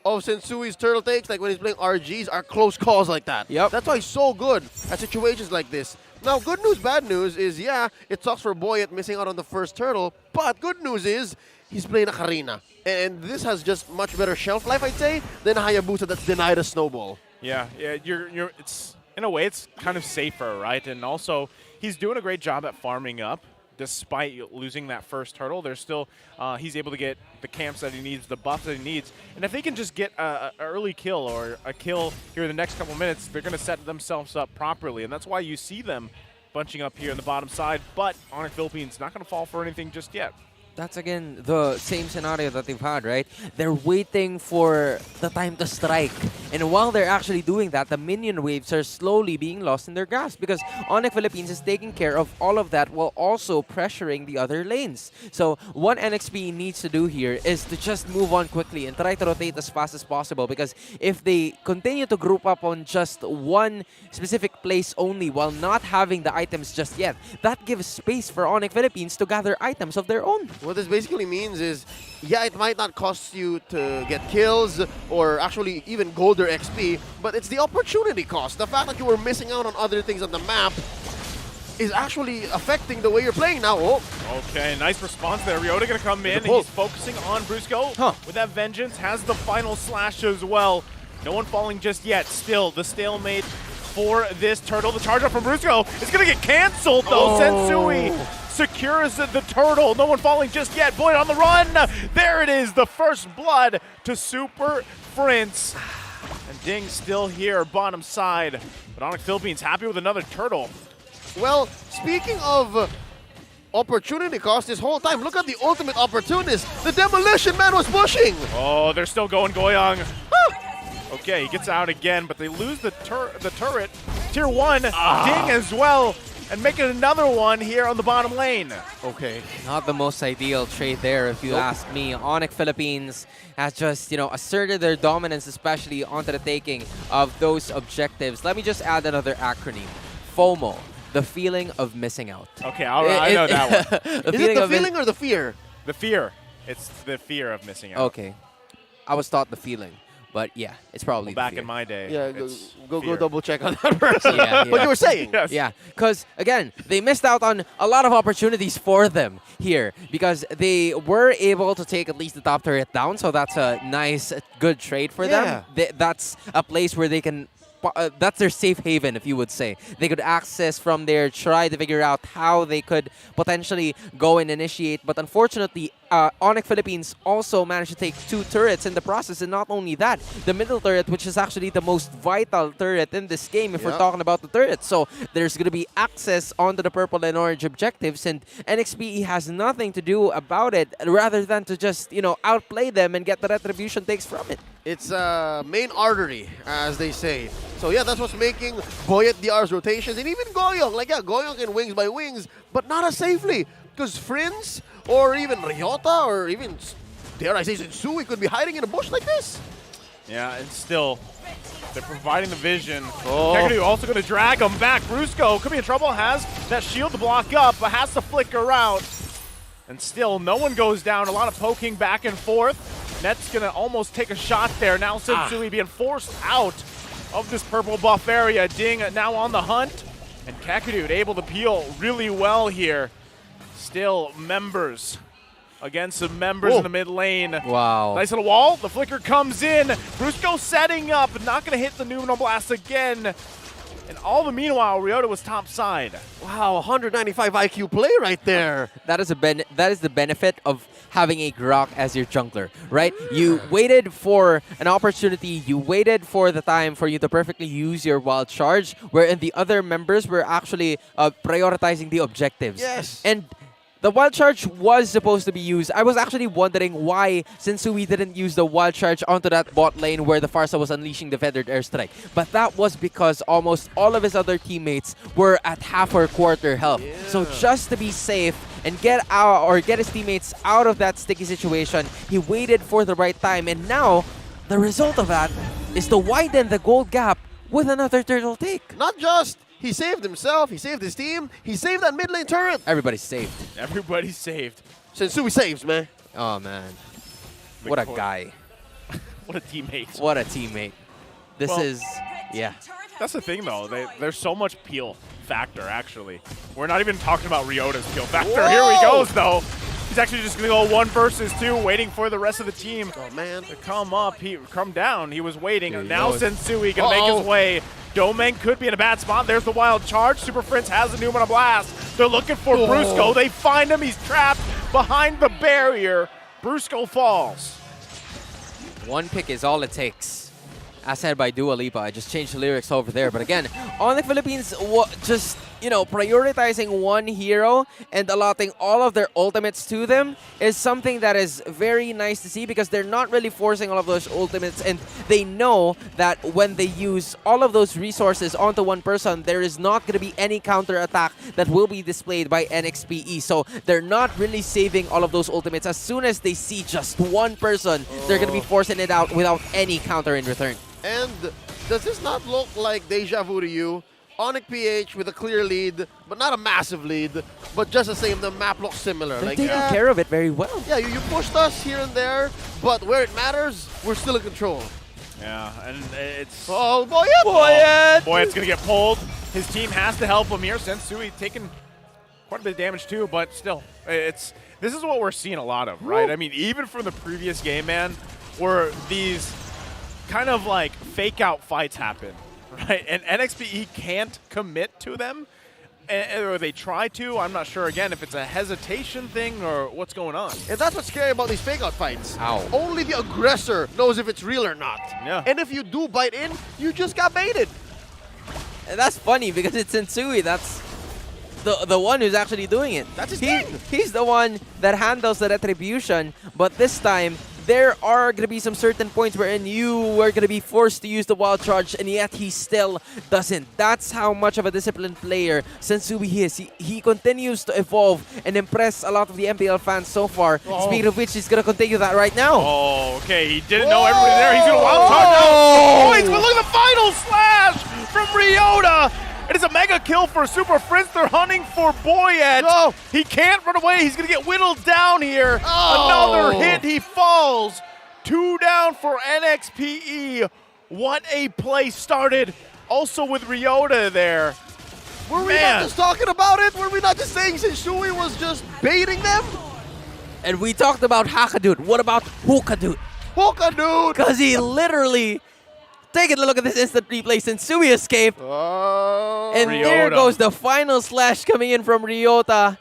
C: of Sensui's turtle takes, like when he's playing RGs, are close calls like that.
P: Yep.
C: That's why he's so good at situations like this. Now, good news, bad news is, yeah, it sucks for Boyet missing out on the first turtle, but good news is he's playing a Karina. And this has just much better shelf life, I'd say, than a Hayabusa that's denied a snowball.
D: Yeah, it's in a way it's kind of safer, right? And also he's doing a great job at farming up. Despite losing that first turtle, there's still he's able to get the camps that he needs, the buffs that he needs, and if they can just get an early kill or a kill here in the next couple minutes, they're going to set themselves up properly, and that's why you see them bunching up here on the bottom side. But ONIC Philippines not going to fall for anything just yet.
P: That's again the same scenario that they've had, right? They're waiting for the time to strike. And while they're actually doing that, the minion waves are slowly being lost in their grasp because ONIC Philippines is taking care of all of that while also pressuring the other lanes. So what NXP needs to do here is to just move on quickly and try to rotate as fast as possible, because if they continue to group up on just one specific place only while not having the items just yet, that gives space for ONIC Philippines to gather items of their own.
C: What this basically means is, yeah, it might not cost you to get kills or actually even gold or XP, but it's the opportunity cost. The fact that you were missing out on other things on the map is actually affecting the way you're playing now. Oh.
D: Okay, nice response there. Ryota gonna come in, and he's focusing on Brusco with that Vengeance, has the final slash as well. No one falling just yet. Still, the stalemate for this turtle. The charge up from Brusco is gonna get canceled though. Sensui secures the turtle. No one falling just yet. Boyd on the run. There it is. The first blood to Super Prince. And Ding still here, bottom side. But ONIC Philippines happy with another turtle.
C: Well, speaking of opportunity cost this whole time, look at the ultimate opportunist. The Demolition Man was pushing.
D: Oh, they're still going Goyang. Okay, he gets out again, but they lose the turret. Tier 1, Ding as well. And making another one here on the bottom lane.
C: Okay.
P: Not the most ideal trade there, if you ask me. ONIC Philippines has just, asserted their dominance, especially onto the taking of those objectives. Let me just add another acronym. FOMO, the feeling of missing out.
D: Okay, I know that one.
C: Is it the feeling or the fear?
D: The fear. It's the fear of missing out.
P: Okay. I was taught the feeling. But yeah, it's probably
D: back in my day.
C: Yeah, go double check on that person.
P: Yeah.
C: What you were saying.
D: Yes.
P: Yeah, because again, they missed out on a lot of opportunities for them here because they were able to take at least the top turret down. So that's a nice, good trade for them. That's a place where they can. That's their safe haven, if you would say. They could access from there, try to figure out how they could potentially go and initiate. But unfortunately, ONIC Philippines also managed to take 2 turrets in the process. And not only that, the middle turret, which is actually the most vital turret in this game if we're talking about the turrets. So there's going to be access onto the purple and orange objectives. And NXPE has nothing to do about it rather than to just, outplay them and get the retribution takes from it.
C: It's main artery, as they say. So yeah, that's what's making Boyet DR's rotations, and even Goyong. Goyong can wings by wings, but not as safely. Because Prince, or even Ryota, or even, dare I say, Sensui could be hiding in a bush like this.
D: Yeah, and still, they're providing the vision. Kakadu also going to drag him back. Brusco could be in trouble, has that shield to block up, but has to flicker out. And still, no one goes down. A lot of poking back and forth. Net's going to almost take a shot there. Now Sensui being forced out of this purple buff area. Ding now on the hunt. And Kakadu able to peel really well here. Still members against some members in the mid lane.
P: Wow.
D: Nice little wall. The flicker comes in. Brusco setting up. Not going to hit the Numenor Blast again. And all the meanwhile, Ryota was top side.
C: Wow, 195 IQ play right there.
P: That is the benefit of having a Grok as your jungler, right? You waited for an opportunity, you waited for the time for you to perfectly use your wild charge, wherein the other members were actually prioritizing the objectives.
C: Yes.
P: And The wild charge was supposed to be used. I was actually wondering why Sensui didn't use the wild charge onto that bot lane where the Farsa was unleashing the feathered airstrike. But that was because almost all of his other teammates were at half or quarter health. So just to be safe and get his teammates out of that sticky situation, he waited for the right time. And now, the result of that is to widen the gold gap with another turtle take.
C: Not just he saved himself, he saved his team, he saved that mid lane turret.
P: Everybody's saved.
D: Everybody's saved.
C: Sensui saves, man.
P: Oh, man. What a guy.
D: What a teammate.
P: What a teammate. This is, yeah.
D: That's the thing, though. There's so much peel factor, actually. We're not even talking about Ryota's peel factor.
C: Whoa!
D: Here he goes, though. He's actually just going to go 1 versus 2, waiting for the rest of the team to come up. Come down. He was waiting. Now Sensui can make his way. Domeng could be in a bad spot. There's the wild charge. Super Prince has the Numina Blast. They're looking for Brusco. They find him. He's trapped behind the barrier. Brusco falls.
P: One pick is all it takes. As said by Dua Lipa. I just changed the lyrics over there. But again, ONIC Philippines just, prioritizing one hero and allotting all of their ultimates to them is something that is very nice to see because they're not really forcing all of those ultimates, and they know that when they use all of those resources onto one person, there is not going to be any counter attack that will be displayed by NXPE. So they're not really saving all of those ultimates. As soon as they see just one person, they're going to be forcing it out without any counter in return.
C: And does this not look like deja vu to you? ONIC-PH with a clear lead, but not a massive lead, but just the same, the map looks similar.
P: They're taking care of it very well.
C: Yeah, you pushed us here and there, but where it matters, we're still in control.
D: Yeah, and it's...
C: Oh, Boyet!
D: Boyet's going to get pulled. His team has to help him here. Sensui taking quite a bit of damage too, but still, this is what we're seeing a lot of, right? I mean, even from the previous game, man, where these kind of like fake out fights happen, right? And NXPE can't commit to them, or they try to. I'm not sure, again, if it's a hesitation thing or what's going on.
C: And that's what's scary about these fake out fights.
P: Ow.
C: Only the aggressor knows if it's real or not.
D: Yeah.
C: And if you do bite in, you just got baited.
P: And that's funny because it's Sensui. That's the one who's actually doing it.
C: That's his thing.
P: He's the one that handles the retribution, but this time, there are going to be some certain points wherein you were going to be forced to use the wild charge, and yet he still doesn't. That's how much of a disciplined player Sensui is. He continues to evolve and impress a lot of the MPL fans so far. Speaking of which, he's going to continue that right now.
D: Oh, okay. He didn't know everybody there. He's going to wild charge now. Points, but look at the final slash from Ryota. It is a mega kill for Super Prince. They're hunting for Boyet.
C: No.
D: He can't run away. He's going to get whittled down here. Another hit. He falls. 2 down for NXPE. What a play started. Also with Ryota there.
C: Were we not just talking about it? Were we not just saying Sensui was just baiting them?
P: And we talked about Hakadude. What about Hokadude?
C: Hokadude!
P: Because he literally... Take a look at this instant replay. Sensui escaped. And there goes the final slash coming in from Ryota.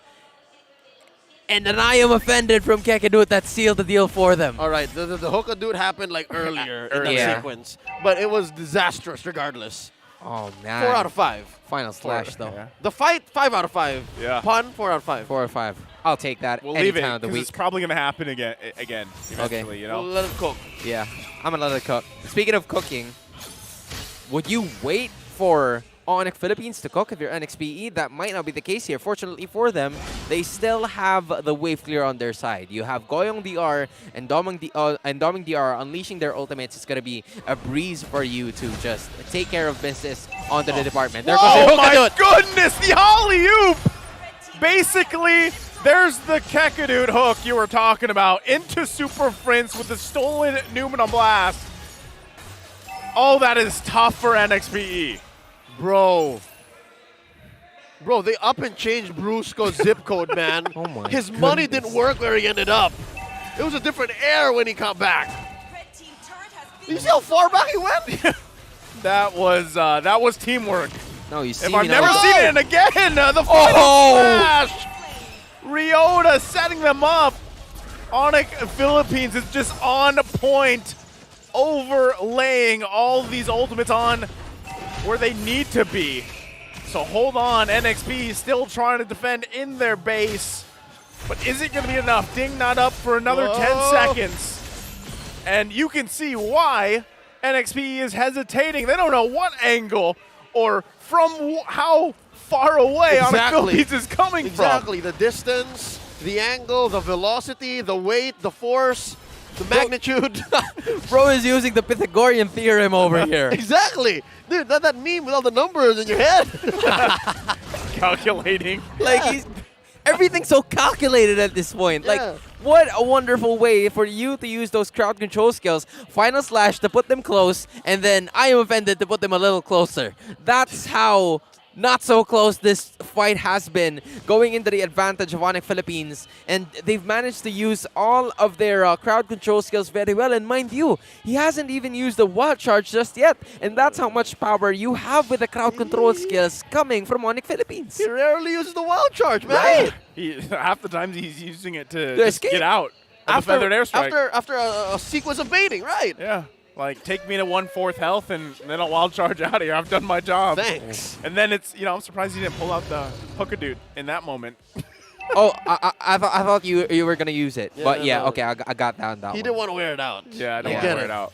P: And an I am offended from Kekadut that sealed the deal for them.
C: All right, the Hokadude happened like earlier in that sequence. But it was disastrous regardless.
P: Oh, man.
C: 4 out of 5.
P: Final slash, though.
C: Yeah. The fight, 5 out of 5.
D: Yeah.
C: Pun, 4 out of 5.
P: 4 out of 5. I'll take that.
D: We'll
P: any
D: leave it
P: time of the
D: because
P: week.
D: it's probably going to happen again eventually, you know?
C: We'll let it cook.
P: Yeah, I'm going to let it cook. Speaking of cooking, would you wait for ONIC Philippines to cook if you're NXPE? That might not be the case here. Fortunately for them, they still have the wave clear on their side. You have Goyong DR and Doming DR unleashing their ultimates. It's going to be a breeze for you to just take care of business onto the department. There goes
D: oh my goodness, the alley-oop! Basically, there's the Kekadute hook you were talking about into Super Prince with the stolen Numina Blast. Oh, that is tough for NXPE.
C: Bro, they up and changed Brusco's zip code, man.
P: Oh my
C: His money didn't work where he ended up. It was a different air when he got back. You see how far back he went?
D: That was teamwork.
P: No, you see.
D: If I've never seen it again, the final slash. Ryota setting them up. ONIC Philippines is just on point, overlaying all these ultimates on where they need to be. So hold on, NXP still trying to defend in their base. But is it going to be enough? Ding not up for another 10 seconds. And you can see why NXPE is hesitating. They don't know what angle or from how far away ONIC Philippines is coming from.
C: Exactly. The distance, the angle, the velocity, the weight, the force, the magnitude.
P: Bro is using the Pythagorean theorem over here.
C: Exactly. Dude, that meme with all the numbers in your head.
D: Calculating.
P: Like, everything's so calculated at this point. Like, what a wonderful way for you to use those crowd control skills. Final slash to put them close, and then I am offended to put them a little closer. That's how not so close this fight has been, going into the advantage of ONIC Philippines. And they've managed to use all of their crowd control skills very well. And mind you, he hasn't even used the wild charge just yet. And that's how much power you have with the crowd control skills coming from ONIC Philippines.
C: He rarely uses the wild charge, man.
P: Right.
D: Half the time he's using it to just
P: escape.
D: get out of the feathered airstrike.
C: After a sequence of baiting, right?
D: Yeah. Like, take me to 1/4 health and then I'll wild charge out of here. I've done my job.
C: Thanks.
D: And then it's, I'm surprised he didn't pull out the hooker dude in that moment.
P: Oh, I thought you were going to use it.
C: Yeah,
P: but
C: no,
P: yeah,
C: no.
P: okay, I got down that
C: He
P: one.
C: didn't want to wear it out.
D: Yeah, I don't
C: I
D: want to
C: get
D: wear
C: it.
D: it out.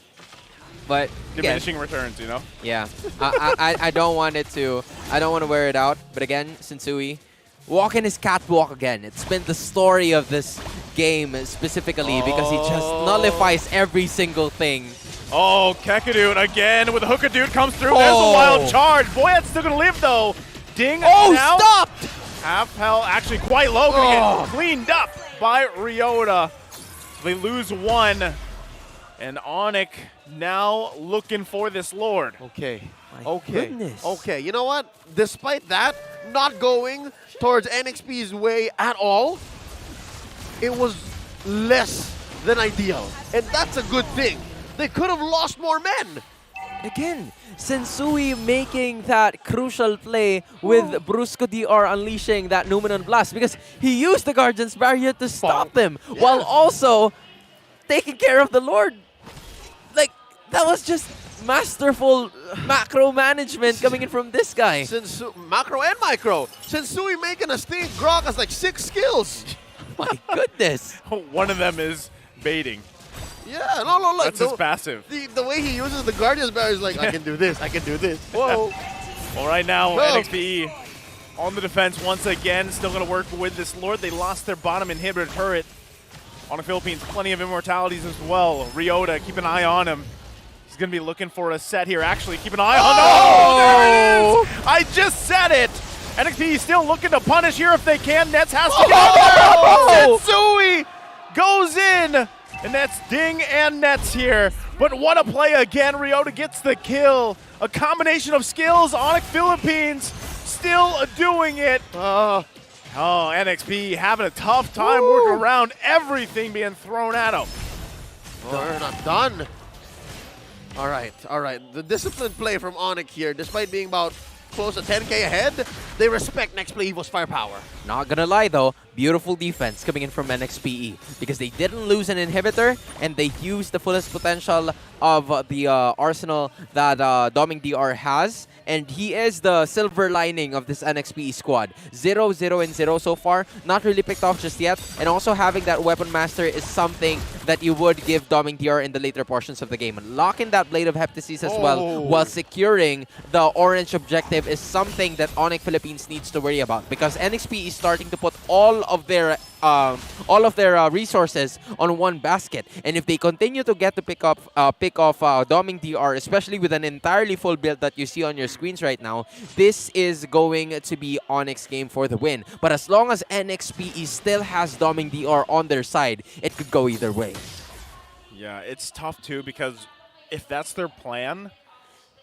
P: But
D: Diminishing returns,
P: Yeah, I don't want it to. I don't want to wear it out. But again, Sensui, walking his catwalk again. It's been the story of this game specifically because he just nullifies every single thing.
D: Oh, Kekadute again with the hooker dude comes through. There's a wild charge. Boy, that's still going to live though. Ding now.
P: Stopped!
D: Half health, actually quite low. Going to get cleaned up by Ryota. They lose one. And ONIC now looking for this Lord.
C: Okay.
P: Goodness.
C: Okay, you know what? Despite that, not going towards NXP's way at all, it was less than ideal. And that's a good thing. They could have lost more men.
P: Again, Sensui making that crucial play with Brusco DR unleashing that Numenon Blast because he used the Guardian's Barrier to stop them while also taking care of the Lord. Like, that was just masterful macro management coming in from this guy.
C: Macro and micro. Sensui making us think Grok has like 6 skills.
P: My goodness.
D: One of them is baiting.
C: Yeah, no, look.
D: That's his passive.
C: The way he uses the Guardian's Barrier is like, I can do this, I can do this. Whoa.
D: Well, right now,
C: No.
D: NXPE on the defense once again. Still going to work with this Lord. They lost their bottom inhibitor turret. On the Philippines, plenty of immortalities as well. Ryota, keep an eye on him. He's going to be looking for a set here. Actually, keep an eye on. Oh, there it is! I just said it! NXPE still looking to punish here if they can. Nets has to get up there. Sensui goes in. And that's Ding and Nets here. But what a play again. Ryota gets the kill. A combination of skills. ONIC Philippines still doing it. NXP having a tough time working around everything being thrown at them.
C: We're not done. All right. The disciplined play from ONIC here, despite being about close to 10K ahead, they respect Nexplay EVOS firepower.
P: Not gonna lie though, beautiful defense coming in from NXPE because they didn't lose an inhibitor and they used the fullest potential of the arsenal that Doming DR has. And he is the silver lining of this NXPE squad. 0, 0, and 0 so far. Not really picked off just yet. And also having that weapon master is something that you would give Doming DR in the later portions of the game. Locking that Blade of Heptasis as well while securing the orange objective is something that ONIC Philippines needs to worry about because NXPE is starting to put all of their resources on one basket. And if they continue to get to pick off Doming DR, especially with an entirely full build that you see on your screens right now, this is going to be ONIC's game for the win. But as long as NXPE still has Doming DR on their side, it could go either way.
D: Yeah, it's tough too because if that's their plan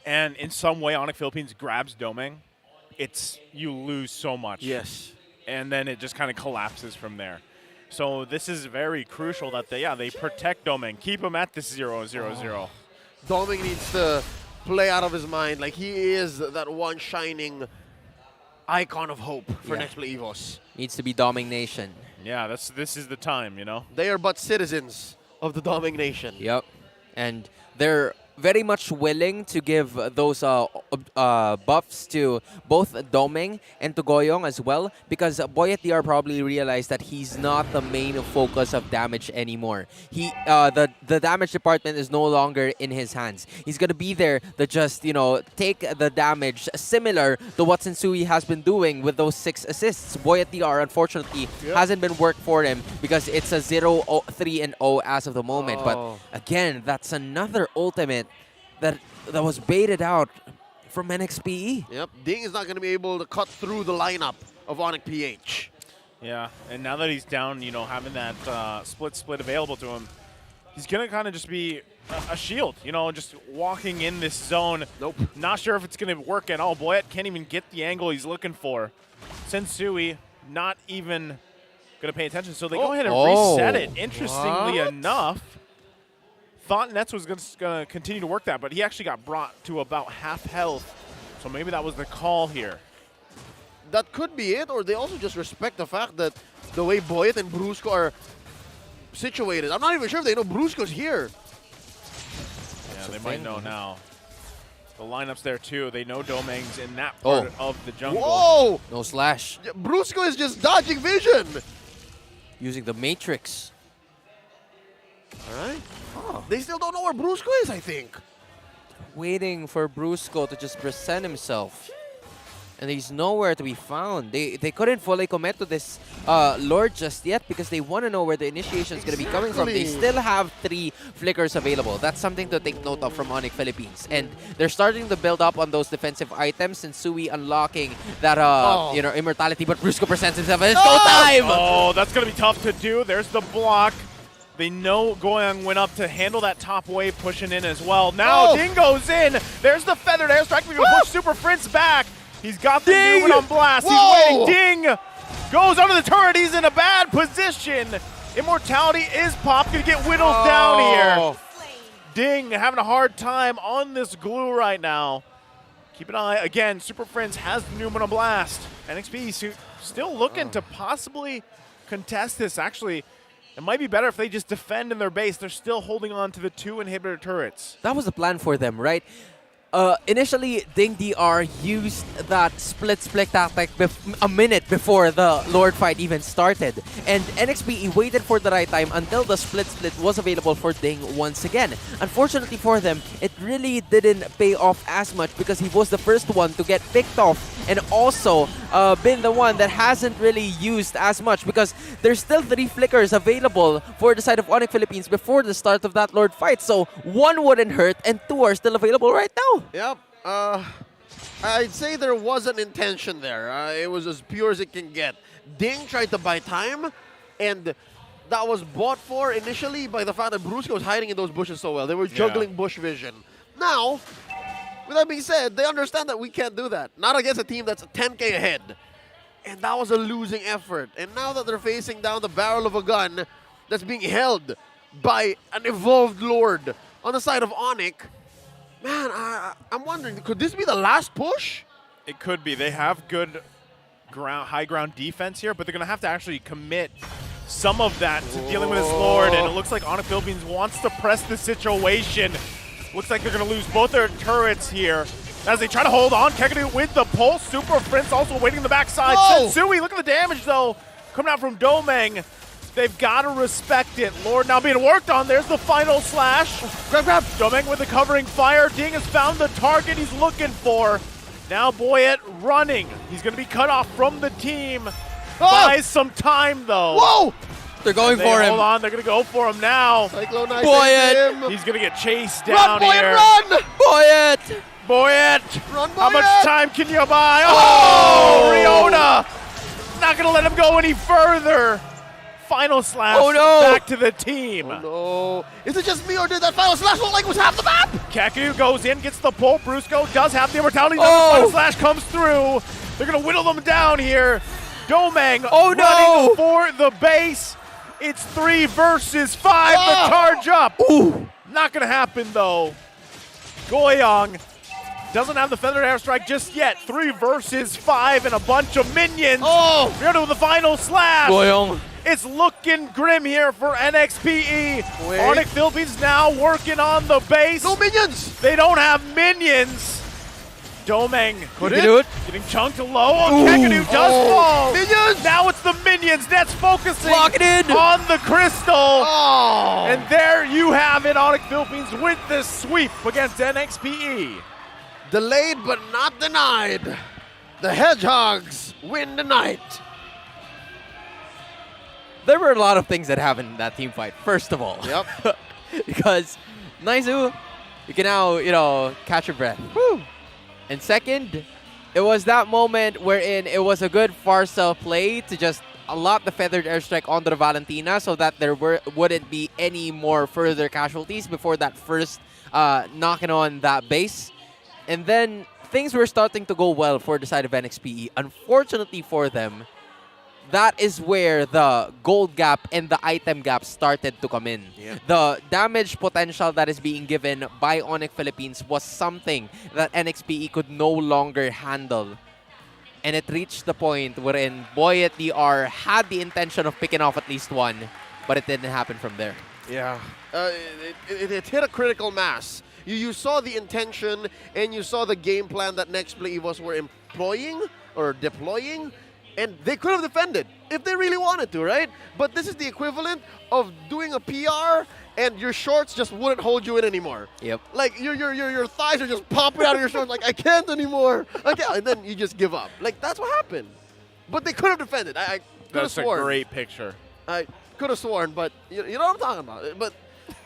D: and in some way ONIC Philippines grabs Doming, you lose so much.
C: Yes.
D: And then it just kind of collapses from there. So this is very crucial that they protect Doming, keep him at this 0-0-0.
C: Doming needs to play out of his mind. Like, he is that one shining icon of hope for Nexplay EVOS.
P: Needs to be Doming Nation.
D: Yeah, this is the time,
C: They are but citizens of the Doming Nation.
P: Yep. And they're very much willing to give those buffs to both Domeng and to Goyong as well, because Boyet DR probably realized that he's not the main focus of damage anymore. The damage department is no longer in his hands. He's gonna be there to just, you know, take the damage, similar to what Sensui has been doing with those 6 assists. Boyet DR, unfortunately, hasn't been worked for him because it's a 0-3-0 as of the moment. But again, that's another ultimate that was baited out from NXPE.
C: Yep, Ding is not going to be able to cut through the lineup of ONIC-PH.
D: Yeah, and now that he's down, you know, having that split available to him, he's going to kind of just be a shield, you know, just walking in this zone.
C: Nope.
D: Not sure if it's going to work at all. Boyet can't even get the angle he's looking for. Sensui not even going to pay attention, so they go ahead and reset it. Interestingly enough, thought Nets was going to continue to work that, but he actually got brought to about half health, so maybe that was the call here.
C: That could be it, or they also just respect the fact that the way Boyet and Brusco are situated. I'm not even sure if they know Brusco's here.
D: Yeah, they might know now. The lineup's there too. They know Domeng's in that part of the jungle.
C: Whoa!
P: No slash.
C: Brusco is just dodging vision.
P: Using the Matrix.
C: All right. They still don't know where Brusco is, I think.
P: Waiting for Brusco to just present himself. And he's nowhere to be found. They couldn't fully commit to this Lord just yet because they want to know where the initiation is going to be coming from. They still have 3 flickers available. That's something to take note of from ONIC Philippines. And they're starting to build up on those defensive items, and Sui unlocking that you know, immortality. But Brusco presents himself, and it's go time!
D: Oh, that's going to be tough to do. There's the block. They know Goyong went up to handle that top wave, pushing in as well. Now Ding goes in. There's the feathered airstrike. We're going to push Super Prince back. He's got the Newman on blast. He's waiting. Ding goes under the turret. He's in a bad position. Immortality is popped. Going to get whittled down here. Ding having a hard time on this glue right now. Keep an eye. Again, Super Friends has the Newman on blast. NXPE still looking to possibly contest this. Actually, it might be better if they just defend in their base. They're still holding on to the 2 inhibitor turrets.
P: That was the plan for them, right? Initially, Ding DR used that split tactic a minute before the Lord fight even started. And NXPE waited for the right time until the split was available for Ding once again. Unfortunately for them, it really didn't pay off as much because he was the first one to get picked off and also been the one that hasn't really used as much because there's still 3 flickers available for the side of ONIC Philippines before the start of that Lord fight. So 1 wouldn't hurt and 2 are still available right now.
C: Yep. I'd say there was an intention there. It was as pure as it can get. Ding tried to buy time, and that was bought for initially by the fact that Brusco was hiding in those bushes so well. They were juggling bush vision. Now, with that being said, they understand that we can't do that. Not against a team that's 10K ahead. And that was a losing effort. And now that they're facing down the barrel of a gun that's being held by an evolved Lord on the side of ONIC, man, I'm wondering, could this be the last push?
D: It could be. They have good high ground defense here, but they're going to have to actually commit some of that to dealing with this Lord. And it looks like ONIC Philippines wants to press the situation. Looks like they're going to lose both their turrets here as they try to hold on. Kekadu with the pulse. Super Prince also waiting the backside. Sensui, look at the damage, though, coming out from Domeng. They've got to respect it. Lord now being worked on. There's the final slash. Grab. Domeng with the covering fire. Ding has found the target he's looking for. Now Boyet running. He's going to be cut off from the team. Buys some time, though.
C: Whoa!
P: They're going for him.
D: Hold on. They're going to go for him now.
P: Boyet.
D: He's going to get chased down here.
C: Run!
P: Boyet.
D: Boyet.
C: Run, Boyet.
D: How much time can you buy? Oh! Riona. Not going to let him go any further. Final slash back to the team.
C: Oh no. Is it just me or did that final slash look like it was half the map?
D: Keku goes in, gets the pull. Brusco does have the immortality. The final slash comes through. They're going to whittle them down here. Domeng running for the base. It's 3 versus 5 to charge up. Not going to happen, though. Goyong doesn't have the feathered airstrike just yet. 3 versus 5 and a bunch of minions. Riona with the final slash.
P: Goyong.
D: It's looking grim here for NXPE. ONIC Philippines now working on the base.
C: No minions!
D: They don't have minions. Domeng getting chunked low.
E: Ooh.
D: Kekadu does fall.
C: Minions!
D: Now it's the minions. That's focusing
E: Lock it in.
D: on the crystal.
C: Oh.
D: And there you have it. ONIC Philippines with this sweep against NXPE.
C: Delayed but not denied. The Hedgehogs win the night.
P: There were a lot of things that happened in that team fight, first of all.
C: Yep.
P: Because Naizu, you can now, catch your breath. Woo. And second, it was that moment wherein it was a good Farsa play to just allot the feathered airstrike onto the Valentina so that there wouldn't be any more further casualties before that first knocking on that base. And then things were starting to go well for the side of NXPE. Unfortunately for them, that is where the gold gap and the item gap started to come in.
C: Yeah.
P: The damage potential that is being given by ONIC Philippines was something that NXPE could no longer handle. And it reached the point wherein Boy at DR had the intention of picking off at least one, but it didn't happen from there.
C: Yeah. It hit a critical mass. You saw the intention and you saw the game plan that Nexplay EVOS were employing or deploying. And they could have defended if they really wanted to, right? But this is the equivalent of doing a PR and your shorts just wouldn't hold you in anymore.
P: Yep.
C: Like your thighs are just popping out of your shorts like, I can't anymore. I can't. And then you just give up. Like, that's what happened. But they could have defended. I could have sworn.
D: That's a great picture.
C: I could have sworn, but you know what I'm talking about. But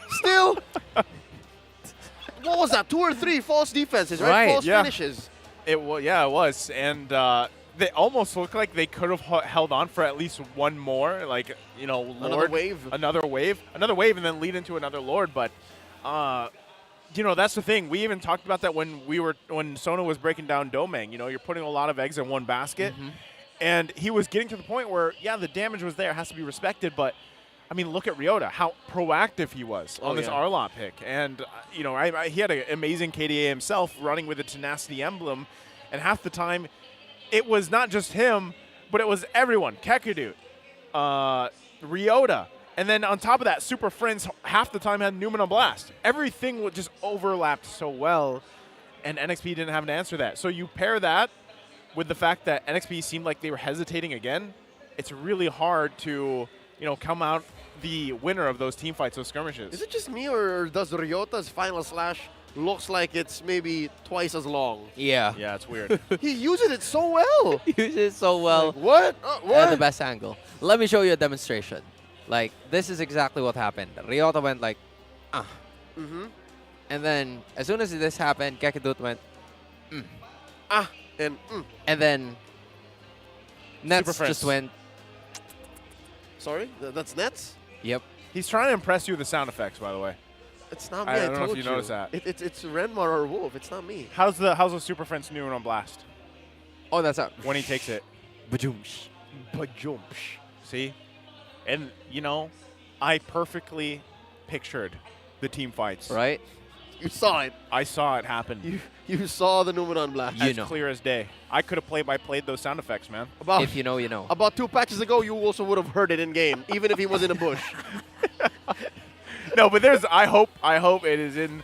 C: still, what was that? 2 or 3 false defenses, right? False finishes.
D: It was. And they almost looked like they could have held on for at least one more, like, Lord.
C: Another wave,
D: and then lead into another Lord. But, that's the thing. We even talked about that when Sona was breaking down Domeng. You're putting a lot of eggs in one basket.
P: Mm-hmm.
D: And he was getting to the point where, the damage was there, has to be respected, but I mean, look at Ryota, how proactive he was on this Arlot pick. And, he had an amazing KDA himself running with a Tenacity emblem, and half the time, it was not just him, but it was everyone. Kekadu, Ryota, and then on top of that, Super Friends half the time had Numenor Blast. Everything just overlapped so well, and NXP didn't have an answer to that. So you pair that with the fact that NXP seemed like they were hesitating again, it's really hard to, come out the winner of those team fights, those skirmishes.
C: Is it just me, or does Ryota's final slash looks like it's maybe twice as long?
P: Yeah.
D: Yeah, it's weird.
C: He uses it so well.
P: He uses it so well.
C: Like, what?
P: At the best angle. Let me show you a demonstration. Like, this is exactly what happened. Ryota went like,
C: Mm-hmm.
P: And then, as soon as this happened, Gekidut went,
C: and
P: And then, Nets just went.
C: Sorry? That's Nets?
P: Yep.
D: He's trying to impress you with the sound effects, by the way.
C: It's not me.
D: I don't
C: told
D: know if you noticed that.
C: It's Renmar or Wolf. It's not me.
D: How's the Super Friends new on Blast?
P: Oh, that's up.
D: When he takes it.
P: Bajoomsh.
C: Bajoomsh.
D: See? And, I perfectly pictured the team fights.
P: Right?
C: You saw it.
D: I saw it happen.
C: You saw the Numenon Blast.
D: As clear as day. I could have played those sound effects, man.
P: If you know, you know.
C: About 2 patches ago, you also would have heard it in game, even if he was in a bush.
D: No, but I hope it is in,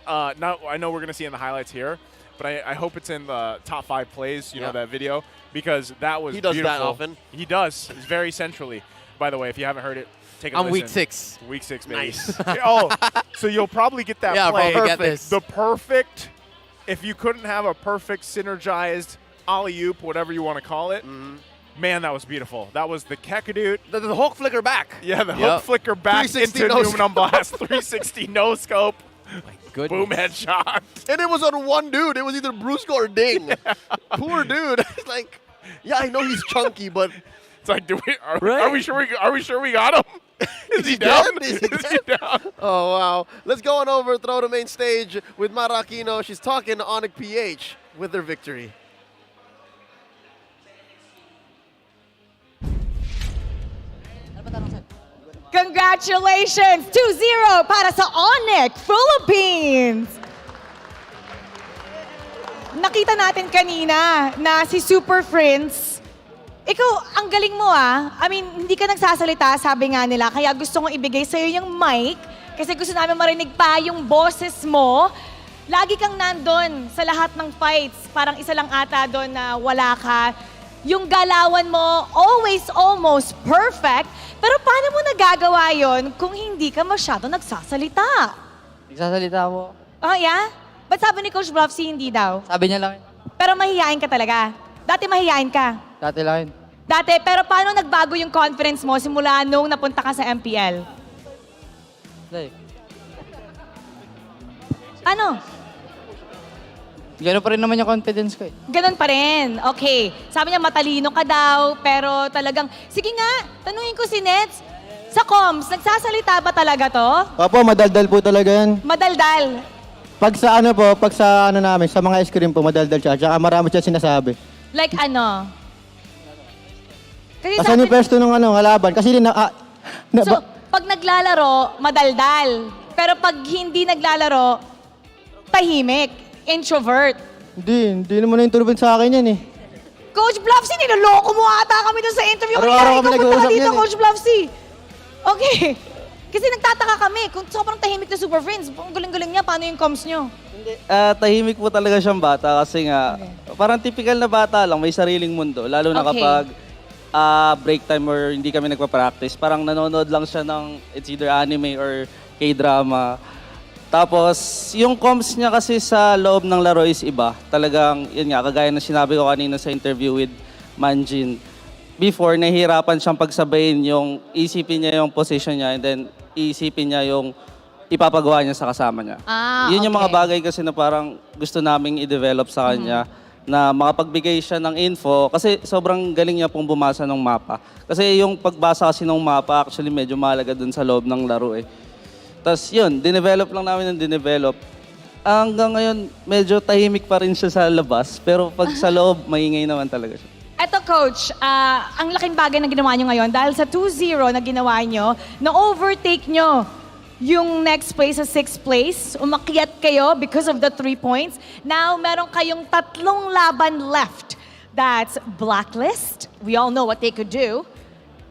D: I know we're going to see in the highlights here, but I hope it's in the top 5 plays, that video, because that was beautiful.
C: He does that often.
D: He does. It's very centrally. By the way, if you haven't heard it, take a listen.
P: On week 6.
D: Week 6, baby.
C: Nice.
D: So you'll probably get that play.
P: Probably get this.
D: The perfect, if you couldn't have a perfect synergized alley-oop, whatever you want to call it, man, that was beautiful. That was the Kekadute.
C: The hook flicker back.
D: Yeah, the hook flicker back into Numenor Blast. 360 no-scope.
P: My goodness.
D: Boom headshot.
C: And it was on one dude. It was either Brusco or Ding. Poor dude. It's like, yeah, I know he's chunky, but
D: it's like, are we sure we got him? Is he down?
C: Is he down? Oh, wow. Let's go on over, throw the main stage with Marakino. She's talking to ONIC-PH with their victory.
B: Congratulations! 2-0 para sa ONIC Philippines! Nakita natin kanina na si Super Friends Ikaw, ang galing mo I mean, hindi ka nagsasalita, sabi nga nila, kaya gusto kong ibigay sa'yo yung mic kasi gusto namin marinig pa yung boses mo. Lagi kang nandun sa lahat ng fights. Parang isa lang ata doon na wala ka. Yung galawan mo, always almost perfect. Pero paano mo nagagawa yon kung hindi ka masyado nagsasalita?
N: Nagsasalita ako.
B: Oh, yeah? Ba't sabi ni Coach Bluffsy hindi daw?
N: Sabi niya lang.
B: Pero mahihain ka talaga. Dati mahihain ka.
N: Dati lang.
B: Dati, pero paano nagbago yung confidence mo simula nung napunta ka sa MPL?
N: Dahil.
B: Ano?
N: Gano'n pa rin naman yung confidence ko eh.
B: Ganon pa rin. Okay. Sabi niya matalino ka daw, pero talagang, sige nga, tanungin ko si Nets, sa comms, nagsasalita ba talaga to?
L: Opo, madaldal po talaga yan.
B: Madaldal.
L: Pag sa namin, sa mga ice cream po, madaldal siya. Tsaka marami siya sinasabi.
B: Like ano? Kasi
L: Kasi ni Pesto nung kalaban. Kasi
B: so, pag naglalaro, madaldal. Pero pag hindi naglalaro, tahimik, introvert.
L: Hindi naman na-intervene sa akin yan eh.
B: Coach Bluffsy, niloloko mo ata kami dun sa interview.
L: Araw-araw kami
B: Ikaw, punta ka
L: nag-uusap
B: dito,
L: yan eh.
B: Coach Bluffsy. Okay. Kasi nagtataka kami kung sobrang tahimik na Super Friends. Ang galing-galing niya, paano yung comms niyo?
O: Tahimik po talaga siyang bata kasi nga, parang typical na bata lang, may sariling mundo. Lalo na
B: Okay.
O: kapag break time or hindi kami nagpa-practice. Parang nanonood lang siya ng it's either anime or K-drama. Tapos, yung comms niya kasi sa loob ng laro is iba. Talagang, yun nga, kagaya na sinabi ko kanina sa interview with Manjin. Before, nahihirapan siyang pagsabayin yung isipin niya yung position niya and then isipin niya yung ipapagawa niya sa kasama niya. Yun yung mga bagay kasi na parang gusto naming i-develop sa kanya na makapagbigay siya ng info kasi sobrang galing niya pong bumasa ng mapa. Kasi yung pagbasa kasi ng mapa actually medyo mahalaga dun sa loob ng laro eh. Tapos yun, dinevelop lang namin ng dinevelop. Hanggang ngayon, medyo tahimik pa rin siya sa labas pero pag sa loob, maingay naman talaga siya.
B: Eto, Coach, ang laking bagay na ginawa nyo ngayon dahil sa 2-0 na ginawa nyo, na-overtake nyo yung next place sa 6th place. Umakyat kayo because of the 3 points. Now, meron kayong 3 laban left. That's Blacklist. We all know what they could do.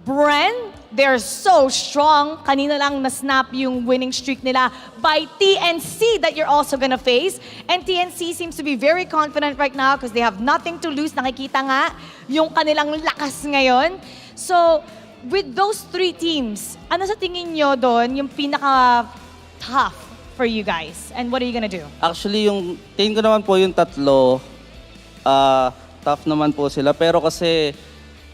B: Bren, they're so strong. Kanina lang na-snap yung winning streak nila by TNC that you're also gonna face. And TNC seems to be very confident right now because they have nothing to lose. Nakikita nga yung kanilang lakas ngayon. So, with those 3 teams, ano sa tingin nyo doon yung pinaka-tough for you guys? And what are you gonna do?
O: Actually, yung tingin ko naman po yung 3, tough naman po sila. Pero kasi,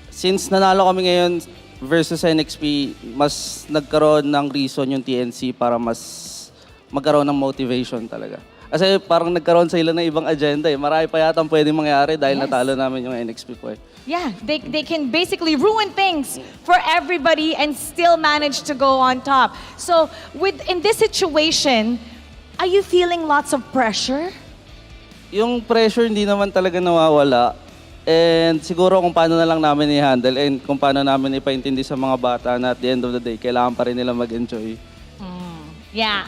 O: since nanalo kami ngayon versus NXPE, mas nagkaroon ng reason yung TNC para mas magkaroon ng motivation talaga. Kasi parang nagkaroon sila ng ibang agenda eh. Marami pa yata pwedeng mangyari dahil natalo namin yung NXP po eh.
B: Yeah, they can basically ruin things for everybody and still manage to go on top. So, in this situation, are you feeling lots of pressure?
O: Yung pressure hindi naman talaga nawawala. And siguro kung paano na lang namin i-handle and kung paano namin ipaintindi sa mga bata na at the end of the day, kailangan pa rin nila mag-enjoy.
B: Yeah,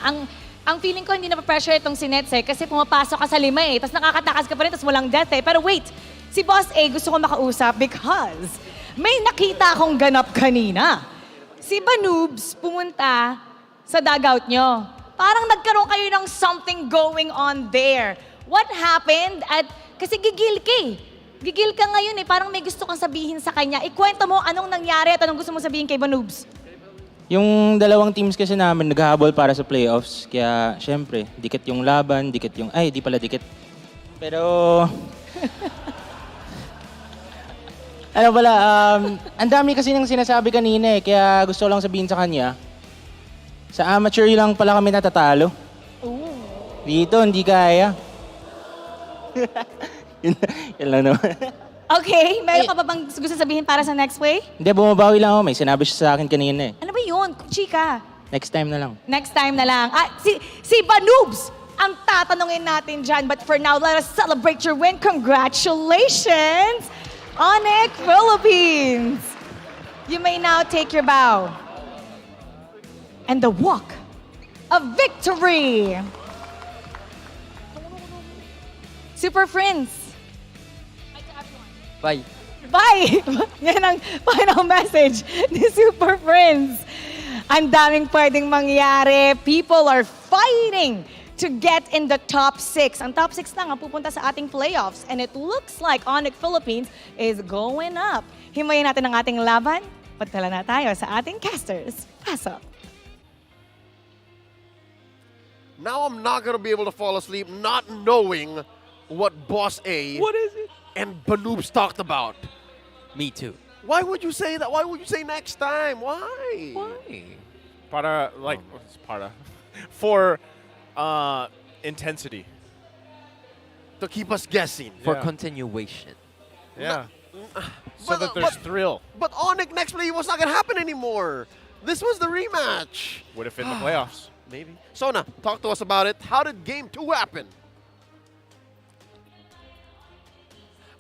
B: ang feeling ko hindi na pa-pressure itong si Nets eh, kasi pumapasok ka sa 5 eh, tapos nakakatakas ka pa rin, tapos walang death eh. Pero wait, si Boss A gusto ko makausap because may nakita akong ganap kanina. Si Banoobs pumunta sa dugout nyo. Parang nagkaroon kayo ng something going on there. What happened? At kasi gigil ka eh. Gigil ka ngayon eh, parang may gusto kang sabihin sa kanya. Ikwento mo anong nangyari at anong gusto mo sabihin kay Banoobs.
G: Yung dalawang teams kasi namin naghahabol para sa playoffs. Kaya, syempre, dikit yung laban, dikit yung... Ay, di pala dikit. Pero... ano pala, ang dami kasi nang sinasabi kanina eh. Kaya gusto ko lang sabihin sa kanya, sa amateur lang pala kami natatalo. Dito, hindi kaya. Yan lang naman.
B: Okay, meron ka pa bang gusto sabihin para sa Nexplay?
G: Hindi, bumabawi lang ako. May sinabi siya sa akin kanina eh.
B: Ano ba yun, chika?
G: Next time na lang.
B: Next time na lang. Si Banoobs ang tatanungin natin dyan. But for now, let us celebrate your win. Congratulations, ONIC Philippines! You may now take your bow. And the walk of victory. Super Friends.
E: Bye.
B: Bye! Yan ang final message ni Super Friends. Ang daming pwedeng mangyari. People are fighting to get in the top 6. Ang top 6 lang ang pupunta sa ating playoffs. And it looks like ONIC Philippines is going up. Himayin natin ang ating laban. Pagtala na tayo sa ating casters. Pasok.
C: Now I'm not going to be able to fall asleep not knowing what Boss A and Banoobs talked about.
P: Me too.
C: Why would you say that? Why would you say next time? Why?
D: Para, like, what's para? For intensity.
C: To keep us guessing.
P: For continuation.
D: Yeah. So that there's thrill.
C: But ONIC Nexplay was not going to happen anymore. This was the rematch.
D: What if in the playoffs?
C: Maybe. Sona, talk to us about it. How did Game 2 happen?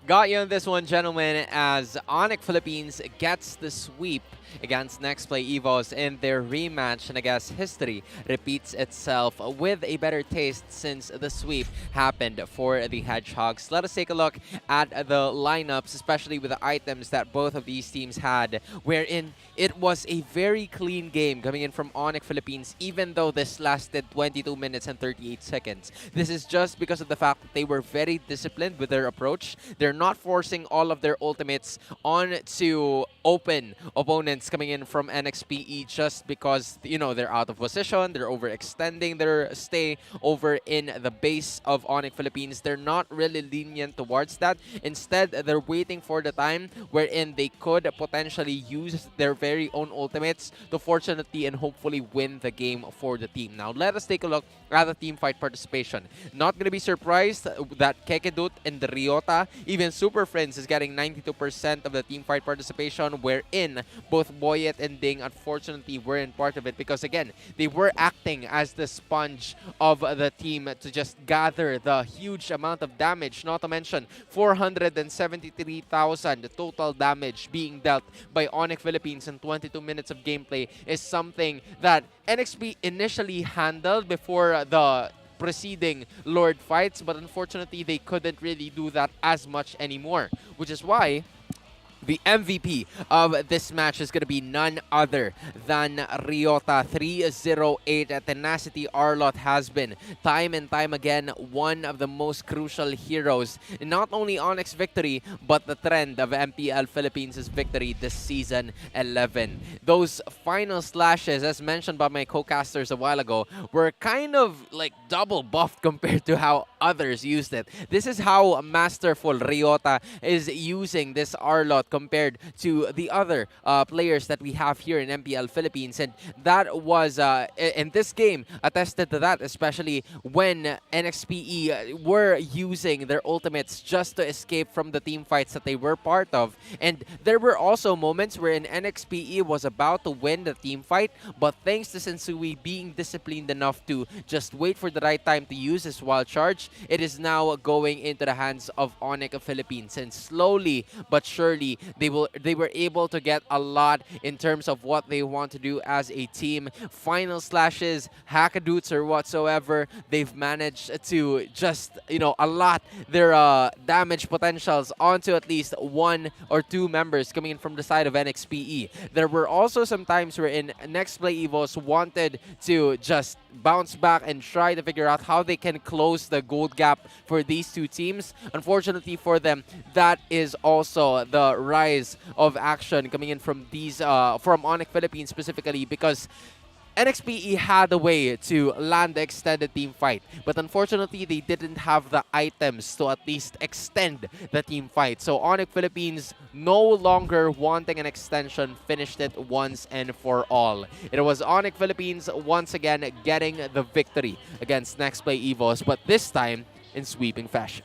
P: Got you on this one, gentlemen, as ONIC Philippines gets the sweep against Nexplay EVOS in their rematch, and I guess history repeats itself with a better taste since the sweep happened for the Hedgehogs. Let us take a look at the lineups, especially with the items that both of these teams had, wherein it was a very clean game coming in from ONIC Philippines, even though this lasted 22 minutes and 38 seconds. This is just because of the fact that they were very disciplined with their approach. They're not forcing all of their ultimates on to open opponents coming in from NXPE just because, you know, they're out of position, they're overextending their stay over in the base of ONIC Philippines. They're not really lenient towards that. Instead, they're waiting for the time wherein they could potentially use their very own ultimates to fortunately and hopefully win the game for the team. Now, let us take a look at the team fight participation. Not going to be surprised that Kekedut and Ryota, even Super Friends, is getting 92% of the team fight participation, wherein both Boyet and Ding unfortunately weren't part of it because, again, they were acting as the sponge of the team to just gather the huge amount of damage, not to mention 473,000 total damage being dealt by ONIC Philippines in 22 minutes of gameplay is something that NXP initially handled before the preceding Lord fights, but unfortunately they couldn't really do that as much anymore, which is why the MVP of this match is going to be none other than Ryota. 308 Tenacity Arlot has been time and time again one of the most crucial heroes in not only ONIC's victory but the trend of MPL Philippines' victory this season 11. Those final slashes, as mentioned by my co-casters a while ago, were kind of like double buffed compared to how others used it. This is how masterful Ryota is using this Arlot compared to the other players that we have here in MPL Philippines. And that was, in this game, attested to that, especially when NXPE were using their ultimates just to escape from the team fights that they were part of. And there were also moments wherein NXPE was about to win the team fight, but thanks to Sensui being disciplined enough to just wait for the right time to use his wild charge, it is now going into the hands of ONIC Philippines. And slowly but surely, they were able to get a lot in terms of what they want to do as a team. Final slashes, hackadoots or whatsoever, they've managed to just, you know, allot their damage potentials onto at least one or two members coming in from the side of NXPE. There were also some times wherein Nexplay EVOS wanted to just bounce back and try to figure out how they can close the gold gap for these two teams. Unfortunately for them, that is also the rise of action coming in from these from ONIC Philippines specifically, because NXPE had a way to land the extended team fight, but unfortunately they didn't have the items to at least extend the team fight. So ONIC Philippines, no longer wanting an extension, finished it once and for all. It was ONIC Philippines once again getting the victory against Nexplay EVOS, but this time in sweeping fashion.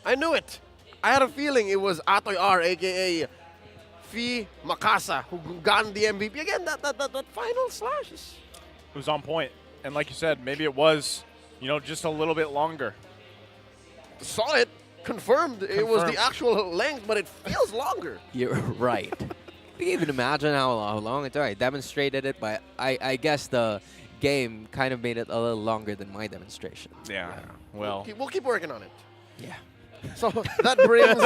C: I knew it. I had a feeling it was Atoy R, aka Fi Makasa, who got the MVP. Again, that final slash is...
D: It was on point. And like you said, maybe it was, you know, just a little bit longer.
C: Saw it. Confirmed. It was the actual length, but it feels longer.
P: You're right. You can even imagine how long it took. I demonstrated it, but I guess the game kind of made it a little longer than my demonstration.
D: Yeah. Well,
C: we'll keep working on it.
P: Yeah.
C: So that brings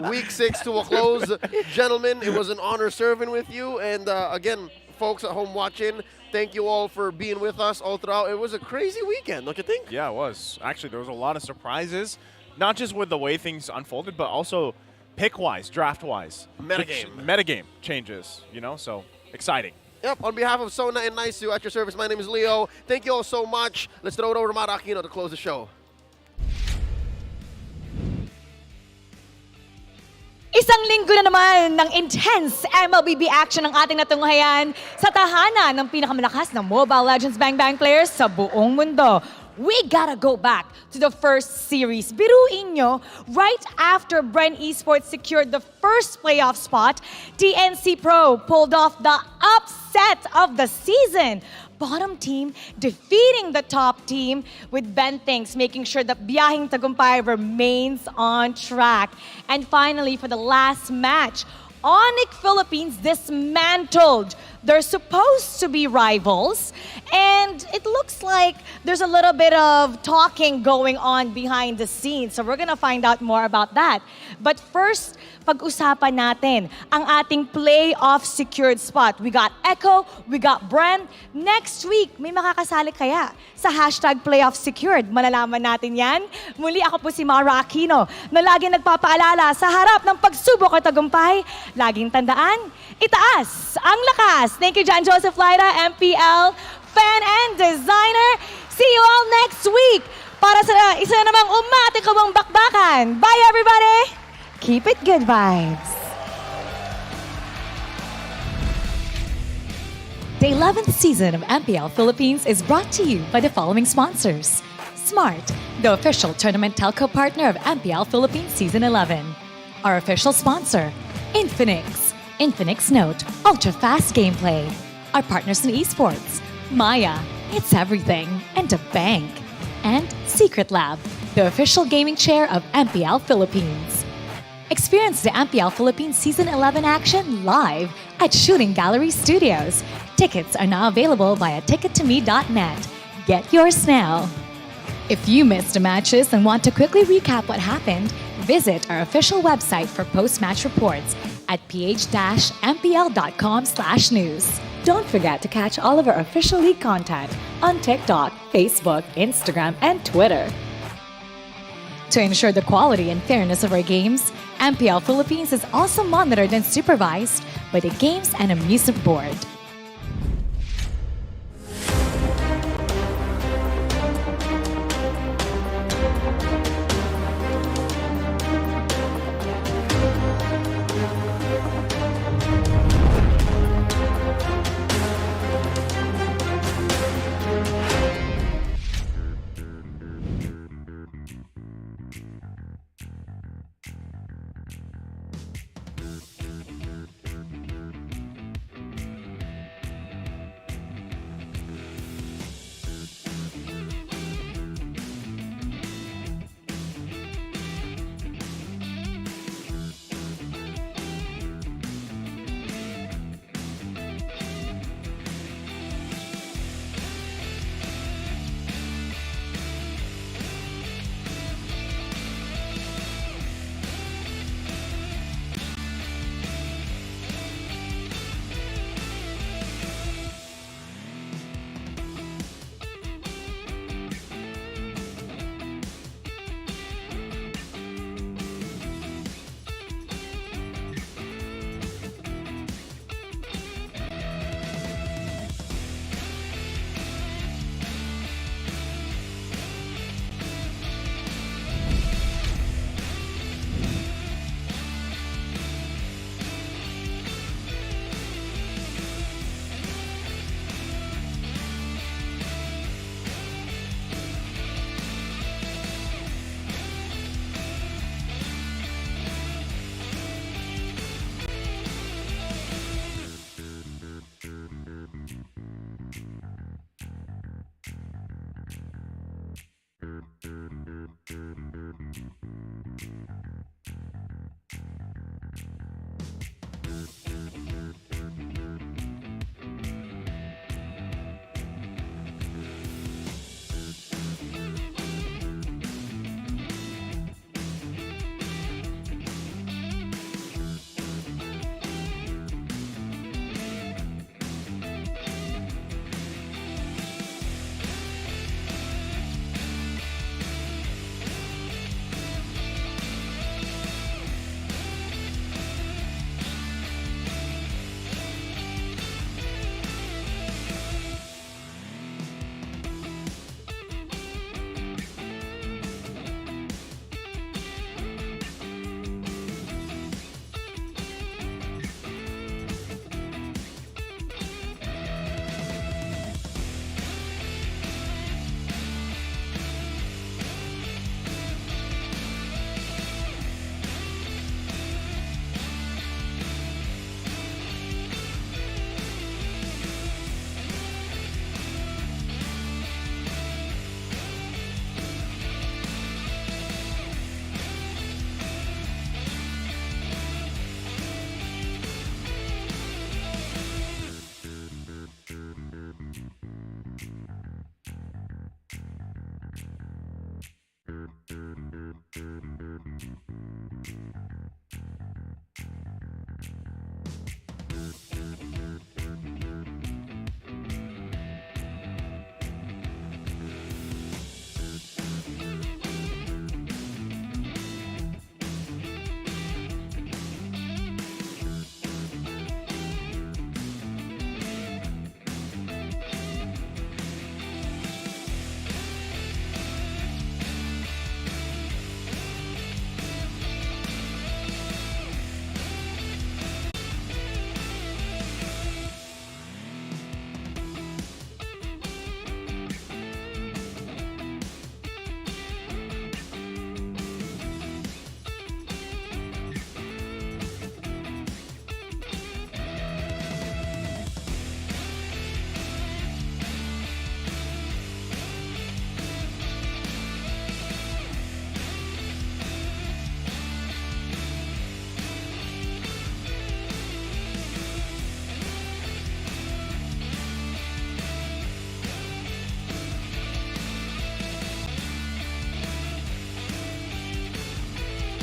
C: week 6 to a close. Gentlemen, it was an honor serving with you. And again, folks at home watching, thank you all for being with us all throughout. It was a crazy weekend, don't you think?
D: Yeah, it was. Actually, there was a lot of surprises, not just with the way things unfolded, but also pick-wise, draft-wise. Metagame changes, so exciting.
C: Yep, on behalf of Sona and Naisu at your service, my name is Leo. Thank you all so much. Let's throw it over to Mara Aquino to close the show.
B: Isang linggo na naman ng intense MLBB action ng ating natunghayan sa tahanan ng pinakamalakas na Mobile Legends Bang Bang players sa buong mundo. We gotta go back to the first series. Biruin nyo, right after Bren Esports secured the first playoff spot, TNC Pro pulled off the upset of the season. Bottom team defeating the top team with Bentings making sure that Biyahing Tagumpay remains on track. And finally, for the last match, ONIC Philippines dismantled. They're supposed to be rivals, and it looks like there's a little bit of talking going on behind the scenes. So we're gonna find out more about that. But first, pag-usapan natin ang ating playoff secured spot. We got Echo, we got Bren. Next week, may makakasali kaya sa hashtag playoff secured. Malalaman natin yan. Muli ako po si Mara Aquino na laging nagpapaalala sa harap ng pagsubok at tagumpay. Laging tandaan, itaas ang lakas. Thank you, John Joseph Laida, MPL, fan and designer. See you all next week para sa isa namang umatikawang bakbakan. Bye, everybody! Keep it good vibes.
A: The 11th season of MPL Philippines is brought to you by the following sponsors. Smart, the official tournament telco partner of MPL Philippines Season 11. Our official sponsor, Infinix. Infinix Note, ultra-fast gameplay. Our partners in esports, Maya, it's everything, and a bank. And Secret Lab, the official gaming chair of MPL Philippines. Experience the MPL Philippines Season 11 action live at Shooting Gallery Studios. Tickets are now available via tickettome.net. Get yours now. If you missed the matches and want to quickly recap what happened, visit our official website for post-match reports at ph-mpl.com/news. Don't forget to catch all of our official league content on TikTok, Facebook, Instagram, and Twitter. To ensure the quality and fairness of our games, MPL Philippines is also monitored and supervised by the Games and Amusement Board.